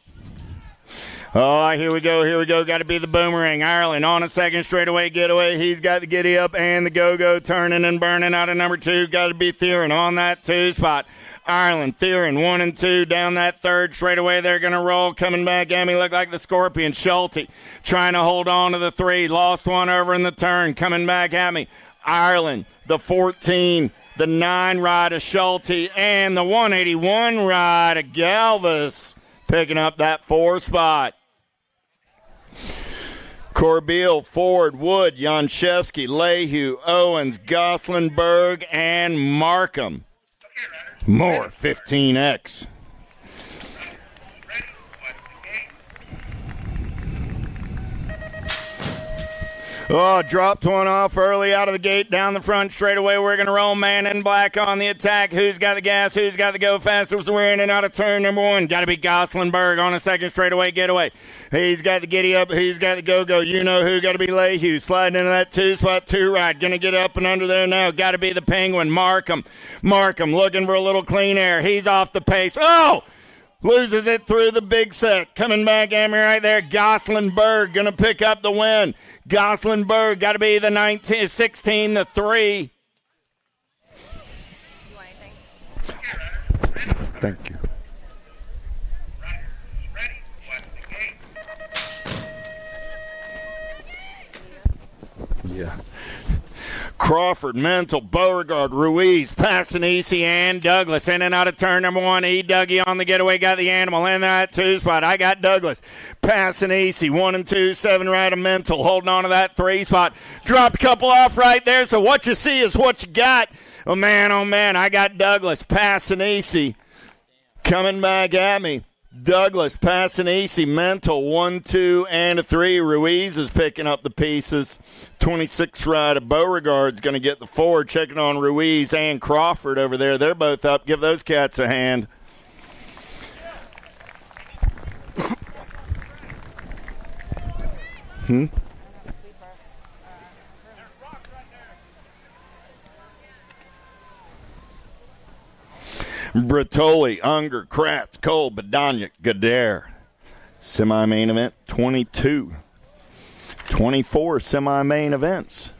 Here we go. Got to be the Boomerang. Ireland on a 2nd straightaway getaway. He's got the giddy up and the go-go turning and burning out of number 2. Got to be Theron on that 2 spot. Ireland, Theron, 1 and 2 down that 3rd straightaway. They're going to roll. Coming back at me, look like the Scorpion. Schulte trying to hold on to the 3. Lost one over in the turn. Coming back at me. Ireland, the 14, the 9 ride of Schulte, and the 181 ride of Galvis picking up that 4 spot. Corbeil, Ford, Wood, Janchevsky, Lehue, Owens, Goslinberg, and Markham. More 15X. Dropped one off early out of the gate down the front straightaway. We're going to roll man in black on the attack. Who's got the gas? Who's got the go fast? We're in and out of turn number 1. Got to be Goslinberg on a 2nd straightaway getaway. He's got the giddy up. He's got the go-go. You know who. Got to be Lehue. Sliding into that 2 spot 2 ride. Going to get up and under there now. Got to be the Penguin. Markham looking for a little clean air. He's off the pace. Loses it through the big set. Coming back at me right there. Goslinberg going to pick up the win. Goslinberg got to be the 16, the 3. Thank you. Yeah. Crawford, Mental, Beauregard, Ruiz, Passanisi, and Douglas. In and out of turn number 1. Dougie on the getaway, got the animal in that 2 spot. I got Douglas. Passanisi, 1 and 2, 7 right of Mental, holding on to that 3 spot. Dropped a couple off right there, so what you see is what you got. Oh, man, I got Douglas. Passanisi coming back at me. Douglas, Passanisi, Mental, 1, 2, and a 3. Ruiz is picking up the pieces. 26 right of Beauregard's going to get the 4. Checking on Ruiz and Crawford over there. They're both up. Give those cats a hand. Bertoli, Unger, Kratz, Cole, Badaniak, Gadare. Semi-main event, 22. 24 semi-main events.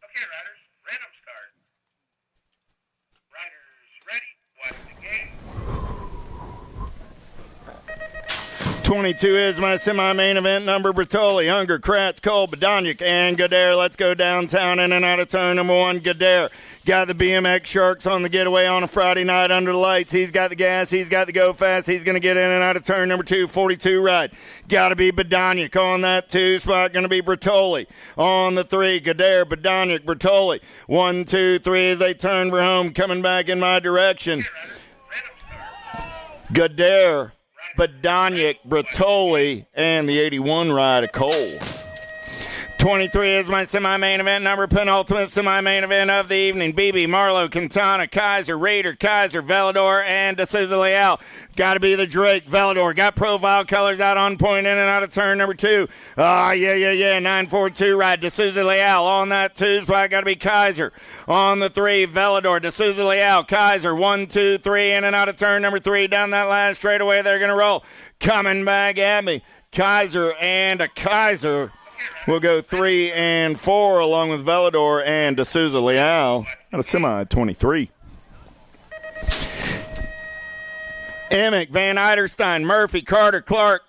Okay, riders, random start. Riders ready, watch the game. 22 is my semi-main event number. Bertoli, Unger, Kratz, Cole, Badaniak, and Gadare. Let's go downtown in and out of turn number 1. Gadare got the BMX Sharks on the getaway on a Friday night under the lights. He's got the gas. He's got the go fast. He's going to get in and out of turn number 2. 42 ride. Got to be Badaniak on that 2 spot. Going to be Bertoli on the 3. Gadare, Badaniak, Bertoli. 1, 2, 3 as they turn for home. Coming back in my direction. Gadare, Badaniak, Bertoli, and the 81 ride of Cole. 23 is my semi-main event number, penultimate semi-main event of the evening. BB, Marlowe, Quintana, Kaiser, Raider, Kaiser, Velador, and D'Souza Leal. Got to be the Drake. Velador got profile colors out on point in and out of turn number 2. Yeah. 942 ride. D'Souza Leal on that 2 spot. Got to be Kaiser. On the 3, Velador, D'Souza Leal, Kaiser. 1, 2, 3 in and out of turn number 3. Down that last straightaway, they're going to roll. Coming back at me. Kaiser and a Kaiser. We'll go 3 and 4 along with Velador and D'Souza Leal at a semi-23. Emick, Van Eiderstein, Murphy, Carter, Clark,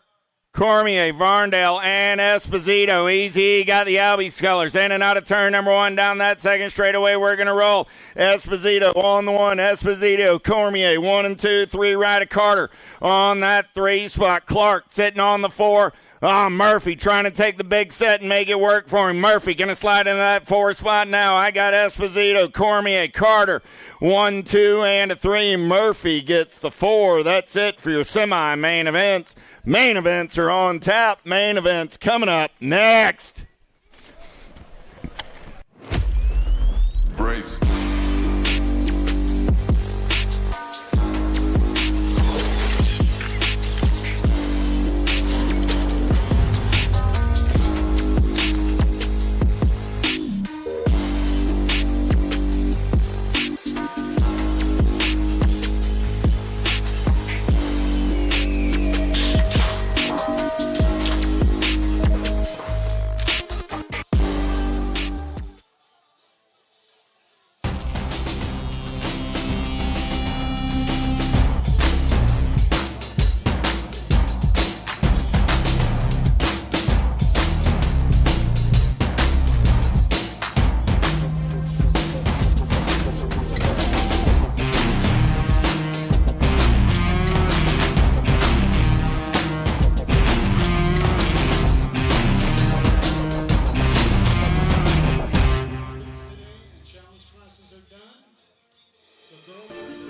Cormier, Varndale, and Esposito. Easy got the Albies colors in and out of turn number 1. Down that second straightaway, we're going to roll. Esposito on the 1. Esposito, Cormier, 1 and 2, 3 right of Carter on that 3 spot. Clark sitting on the 4. Murphy trying to take the big set and make it work for him. Murphy going to slide into that 4 spot now. I got Esposito, Cormier, Carter. 1, 2, and a 3. Murphy gets the 4. That's it for your semi-main events. Main events are on tap. Main events coming up next. Brace.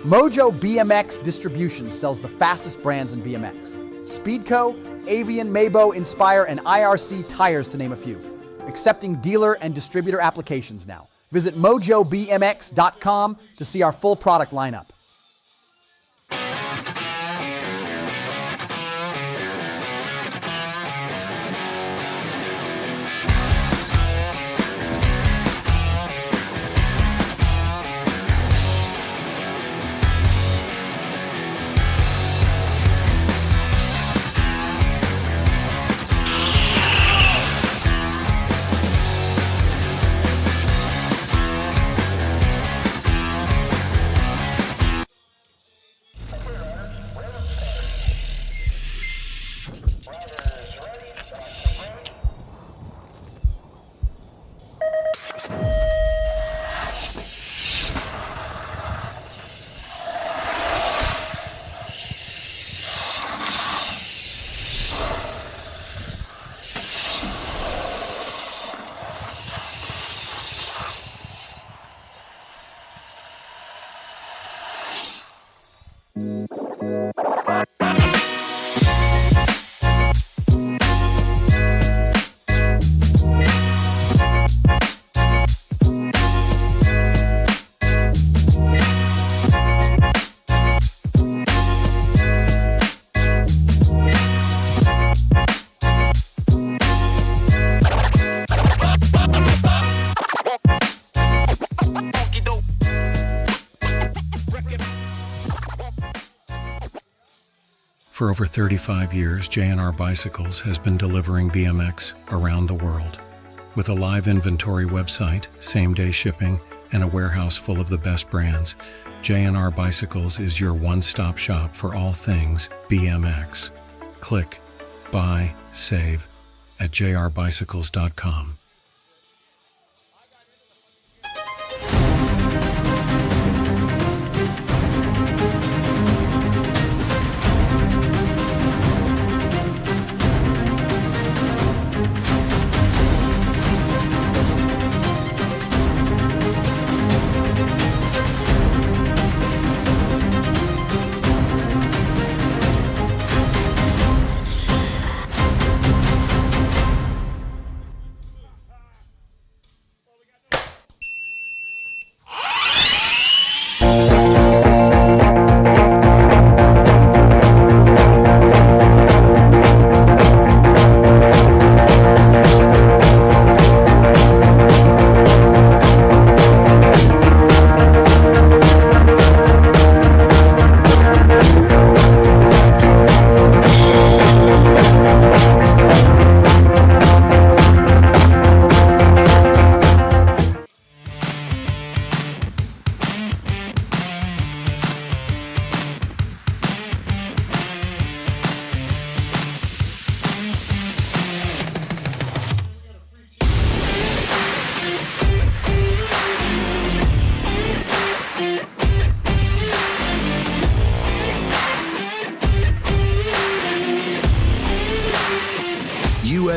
Mojo BMX Distribution sells the fastest brands in BMX. Speedco, Avian, Mabo, Inspire, and IRC tires to name a few. Accepting dealer and distributor applications now. Visit mojobmx.com to see our full product lineup. For over 35 years, J&R Bicycles has been delivering BMX around the world. With a live inventory website, same-day shipping, and a warehouse full of the best brands, J&R Bicycles is your one-stop shop for all things BMX. Click, buy, save at jrbicycles.com.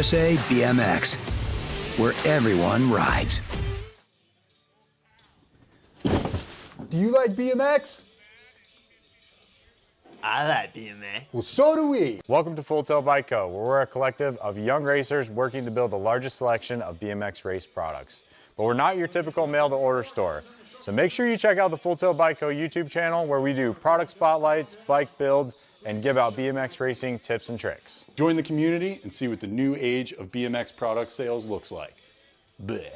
USA BMX, where everyone rides. Do you like BMX? I like BMX. Well, so do we. Welcome to Full Tail Bike Co., where we're a collective of young racers working to build the largest selection of BMX race products. But we're not your typical mail-to-order store. So make sure you check out the Full Tail Bike Co. YouTube channel, where we do product spotlights, bike builds, and give out BMX racing tips and tricks. Join the community and see what the new age of BMX product sales looks like. Bleh.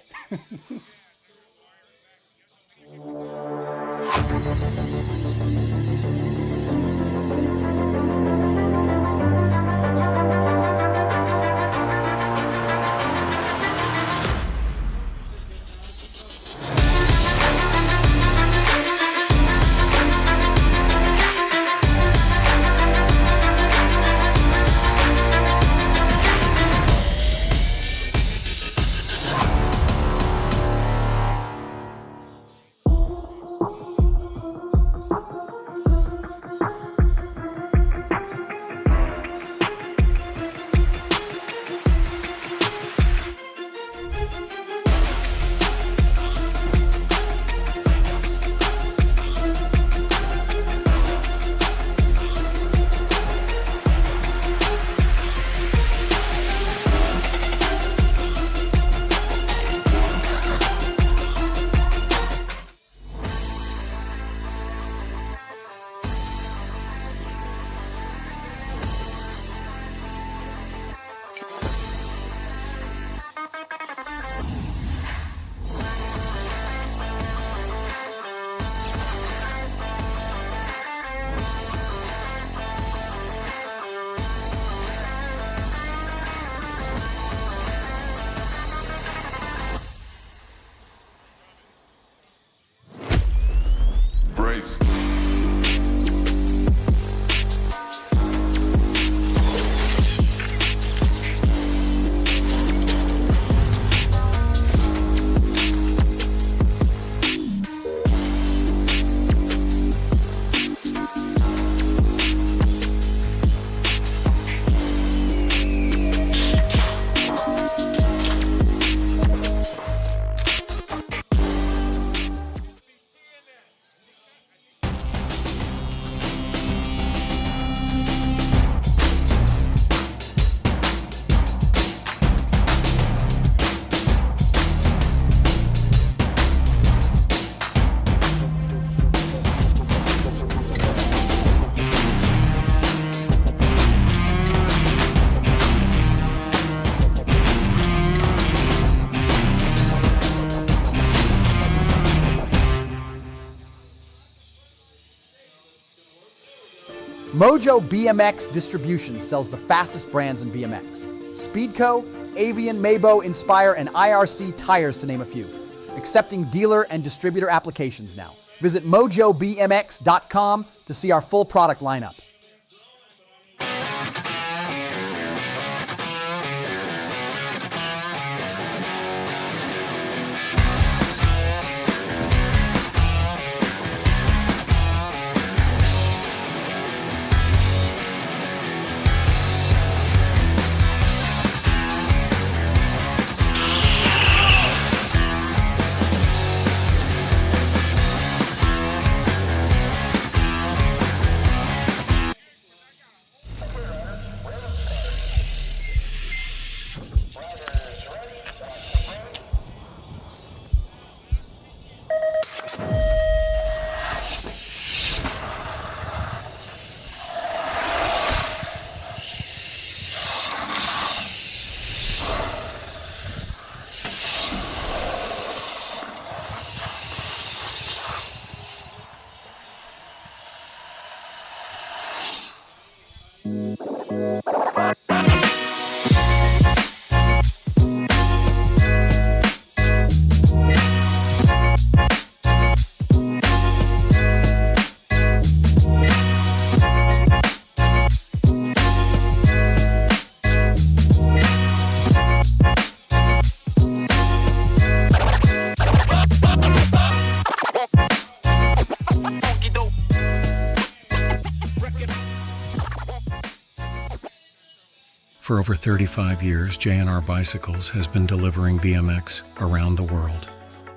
Mojo BMX Distribution sells the fastest brands in BMX. Speedco, Avian, Mabo, Inspire, and IRC tires to name a few. Accepting dealer and distributor applications now. Visit mojobmx.com to see our full product lineup. For over 35 years, J&R Bicycles has been delivering BMX around the world.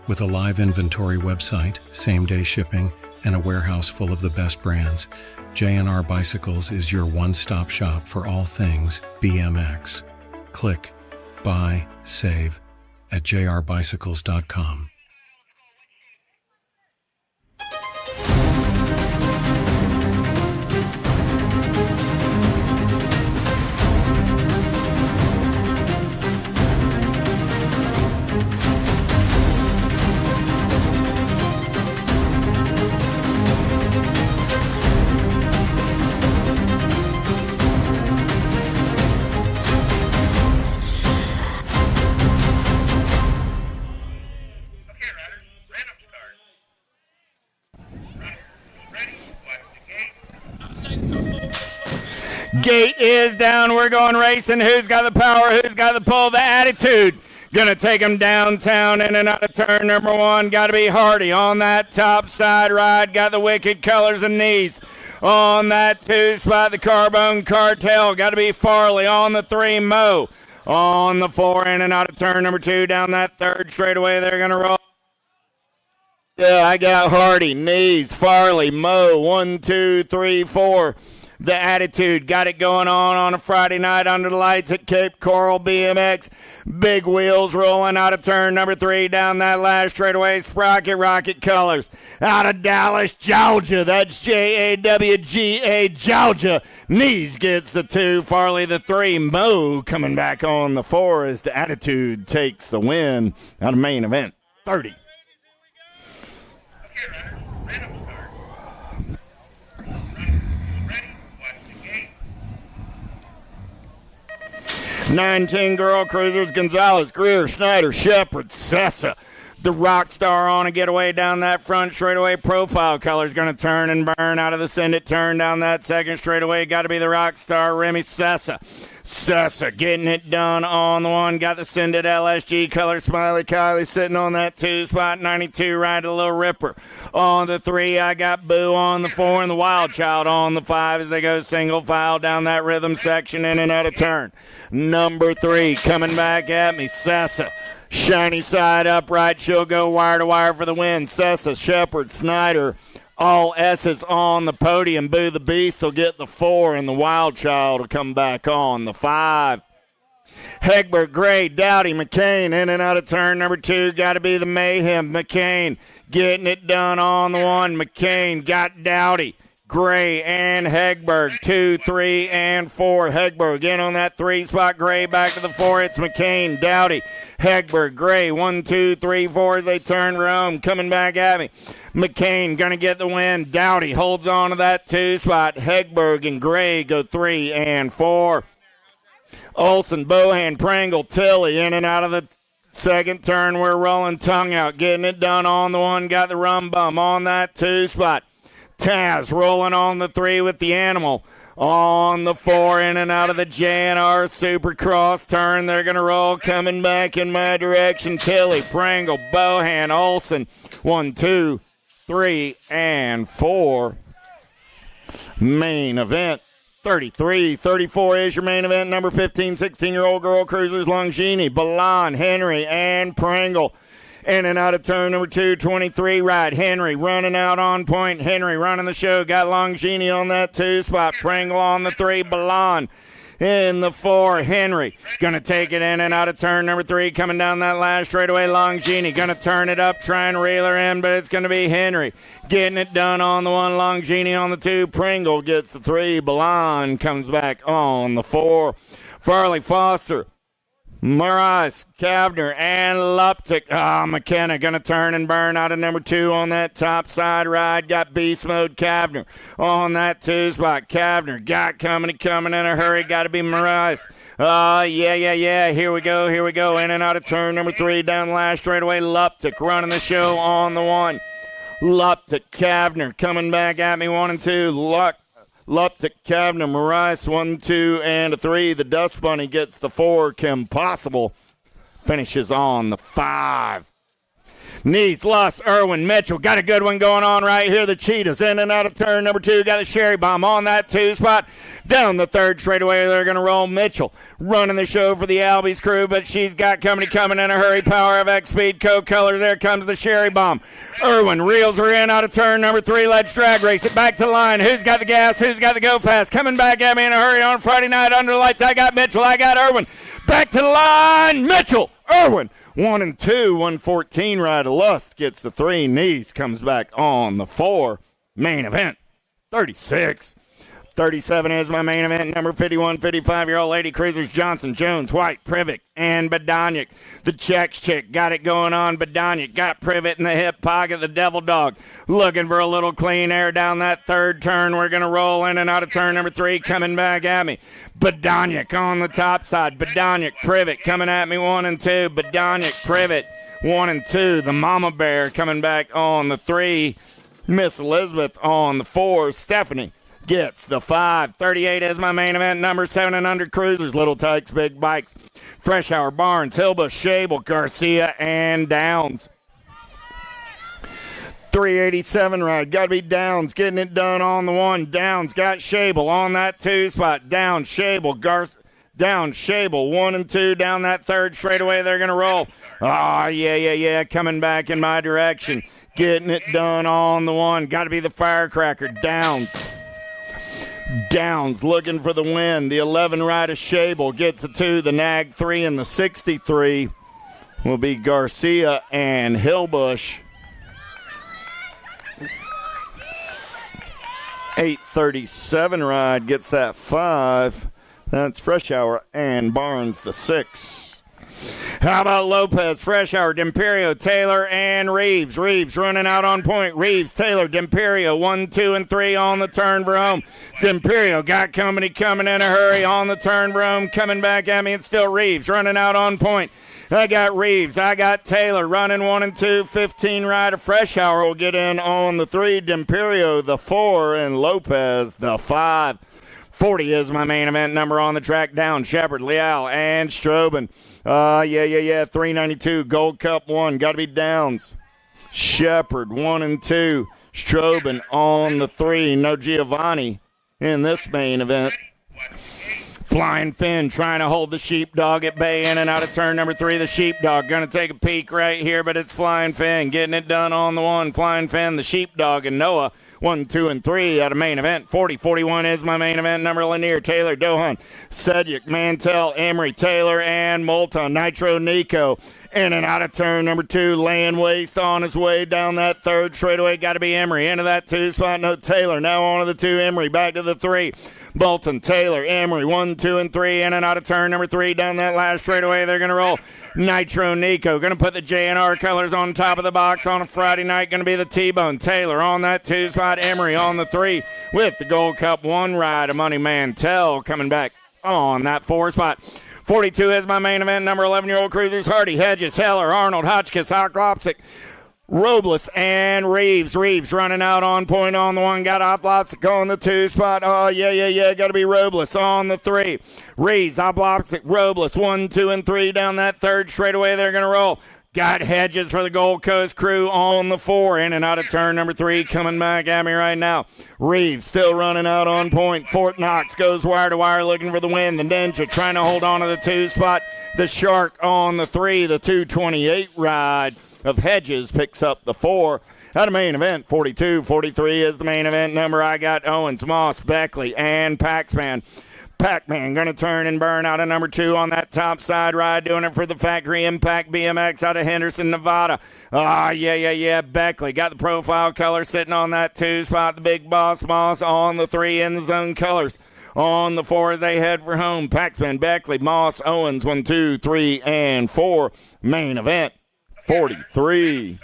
With a live inventory website, same-day shipping, and a warehouse full of the best brands, J&R Bicycles is your one-stop shop for all things BMX. Click, buy, save at jrbicycles.com. Gate is down. We're going racing. Who's got the power? Who's got the pull? The attitude. Gonna take him downtown in and out of turn number one. Got to be Hardy on that top side ride. Got the Wicked Colors and Knees. On that 2 spot, the Carbone Cartel. Got to be Farley on the 3, Mo. On the 4, in and out of turn number 2. Down that 3rd straightaway, they're going to roll. Yeah, I got Hardy, Knees, Farley, Mo. 1, 2, 3, 4. The attitude got it going on a Friday night under the lights at Cape Coral BMX. Big wheels rolling out of turn number 3 down that last straightaway. Sprocket Rocket Colors out of Dallas, Georgia. That's Jawga, Georgia. Knees gets the 2, Farley the 3. Mo coming back on the 4 as the attitude takes the win out of main event 30. Okay, riders, random start. 19 Girl Cruisers, Gonzalez, Greer, Schneider, Shepard, Sessa. The Rockstar on a getaway down that front straightaway. Profile Color's going to turn and burn out of the Send It turn down that second straightaway. Got to be the Rockstar, Remy Sessa. Sessa getting it done on the 1. Got the Send It LSG Color. Smiley Kylie sitting on that 2 spot. 92 right, a little ripper. On the 3, I got Boo on the 4 and the Wild Child on the 5 as they go single file down that rhythm section in and out of turn. Number 3 coming back at me, Sessa. Shiny side upright, she'll go wire to wire for the win. Sessa, Shepard, Snyder, all S's on the podium. Boo the Beast will get the 4, and the Wild Child will come back on the 5. Hegbert, Gray, Dowdy, McCain in and out of turn number 2. Got to be the Mayhem. McCain getting it done on the 1. McCain got Dowdy. Gray and Hegberg, 2, 3, and 4. Hegberg in on that 3 spot. Gray back to the 4. It's McCain, Dowdy, Hegberg, Gray, 1, 2, 3, 4. They turn Rome, coming back at me. McCain going to get the win. Dowdy holds on to that 2 spot. Hegberg and Gray go 3 and 4. Olson, Bohan, Pringle, Tilly in and out of the second turn. We're rolling tongue out, getting it done on the 1. Got the rum bum on that 2 spot. Taz rolling on the 3 with the animal. On the 4, in and out of the JNR Supercross turn. They're going to roll, coming back in my direction. Tilly, Pringle, Bohan, Olson. 1, 2, 3, and 4. Main event. 33-34 is your main event. Number 15, 16-year-old girl cruisers, Longini, Balan, Henry, and Pringle. In and out of turn number 2, 23 ride. Henry running out on point. Henry running the show. Got Longini on that 2 spot. Pringle on the 3. Balan in the 4. Henry going to take it in and out of turn number 3. Coming down that last straightaway. Longini going to turn it up. Try and reel her in, but it's going to be Henry getting it done on the 1. Longini on the 2. Pringle gets the 3. Balan comes back on the 4. Farley, Foster, Morris, Kavner, and Luptic. McKenna going to turn and burn out of number 2 on that top side ride. Got beast mode Kavner on that 2 spot. Kavner got coming in a hurry. Got to be Morris. Yeah. Here we go. In and out of turn number 3 down the last straightaway. Luptic running the show on the 1. Luptic, Kavner coming back at me. 1 and 2. Luptic, Kavner, Moraes, 1, 2, and a 3. The Dust Bunny gets the 4. Kim Possible finishes on the 5. Nees, Luss, Irwin, Mitchell. Got a good one going on right here. The Cheetahs in and out of turn number 2. Got the Sherry Bomb on that 2 spot. Down the 3rd straightaway, they're going to roll. Mitchell running the show for the Albies crew, but she's got coming in a hurry. Power of X Speed, co-color. There comes the Sherry Bomb. Irwin reels her in out of turn number 3. Let's drag race it back to the line. Who's got the gas? Who's got the go fast? Coming back at me in a hurry on Friday night under the lights. I got Mitchell. I got Irwin. Back to the line. Mitchell, Irwin. 1 and 2, 114 ride. Lust gets the 3. Knees comes back on the 4. Main event, 36. 37 is my main event. Number 51, 55-year-old lady cruisers, Johnson, Jones, White, Privet, and Badonic. The Czech chick got it going on. Badonic got Privet in the hip pocket. The Devil Dog looking for a little clean air down that 3rd turn. We're going to roll in and out of turn number 3. Coming back at me. Badonic on the top side. Badonic, Privet coming at me. 1 and 2. Badonic, Privet, 1 and 2. The Mama Bear coming back on the 3. Miss Elizabeth on the 4. Stephanie gets the 5. 38 is my main event. Number 7 and under cruisers, Little Tykes, Big Bikes, Freshhour, Barnes, Hilbush, Shable, Garcia, and Downs. 387 ride. Got to be Downs getting it done on the 1. Downs got Shable on that 2 spot. Downs, Shable, Downs, Shable, 1 and 2 down that 3rd straightaway. They're going to roll. Yeah. Coming back in my direction. Getting it done on the 1. Got to be the Firecracker. Downs looking for the win. The 11 rider Shable gets the 2. The Nag 3 and the 63 will be Garcia and Hillbush. 837 ride gets that 5. That's Freshhour and Barnes the 6. How about Lopez, Freshhour, D'Imperio, Taylor, and Reeves? Reeves running out on point. Reeves, Taylor, D'Imperio, 1, 2, and 3 on the turn for home. D'Imperio got company coming in a hurry on the turn for home. Coming back at me, it's still Reeves running out on point. I got Reeves. I got Taylor running 1 and 2. 15 rider Freshhour will get in on the 3. D'Imperio, the 4, and Lopez, the 5. 40 is my main event number on the track. Down Shepard, Leal, and Strobin. 392 Gold Cup 1. Got to be Downs. Shepard 1 and 2. Strobin on the 3. No Giovanni in this main event. Flying Finn trying to hold the Sheepdog at bay in and out of turn number 3. The Sheepdog going to take a peek right here, but it's Flying Finn getting it done on the 1. Flying Finn, the Sheepdog, and Noah 1, 2, and 3 out of main event. 40, 41 is my main event number. Lanier, Taylor, Dohan, Sedgwick, Mantell, Emery, Taylor, and Moulton. Nitro, Nico, In and out of turn number 2, laying waste on his way down that third straightaway. Got to be Emery. Into that 2 spot. No, Taylor. Now on to the 2, Emery. Back to the 3. Bolton, Taylor, Emery, 1, 2, and 3. In and out of turn number 3 down that last straightaway. They're going to roll. Nitro Nico going to put the J&R colors on top of the box on a Friday night. Going to be the T-Bone. Taylor on that 2 spot. Emery on the 3 with the Gold Cup 1 ride. A Money Mantell coming back on that 4 spot. 42 is my main event. Number 11-year-old cruisers. Hardy, Hedges, Heller, Arnold, Hotchkiss, Oklopsic, Robles, and Reeves. Reeves running out on point on the 1. Got Oklopsic on the 2 spot. Oh, yeah. Got to be Robles on the 3. Reeves, Oklopsic, Robles, 1, 2, and 3 down that third straightaway. They're going to roll. Got Hedges for the Gold Coast crew on the 4. In and out of turn number 3. Coming back at me right now. Reeves still running out on point. Fort Knox goes wire to wire looking for the win. The Ninja trying to hold on to the 2 spot. The Shark on the 3. The 228 ride of Hedges picks up the 4. At a main event, 42, 43 is the main event number. I got Owens, Moss, Beckley, and Paxman. Pac-Man going to turn and burn out of number 2 on that top side ride, doing it for the Factory Impact BMX out of Henderson, Nevada. Yeah. Beckley got the profile color sitting on that 2 spot. The Big Boss Moss on the 3 in the zone colors. On the 4 as they head for home. Paxman, Beckley, Moss, Owens, 1, 2, 3, and 4. Main event, 43.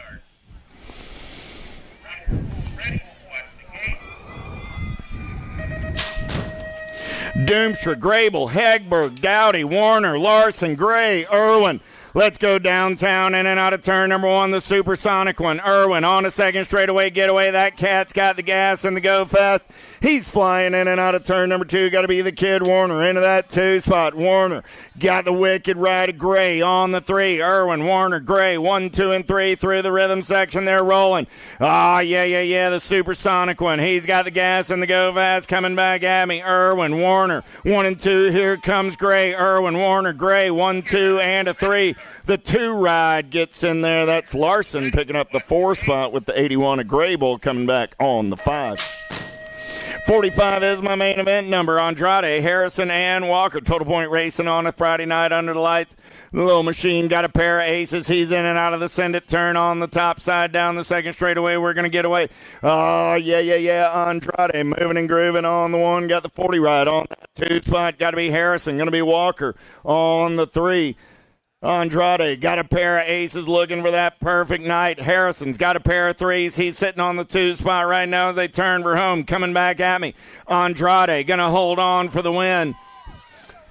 Doomstra, Grable, Hegberg, Dowdy, Warner, Larson, Gray, Irwin. Let's go downtown in and out of turn number 1, the supersonic one. Irwin on a second straightaway getaway. That cat's got the gas and the go fast. He's flying in and out of turn number 2. Got to be the kid Warner into that 2 spot. Warner got the wicked ride of Gray on the 3. Irwin, Warner, Gray, 1, 2, and 3 through the rhythm section. They're rolling. Yeah. The supersonic one. He's got the gas and the go fast coming back at me. Irwin, Warner, 1 and 2. Here comes Gray. Irwin, Warner, Gray, 1, 2, and a 3. The 2 ride gets in there. That's Larson picking up the 4 spot with the 81 of Grable coming back on the 5. 45 is my main event number. Andrade, Harrison, and Walker. Total Point Racing on a Friday night under the lights. The little machine got a pair of aces. He's in and out of the send it turn on the top side down the second straightaway. We're going to get away. Yeah. Andrade moving and grooving on the 1. Got the 40 ride on that 2 spot. Got to be Harrison. Going to be Walker on the 3. Andrade got a pair of aces looking for that perfect night. Harrison's got a pair of 3s. He's sitting on the 2 spot right now. They turn for home. Coming back at me. Andrade going to hold on for the win.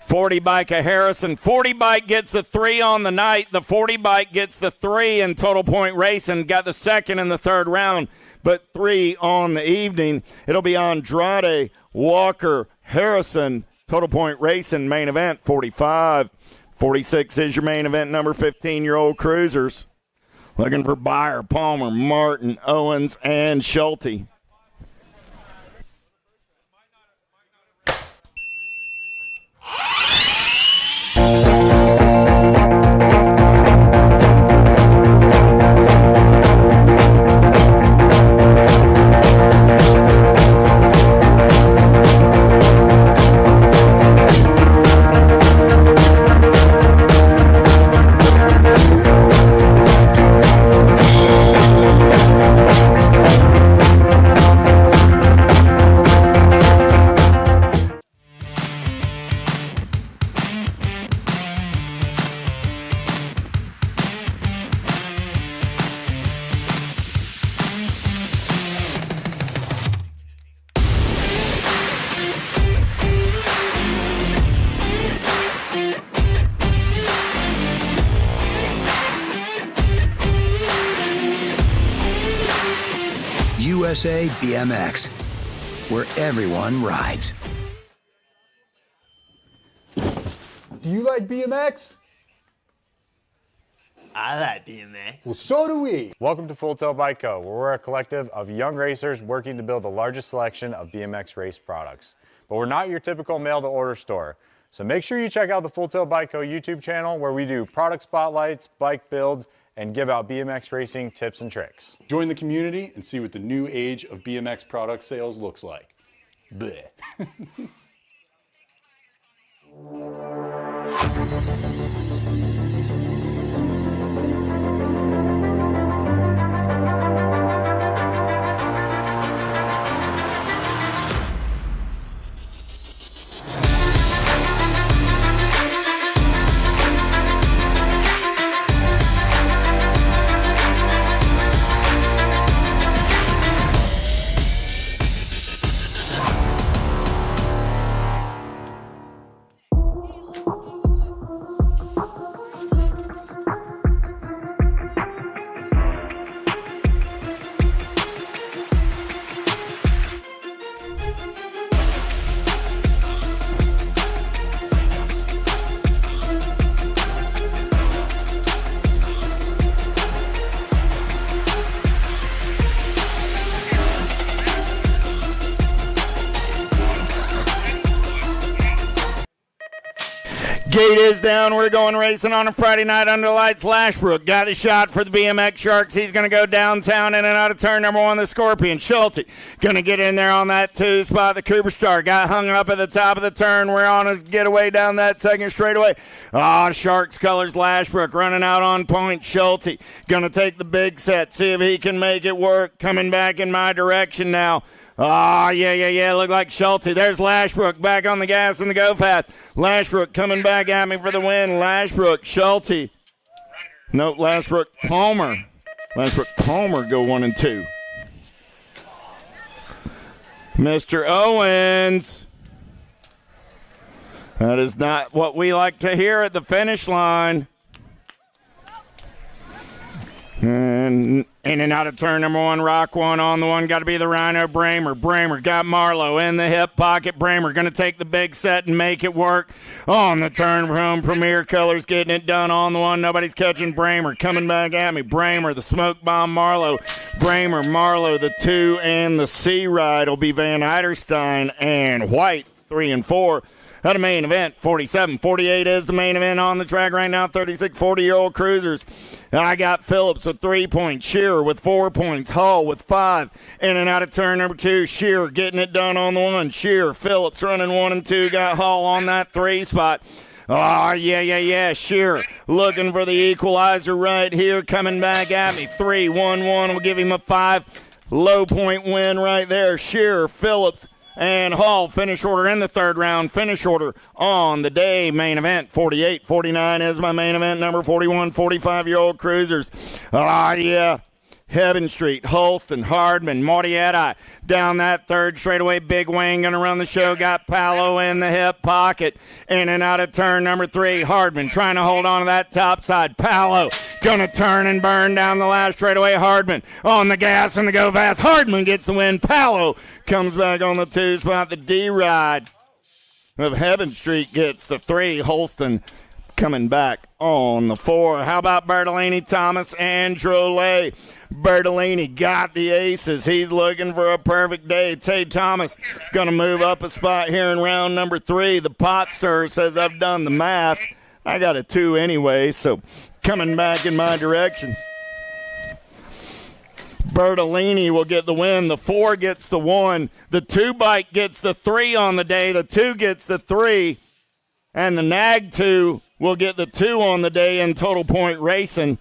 40 bike of Harrison. 40 bike gets the 3 on the night. The 40 bike gets the 3 in Total Point Racing. Got the 2nd and the 3rd round, but 3 on the evening. It'll be Andrade, Walker, Harrison. Total Point Racing main event 45. 46 is your main event number, 15-year-old cruisers. Looking for Byer, Palmer, Martin, Owens, and Schulte. USA BMX, where everyone rides. Do you like BMX? I like BMX. Well, so do we. Welcome to Full Tail Bike Co., where we're a collective of young racers working to build the largest selection of BMX race products. But we're not your typical mail-to-order store. So make sure you check out the Full Tail Bike Co. YouTube channel, where we do product spotlights, bike builds, and give out BMX racing tips and tricks. Join the community and see what the new age of BMX product sales looks like. Bleh. Gate is down. We're going racing on a Friday night under lights. Lashbrook got the shot for the BMX Sharks. He's going to go downtown in and out of turn number 1, the Scorpion. Schulte going to get in there on that 2 spot. The Cooper Star got hung up at the top of the turn. We're on his getaway down that second straightaway. Sharks colors. Lashbrook running out on point. Schulte going to take the big set. See if he can make it work. Coming back in my direction now. Yeah. Look like Schulte. There's Lashbrook back on the gas and the go fast. Lashbrook coming back at me for the win. Lashbrook, Schulte. Nope, Lashbrook, Palmer. Lashbrook, Palmer go 1 and 2. Mr. Owens. That is not what we like to hear at the finish line. And in and out of turn number 1, Rock 1 on the 1. Got to be the Rhino, Bramer. Bramer got Marlowe in the hip pocket. Bramer going to take the big set and make it work. On the turn from Premier Colors getting it done on the 1. Nobody's catching Bramer. Coming back at me. Bramer, the smoke bomb, Marlowe. Bramer, Marlowe, the 2, and the C ride will be Van Eiderstein and White, 3 and 4. At a main event, 47-48 is the main event on the track right now. 36 40-year-old cruisers. I got Phillips with 3 points, Shearer with 4 points, Hall with 5. In and out of turn number 2, Shearer getting it done on the 1. Shearer, Phillips running 1 and 2, got Hall on that 3 spot. Yeah. Shearer looking for the equalizer right here, coming back at me. 3-1-1 will give him a 5. Low point win right there. Shearer, Phillips, and Hall, finish order in the 3rd round. Finish order on the day. Main event, 48-49 is my main event. Number 41, 45-year-old cruisers. Yeah. Heaven Street, Holston, Hardman, Mortietta down that 3rd straightaway. Big Wayne going to run the show. Got Palo in the hip pocket. In and out of turn number 3. Hardman trying to hold on to that top side. Palo going to turn and burn down the last straightaway. Hardman on the gas and the go fast. Hardman gets the win. Palo comes back on the 2 spot. The D-Ride of Heaven Street gets the 3. Holston coming back on the 4. How about Bertolini, Thomas, and Drolet? Bertolini got the aces. He's looking for a perfect day. Tay Thomas going to move up a spot here in round number 3. The pot stirrer says I've done the math. I got a 2 anyway, so coming back in my direction. Bertolini will get the win. The 4 gets the 1. The 2 bike gets the 3 on the day. The 2 gets the 3. And the Nag 2 will get the 2 on the day in total point racing.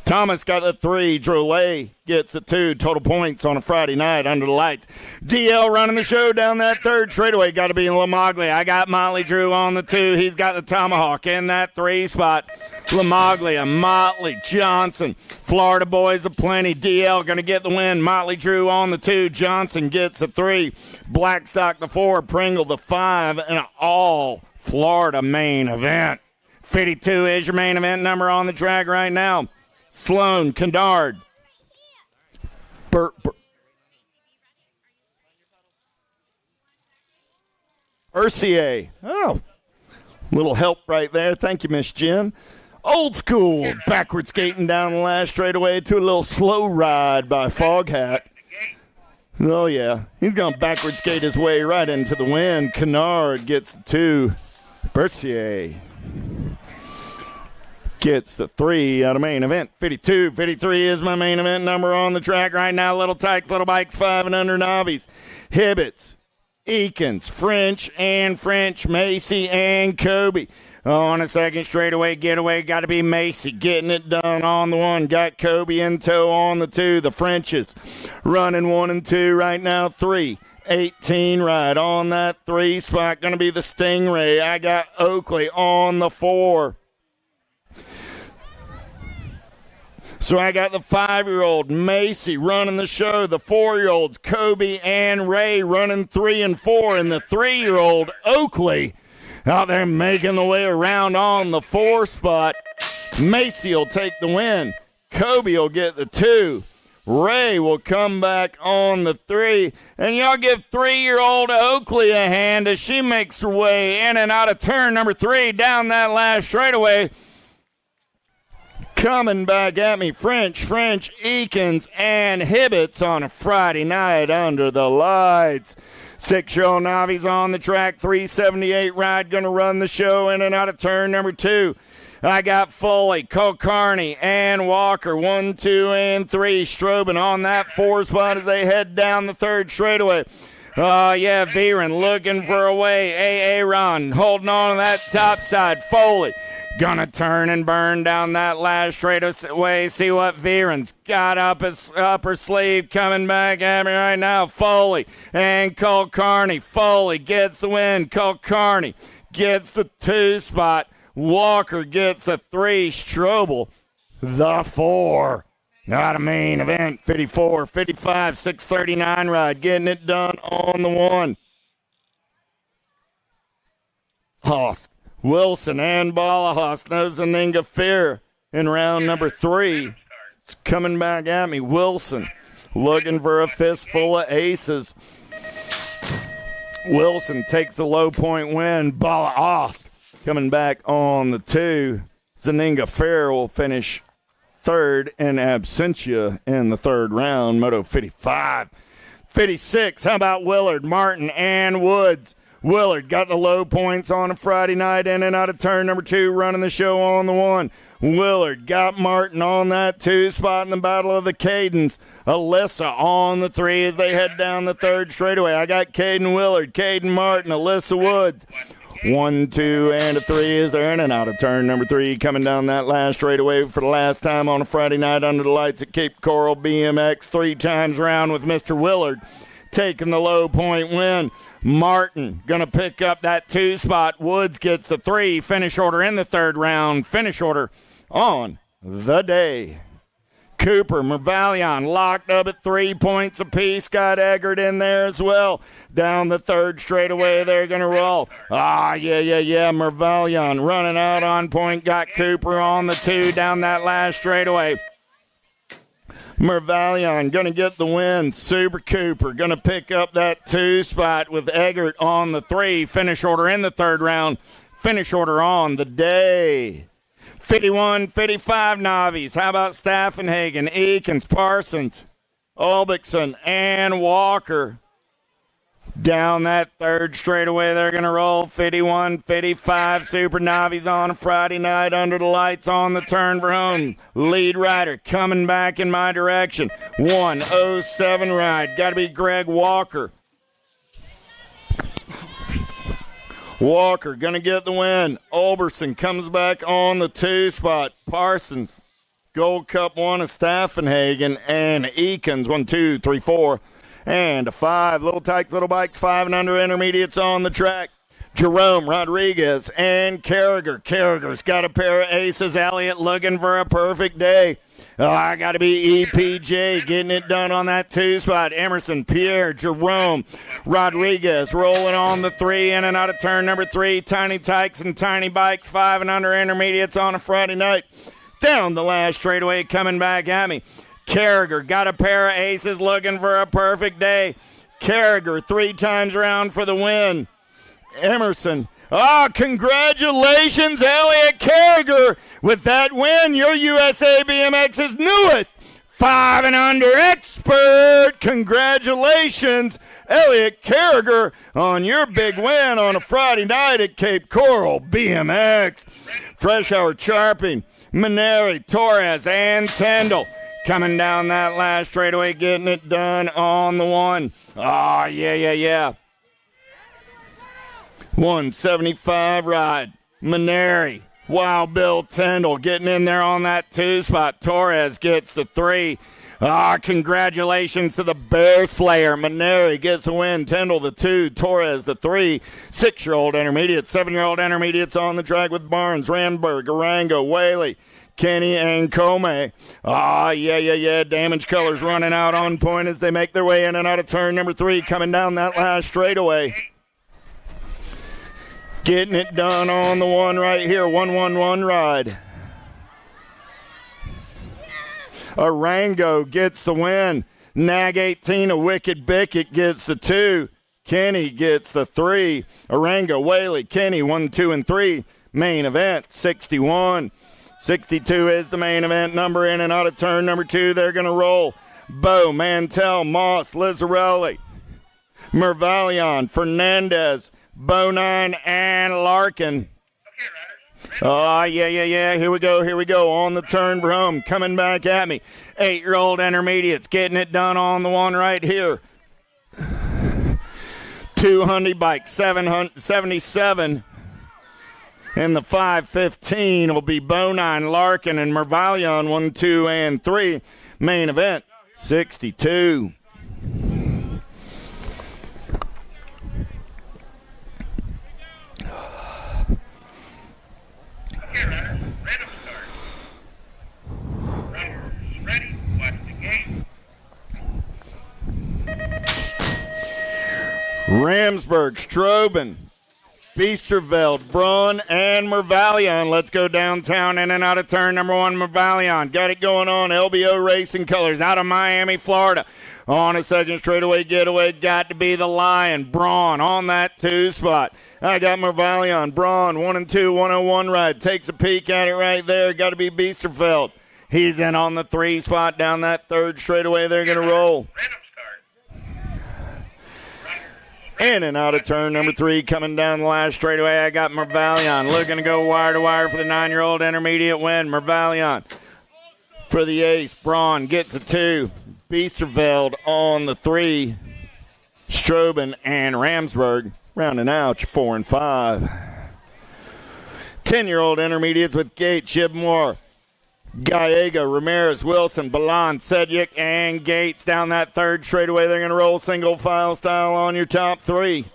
Thomas got the 3. Drolet gets the 2 total points on a Friday night under the lights. DL running the show down that 3rd straightaway. Got to be Lamaglia. I got Motley Drew on the 2. He's got the Tomahawk in that 3 spot. Lamaglia, Motley, Johnson. Florida boys aplenty. DL going to get the win. Motley Drew on the 2. Johnson gets the 3. Blackstock the 4. Pringle the 5. And an all Florida main event. 52 is your main event number on the track right now. Sloan, Kennard, Ursier. Oh, little help right there. Thank you, Miss Jen. Old school, backward skating down the last straightaway to a little slow ride by Foghat. Oh, yeah. He's going to backward skate his way right into the wind. Kennard gets the 2. Bercier gets the 3 out of main event. 52-53 is my main event number on the track right now. Little Tykes, Little Bikes, 5 and under novice. Hibbets, Eakins, French, Macy, and Kobe. On a 2nd straightaway getaway, got to be Macy getting it done on the 1. Got Kobe in tow on the 2. The Frenches running 1 and 2 right now. 3-18 right on that 3 spot. Going to be the Stingray. I got Oakley on the 4. So I got the 5-year-old Macy running the show. The 4-year-olds Kobe and Ray running 3 and 4. And the 3-year-old Oakley out there making the way around on the 4 spot. Macy will take the win. Kobe will get the 2. Ray will come back on the 3. And y'all give 3-year-old Oakley a hand as she makes her way in and out of turn number 3 down that last straightaway. Coming back at me, French, Eakins, and Hibbets on a Friday night under the lights. 6-year-old Navi's on the track, 378 ride, going to run the show in and out of turn number 2. I got Foley, Kulkarni, and Walker, 1, 2, and 3. Strobin on that 4 spot as they head down the 3rd straightaway. Oh, yeah, Viren looking for a way. Aaron holding on to that top side. Foley gonna turn and burn down that last straightaway. See what Viren's got up his upper sleeve. Coming back at me right now. Foley and Kulkarni. Foley gets the win. Kulkarni gets the 2 spot. Walker gets the 3. Strobel the 4. Not a main event. 54, 55, 639 ride. Getting it done on the 1. Haas, Wilson, and Ballahas. Nozaninga Fear in round number 3. It's coming back at me. Wilson looking for a fistful of aces. Wilson takes the low point win. Ballahas coming back on the 2. Zaninga Fair will finish 3rd in absentia in the 3rd round. Moto 55. 56, how about Willard, Martin, and Woods? Willard got the low points on a Friday night in and out of turn number 2, running the show on the 1. Willard got Martin on that 2 spot in the Battle of the Cadens. Alyssa on the 3 as they head down the 3rd straightaway. I got Caden Willard, Caden Martin, Alyssa Woods. 1, 2, and a 3 as they're in and out of turn number 3, coming down that last straightaway for the last time on a Friday night under the lights at Cape Coral. BMX 3 times round with Mr. Willard taking the low point win. Martin going to pick up that 2 spot. Woods gets the 3. Finish order in the 3rd round. Finish order on the day. Cooper, Mervalion locked up at 3 points apiece. Got Eggert in there as well. Down the 3rd straightaway, they're going to roll. Yeah. Mervalion running out on point. Got Cooper on the 2 down that last straightaway. Mervalion going to get the win. Super Cooper going to pick up that 2 spot with Eggert on the 3. Finish order in the 3rd round. Finish order on the day. 51, 55 Navis. How about Staffenhagen, Eakins, Parsons, Ulbixson, and Walker? Down that 3rd straightaway, they're going to roll. 51, 55 Super Navis on a Friday night under the lights on the turn for home. Lead rider coming back in my direction. 107 ride. Got to be Greg Walker. Walker going to get the win. Ulberson comes back on the 2 spot. Parsons, Gold Cup 1 of Staffenhagen, and Eakins, 1, 2, 3, 4, and a 5. Little Tyke, Little Bikes, 5 and under intermediates on the track. Jerome Rodriguez and Carragher. Carragher's got a pair of aces. Elliott looking for a perfect day. I got to be EPJ getting it done on that 2 spot. Emerson, Pierre, Jerome, Rodriguez rolling on the 3 in and out of turn number 3. Tiny Tykes and Tiny Bikes, 5 and under intermediates on a Friday night. Down the last straightaway coming back at me. Carragher got a pair of aces looking for a perfect day. Carragher 3 times around for the win. Emerson. Congratulations, Elliott Carragher, with that win. Your USA BMX's newest 5 and under expert. Congratulations, Elliott Carragher, on your big win on a Friday night at Cape Coral BMX. Fresh Hour Charping, Maneri, Torres, and Tendall coming down that last straightaway, getting it done on the 1. Yeah. 175 ride. Maneri. Wild Bill Tendall getting in there on that 2 spot. Torres gets the 3. Congratulations to the Bear Slayer. Maneri gets the win. Tendall the 2. Torres the 3. 6-year-old intermediate. 7-year-old intermediates on the track with Barnes, Randberg, Arango, Whaley, Kenny, and Comey. Yeah. Damage colors running out on point as they make their way in and out of turn number 3, coming down that last straightaway. Getting it done on the 1 right here. 111 ride. Arango gets the win. Nag 18, a Wicked Bickett gets the 2. Kenny gets the 3. Arango, Whaley, Kenny, 1, 2, and 3. Main event, 61. 62 is the main event number in and out of turn number 2. They're going to roll. Bo, Mantell, Moss, Lizzarelli. Mervalion, Fernandez, Bonine, and Larkin. Oh, yeah. Here we go. On the turn for home. Coming back at me. 8-year-old intermediates getting it done on the one right here. 200 bike, 777. And the 515 will be Bonine, Larkin, and Mervalion, 1, 2, and 3. Main event, 62. Okay, Ryder. Random start. Riders ready. Watch the game. Ramsburg, Strobin, Biesterveld, Braun, and Mervalion. Let's go downtown in and out of turn number 1, Mervalion. Got it going on. LBO Racing Colors out of Miami, Florida. On a second straightaway getaway, got to be the Lion. Braun on that 2 spot. I got Mervalion. Braun, 1 and 2, 101 ride. Takes a peek at it right there. Got to be Biesterveld. He's in on the 3 spot down that 3rd straightaway. They're going to roll. Random start. In and out of turn number 3, coming down the last straightaway. I got Mervalion looking to go wire to wire for the 9-year-old intermediate win. Mervalion for the ace. Braun gets a 2. Biesterveld on the 3. Strobin and Ramsburg rounding out your 4 and 5. 10-year-old intermediates with Gate, Chibmore, Gallego, Ramirez, Wilson, Balan, Sedgwick, and Gates down that 3rd straightaway. They're going to roll single file style on your top 3.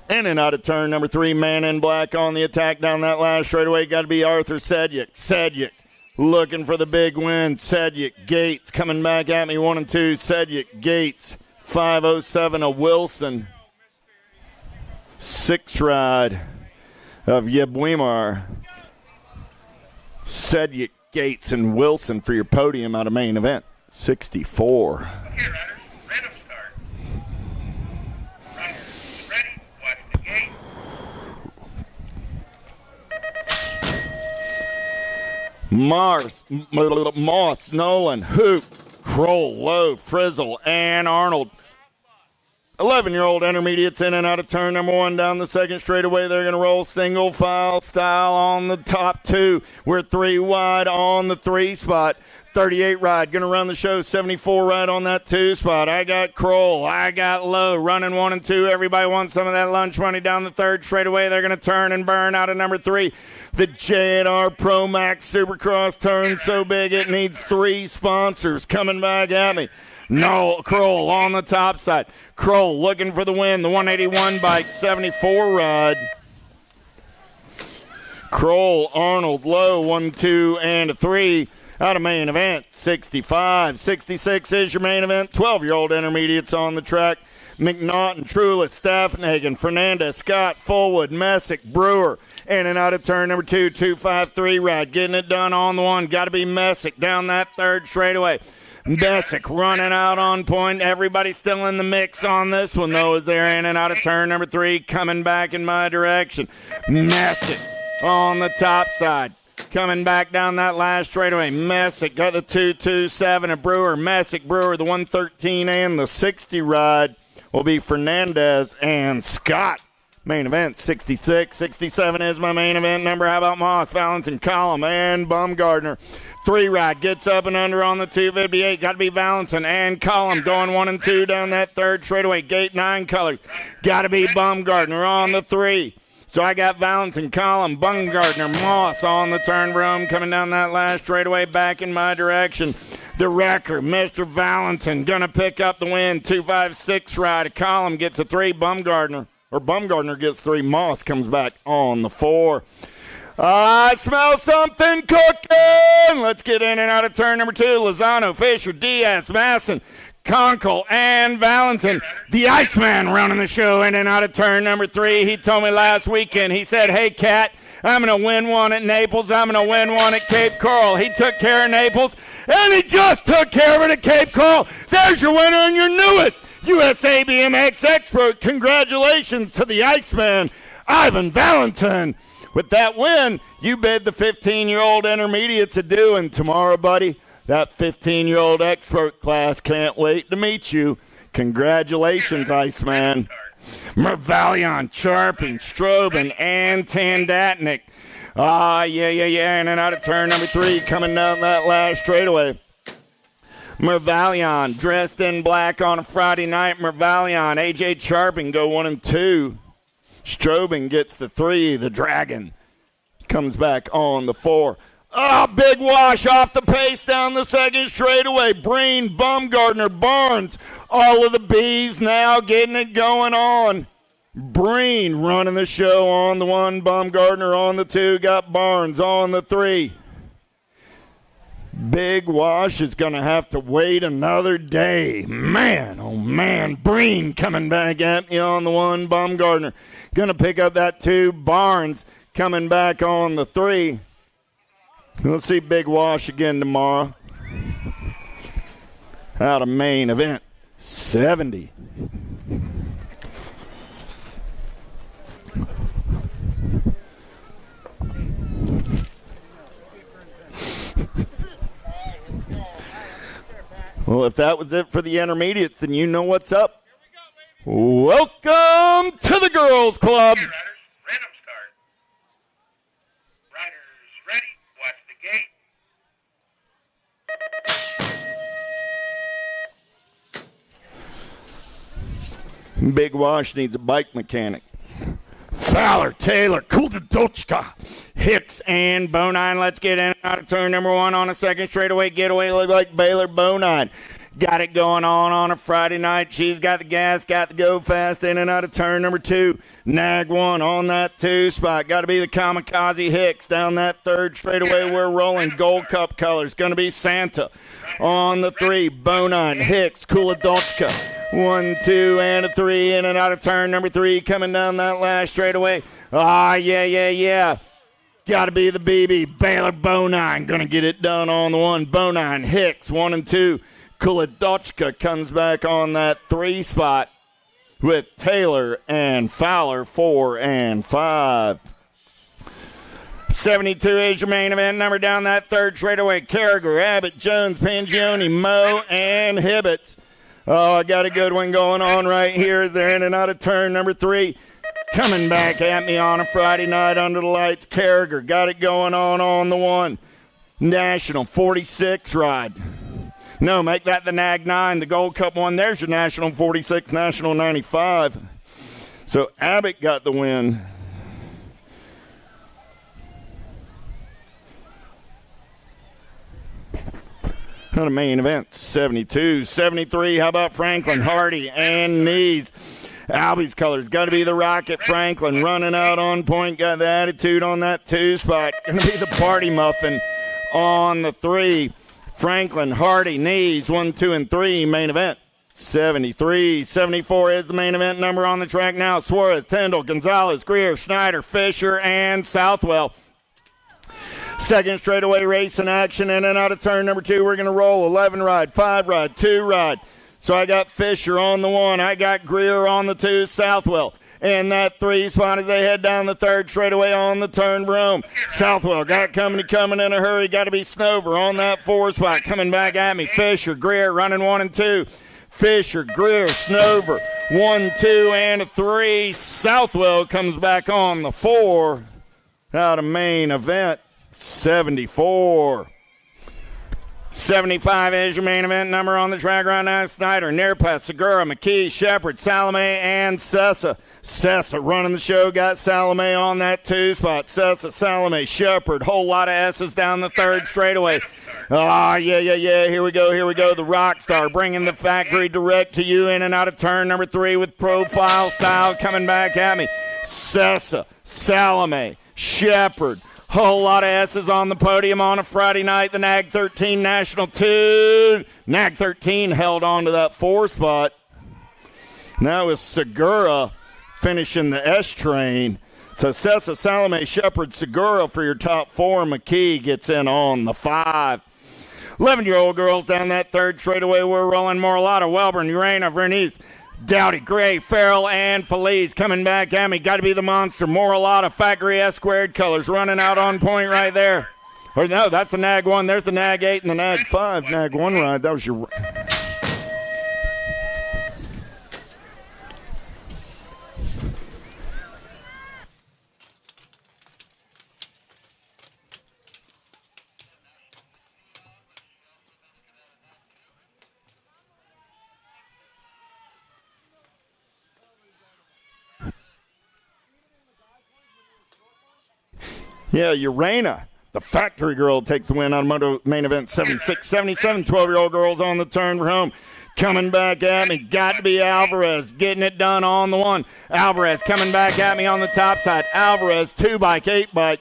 In and out of turn number 3, Man in Black on the attack down that last straightaway. Got to be Arthur Sedgwick. Sedgwick looking for the big win. Sedgwick, Gates coming back at me, 1 and 2. Sedgwick, Gates, 507 of Wilson. 6 ride of Yebwimar. Sedgwick, Gates, and Wilson for your podium out of main event. 64. Okay, Ryder. Random start. Riders ready. Watch the game. Moss, Nolan, Hoop, Kroll, Lowe, Frizzle, and Arnold. 11-year-old intermediates in and out of turn number 1 down the 2nd straightaway. They're going to roll single file style on the top 2. We're 3 wide on the 3 spot. 38 ride, going to run the show. 74 ride on that 2 spot. I got Kroll. I got Lowe running 1 and 2. Everybody wants some of that lunch money down the 3rd straightaway. They're going to turn and burn out of number 3. The J&R Pro Max Supercross turns so big it needs 3 sponsors coming back at me. No, Kroll on the top side. Kroll looking for the win. The 181 bike, 74 ride. Kroll, Arnold, Lowe, 1, 2, and a 3. Out of main event, 65. 66 is your main event. 12-year-old intermediates on the track. McNaughton, Trulis, Staffenhagen, Fernandez, Scott, Fullwood, Messick, Brewer. In and out of turn number 2, 253 ride. Getting it done on the 1. Got to be Messick down that 3rd straightaway. Messick running out on point. Everybody still in the mix on this one, though, as they're in and out of turn number 3, coming back in my direction. Messick on the top side. Coming back down that last straightaway. Messick got the 227 of Brewer. Messick, Brewer, the 113 and the 60 ride will be Fernandez and Scott. Main event, 66. 67 is my main event number. How about Moss, Valentin, Collum, and Bumgardner? 3 ride gets up and under on the 258. Got to be Valentin and Collum going 1 and 2 down that 3rd straightaway. Gate 9 colors. Got to be Bumgardner on the 3. So I got Valentin, Collum, Bumgardner, Moss on the turn room coming down that last straightaway back in my direction. The wrecker, Mr. Valentin, going to pick up the win. 256 ride. Collum gets a 3. Bumgardner gets 3. Moss comes back on the 4. I smell something cooking. Let's get in and out of turn number 2. Lozano, Fisher, Diaz, Masson, Conkle, and Valentin. The Iceman running the show in and out of turn number 3. He told me last weekend, he said, hey, Cat, I'm going to win one at Naples. I'm going to win one at Cape Coral. He took care of Naples, and he just took care of it at Cape Coral. There's your winner and your newest USA BMX expert. Congratulations to the Iceman, Ivan Valentin. With that win, you bid the 15-year-old intermediates adieu, and tomorrow, buddy, that 15-year-old expert class can't wait to meet you. Congratulations, Iceman. Mervalion, Charping, Strobin, and Tandatnik. Yeah. In and out of turn number 3, coming down that last straightaway. Mervalion, dressed in black on a Friday night. Mervalion, AJ Charping go 1 and 2. Strobin gets the 3. The Dragon comes back on the 4. Big wash off the pace down the second straightaway. Breen, Bumgardner, Barnes, all of the Bs now getting it going on. Breen running the show on the 1, Bumgardner on the 2, got Barnes on the 3. Big Wash is going to have to wait another day. Man, oh man, Breen coming back at me on the 1, Bumgardner going to pick up that 2, Barnes coming back on the 3. We'll see Big Wash again tomorrow. Out of main event 70. Well, if that was it for the intermediates, then you know what's up. Welcome to the Girls Club. Okay, riders, random start. Riders ready, watch the gate. Big Wash needs a bike mechanic. Fowler, Taylor, Kuldadochka, Hicks, and Bonine. Let's get in and out of turn number 1 on a second straightaway getaway. Look like Baylor Bonine. Got it going on a Friday night. She's got the gas, got the go fast in and out of turn number 2. Nag 1 on that 2 spot. Got to be the Kamikaze Hicks down that 3rd straightaway. We're rolling Gold Cup colors. Going to be Santa on the 3. Bonine, Hicks, Kuldadochka. 1, 2, and a 3 in and out of turn number 3 coming down that last straightaway. Yeah. Got to be the BB. Baylor Bonine going to get it done on the 1. Bonine, Hicks, 1 and 2. Kuldadochka comes back on that 3 spot with Taylor and Fowler 4 and 5. 72 is your main event number down that 3rd straightaway. Carragher, Abbott, Jones, Pangioni, Moe, and Hibbets. I got a good one going on right here. They're in and out of turn number 3. Coming back at me on a Friday night under the lights. Carragher got it going on the 1. National 46 ride. No, make that the Nag 9, the Gold Cup one. There's your National 46, National 95. So Abbott got the win. On the main event, 72. 73, how about Franklin, Hardy, and Knees? Albie's colors, got to be the Rocket. Franklin running out on point, got the attitude on that 2 spot. Going to be the Party Muffin on the 3. Franklin, Hardy, Knees, 1, 2, and 3, main event. 73. 74 is the main event number on the track now. Suarez, Tyndall, Gonzalez, Greer, Schneider, Fisher, and Southwell. Second straightaway race in action, in and out of turn number 2. We're going to roll 11 ride, 5 ride, 2 ride. So I got Fisher on the 1. I got Greer on the 2, Southwell. And that 3 spot as they head down the 3rd straightaway on the turn room. Southwell got coming in a hurry. Got to be Snover on that 4 spot. Coming back at me. Fisher, Greer running 1 and 2. Fisher, Greer, Snover. 1, 2, and a 3. Southwell comes back on the 4. Out of main event. 74. 75 is your main event number on the track right now. Snyder, Nearpath, Segura, McKee, Shepard, Salome, and Sessa. Sessa running the show, got Salome on that 2 spot. Sessa, Salome, Shepard, whole lot of S's down the 3rd straightaway. Yeah, here we go. The rock star bringing the factory direct to you in and out of turn number 3 with profile style coming back at me. Sessa, Salome, Shepard. Whole lot of S's on the podium on a Friday night. The Nag 13 National 2. Nag 13 held on to that 4 spot. Now is Segura finishing the S train. So Sessa, Salome, Shepard, Segura for your top 4. McKee gets in on the 5. 11-year-old girls down that 3rd straightaway. We're rolling Morlata, Welburn, Urena, Vernice, Dowdy, Gray, Farrell, and Felice coming back at me. Got to be the monster. Morlata, Factory S squared colors running out on point right there. Or no, that's the Nag 1. There's the Nag 8 and the Nag 5. Nag 1 ride. That was your... Yeah, Urena, the factory girl, takes the win on Moto main event 76-77. 12-year-old girls on the turn for home. Coming back at me, got to be Alvarez, getting it done on the one. Alvarez coming back at me on the top side. Alvarez, 2-bike, 8-bike.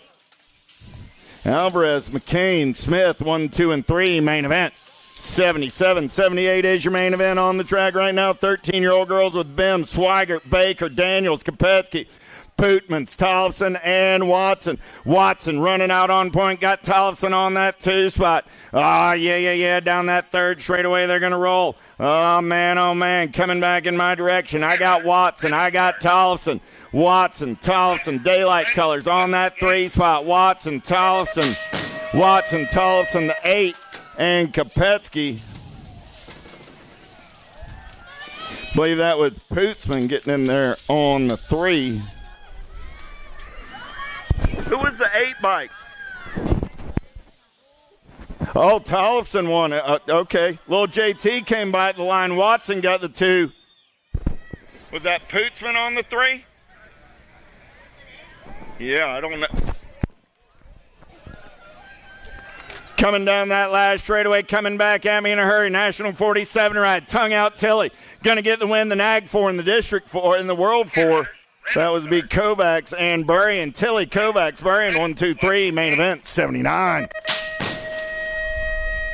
Alvarez, McCain, Smith, 1, 2, and 3, main event. 77-78 is your main event on the track right now. 13-year-old girls with Bim, Swigert, Baker, Daniels, Kopetsky, Pootmans, Tollefson, and Watson. Watson running out on point. Got Tollefson on that 2 spot. Yeah. Down that third straightaway, they're going to roll. Oh, man. Coming back in my direction. I got Watson. I got Tollefson. Watson, Tollefson, daylight colors on that 3 spot. Watson, Tollefson, the 8, and Kopetsky. Believe that with Pootsman getting in there on the 3. Who was the 8 bike? Oh, Tollefson won it. Okay. Little JT came by at the line. Watson got the 2. Was that Pootsman on the 3? Yeah, I don't know. Coming down that last straightaway, coming back at me in a hurry. National 47 ride. Tongue out Tilly. Going to get the win, the NAG 4 and the District 4 in the World 4. That was be Kovacs and Burrian. Tilly, Kovacs, Burrian, 1, 2, 3, main event, 79.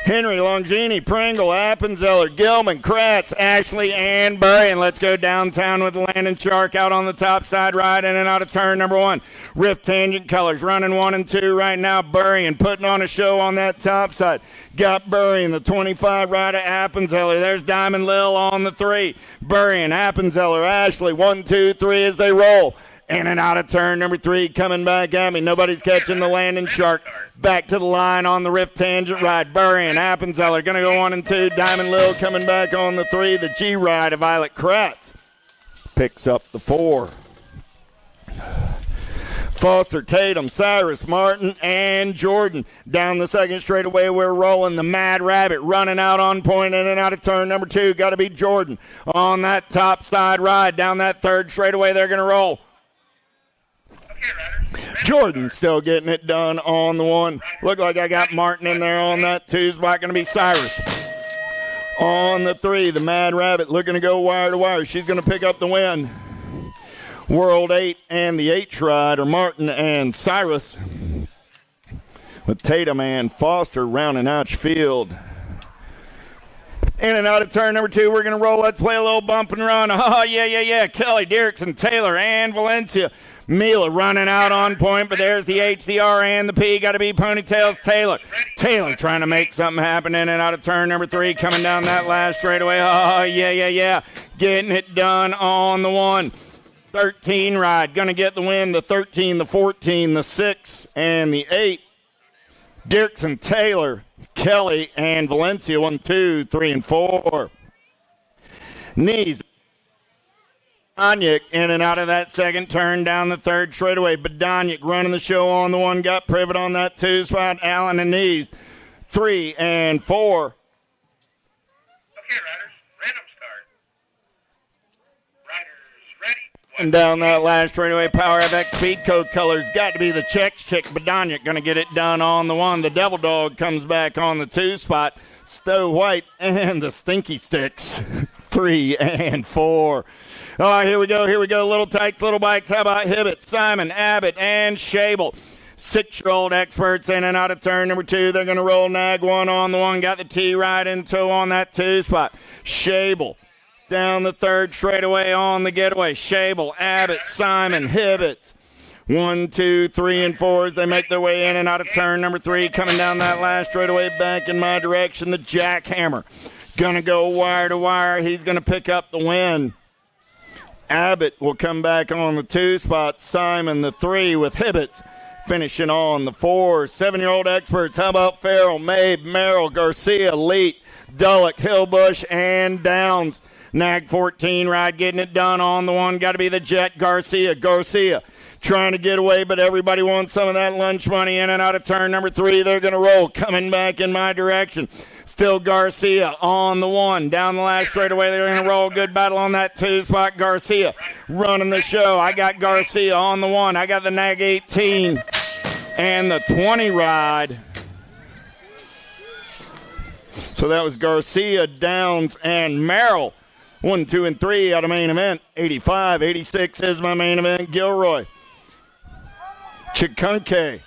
Henry, Longini, Pringle, Appenzeller, Gilman, Kratz, Ashley, and Burrian. Let's go downtown with Landon Shark out on the top side, right in and out of turn number 1. Rift Tangent Colors running 1 and 2 right now. Burrian putting on a show on that top side. Got Burrian, the 25 rider, Appenzeller. There's Diamond Lil on the 3. Burrian, Appenzeller, Ashley, 1, 2, 3 as they roll. In and out of turn number 3, coming back at me. Nobody's catching the Landon Shark. Back to the line on the Rift Tangent ride. Burrian, Appenzeller going to go 1 and 2. Diamond Lil coming back on the 3. The G ride of Violet Kratz picks up the 4. Foster, Tatum, Cyrus, Martin, and Jordan. Down the second straightaway, we're rolling. The Mad Rabbit running out on point in and out of turn number 2. Got to be Jordan on that top side ride. Down that third straightaway, they're going to roll. Jordan still getting it done on the 1. Look like I got Martin in there on that 2 spot. Going to be Cyrus. On the 3, the Mad Rabbit looking to go wire to wire. She's going to pick up the win. World 8 and the H ride are Martin and Cyrus. With Tatum and Foster rounding out your field. In and out of turn number 2, we're going to roll. Let's play a little bump and run. Oh, yeah. Kelly, Dirksen, Taylor, and Valencia. Mila running out on point, but there's the H, the R, and the P. Got to be Ponytails. Taylor trying to make something happen in and out of turn number 3, coming down that last straightaway. Oh, yeah. Getting it done on the 1. 13 ride. Going to get the win. The 13, the 14, the 6, and the 8. Dirksen, Taylor, Kelly, and Valencia. 1, 2, 3, and 4. Knees. Badanyik in and out of that second turn down the third straightaway. Badanyik running the show on the 1. Got Privet on that 2 spot. Allen and Knees. 3 and 4. Okay, riders, random start. Riders ready. And down that last straightaway, Power FX Speed Code colors. Got to be the Czech chick. Badanyik going to get it done on the 1. The Devil Dog comes back on the 2 spot. Stowe White and the Stinky Sticks. 3 and 4. Oh, here we go. Little Tykes, Little Bikes. How about Hibbett, Simon, Abbott, and Shable? 6-year-old experts in and out of turn number 2. They're going to roll NAG 1 on the 1. Got the T right in tow on that 2 spot. Shable down the third straightaway on the getaway. Shable, Abbott, Simon, Hibbett. 1, 2, 3, and 4 as they make their way in and out of turn number 3. Coming down that last straightaway back in my direction, the Jackhammer. Going to go wire to wire. He's going to pick up the win. Abbott will come back on the 2 spot. Simon the 3 with Hibbets finishing on the 4. 7-year-old experts. How about Farrell, Mabe, Merrill, Garcia, Leet, Dullock, Hillbush, and Downs. NAG 14 ride getting it done on the 1. Got to be the Jet Garcia. Garcia trying to get away, but everybody wants some of that lunch money in and out of turn number 3. They're going to roll. Coming back in my direction. Still Garcia on the 1. Down the last straightaway, they're going to roll. Good battle on that 2 spot. Garcia running the show. I got Garcia on the 1. I got the NAG 18. and the 20 ride. So that was Garcia, Downs, and Merrill. 1, 2, and 3 out of main event. 85, 86 is my main event. Gilroy, Chikunke,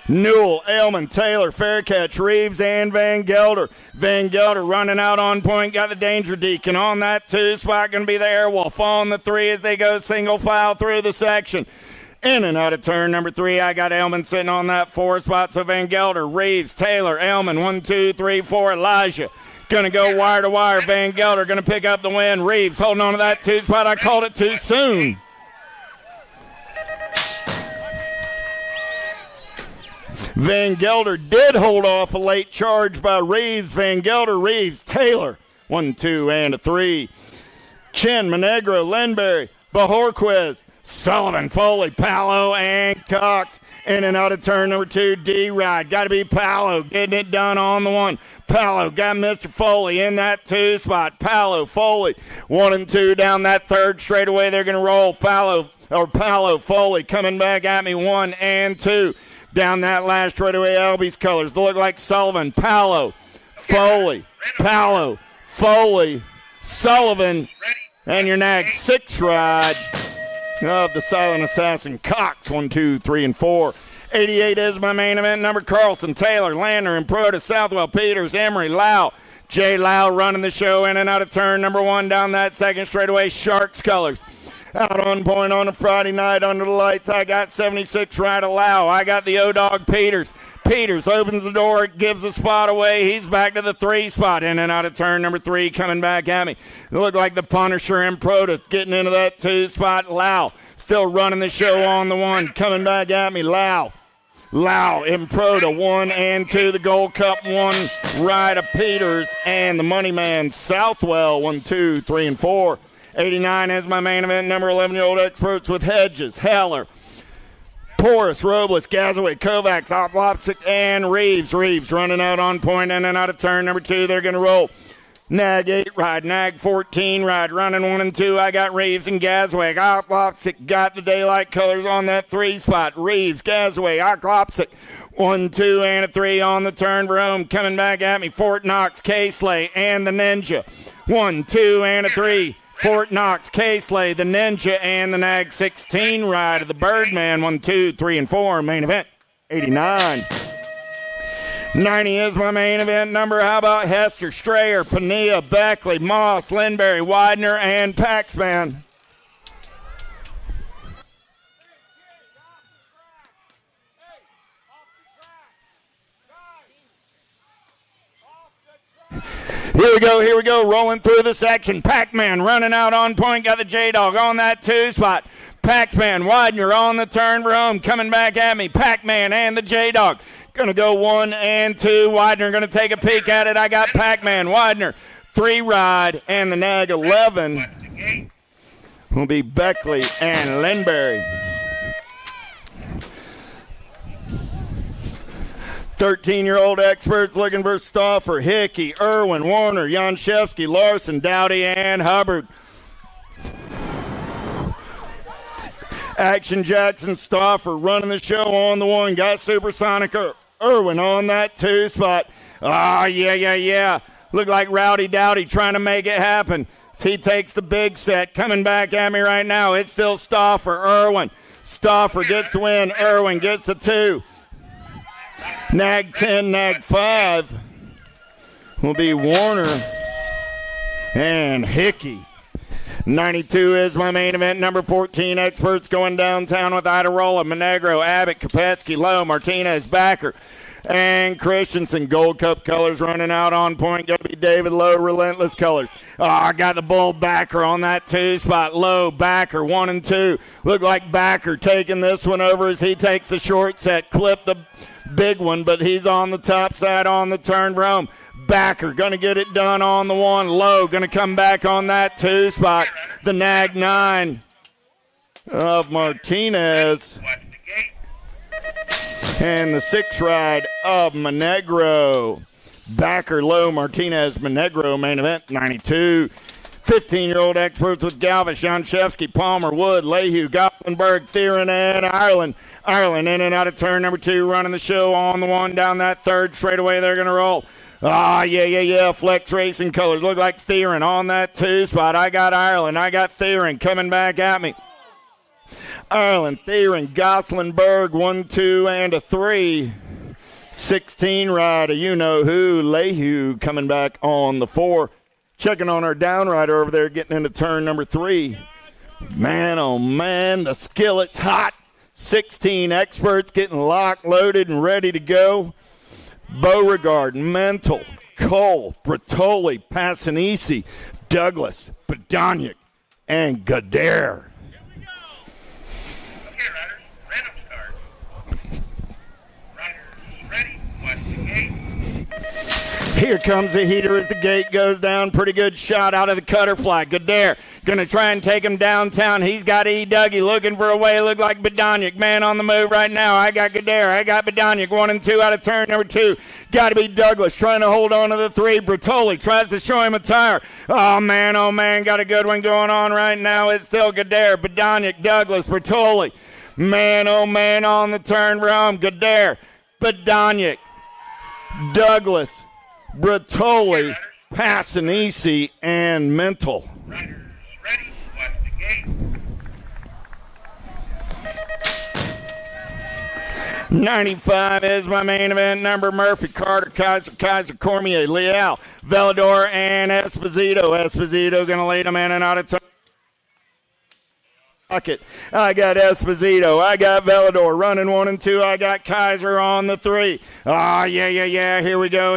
Newell, Ailman, Taylor, Faircatch, Reeves, and Van Gelder. Van Gelder running out on point, got the Danger Deacon on that 2 spot. Going to be the Airwolf on the 3 as they go single file through the section. In and out of turn number 3, I got Ailman sitting on that 4 spot. So Van Gelder, Reeves, Taylor, Ailman, 1, 2, 3, 4, Elijah. Going to go wire to wire. Van Gelder going to pick up the win. Reeves holding on to that 2 spot. I called it too soon. Van Gelder did hold off a late charge by Reeves. Van Gelder, Reeves, Taylor. 1, 2, and a 3. Chin, Monegro, Lindberry, Bajorquez, Sullivan, Foley, Palo, and Cox. In and out of turn number 2, D-Ride. Got to be Palo getting it done on the 1. Palo got Mr. Foley in that 2 spot. Palo, Foley, 1 and 2 down that 3rd straightaway. They're going to roll. Palo, Foley coming back at me, 1 and 2. Down that last straightaway, Albie's colors. They look like Sullivan, Palo, Foley, Sullivan, and your nag 6 ride of the Silent Assassin, Cox. 1, 2, 3, and 4. 88 is my main event number. Carlson, Taylor, Lander, and Proda, Southwell, Peters, Emery, Lau. J. Lau running the show in and out of turn number 1 down that 2nd straightaway, Sharks colors. Out on point on a Friday night under the lights, I got 76 right Lau. I got the O-Dog Peters. Peters opens the door, gives the spot away. He's back to the 3 spot. In and out of turn number 3, coming back at me. It looked like the Punisher and Proda getting into that 2 spot. Lau still running the show on the 1, coming back at me. Lau and Proda, 1 and 2. The Gold Cup 1 ride of Peters and the Money Man Southwell. 1, 2, 3, and 4. 89 is my main event number. 11-year-old experts with Hedges, Heller, Porras, Robles, Gazaway, Kovacs, Oplopsic, and Reeves. Reeves running out on point in and out of turn number 2. They're going to roll. Nag 8 ride, Nag 14 ride, running 1 and 2. I got Reeves and Gazaway. Oplopsic got the daylight colors on that 3 spot. Reeves, Gazaway, Oplopsic. 1, 2, and a 3 on the turn for home. Coming back at me, Fort Knox, K-Slay, and the Ninja. 1, 2, and a 3. Fort Knox, K-Slay, the Ninja, and the Nag 16 ride of the Birdman. 1, 2, 3, and 4. Main event, 89. 90 is my main event number. How about Hester, Strayer, Pania, Beckley, Moss, Lindberry, Widener, and Paxman? Here we go, rolling through the section. Pac-Man running out on point, got the J-Dog on that 2 spot. Pac-Man, Widener on the turn for home, coming back at me. Pac-Man and the J-Dog. Going to go 1 and 2. Widener going to take a peek at it. I got Pac-Man, Widener, 3 ride, and the Nag 11 will be Beckley and Lindberry. 13-year-old experts looking for Stauffer, Hickey, Irwin, Warner, Janshevsky, Larson, Dowdy, and Hubbard. Action Jackson, Stauffer running the show on the 1. Got Supersonic Irwin on that 2 spot. Oh, yeah. Look like Rowdy Dowdy trying to make it happen. He takes the big set. Coming back at me right now. It's still Stauffer, Irwin. Stauffer gets the win. Irwin gets the 2. Nag 10, Nag 5 will be Warner and Hickey. 92 is my main event. Number 14, experts going downtown with Idarola, Monegro, Abbott, Kopetsky, Lowe, Martinez, Backer, and Christensen. Gold Cup colors running out on point. Going to be David Lowe, Relentless colors. Oh, I got the Bull Backer on that 2 spot. Lowe, Backer, 1 and 2. Look like Backer taking this one over as he takes the short set. Clip the big one, but he's on the top side on the turn for home. Backer going to get it done on the 1. Lowe going to come back on that 2 spot. The Nag 9 of Martinez. And the 6 ride of Monegro. Backer, Lowe, Martinez, Monegro, main event, 92. 15-year-old experts with Galvis, Janshevsky, Palmer, Wood, Lehue, Gothenburg, Theron, and Ireland. Ireland in and out of turn number 2, running the show on the 1 down that 3rd straightaway. They're going to roll. Yeah. Flex Racing colors. Look like Theron on that 2 spot. I got Ireland. I got Theron coming back at me. Ireland, Theron, Goslinberg, 1, 2, and a 3. 16 rider, you know who. Lehue coming back on the 4. Checking on our down rider over there, getting into turn number 3. Man, oh man, the skillet's hot. 16 experts getting locked, loaded, and ready to go. Beauregard, Mental, Cole, Bertoli, Passanisi, Douglas, Badoniak, and Gadare. Okay, riders, random start. Riders, ready, watch the gate. Here comes the heater as the gate goes down. Pretty good shot out of the cutter fly. Gadare going to try and take him downtown. He's got E. Dougie looking for a way. Look like Badoniak. Man on the move right now. I got Gadare. I got Badoniak. 1 and 2 out of turn number 2. Got to be Douglas trying to hold on to the 3. Bertoli tries to show him a tire. Oh, man. Got a good one going on right now. It's still Gadare, Badoniak, Douglas, Bertoli. Man, oh, man, on the turn for home. Gadare, Badoniak, Douglas, Bertoli, Passanisi, and Mental. Riders, ready, watch the gate. 95 is my main event number. Murphy, Carter, Kaiser, Cormier, Leal, Velador, and Esposito. Esposito going to lead them in and out of time. I got Esposito. I got Velador running 1 and 2. I got Kaiser on the 3. Yeah. Here we go.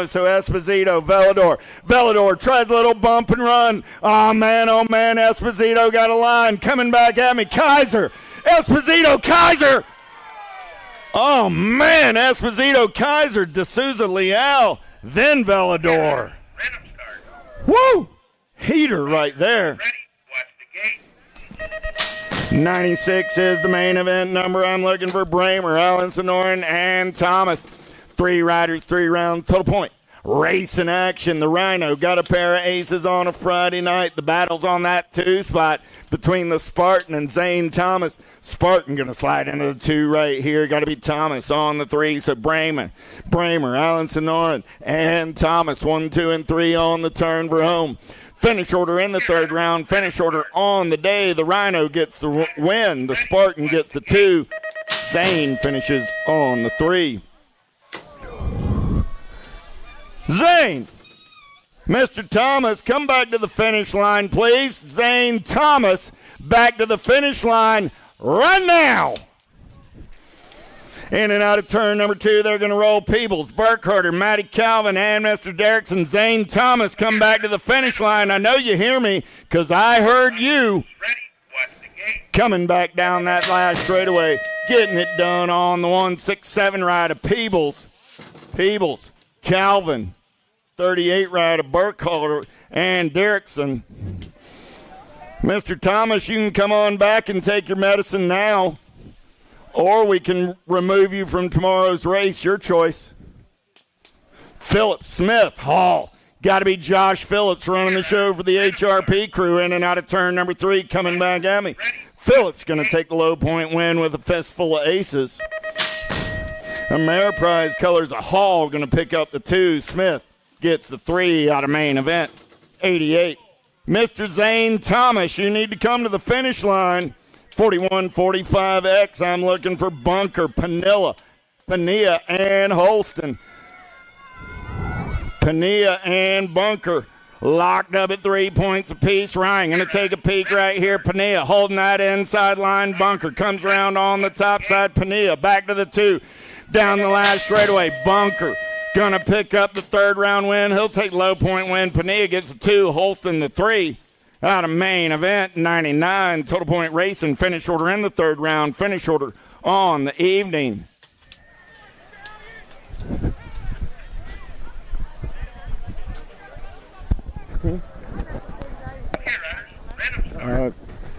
So Esposito, Velador tries a little bump and run. Oh, man. Esposito got a line coming back at me. Kaiser. Esposito, Kaiser. Oh, man. Esposito, Kaiser, D'Souza, Leal, then Velador. Random start. Woo! Heater right there. Ready, watch the gate. 96 is the main event number. I'm looking for Bramer, Allen, Sonoran, and Thomas. 3 riders, 3 rounds, total point. Race in action. The Rhino got a pair of aces on a Friday night. The battle's on that 2 spot between the Spartan and Zane Thomas. Spartan going to slide into the 2 right here. Got to be Thomas on the 3. So Bramer, Allen, Sonoran, and Thomas. 1, 2, and 3 on the turn for home. Finish order in the 3rd round. Finish order on the day. The Rhino gets the win. The Spartan gets the 2. Zane finishes on the 3. Zane. Mr. Thomas, come back to the finish line, please. Zane Thomas, back to the finish line right now. In and out of turn number 2, they're going to roll Peebles, Burkharder, Matty Calvin, and Mr. Derrickson. Zane Thomas come back to the finish line. I know you hear me because I heard you. Ready, watch the gate. Coming back down that last straightaway, getting it done on the 167 rider, Peebles, Calvin, 38 rider, Burkharder, and Derrickson. Mr. Thomas, you can come on back and take your medicine now. Or we can remove you from tomorrow's race. Your choice. Phillips, Smith, Hall. Got to be Josh Phillips running the show for the HRP crew in and out of turn number 3 coming back at me. Phillips going to take the low point win with a fistful of aces. Ameriprise colors a Hall going to pick up the 2. Smith gets the 3 out of main event. 88. Mr. Zane Thomas, you need to come to the finish line. 41-45X, I'm looking for Bunker, Pania, and Holston. Pania and Bunker locked up at 3 points apiece. Ryan going to take a peek right here. Pania holding that inside line. Bunker comes around on the top side. Pania back to the 2. Down the last straightaway. Bunker going to pick up the 3rd round win. He'll take low point win. Pania gets the 2. Holston the 3. Out of main event, 99, total point racing, finish order in the 3rd round, finish order on the evening.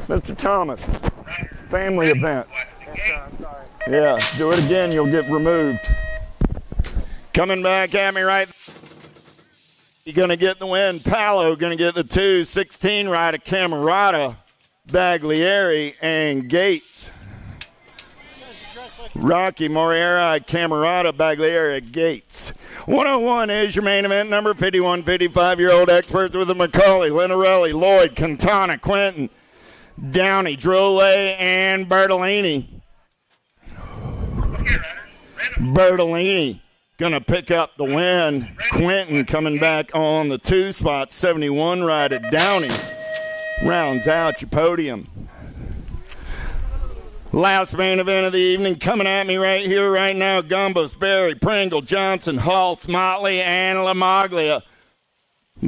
Mr. Thomas, it's a family event. Yeah, do it again, you'll get removed. Coming back at me right You're going to get the win. Palo going to get the 2. 16 right of Camerata, Baglieri, and Gates. Rocky Moriera, Camerata, Baglieri, Gates. 101 is your main event. Number 51, 55-year-old experts with the Macaulay, Linarelli, Lloyd, Quintana, Quentin, Downey, Drole, and Bertolini. Bertolini gonna pick up the win. Quentin coming back on the 2 spot. 71 right at Downey. Rounds out your podium. Last main event of the evening coming at me right here, right now. Gumbos, Berry, Pringle, Johnson, Haltz, Motley, and LaMaglia.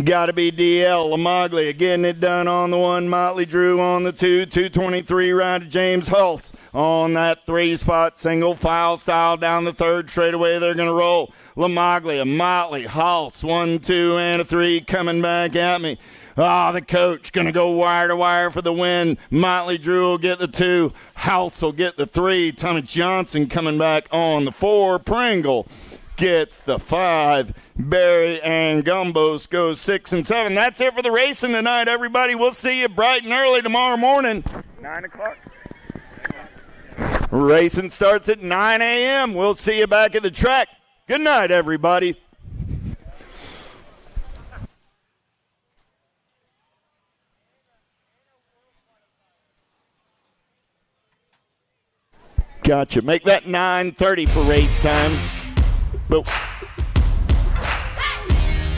Got to be DL. LaMaglia getting it done on the 1. Motley Drew on the 2. 223 right to James Haltz on that 3 spot. Single file style down the 3rd straightaway. They're going to roll. LaMaglia, Motley, Haltz, 1, 2, and a 3 coming back at me. The coach going to go wire to wire for the win. Motley Drew will get the 2. Haltz will get the 3. Tommy Johnson coming back on the 4. Pringle gets the 5. Barry and Gumbos go 6 and 7. That's it for the racing tonight, everybody. We'll see you bright and early tomorrow morning. 9 o'clock. Racing starts at 9 a.m. We'll see you back at the track. Good night, everybody. Gotcha. Make that 9:30 for race time. But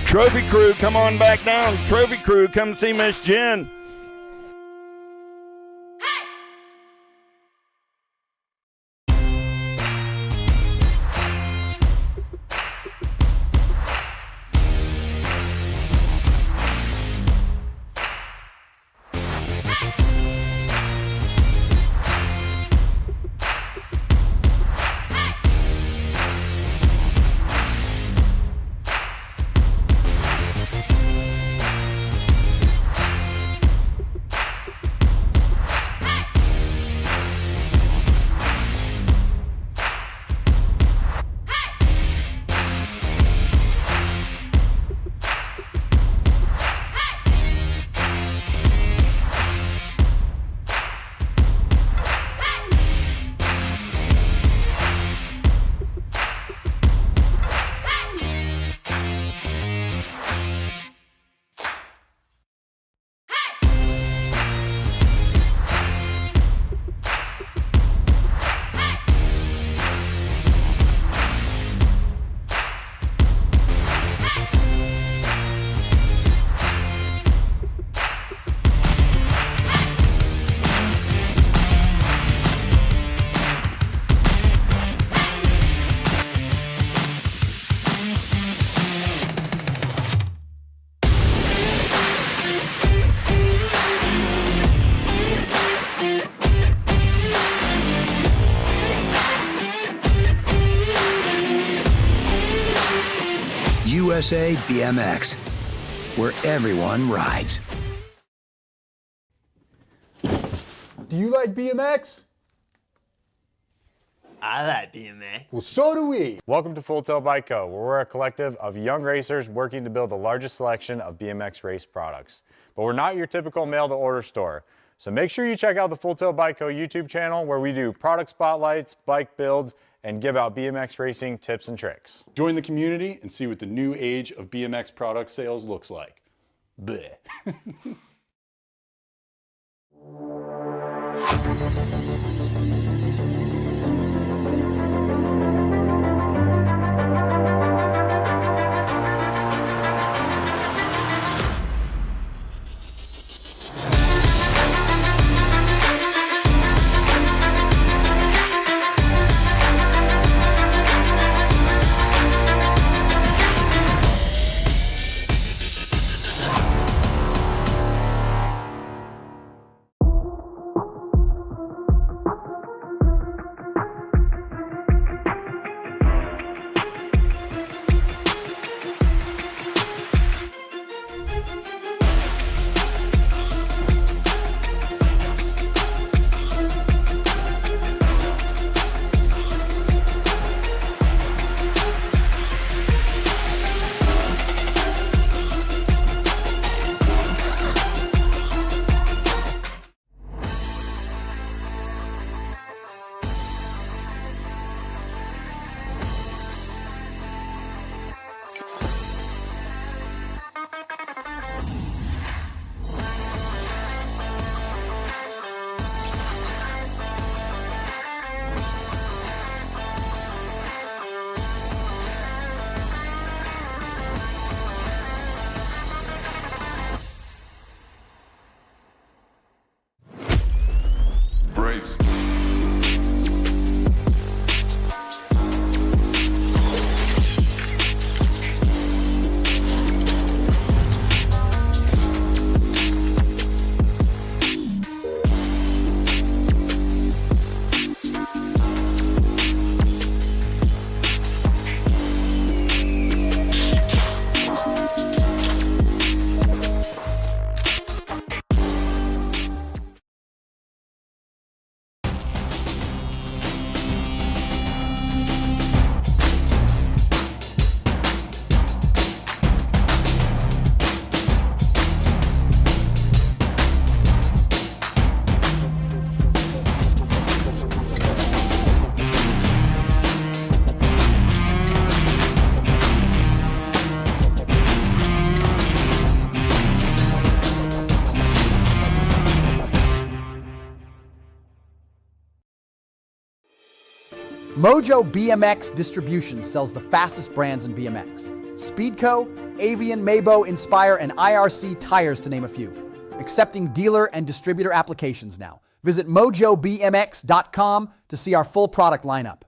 Trophy crew, come on back down. Trophy crew, come see Miss Jen. USA BMX, where everyone rides. Do you like BMX? I like BMX. Well, so do we. Welcome to Full Tilt Bike Co., where we're a collective of young racers working to build the largest selection of BMX race products. But we're not your typical mail-to-order store. So make sure you check out the Full Tilt Bike Co. YouTube channel, where we do product spotlights, bike builds, and give out BMX racing tips and tricks. Join the community and see what the new age of BMX product sales looks like. Bleh. Mojo BMX Distribution sells the fastest brands in BMX. Speedco, Avian, Maybo, Inspire, and IRC tires to name a few. Accepting dealer and distributor applications now. Visit mojobmx.com to see our full product lineup.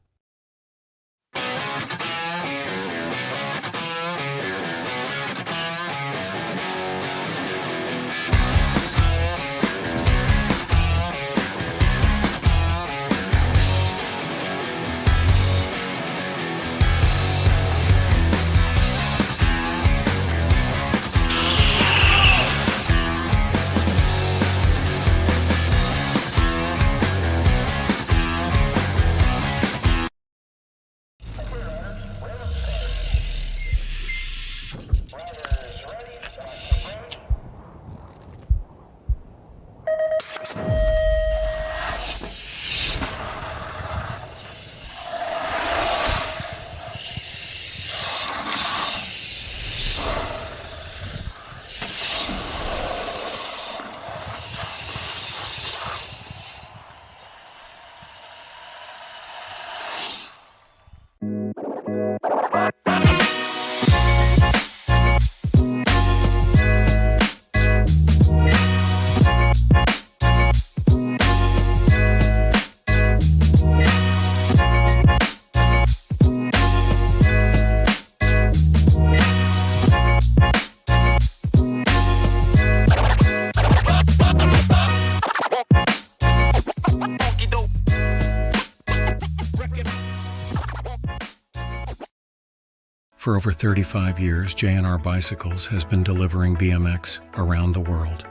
For over 35 years, J&R Bicycles has been delivering BMX around the world.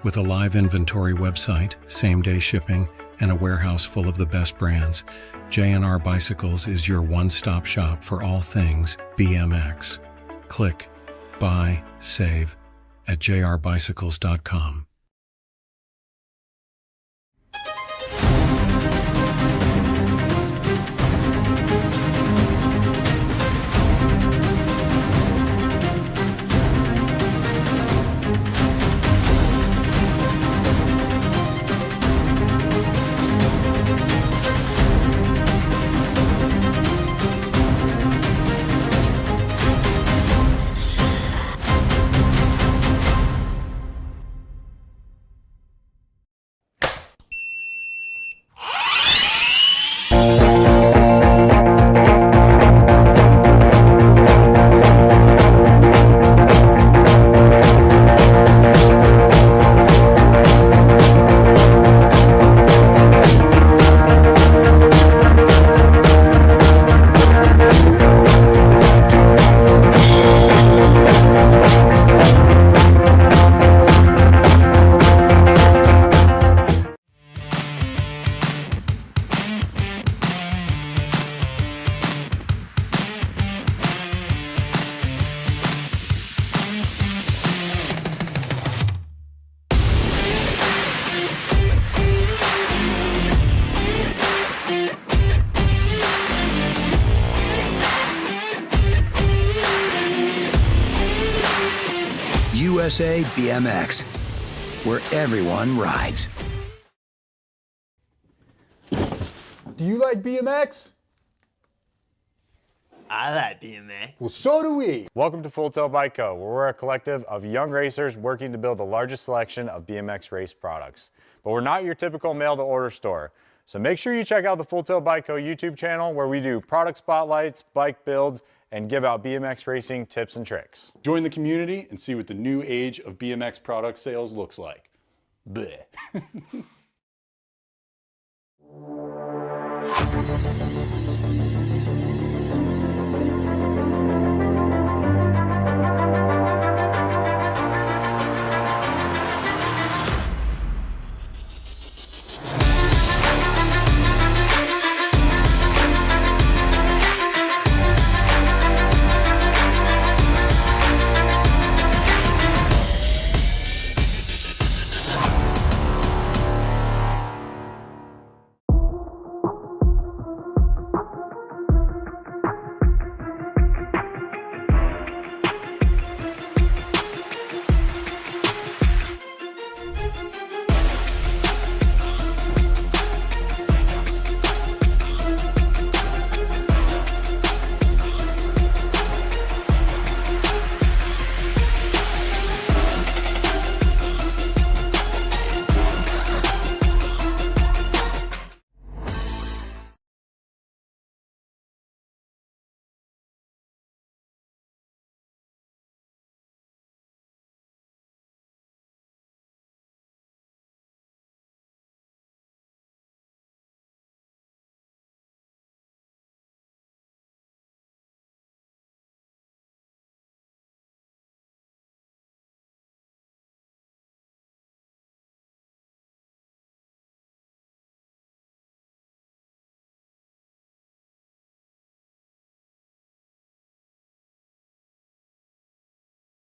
With a live inventory website, same-day shipping, and a warehouse full of the best brands, J&R Bicycles is your one-stop shop for all things BMX. Click, buy, save at jrbicycles.com. USA BMX, where everyone rides. Do you like BMX? I like BMX. Well, so do we. Welcome to Full Tilt Bike Co., where we're a collective of young racers working to build the largest selection of BMX race products. But we're not your typical mail-to-order store. So make sure you check out the Full Tilt Bike Co. YouTube channel, where we do product spotlights, bike builds, and give out BMX racing tips and tricks. Join the community and see what the new age of BMX product sales looks like. Bleh.